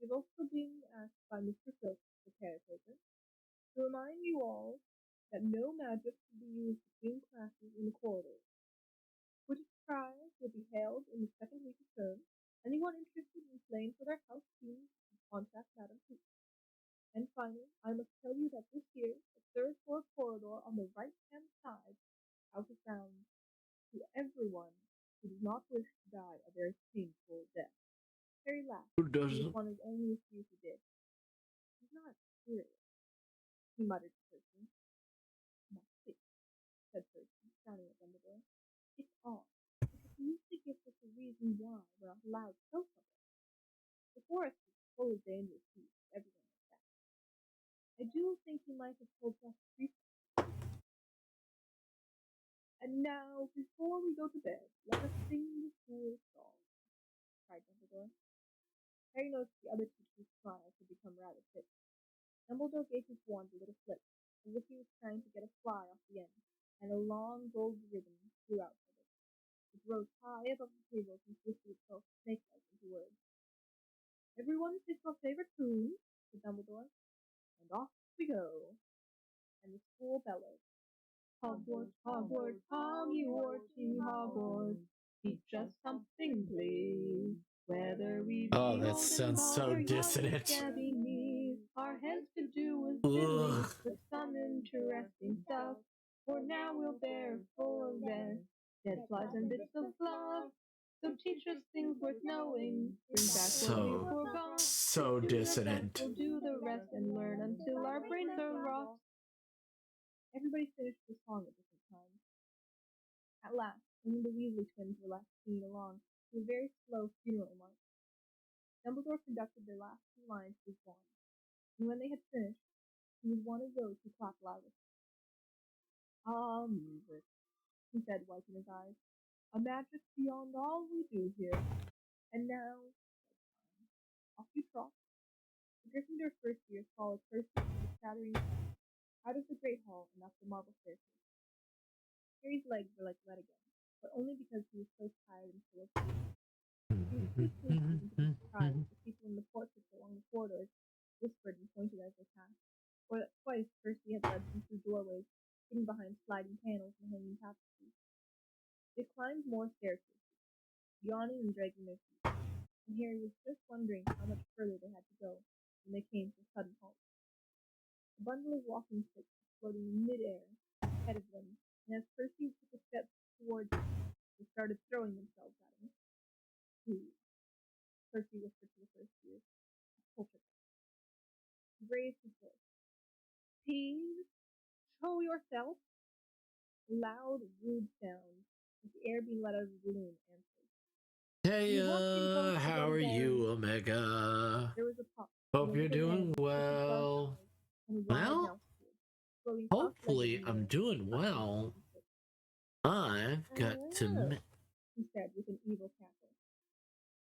We've also been asked by Mr. Filch, the caretaker, to remind you all that no magic should be used between classes in the corridors. Quidditch trials will be held in the second week of term. Anyone interested in playing for their house teams should contact Madam Hoops. And finally, I must tell you that this year, the third floor corridor on the right-hand side, out of bounds to everyone who does not wish to die a very painful death. Harry laughed. Who It doesn't? was one of his only few he did. He's not serious, he muttered to Percy. Not said Percy, frowning at Dumbledore. It's odd, because he usually gives us a reason why we're not allowed to go somewhere. The forest is full of dangerous beasts, everyone knows that. I do think he might have told us briefly. And now, before we go to bed, let us sing the school song, cried Dumbledore. Harry noticed the other teacher's smiles had become rather thick. Dumbledore gave his wand a little flick, as if he was trying to get a fly off the end, and a long gold ribbon flew out of it. It rose high above the table and twisted itself snake-like into words. Everyone sings our favorite tune, said Dumbledore, and off we go. And the school bellowed. Hogwarts, Hogwarts, Hogwarts, Hogwarts, teach us something, please. Whether we Oh, be that old sounds and so bald or young dissonant. with scabby knees, our heads could do with fiddling Ugh. with some interesting stuff. For now we'll bear full of dead flies and bits of fluff. So teach us things worth knowing. Bring back what we forgot. So Do the best, dissonant. we'll do the rest and learn until our brains are rot. Everybody finished the song at different times. At last, only the Weasley twins were left singing along to a very slow funeral march. Dumbledore conducted their last two lines with his wand, and when they had finished, he was one of those who clapped loudest. Ah, music, he said, wiping his eyes. A magic beyond all we do here. And now, off you trot. The Gryffindor first year followed Percy and the scattering out of the Great Hall and up the marble staircase. Harry's legs were like lead again, but only because he was so tired and full of food. He was too sleepy to be surprised that people in the portraits along the corridors whispered and pointed as they passed, or that twice Percy had led them through doorways hidden behind sliding panels and hanging tapestries. They climbed more staircases, yawning and dragging their feet, and Harry was just wondering how much further they had to go when they came to a sudden halt. A bundle of walking sticks was floating in mid-air ahead of them, and as Percy took a step towards it, they started throwing themselves at him. Please, Percy whispered to the first year. Poltergeist. He raised his voice. Please, show yourself. A loud, rude sound, as the air being let out of the balloon, answered. Hey, He walked in close to how them are then. you, Omega? There was a pop. Hope and you're over their doing heads, Percy's dark well. eyes and a wide Well, mouth appeared, floating hopefully cross-legged in I'm the air, doing clutching his well. walking stick. I've got to. He said with an evil cackle.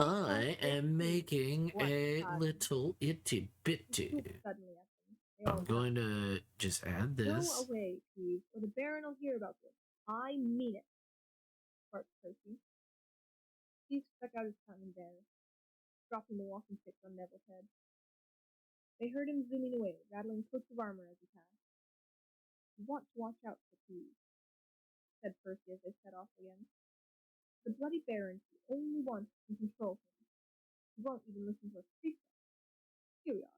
I am making What a time? little itty He bitty. swooped suddenly at them. They all I'm going to just add Go this. away, please, or the Baron will hear about this. I mean it, barked Percy. Steve stuck out his tongue and vanished, dropping the walking stick on Neville's head. They heard him zooming away, rattling coats of armor as he passed. "You want to watch out for thieves," said Percy as they set off again. "The bloody baron's the only one who can control him. He won't even listen to us preach. Here we are."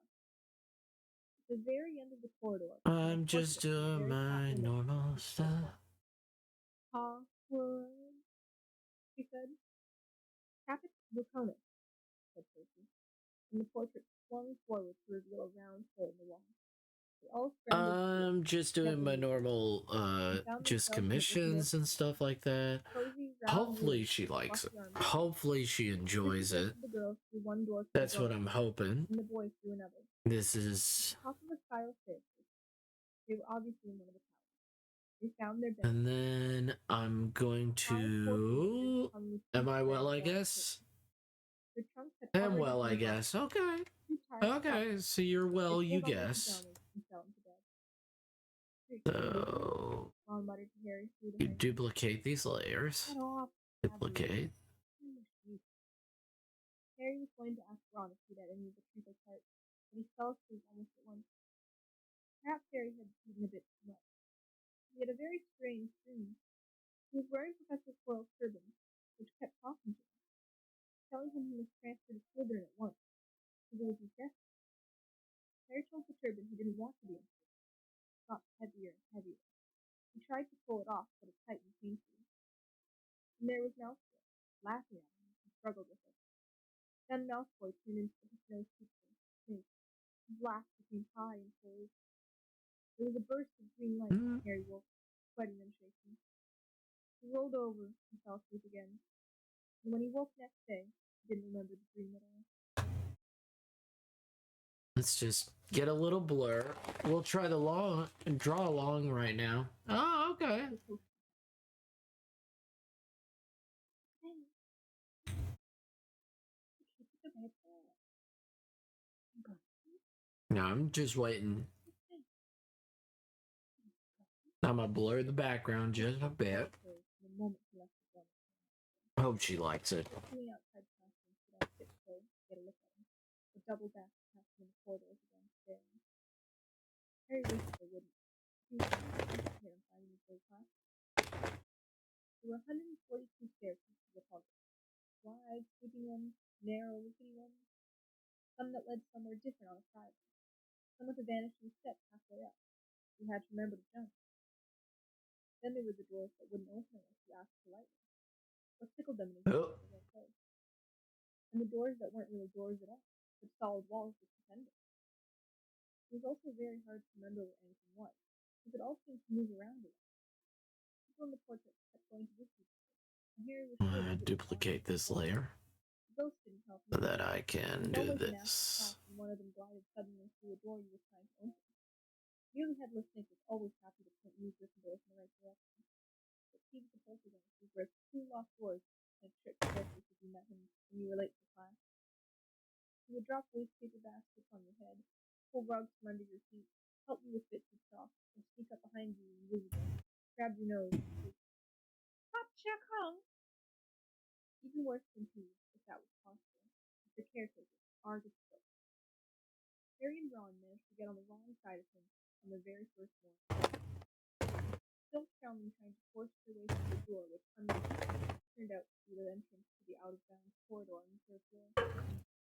At the very end of the corridor, I'm just doing my normal stuff. "Hogwarts," she said. "Caput Lucanus," said Percy, and the portrait swung forward to reveal a round hole in the wall. They all scrambled through it, I'm just doing my normal, found just themselves in the commissions and stuff like that. cozy round Hopefully room she likes it. across the army. Hopefully she enjoys it. The girls through one door to That's the what door, I'm hoping. and the boys through another. This is... Top of a spiral staircase. They were obviously in one of the towers. They found their bed. And then I'm going to... Am I well, I guess? Their trunks had I'm already well, I been guess. Okay. too tired to Okay, so you're well, They you pulled on their guess. pajamas and fell into bed. So... Ron muttered to Harry through the You hanging. duplicate these layers. Get off. Duplicate. Harry was going to ask Ron if he'd had any of the treacle tart, but he fell asleep almost at once. Perhaps Harry had eaten a bit too much. He had a very strange dream. He was wearing Professor Quirrell's turban, which kept talking to him, telling him he must transfer to Slytherin at once, because it was his destiny. Harry told the turban he didn't want to be in Slytherin. It got heavier and heavier. He tried to pull it off, but it tightened painfully. And there was Malfoy, laughing at him as he struggled with it. Then Malfoy turned into the nose snake. His laugh became high and cold. There was a burst of green light, and Harry woke, sweating and shaking. He rolled over and fell asleep again. And when he woke next day, he didn't remember the dream at all. Let's just get a little blur. We'll try the long and draw along right now. Oh, okay. No, I'm just waiting. I'm gonna blur the background just a bit. Hope she likes it. Double back past him in the corridors again, staring. Harry wished they wouldn't. He was him finding his way class. There were 142 staircases to the hallway. Wide, sweeping ones, narrow, rickety ones. Some that led somewhere different on a side. Some with a vanishing step halfway up. You had to remember to jump. Then there were the doors that wouldn't open unless you asked politely. What tickled them in Oh. And the doors that weren't really doors at all, but solid walls with defenders. It was also very hard to remember where anything was, because it all seemed to move around a lot. People in the portrait kept going to this place, and Harry was I'm gonna duplicate this layer the ghost didn't help so that I can do this. And one of them glided suddenly through a door you were trying to open. Nearly Headless Nick was always happy to point new Gryffindors in the right direction. But Peeves the Poltergeist was worth 2 lost doors and tripped carefully if you met him when you were late for class. He would drop waste paper baskets on your head, pull rugs from under your feet, help you with bits of chalk, and sneak up behind you invisible, grab your nose, and say, "Pop check hung!" Even worse than Peeves, if that was possible, was the caretaker, Argus Filch. Harry and Ron managed to get on the wrong side of him on the very first morning. Filch found them trying to force their way through the door, which turned out to be the entrance to the out-of-bounds corridor on the third floor.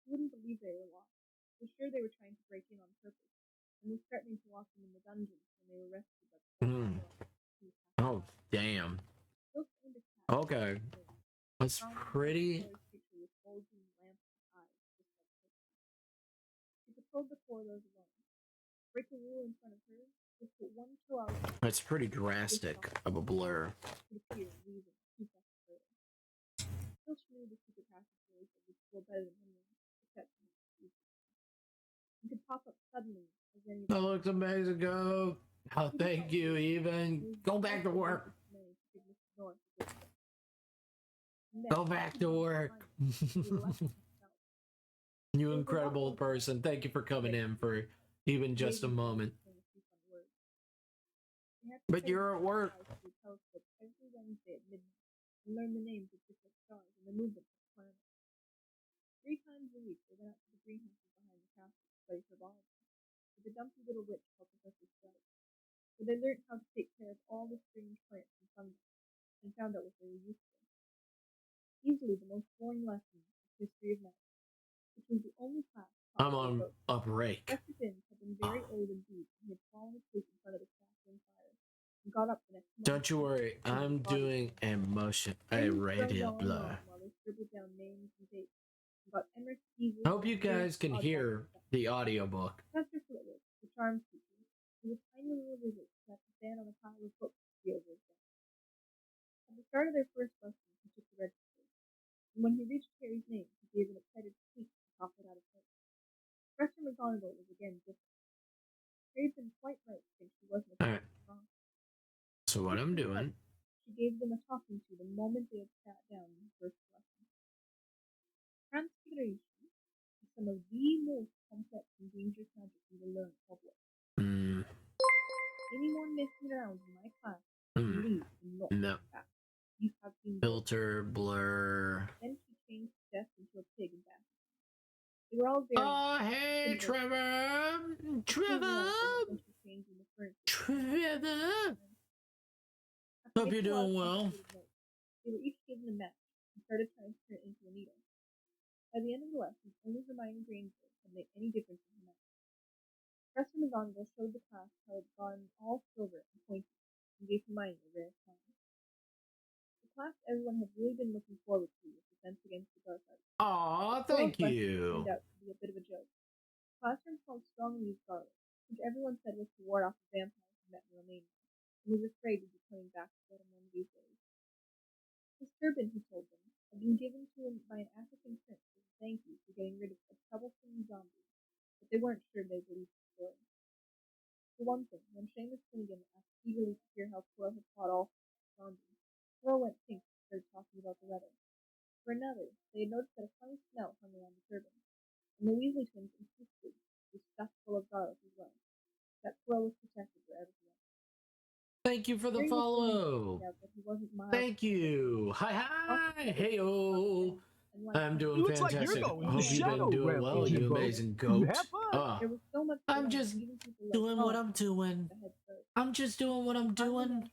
You wouldn't believe they were lost. They were sure they were trying to break in on purpose, and was threatening to lock them in the dungeons when they were rescued by the Oh, damn. Okay. That's pretty... She patrolled the corridors alone. Break a rule in front of her, just put one toe out. That's pretty drastic of a blur. Still, she knew the secret passageways of the school better than anyone, except you could pop up suddenly as any. That looks amazing. Go. Oh, thank you, even. Go back to work. Go back to work. You incredible person. Thank you for coming in for even just a moment. But you're at work. Every Wednesday at midnight, and learn the names of different stars and the movements of the planet. 3 times a week they went out to the greenhouses behind the castle to play for volleyball, but the dumpy little witch helped Professor Sprout, where they learned how to take care of all the strange plants and fungi, and found out what they were useful. Easily the most boring lesson was history of magic, which was the only class taught I'm by on both. a break. Professor Binns had been very old indeed, and he had fallen asleep in front of the crackling fire, and got up the next morning. Don't you worry, I'm doing a motion, a radio blur. While they scribbled down names and dates, and got Emmerich easily. Hope you guys can hear the audiobook. Professor Flitwick, the charm teacher, was a tiny little wizard who had to stand on a pile of books to be over his desk. At the start of their first lesson, he took the register, and when he reached Harry's name, he gave an excited squeak to pop it out of place. Professor McGonagall was again different. Harry had been quite right to think she wasn't a wrong. So what I'm doing, she gave them a talking to the moment they had sat down in the first lesson. Transfiguration is some of the most complex and dangerous magic you will learn at Hogwarts. Anyone messing around in my class can leave and not no. back. You have been Filter, blur. Then she changed Steph into a pig and back. They were all very. Oh, hey, Trevor! Trevor! Trevor! Hope you're doing well. They were each given a match and started trying to turn it into a needle. By the end of the lesson, only Hermione Granger had made any difference in the match. Professor McGonagall showed the class how it had gone all silver and pointy, and gave Hermione a rare sign. The class everyone had really been looking forward to was Defense Against the Dark Arts. Aw, thank you. Turned out to be a bit of a joke. The classroom smelled strongly of garlic, which everyone said was to ward off the vampires who met in Romania, and was afraid would be coming back to get him one of these days. This turban, he told them, had been given to him by an African prince as a thank you for getting rid of a troublesome zombie, but they weren't sure they believed the story. For one thing, when Seamus Finnegan asked eagerly to hear how Quirrell had fought all zombies, Quirrell went pink and started talking about the weather. For another, they had noticed that a funny smell hung around the turban, and the Weasley twins insisted it was stuffed full of garlic as well. That Quirrell was protected wherever he went. Thank you for the follow. Thank you. Hi, hey-o. I'm doing fantastic. Hope you've been doing well, you amazing goat. I'm just doing what I'm doing. I'm just doing what I'm doing.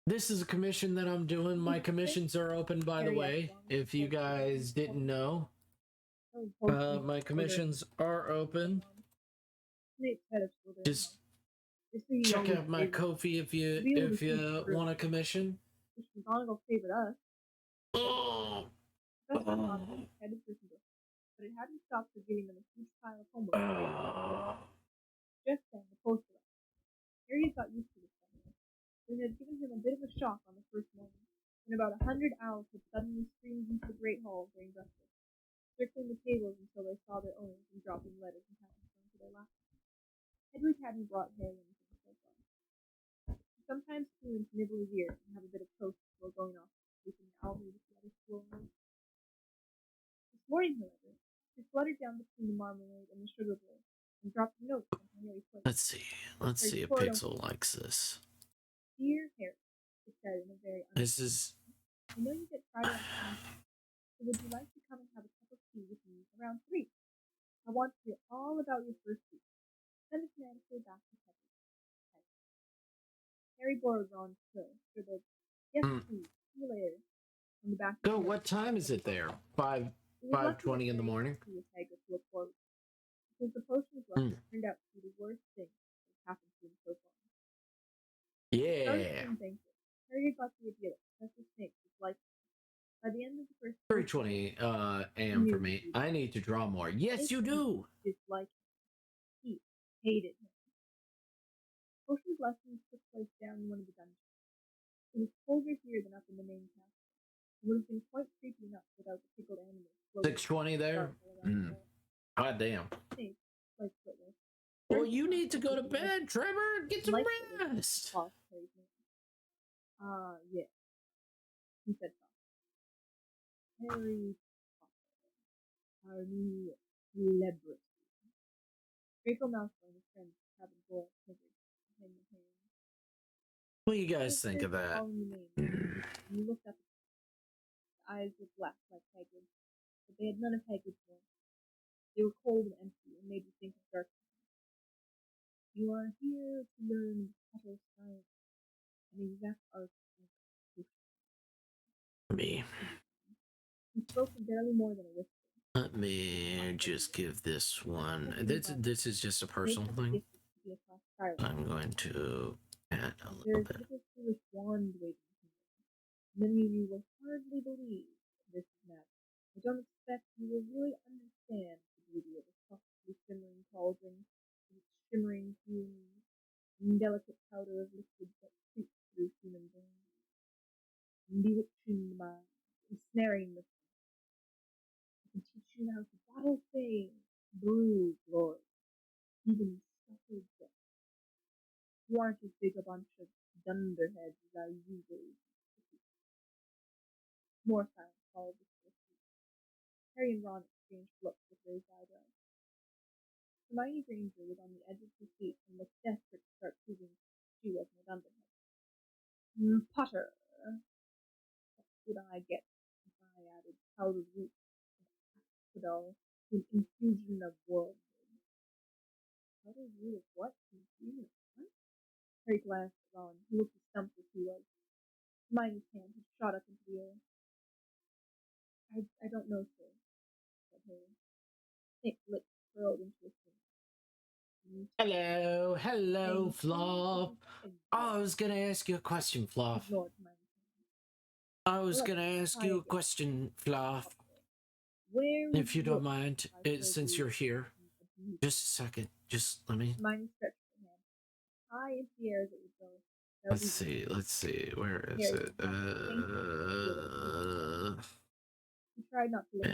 This is a commission that I'm doing. My commissions are open, by the way, if you guys didn't know. My commissions are open. Just check out my Ko-fi if you want a commission. McGonagall favored us. Oh. But it hadn't stopped for giving them a huge pile of homework. Just then, the post arrived. Harry had got used to this family, but it had given him a bit of a shock on the first morning, when about 100 owls had suddenly streamed into the great hall during breakfast, circling the tables until they saw their owners and dropping letters and packets onto their laps. Hedwig hadn't brought Harry anything so far. She sometimes flew into nibble his ear and have a bit of toast before going off to sleep in the owlry with the other school rooms. This morning, however, she fluttered down between the marmalade and the sugar bowl and dropped a note on Harry's plate. Let's see if Pixel likes this. Dear Harry, it said in a very this is. I know you get Friday afternoon, so would you like to come and have a cup of tea with me around 3? I want to hear all about your first week. Send this man to back to Hedwig. Harry borrowed Ron's quill for the yes, please, see you later. On the back. Go. What time is it there? 5:20 in the morning. Because the potion's lesson turned out to be the worst thing that happened to him so far. Yeah. Harry got the idea that Professor Snape was like by the end of the first 3:20 a.m. for me. I need to draw more. Yes, you do. Dislike him. He hated him. Potion's lessons took place down in one of the dungeons. It was colder here than up in the main castle. It would have been quite creepy enough without the pickled animals. 6:20 there. God damn. Well, you need to go to bed, Trevor. Get some rest. Yeah. He said so. Harry Potter. Our new celebrity. Draco Malfoy and his friends have a boy behind the hand. What do you guys think of that? You looked up eyes were black like Hagrid's, but they had none of Hagrid's warmth. They were cold and empty, and made you think of dark times. You are here to learn subtle science and exact art of potion. Me. He spoke in barely more than a whisper. Let me just give this one. This is just a personal thing. I'm going to add a little There's bit. a little foolish wand waiting for you. Many of you will hardly believe this is magic. I don't expect you will really understand the beauty of a softly shimmering cauldron with its shimmering fumes and delicate powder of liquids that creeps through human veins, bewitching the mind, ensnaring the sense. I can teach you how to bottle fame, brew glory, even suffer death. You aren't as big a bunch of dunderheads as I usually see. More silence followed this first speech. Harry and Ron exchanged looks with raised eyebrows. Hermione Granger was on the edge of her seat and looked desperate to start proving she wasn't a dunderhead. Potter, what would I get if I added powdered roots of asphodel to an infusion of wormwood? Powdered root of what? An infusion of what? Harry glanced at Ron, who looked as stumped as he was. Hermione's hand had shot up into the air. I don't know, sir, said Harry. Snape's lips curled into a smile. Hello, hello, Fluff. I was gonna ask you a question, Fluff. I was gonna ask you a question, Fluff. If you don't mind, since you're here. Just a second. Just let me. Hermione stretched her hand. High into the air as it would go. Let's see. Where is it? He tried not to look.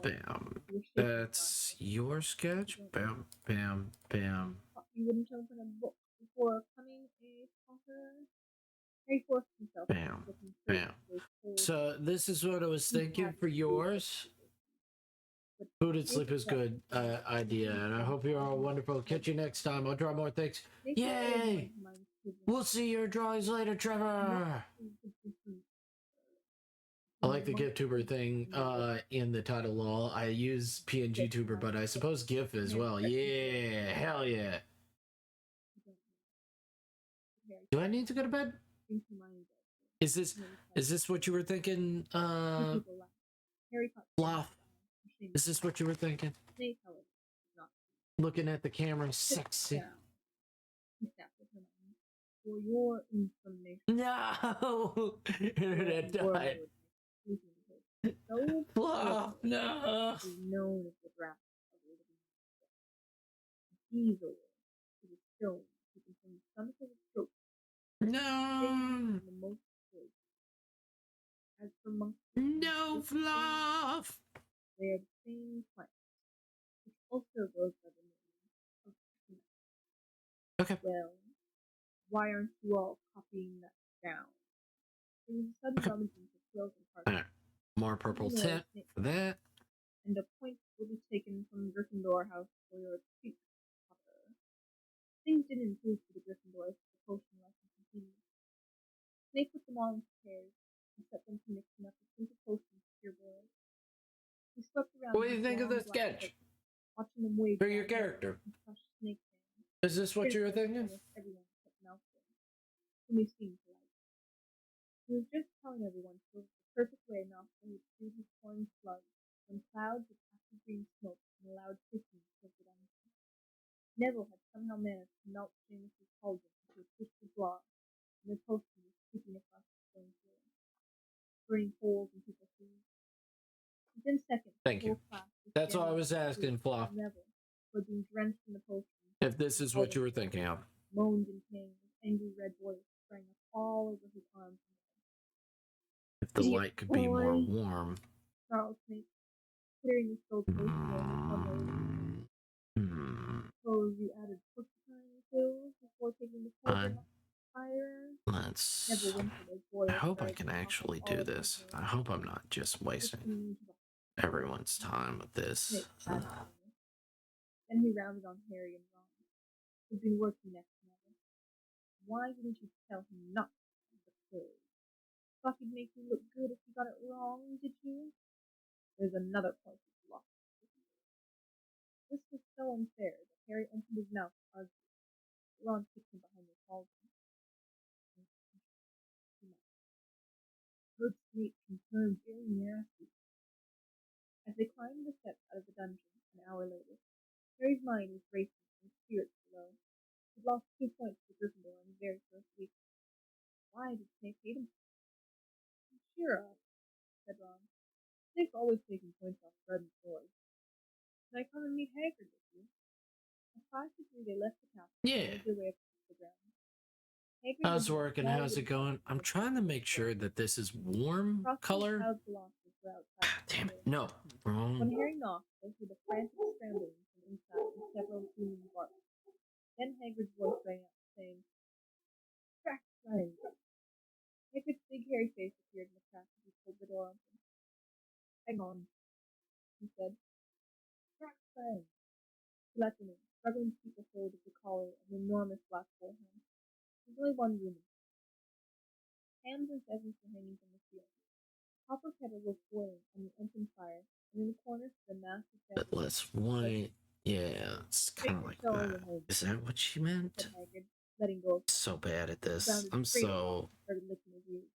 Bam. That's your sketch? Bam, bam, bam. You wouldn't open a book before coming a Potter? Harry forced himself. Bam, bam. So this is what I was thinking for yours. Food and sleep is good idea, and I hope you're all wonderful. Catch you next time. I'll draw more things. Yay! We'll see your drawings later, Trevor! I like the Giftuber thing in the title lol. I use PNG Tuber, but I suppose GIF as well. Yeah, hell yeah. Do I need to go to bed? Is this what you were thinking, Fluff? Is this what you were thinking? Looking at the camera, sexy. For your information. No! Internet died. Fluff, no! Is known as the draft of the living Diesel is a stone taken from the summit of a throat. No! The most as for monkeys, no, Fluff! They are the same plant, which also goes by the name of peanut. Okay. Well, why aren't you all copying that down? There was a sudden rummaging for quills and parts. Alright. More purple tint for that. And a point will be taken from Gryffindor House for your treat, Potter. Things didn't improve for the Gryffindors as the potion lesson continued. Snape put them all into pairs and set them to mixing up a simple potion to cure boils. He swept around. What do you think of the sketch? Watching them wade for your character? Is this what you were thinking? Everyone except Malfoy, whom he seemed to like. He was just telling everyone it was the perfect way Malfoy would chew his pouring slug when clouds of acid green smoke and a loud hissing tilted on him. Neville had somehow managed to melt Seamus's cauldron into a twisted blob, and the potion was creeping across the stone floor, burning holes in people's shoes. Within seconds, thank you. That's all I was asking, Fluff. Neville, who had been drenched in the potion. If this is what you were thinking of. Moaned in pain, his angry red voice sprang up all over his arms and legs. If the light could be more warm. Charles Snape, clearing his throat Suppose you added porcupine pills before taking the cauldron fire? I hope I can actually do this. I hope I'm not just wasting everyone's time with this. Then he rounded on Harry and Ron, who'd been working next to Neville. Why didn't you tell him not to have the pills? thought you'd make you look good if you got it wrong, did you? There's another point you lost. This was so unfair that Harry opened his mouth to argue. Ron kicked him behind the cauldron. Good sleep confirmed very nasty. As they climbed the steps out of the dungeon an hour later, Harry's mind was racing and spirits below. He'd lost 2 points to Gryffindor in the very first week. Why did Snape hate him? Cheer up, said Ron. Snape's always taking points off Fred and George. Can I come and meet Hagrid with you? At 5 to 3 they left the castle Yeah. and made their way across the ground. Hagrid How's was working? small How's it little going? I'm trying to make sure that this is warm Frosty color. and Cloud Colossus were outside Ah, the damn it. door. No. When Wrong. Harry knocked, they heard a frantic scrambling from inside and several booming barks. Then Hagrid's voice rang out, saying, "Crack, friend!" Hagrid's big hairy face appeared in the crack as he pulled the door open. "Hang on," he said. "Crack, friend!" He let them in, struggling to keep a hold of the collar of an enormous black bullhound. There's only one room in it. Hams and pheasants were hanging from the ceiling. The copper kettle was boiling on the open fire, and in the corner stood a massive But bed. let's white. Yeah, it's kind of like that. Is that what she meant? Said Hagrid, letting go of So bad at this. bounded I'm straight so. across and started licking his ears.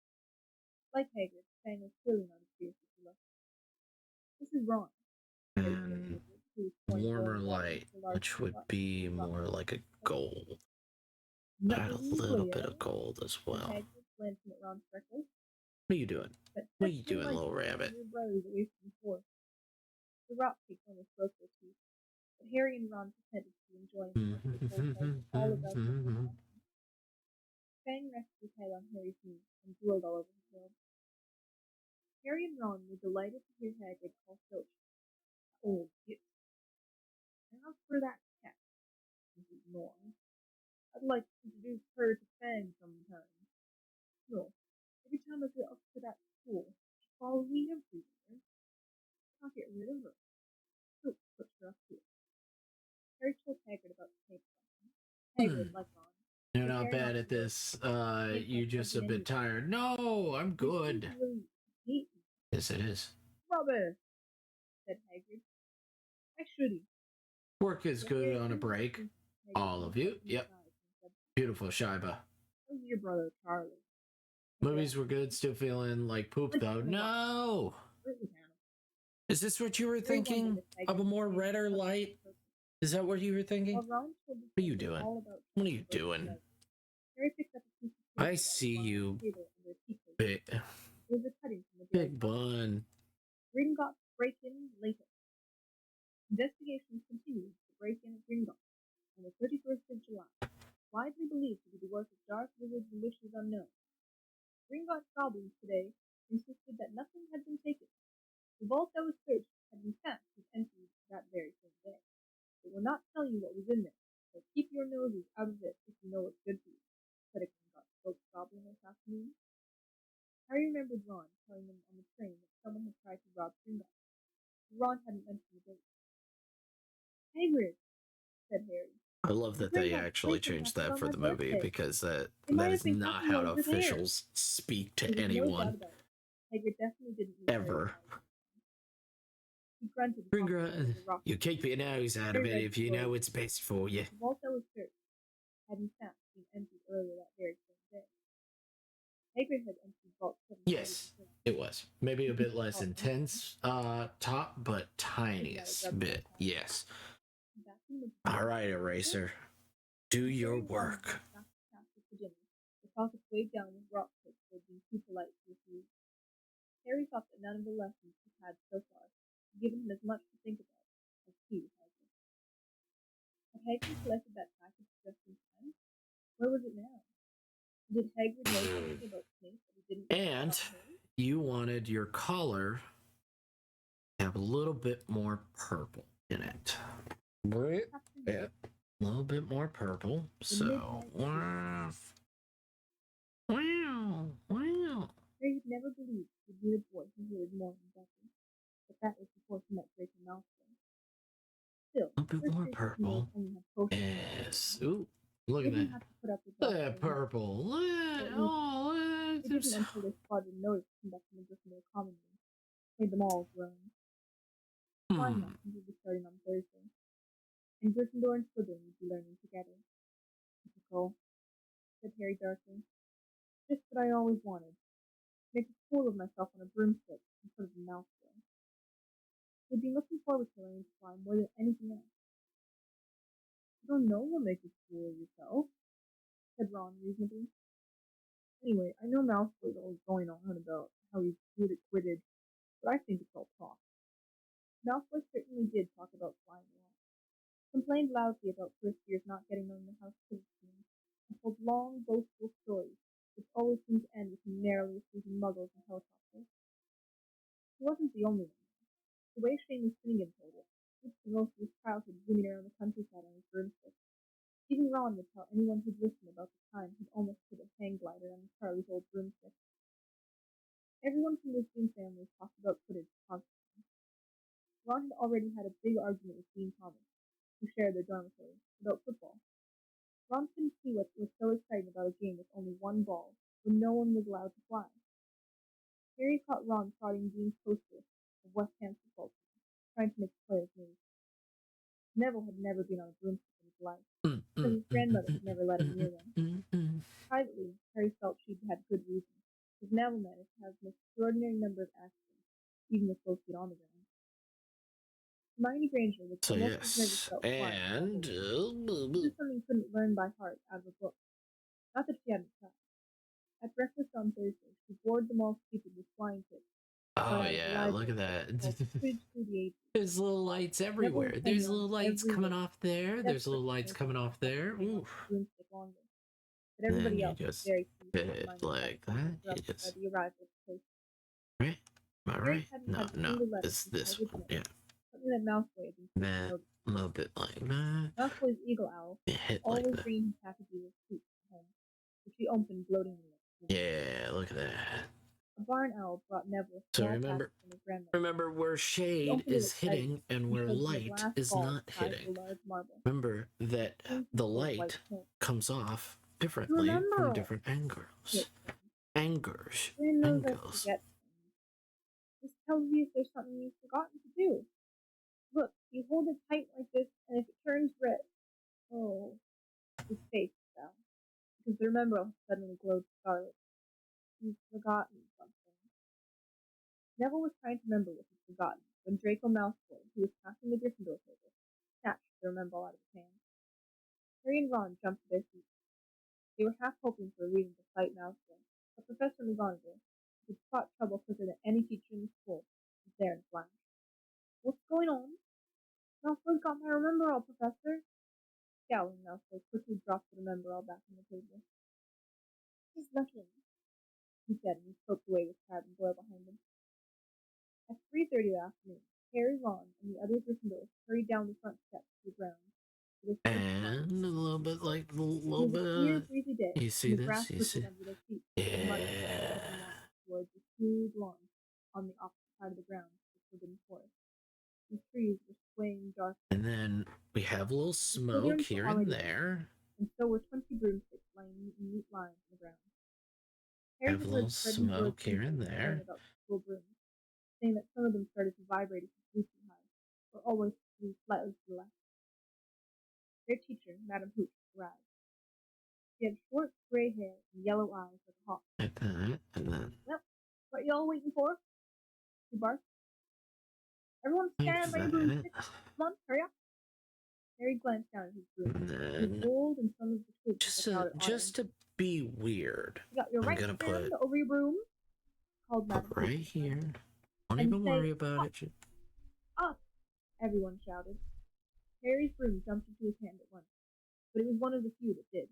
Like Hagrid, Fang was clearly not as fierce as he looked. "This is Ron," Harry said to And Hagrid, who was pouring warmer boiling water light, into a large which would teapot. be more like a gold. "Not Add a as little easily, bit eh?" of gold as said well. Hagrid, glancing at Ron's freckles. What are you doing? "But What are touch you me doing, lightly, little rabbit? Your brothers away from the force." The rock cake almost broke their teeth, but Harry and Ron pretended to be enjoying themselves as they told Hagrid all about their first lesson. Fang rested his head on Harry's knee and drooled all over his robe. Harry and Ron were delighted to hear Hagrid call Filch "old git." "As for that cat," Mrs. Norm, "I'd like to introduce her to Fang sometime. No, every time I get up to that school, she follows me everywhere. Can't get rid of her. Filch puts her up to it." Harry told Hagrid about Snape's lesson. Hagrid, like Ron, You're was not very bad much at this. You had just a something bit in tired. No, I'm "You good. seem to really hate me." Yes, it is. "Rubbish," said Hagrid. "Why should he?" Work is But good Harry on a didn't break. listen to Hagrid All of you. in his Yep. eyes and said, Beautiful, Shiba. "How's your brother Charlie?" Movies were good. Still feeling like poop though. No. It was Hannah. Is this what you were Harry wondered thinking? if Of a Hagrid more had redder something light? on purpose. Is that what you were thinking? While Ron told the What are you children doing? all about What are you Charlie's doing? life, Harry picked up a piece of I paper that see was lying on you, the table under a tea table. big, It was a cutting from the daily big bun. Gringotts break-in later. Investigations continued to break-in at Gringotts on the 31st of July, widely believed to be the work of dark wizards and witches unknown. Gringotts goblins today insisted that nothing had been taken. The vault that was searched had in fact been emptied that very same day. They will not tell you what was in there, so keep your noses out of it if you know what's good for you, said a Gringotts goblin this afternoon. Harry remembered Ron telling him on the train that someone had tried to rob Gringotts. Ron hadn't mentioned the date. "Hagrid," said Harry, I love "the that they Gringotts actually place changed happened that on for my the movie birthday. because that They might is have been not hiding how over there." officials speak to There was no doubt anyone about it. Hagrid definitely didn't mean Harry ever. Potter. He grunted and hopped over the rock. You keep your nose out of it if you know what's best for you. The vault that was searched had in fact been emptied earlier that very same day. Hagrid had emptied Vault 7. Yes, it was. Maybe a bit less intense top, but tiniest bit. Yes. All right, Eraser. Do your work. The pockets weighed down with rock chips that had been too polite to refuse. Harry thought that none of the lessons he'd had so far had given him as much to think about as he had. Had Hagrid collected that package just in time? Where was it now? Did Hagrid know something about Snape that he didn't know And about Harry? you wanted your collar to have a little bit more purple in it. Right? Yeah. A little bit more purple. So, wow. Harry had never believed he'd be the boy who heard more than Becky, but that was before he met Draco Malfoy. Still, A little bit more purple. Yes. Ooh, look at that. Have to put up with Look at that purple. Oh, They didn't until they spotted a notice conducting the Gryffindor common room. Made them all groan. Fine lessons will be starting on Thursday, and Gryffindor and Slytherin will be learning together. Typical, said Harry darkly. Just what I always wanted. Make a fool of myself on a broomstick in front of a Malfoy. They'd been looking forward to learning to fly more than anything else. You don't know you'll make a fool of yourself, said Ron reasonably. Anyway, I know Malfoy's always going on about how he's good at Quidditch, but I think it's all talk. Malfoy certainly did talk about flying a lot. Complained loudly about first years not getting on the house Quidditch team, and told long, boastful stories, which always seemed to end with him narrowly escaping muggles and helicopters. He wasn't the only one. The way Seamus Finnegan told it, he spent most of his childhood zooming around the countryside on his broomstick. Even Ron would tell anyone who'd listen about the time he'd almost put a hang glider on Charlie's old broomstick. Everyone from the Dean family talked about Quidditch constantly. Ron had already had a big argument with Dean Thomas, who shared their dormitory, about football. Ron couldn't see what was so exciting about a game with only one ball, when no one was allowed to fly. Harry caught Ron prodding Dean's poster of West Ham's football team, trying to make the players move. Neville had never been on a broomstick in his life, so his grandmother had never let him near one. Privately, Harry felt she'd had good reason, because Neville managed to have an extraordinary number of accidents, even with both feet on the ground. Hermione Granger was So the most nervous yes, about flying. and This is something he couldn't learn by heart out of a book. Not that she hadn't tried. At breakfast on Thursday, she bored them all stupid with flying kits. oh yeah, look at that. There's little lights everywhere. There's little lights coming off there. There's little lights coming off there. Oof. But everybody else was very pleased fit it like that. You just the arrival of the post. right. Am I right? No. It's this one. Yeah. Something that Malfoy had been That a little bit like that. Malfoy's eagle owl Hit always like that. bringing him packages of sweets from home, which he opened gloatingly. Yeah, look at that. A barn owl brought Neville a So small remember, package from his grandmother. remember where shade is hitting and where light is not hitting. Remember that the light comes off differently from different angles. Angles. This tells you if there's something you've forgotten to do. Look, you hold it tight like this, and if it turns red, oh, his face fell, because the remembrall suddenly glowed scarlet. You've forgotten something. Neville was trying to remember what he'd forgotten when Draco Malfoy, who was passing the Gryffindor table, snatched the remembrall out of his hand. Harry and Ron jumped to their feet. They were half hoping for a reason to fight Malfoy, but Professor McGonagall, who could spot trouble quicker than any teacher in the school, was there in a flash. What's going on? Malfoy's got my remembrall, Professor. Scowling, Malfoy quickly dropped the remembrall back on the table. He's looking, he said, and he poked away with Crabbe and Goyle behind him. At 3:30 that afternoon, Harry, Ron, and the other Gryffindors hurried down the front steps to the ground. And a little bit like a little bit of, you see this? You see? Yeah. Towards the smooth lawn on the opposite side of the grounds of the forbidden forest. The trees were swaying darkly. And then we have a little smoke here and there. And so were 20 broomsticks lying in neat lines on the ground. Have a little smoke here and there. About school brooms, saying that some of them started to vibrate as they flew too high, or always flew slightly to the left. Their teacher, Madame Hooch, arrived. She had short gray hair and yellow eyes like a hawk. Like that, and then. Well, what y'all waiting for? She barked. Everyone stand by your broomstick. Come on, hurry up. Harry glanced down at his broom. It was old and some of the twigs just to be weird. You got your right hand over your broom. Called Madame Hooch. Right here. Don't even worry about it. Up! Everyone shouted. Harry's broom jumped into his hand at once, but it was one of the few that did.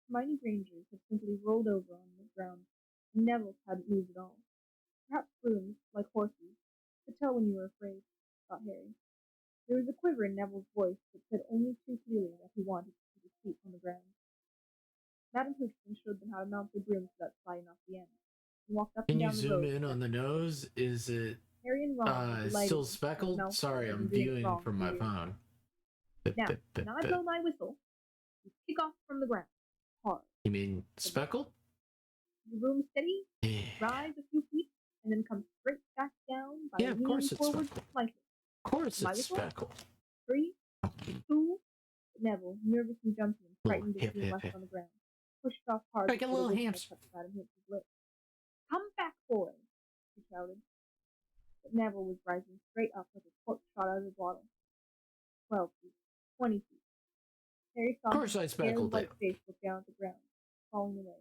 Hermione Granger's had simply rolled over on the ground, and Neville's hadn't moved at all. Perhaps brooms, like horses, could tell when you were afraid, thought Harry. There was a quiver in Neville's voice that said only too clearly that he wanted to keep his feet on the ground. Madame Hooch showed them how to mount the brooms without sliding off the end, and walked up and down the road. Can you zoom in on the nose? Is it Harry and Ron still speckled? Sorry, I'm viewing from my phone. Now, when I blow my whistle, you kick off from the ground, hard. You mean speckled? The room steady, Yeah. rise a few feet, and then come straight back down by Yeah, of leaning course it's forward speckled. slightly. Of course My it's little? speckled. 3, 2. Neville, nervous and jumpy and frightened hip, as being hip, left hip. on the ground, pushed off hard Like a before the little whistle hamster. touched Madam Hicks' lips. Come back, boy! She shouted. But Neville was rising straight up like a cork shot out of a bottle. 12 feet. 20 feet. Harry saw Of course his I scared speckled white it. face look down at the ground, falling away.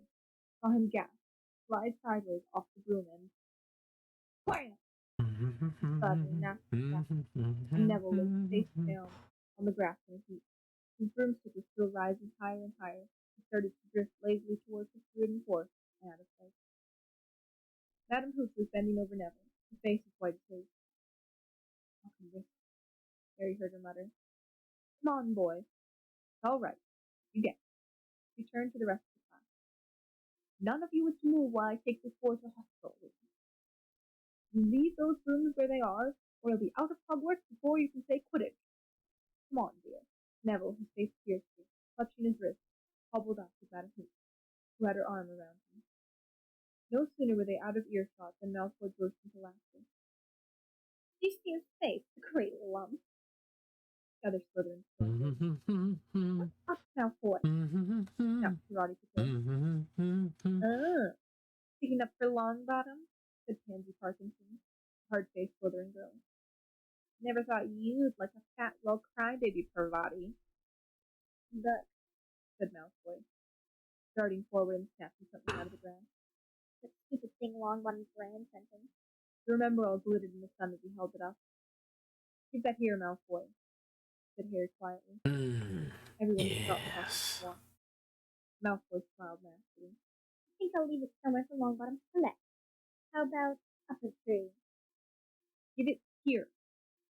Saw him gasp, slide sideways off the broom and wham! Thud and nasty crack. And Neville lay face down on the grass in a heap. His broomstick was still rising higher and higher. He started to drift lazily towards his wooden horse and out of sight. Madam Hooch was bending over Neville, her face as white as his. How can this? Harry heard her mutter. Come on, boy. It's all right. You get it. She turned to the rest of the class. None of you is to move while I take this boy to hospital with me. You leave those rooms where they are, or you'll be out of Hogwarts before you can say Quidditch. Come on, dear. Neville, his face fiercely, clutching his wrist, hobbled up to Madam Hooch, who had her arm around him. No sooner were they out of earshot than Malfoy burst into laughter. Do you see his face, the great lump? The other Slytherin stormed. What's up, Malfoy? Snapped Karate Patel. Sticking up for Longbottom? Said Pansy Parkinson, a hard-faced Slytherin girl. Never thought you'd like a fat, well crybaby, Parvati. Look, said Malfoy, darting forward and snatching something out of the ground. That stupid thing Longbottom's grand sentence. The Remembrall glittered in the sun as he held it up. Give that here, Malfoy, said Harry quietly. Everyone stopped talking and walked. Malfoy smiled nastily. I think I'll leave it somewhere for Longbottom to collect. How about up a tree? Give it here,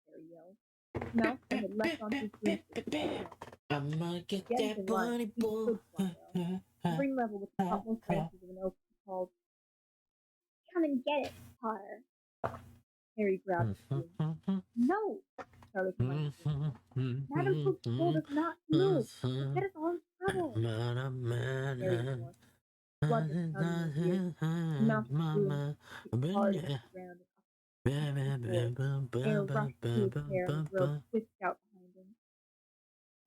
Harry yelled. Malfoy had leapt onto his broomstick. I'm gonna get Again, that in line, bunny he boy. stood flying, covering level with the topmost branches of an oak, he called, Come and get it, Potter. Harry grabbed his broom. No! Shouted Hermione. Madam Hooch told us not to move. It'll get us all in trouble. Harry ignored. Blood was pounding in his ears. He mounted the broom, kicked hard against the ground and up the floor. Air rushed through his hair and the rope whisked out behind him.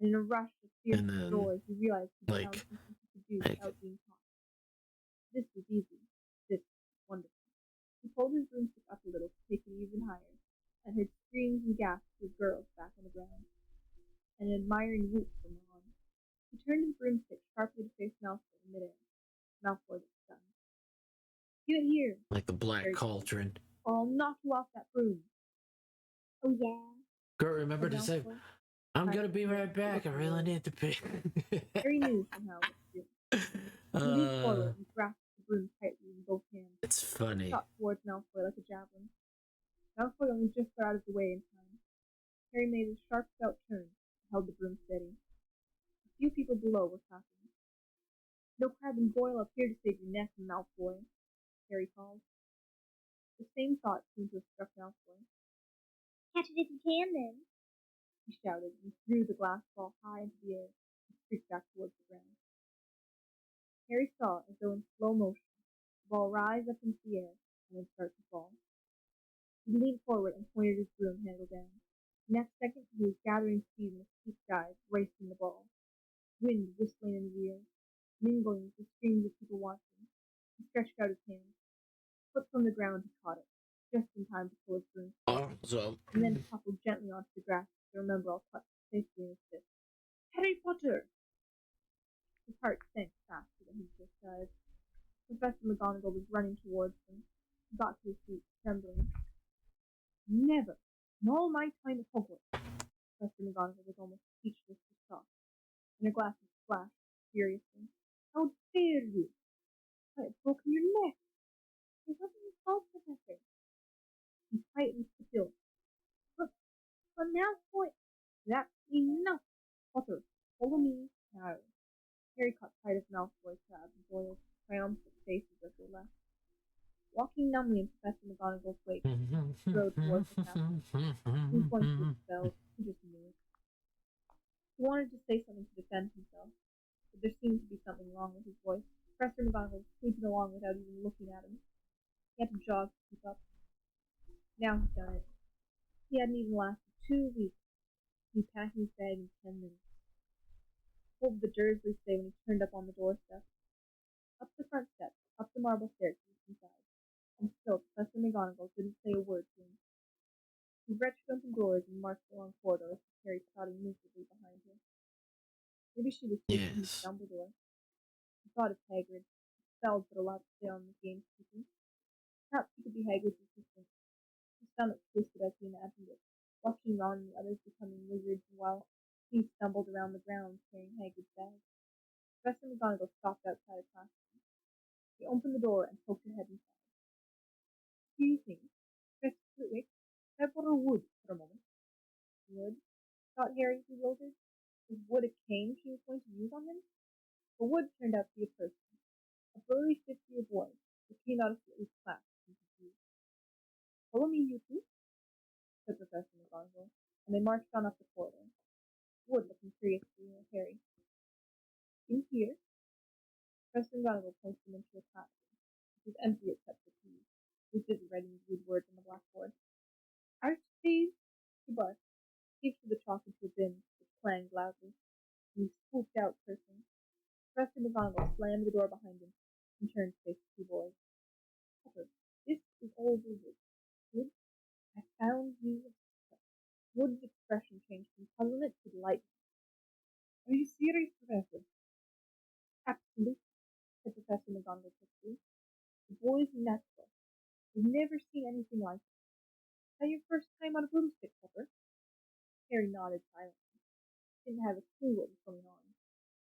And in a rush of fierce joy, he realized he'd found something he could do without being caught. This was easy. This was wonderful. He pulled his broomstick up a little to take it even higher, and heard screams and gasps of girls back on the ground, and an admiring whoop from Ron. He turned his broomstick sharply to face Malfoy in midair. Malfoy was stunned. Give it here, like the Black Cauldron. or I'll knock you off that broom. Oh yeah. Girl, remember to say, I'm gonna be right back. I really need to pee. Harry knew somehow what to do. He leaped forward and grasped the broom tightly in both hands. It's funny. He shot towards Malfoy like a javelin. Malfoy only just got out of the way in time. Harry made a sharp stout turn and held the broom steady. A few people below were clapping. No crab and Goyle up here to save your neck, Malfoy, Harry called. The same thought seemed to have struck Malfoy. Catch it if you can, then, he shouted and threw the glass ball high into the air and streaked back towards the ground. Harry saw, as though in slow motion, the ball rise up into the air and then start to fall. He leaned forward and pointed his broom handle down. The next second, he was gathering speed in the steep skies, racing the ball. Wind whistling in his ears, mingling with the screams of people watching. He stretched out his hand. Flipped from the ground, he caught it, just in time to pull his broom, and then toppled gently onto the grass to Remembrall clutched safely in his fist. Harry Potter! His heart sank faster than he just died. Professor McGonagall was running towards him. He got to his feet, trembling. Never, in all my time at Hogwarts, Professor McGonagall was almost speechless with shock, and her glasses flashed furiously. How dare you! I have broken your neck! It wasn't your fault, Professor. He tightened still. But now, boy, that's enough. Potter, follow me now. Harry caught sight of Malfoy, Crabbe, and Goyle's triumphant faces as they left. Walking numbly in Professor McGonagall's wake, he rode towards the castle. He was going to be expelled. He just knew it. He wanted to say something to defend himself, but there seemed to be something wrong with his voice. Professor McGonagall was creeping along without even looking at him. He had to jog to keep up. Now he'd done it. He hadn't even lasted 2 weeks. He'd be packing his bag in 10 minutes. What would the Dursleys say when he turned up on the doorstep? Up the front steps, up the marble staircase inside. And still Professor McGonagall didn't say a word to him. He wrenched open doors and marched along corridors with Harry trotting miserably behind him. Maybe she was thinking he was Yes. Dumbledore. He thought of Hagrid, expelled but allowed to stay on the gamekeeping. Perhaps he could be Hagrid's assistant. His stomach twisted as he imagined it, watching Ron and the others becoming wizards while he stumbled around the grounds carrying Hagrid's bag. Professor McGonagall stopped outside a classroom. He opened the door and poked her head inside. Do you think, Professor Flitwick, can I borrow wood for a moment? Wood? Thought Harry, bewildered. Was wood a cane she was going to use on him? The wood turned out to be a person, a burly 50-year boy, with he noticed at least class and confused. Follow me, you two, said Professor McGonagall, and they marched on up the corridor. Wood looking curiously at Harry. In here, Professor McGonagall pointed him into a classroom, which was empty except for keys. He was busy writing weird words on the blackboard. Art, please, he barked. He threw the chalk into a bin, which clanged loudly, and he swooped out cursing. Professor McGonagall slammed the door behind him and turned to face the two boys. Pepper, this is all over. Wood, I found you. Wood's expression changed from puzzlement to delight. Are you serious, Professor? Absolutely, said Professor McGonagall quickly. The boy's natural. I've never seen anything like it. Is that your first time on a broomstick, Pepper? Harry nodded silently. He didn't have a clue what was going on,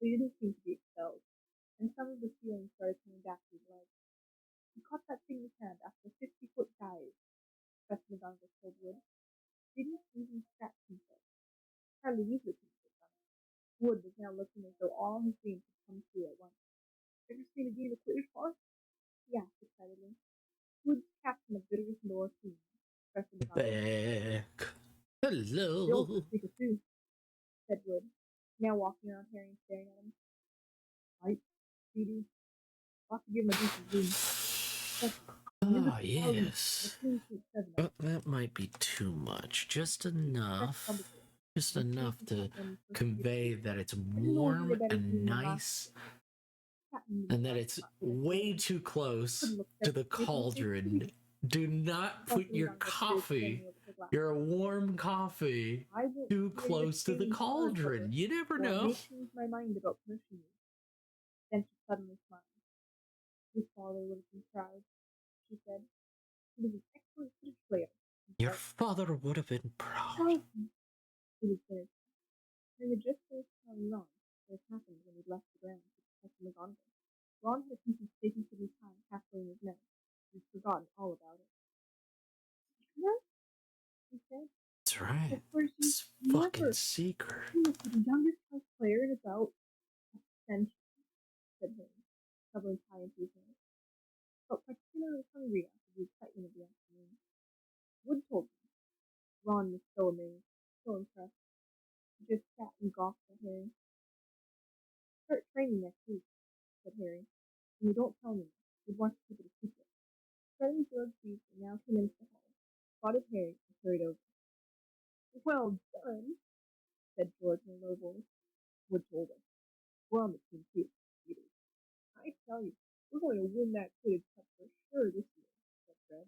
but he didn't seem to be expelled, and some of the feeling started coming back to his legs. He caught that thing in his hand after a 50-foot dive, Professor McGonagall told Wood. Didn't even scratch himself. Hardly usually could have done it. Wood was now looking as though all his dreams had come true at once. Ever seen a game of Quidditch? He asked excitedly. Wood's captain of Bitter Gryffindor team, Professor McGonagall. Back. The old Hello. speaker too, said Wood, now walking around Harry and staring at him. Right, Petey. I'll have to give him a decent room. Ah, yes. That might be too much. Just enough. Just enough to convey that it's warm and nice, and that it's way too close to the cauldron. Do not put your coffee, your warm coffee, too close to the cauldron. You never know. I changed my mind about punishing you. Then she suddenly smiled. Your father would have been proud, she said. He was an excellent Quidditch player. Your father would have been proud. He was finished. Harry had just finished telling Ron what had happened when he'd left the grounds with Professor McGonagall. Ron had a piece of Sticky City pie halfway in his mouth. He'd forgotten all about it. Secret? He said. That's right. Of course, It's never. fucking secret. He was the youngest house player in about a century, said Harry, shoveling pie into his mouth. Felt particularly hungry after the excitement of the afternoon. Wood told me. Ron was so amazed, so impressed. He just sat and gawked at Harry. Start training next week, said Harry. And you don't tell me. You'd want to keep it a secret. Fred and George Weasley now came into the hall, spotted Harry, and hurried over. Well done, said George in a low voice. Wood told us. We're on the team too, Peter. I tell you, we're going to win that Quidditch Cup for sure this year, said Fred.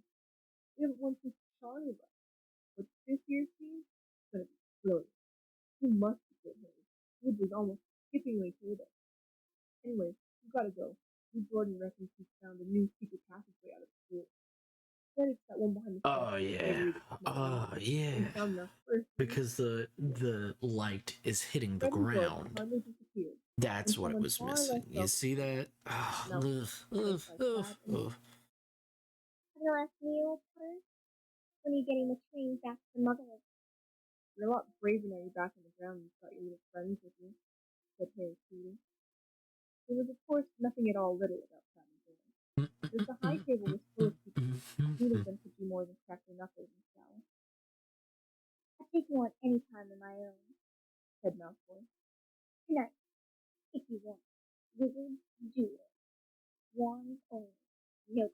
We haven't won since Charlie left. But this year's team is going to be brilliant. You must be good, Harry. Wood was almost skippingly told us. Anyway, we've got to go. Jordan reckons he's found a new secret passageway out of school. Said it's that one behind the Oh yeah. Oh yeah. Because the light is hitting the ground. That's what it was missing. You see that? Oh, For the last meal, Potter? When are you getting the train back to Mother? You're a lot braver now you're back on the ground and you've got your little friends with you, said Harry sweetly. There was, of course, nothing at all little about Sam and George. As the high table was full of people, neither of them could do more than crack their knuckles and scowl. I'll take you on any time of my own, said Malfoy. Tonight, if you want. Wizards, do it. One's own real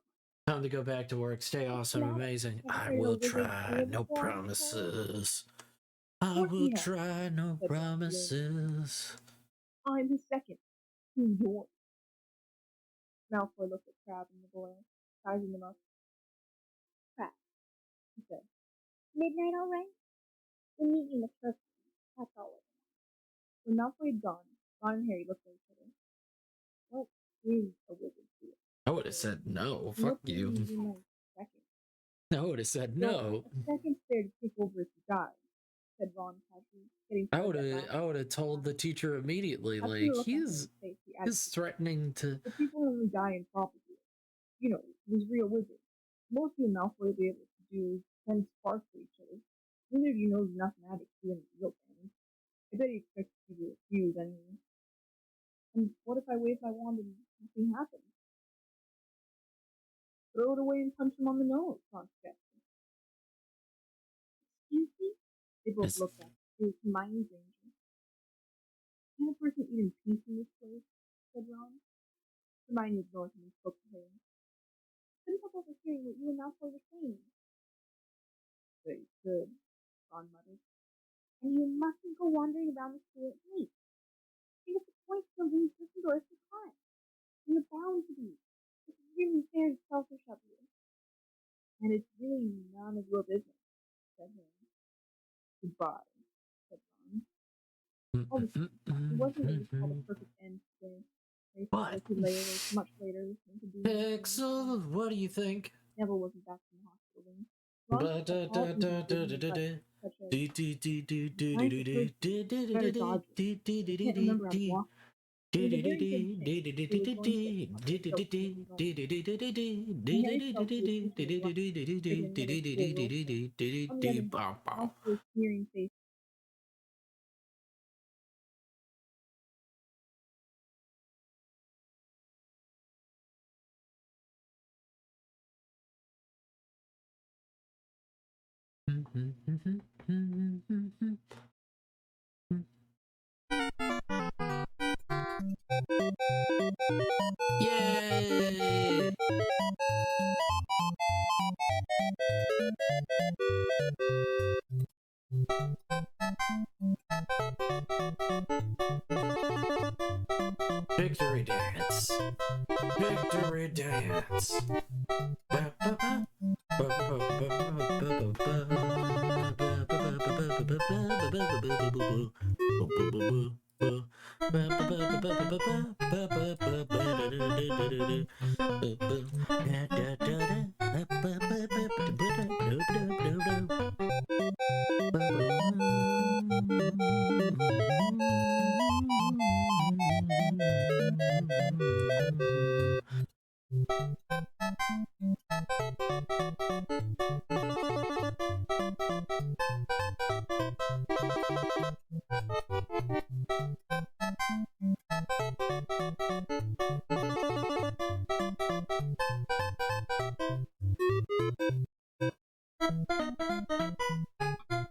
Time to go back to work. Stay awesome, amazing. I After the will wizard try. cleared No the forest, promises. I Forky will Head, try. No said Ron Weasley. promises. I'm the second to yours. Malfoy looked at Crabbe and the boy, sizing them up. Crabbe, he said. Midnight all right? We'll meet you in the turf. That's all. When Malfoy had gone, Ron and Harry looked at each other. What is a wizard field? I would have said no. Fuck What do you. mean like second? I would have said Well, no. a second's there to take over if you die, said Ron casually, getting I toward would that have. last I would have told the teacher immediately. After Like the look on he's Harry's face, he added, is threatening to. the people who die in property, you know, these real wizards. Most of you Malfoy will be able to do is send sparks at each other. Neither of you knows enough magic to do any real damage. I bet he expects you to refuse anyway. And what if I wave my wand and nothing happens? Throw it away and punch him on the nose, Ron suggested. Excuse me? They both looked at him. It was Hermione's danger. Can a person eat in peace in this place? Said Ron. Hermione ignored him and spoke to Harry. Couldn't help overhearing what you and Malfoy were saying. Very good, Ron muttered. And you mustn't go wandering around the school at night. Think of the point of leaving Gryffindor for class. And you're bound to be. It's really very selfish of you. And it's really none of your business, said Harry. Goodbye, said Ron. It wasn't what you call the perfect end today. Harry thought as he lay awake much later listening to Dean. Pixel, what do you think? Neville wasn't back from the hospital then. Ron took all injuries such as can't remember how to walk. It was a very good thing. He was going to get the Malfoy's sneering face. Yay! Victory dance. Victory dance.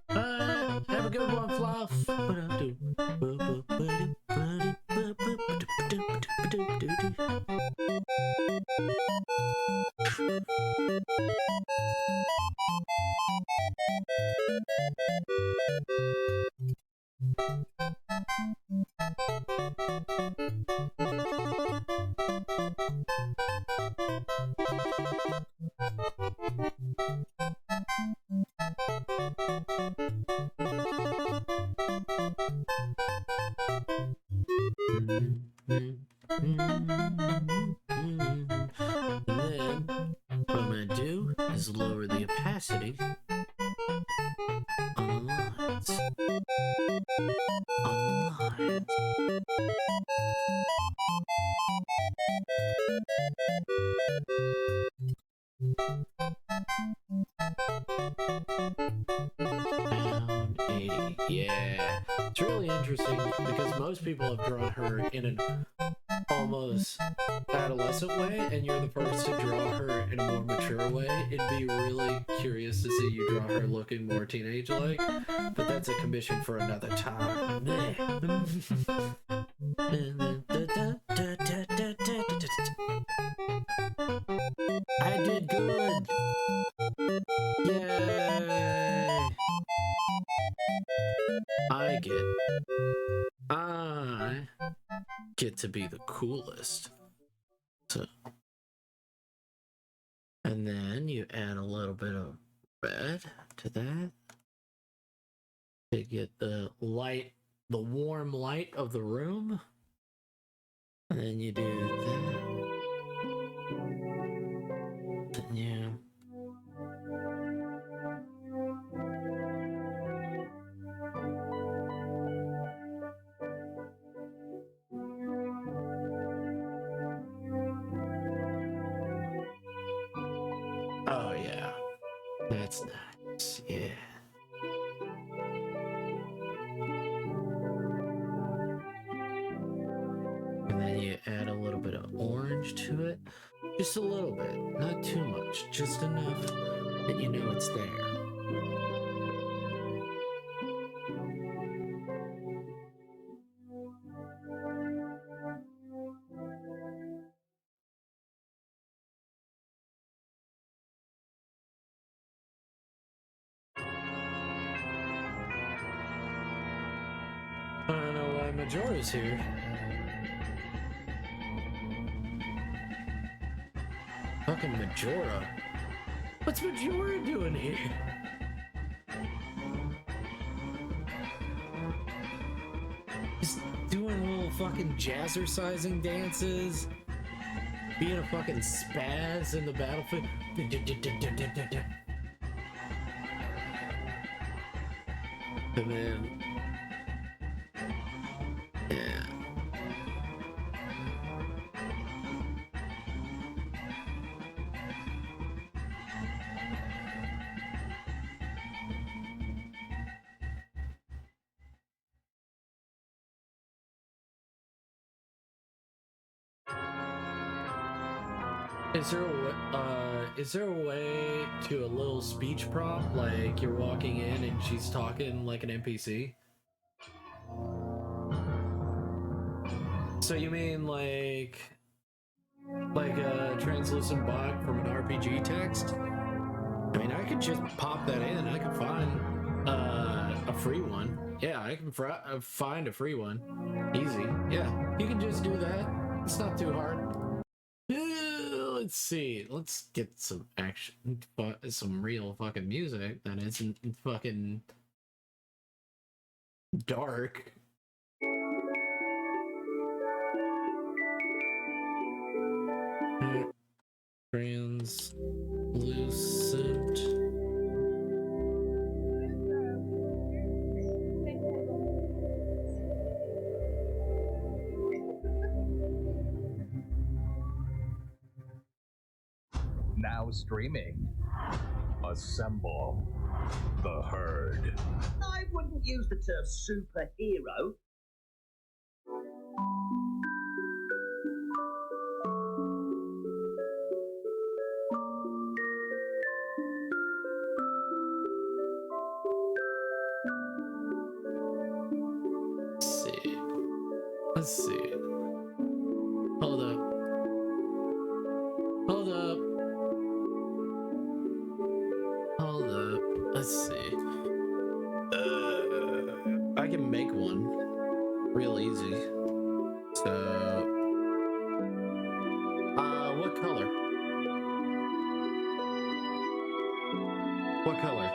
Have a good one, Fluff. Then, what I'm gonna do is lower the opacity on the lines. On the lines. Down 80. Yeah. It's really interesting because most people have drawn her in an almost adolescent way, and you're the first to draw her in a more mature way, it'd be really curious to see you draw her looking more teenage-like, but that's a commission for another time. I did good! Yay! I get to be the coolest. So, and then you add a little bit of red to that to get the light, the warm light of the room. And then you do that. Yeah. Oh yeah, that's nice. Yeah. And then you add a little bit of orange to it. Just a little bit, not too much, just enough that you know it's there. I don't know why Majora's here. Fucking Majora. What's Majora doing here? Just doing little fucking jazzercising dances. Being a fucking spaz in the battlefield. And then... yeah. Is there a way to a little speech prompt, like you're walking in and she's talking like an NPC? So you mean like a translucent bot from an RPG text? I mean, I could just pop that in. I could find a free one. Yeah, I can find a free one. Easy. Yeah, you can just do that. It's not too hard. Let's see. Let's get some action, some real fucking music that isn't fucking dark. Translucent. Now streaming. Assemble the herd. I wouldn't use the term superhero. Let's see. Hold up. Hold up. Hold up. Let's see. I can make one real easy. So, what color? What color?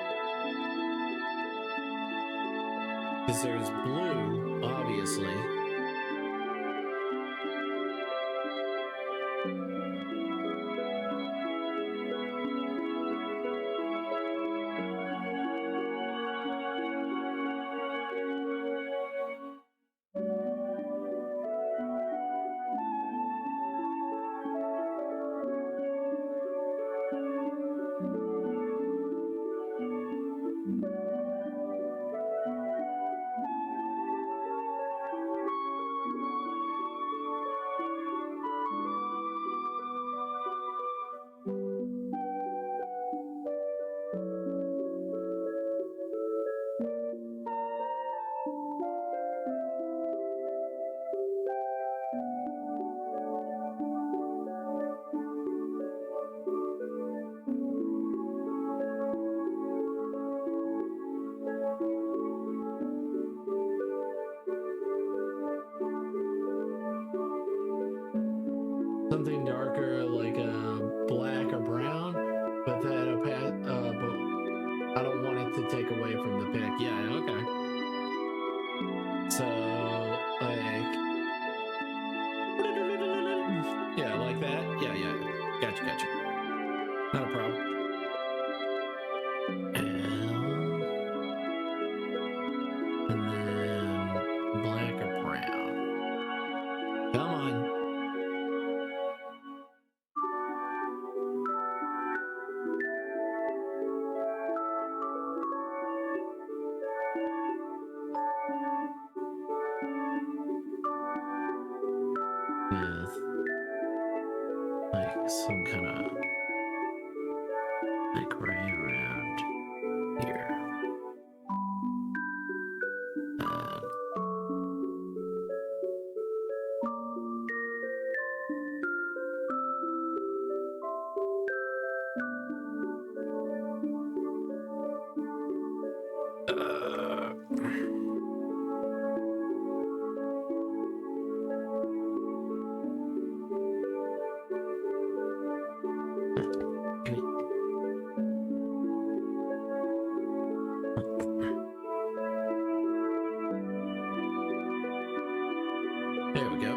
Because there's blue, obviously. something darker like black or brown, but that but I don't want it to take away from the pick. Yeah, okay. So like, yeah, like that. Yeah. Gotcha. Not a problem. And then black or brown. Come on. With like some kind of like right around here. There we go.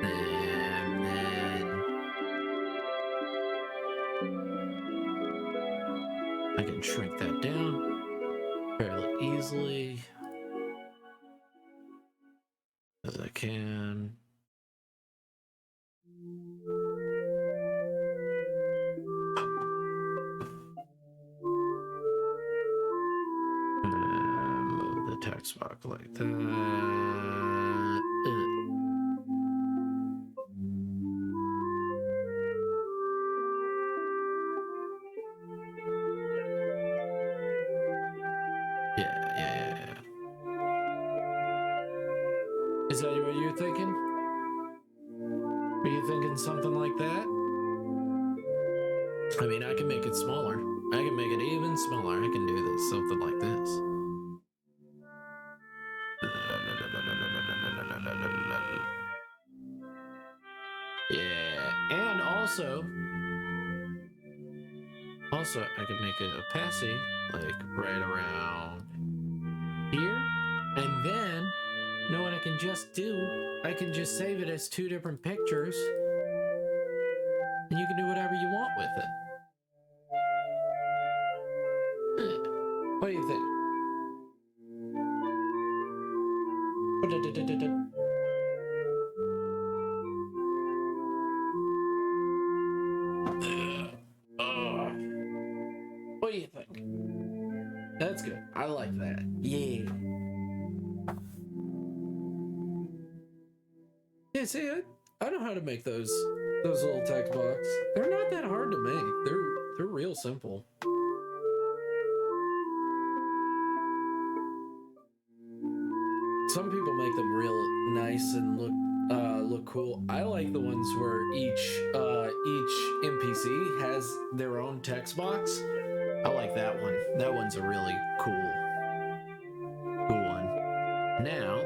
And then I can shrink that down fairly easily as I can. Move the text box like that. Yeah. Is that what you're thinking? Are you thinking something like that? I mean, I can make it smaller. I can make it even smaller. I can do this, something like this. Yeah, and also I could make it opacity, like right around here. And then, you know what I can just do? I can just save it as two different pictures. And you can do whatever you want with it. What do you think? What do you think? That's good. I like that. Yeah. Yeah, see, I know how to make those little text box. They're not that hard to make. They're real simple. Some people make them real nice and look cool. I like the ones where each NPC has their own text box. I like that one. That one's a really cool one. Now,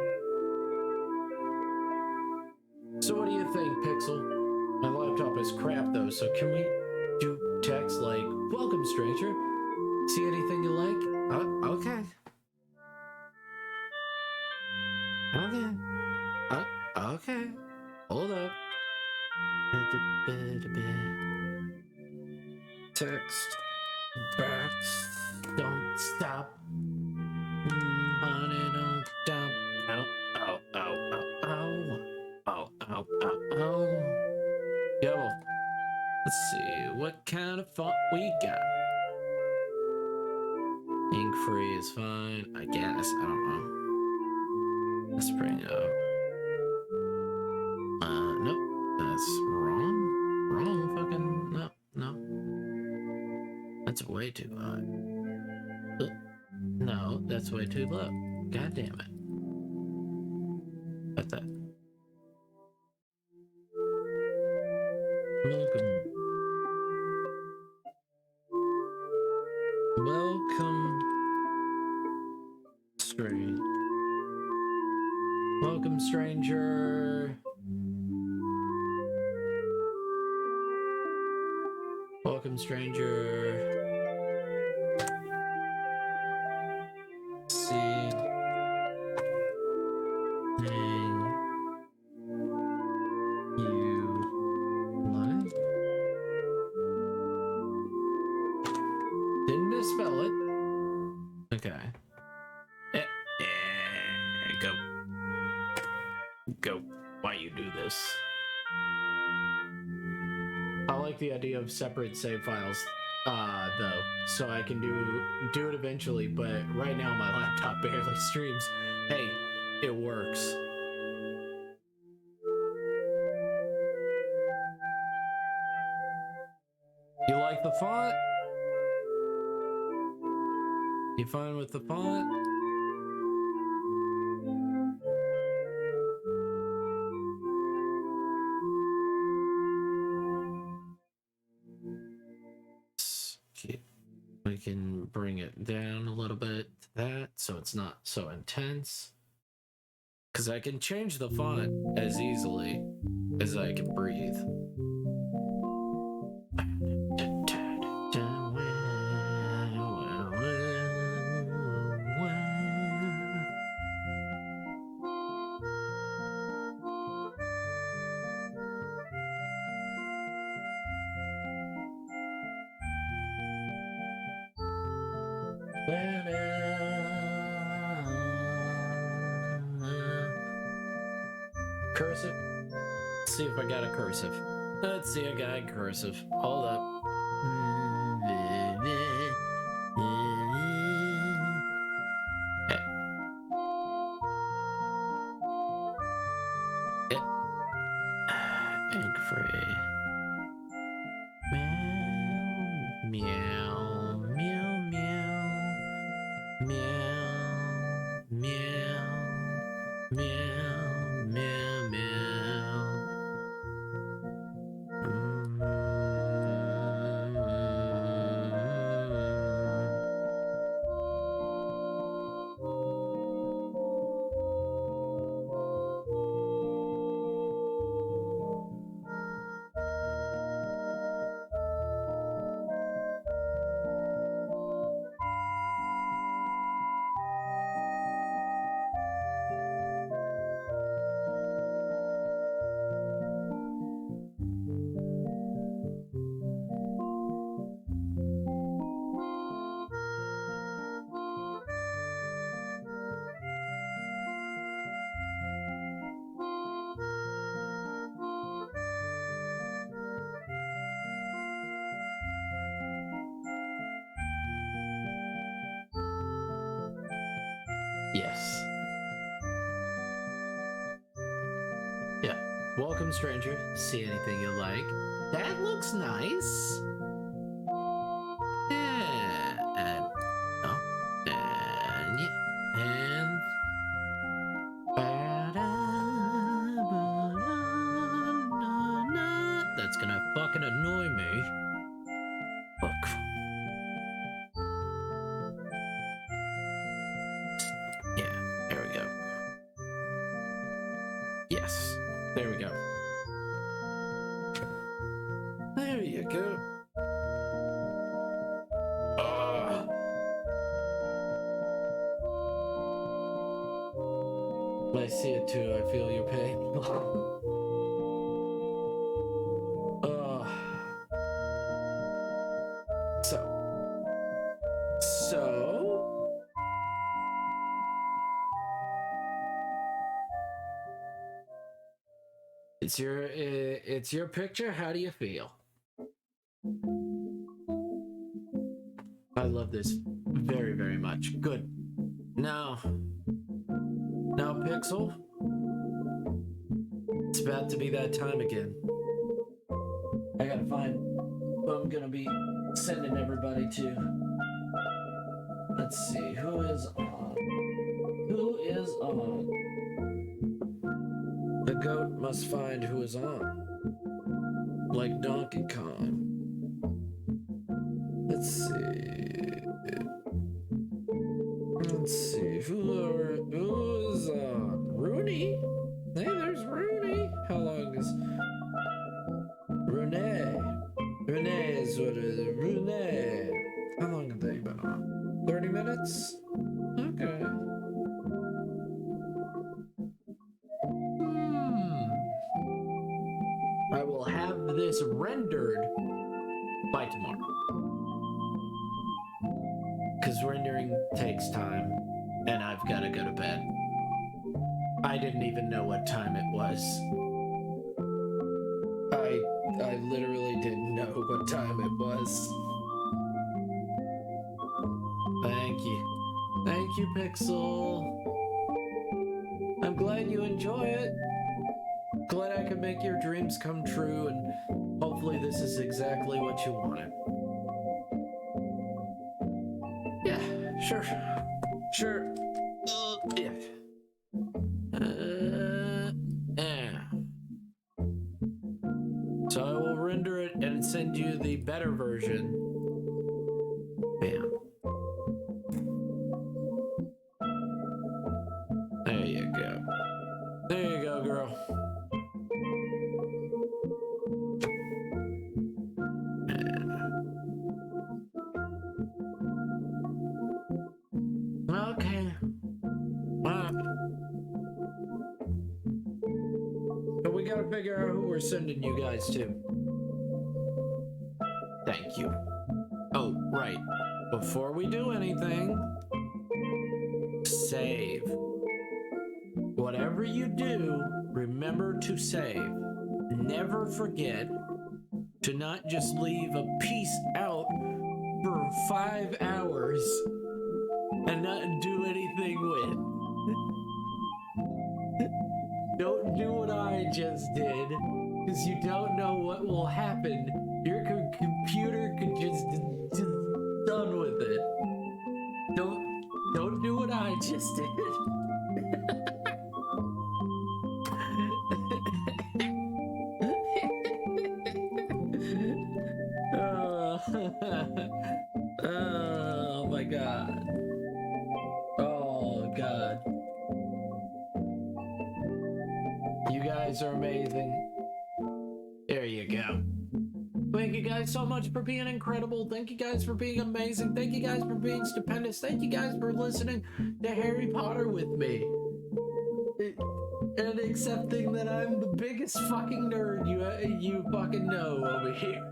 so what do you think, Pixel? My laptop is crap though, so can we do text like, "Welcome, stranger. See anything you like?" Okay. Okay. Hold up. Text box. Don't stop. Honey, don't stop. Ow. Yo. Let's see. What kind of font we got? Ink free is fine, I guess. I don't know. Let's bring up. Nope. That's wrong. Fucking no. That's way too high. No, that's way too low. God damn it. Got that. Welcome Strange. Welcome, stranger. Welcome, stranger. See. Dang. You like? Didn't misspell it. Okay. Go. Go. Why you do this? I like the idea of separate save files, though, so I can do it eventually, but right now my laptop barely streams. Hey, it works. You like the font? You fine with the font? We can bring it down a little bit to that so it's not so intense. Because I can change the font as easily as I can breathe. Cursive? Let's see if I got a cursive. Let's see, I got a cursive. Hold up. Ink free. Meow, meow, meow, meow, meow, meow, meow, meow. Yes. Yeah. Welcome, stranger. See anything you like? That looks nice. Yeah. Oh. And yeah. And. That's gonna fucking annoy me. Look. Yeah. There we go. Yes. There we go. There you go. I see it too. I feel your pain. So. It's your picture. How do you feel? I love this very, very much. Good. Now, Pixel. It's about to be that time again. I gotta find who I'm gonna be sending everybody to. Let's see, who is on? Who is on? The goat must find who is on. Like Donkey Kong. Let's see. Let's see, who are is what it is. Brunette. How long have they been on? 30 minutes? Okay. I will have this rendered by tomorrow. Because rendering takes time, and I've got to go to bed. I didn't even know what time it was. I literally didn't know what time it was. Thank you. Thank you, Pixel. I'm glad you enjoy it. Glad I could make your dreams come true, and hopefully this is exactly what you wanted. Yeah, sure. Sure. Yeah. Yeah. So I will render it and send you the better version. Bam. There you go. There you go, girl. Okay. But we gotta figure out who we're sending you guys to. Thank you. Oh, right. Before we do anything, save. Whatever you do, remember to save. Never forget to not just leave a piece out for 5 hours and not do anything with. Don't do what I just did, because you don't know what will happen. Your computer could just done with it. Don't do what I just did. Oh my god. Oh god. You guys are amazing. There you go. Thank you guys so much for being incredible. Thank you guys for being amazing. Thank you guys for being stupendous. Thank you guys for listening to Harry Potter with me. And accepting that I'm the biggest fucking nerd you fucking know over here.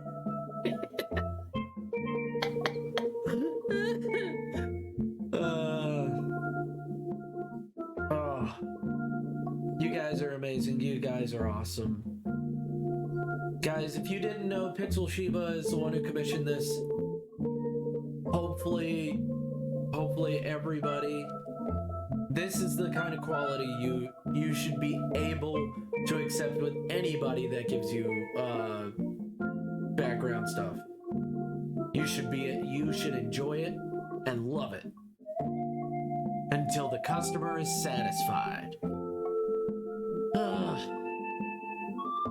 You guys are amazing. You guys are awesome. Guys, if you didn't know, Pixel Shiba is the one who commissioned this. Hopefully everybody, this is the kind of quality you should be able to accept with anybody that gives you background stuff. You should enjoy it and love it until the customer is satisfied.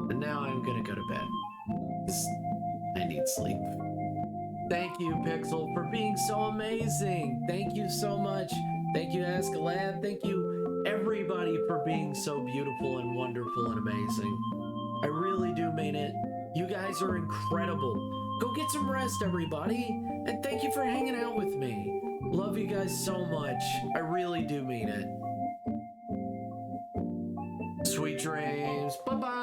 And now I'm gonna go to bed. I need sleep. Thank you, Pixel, for being so amazing. Thank you so much. Thank you, Ascalad. Thank you, everybody, for being so beautiful and wonderful and amazing. I really do mean it. You guys are incredible. Go get some rest, everybody. And thank you for hanging out with me. Love you guys so much. I really do mean it. Sweet dreams. Bye-bye.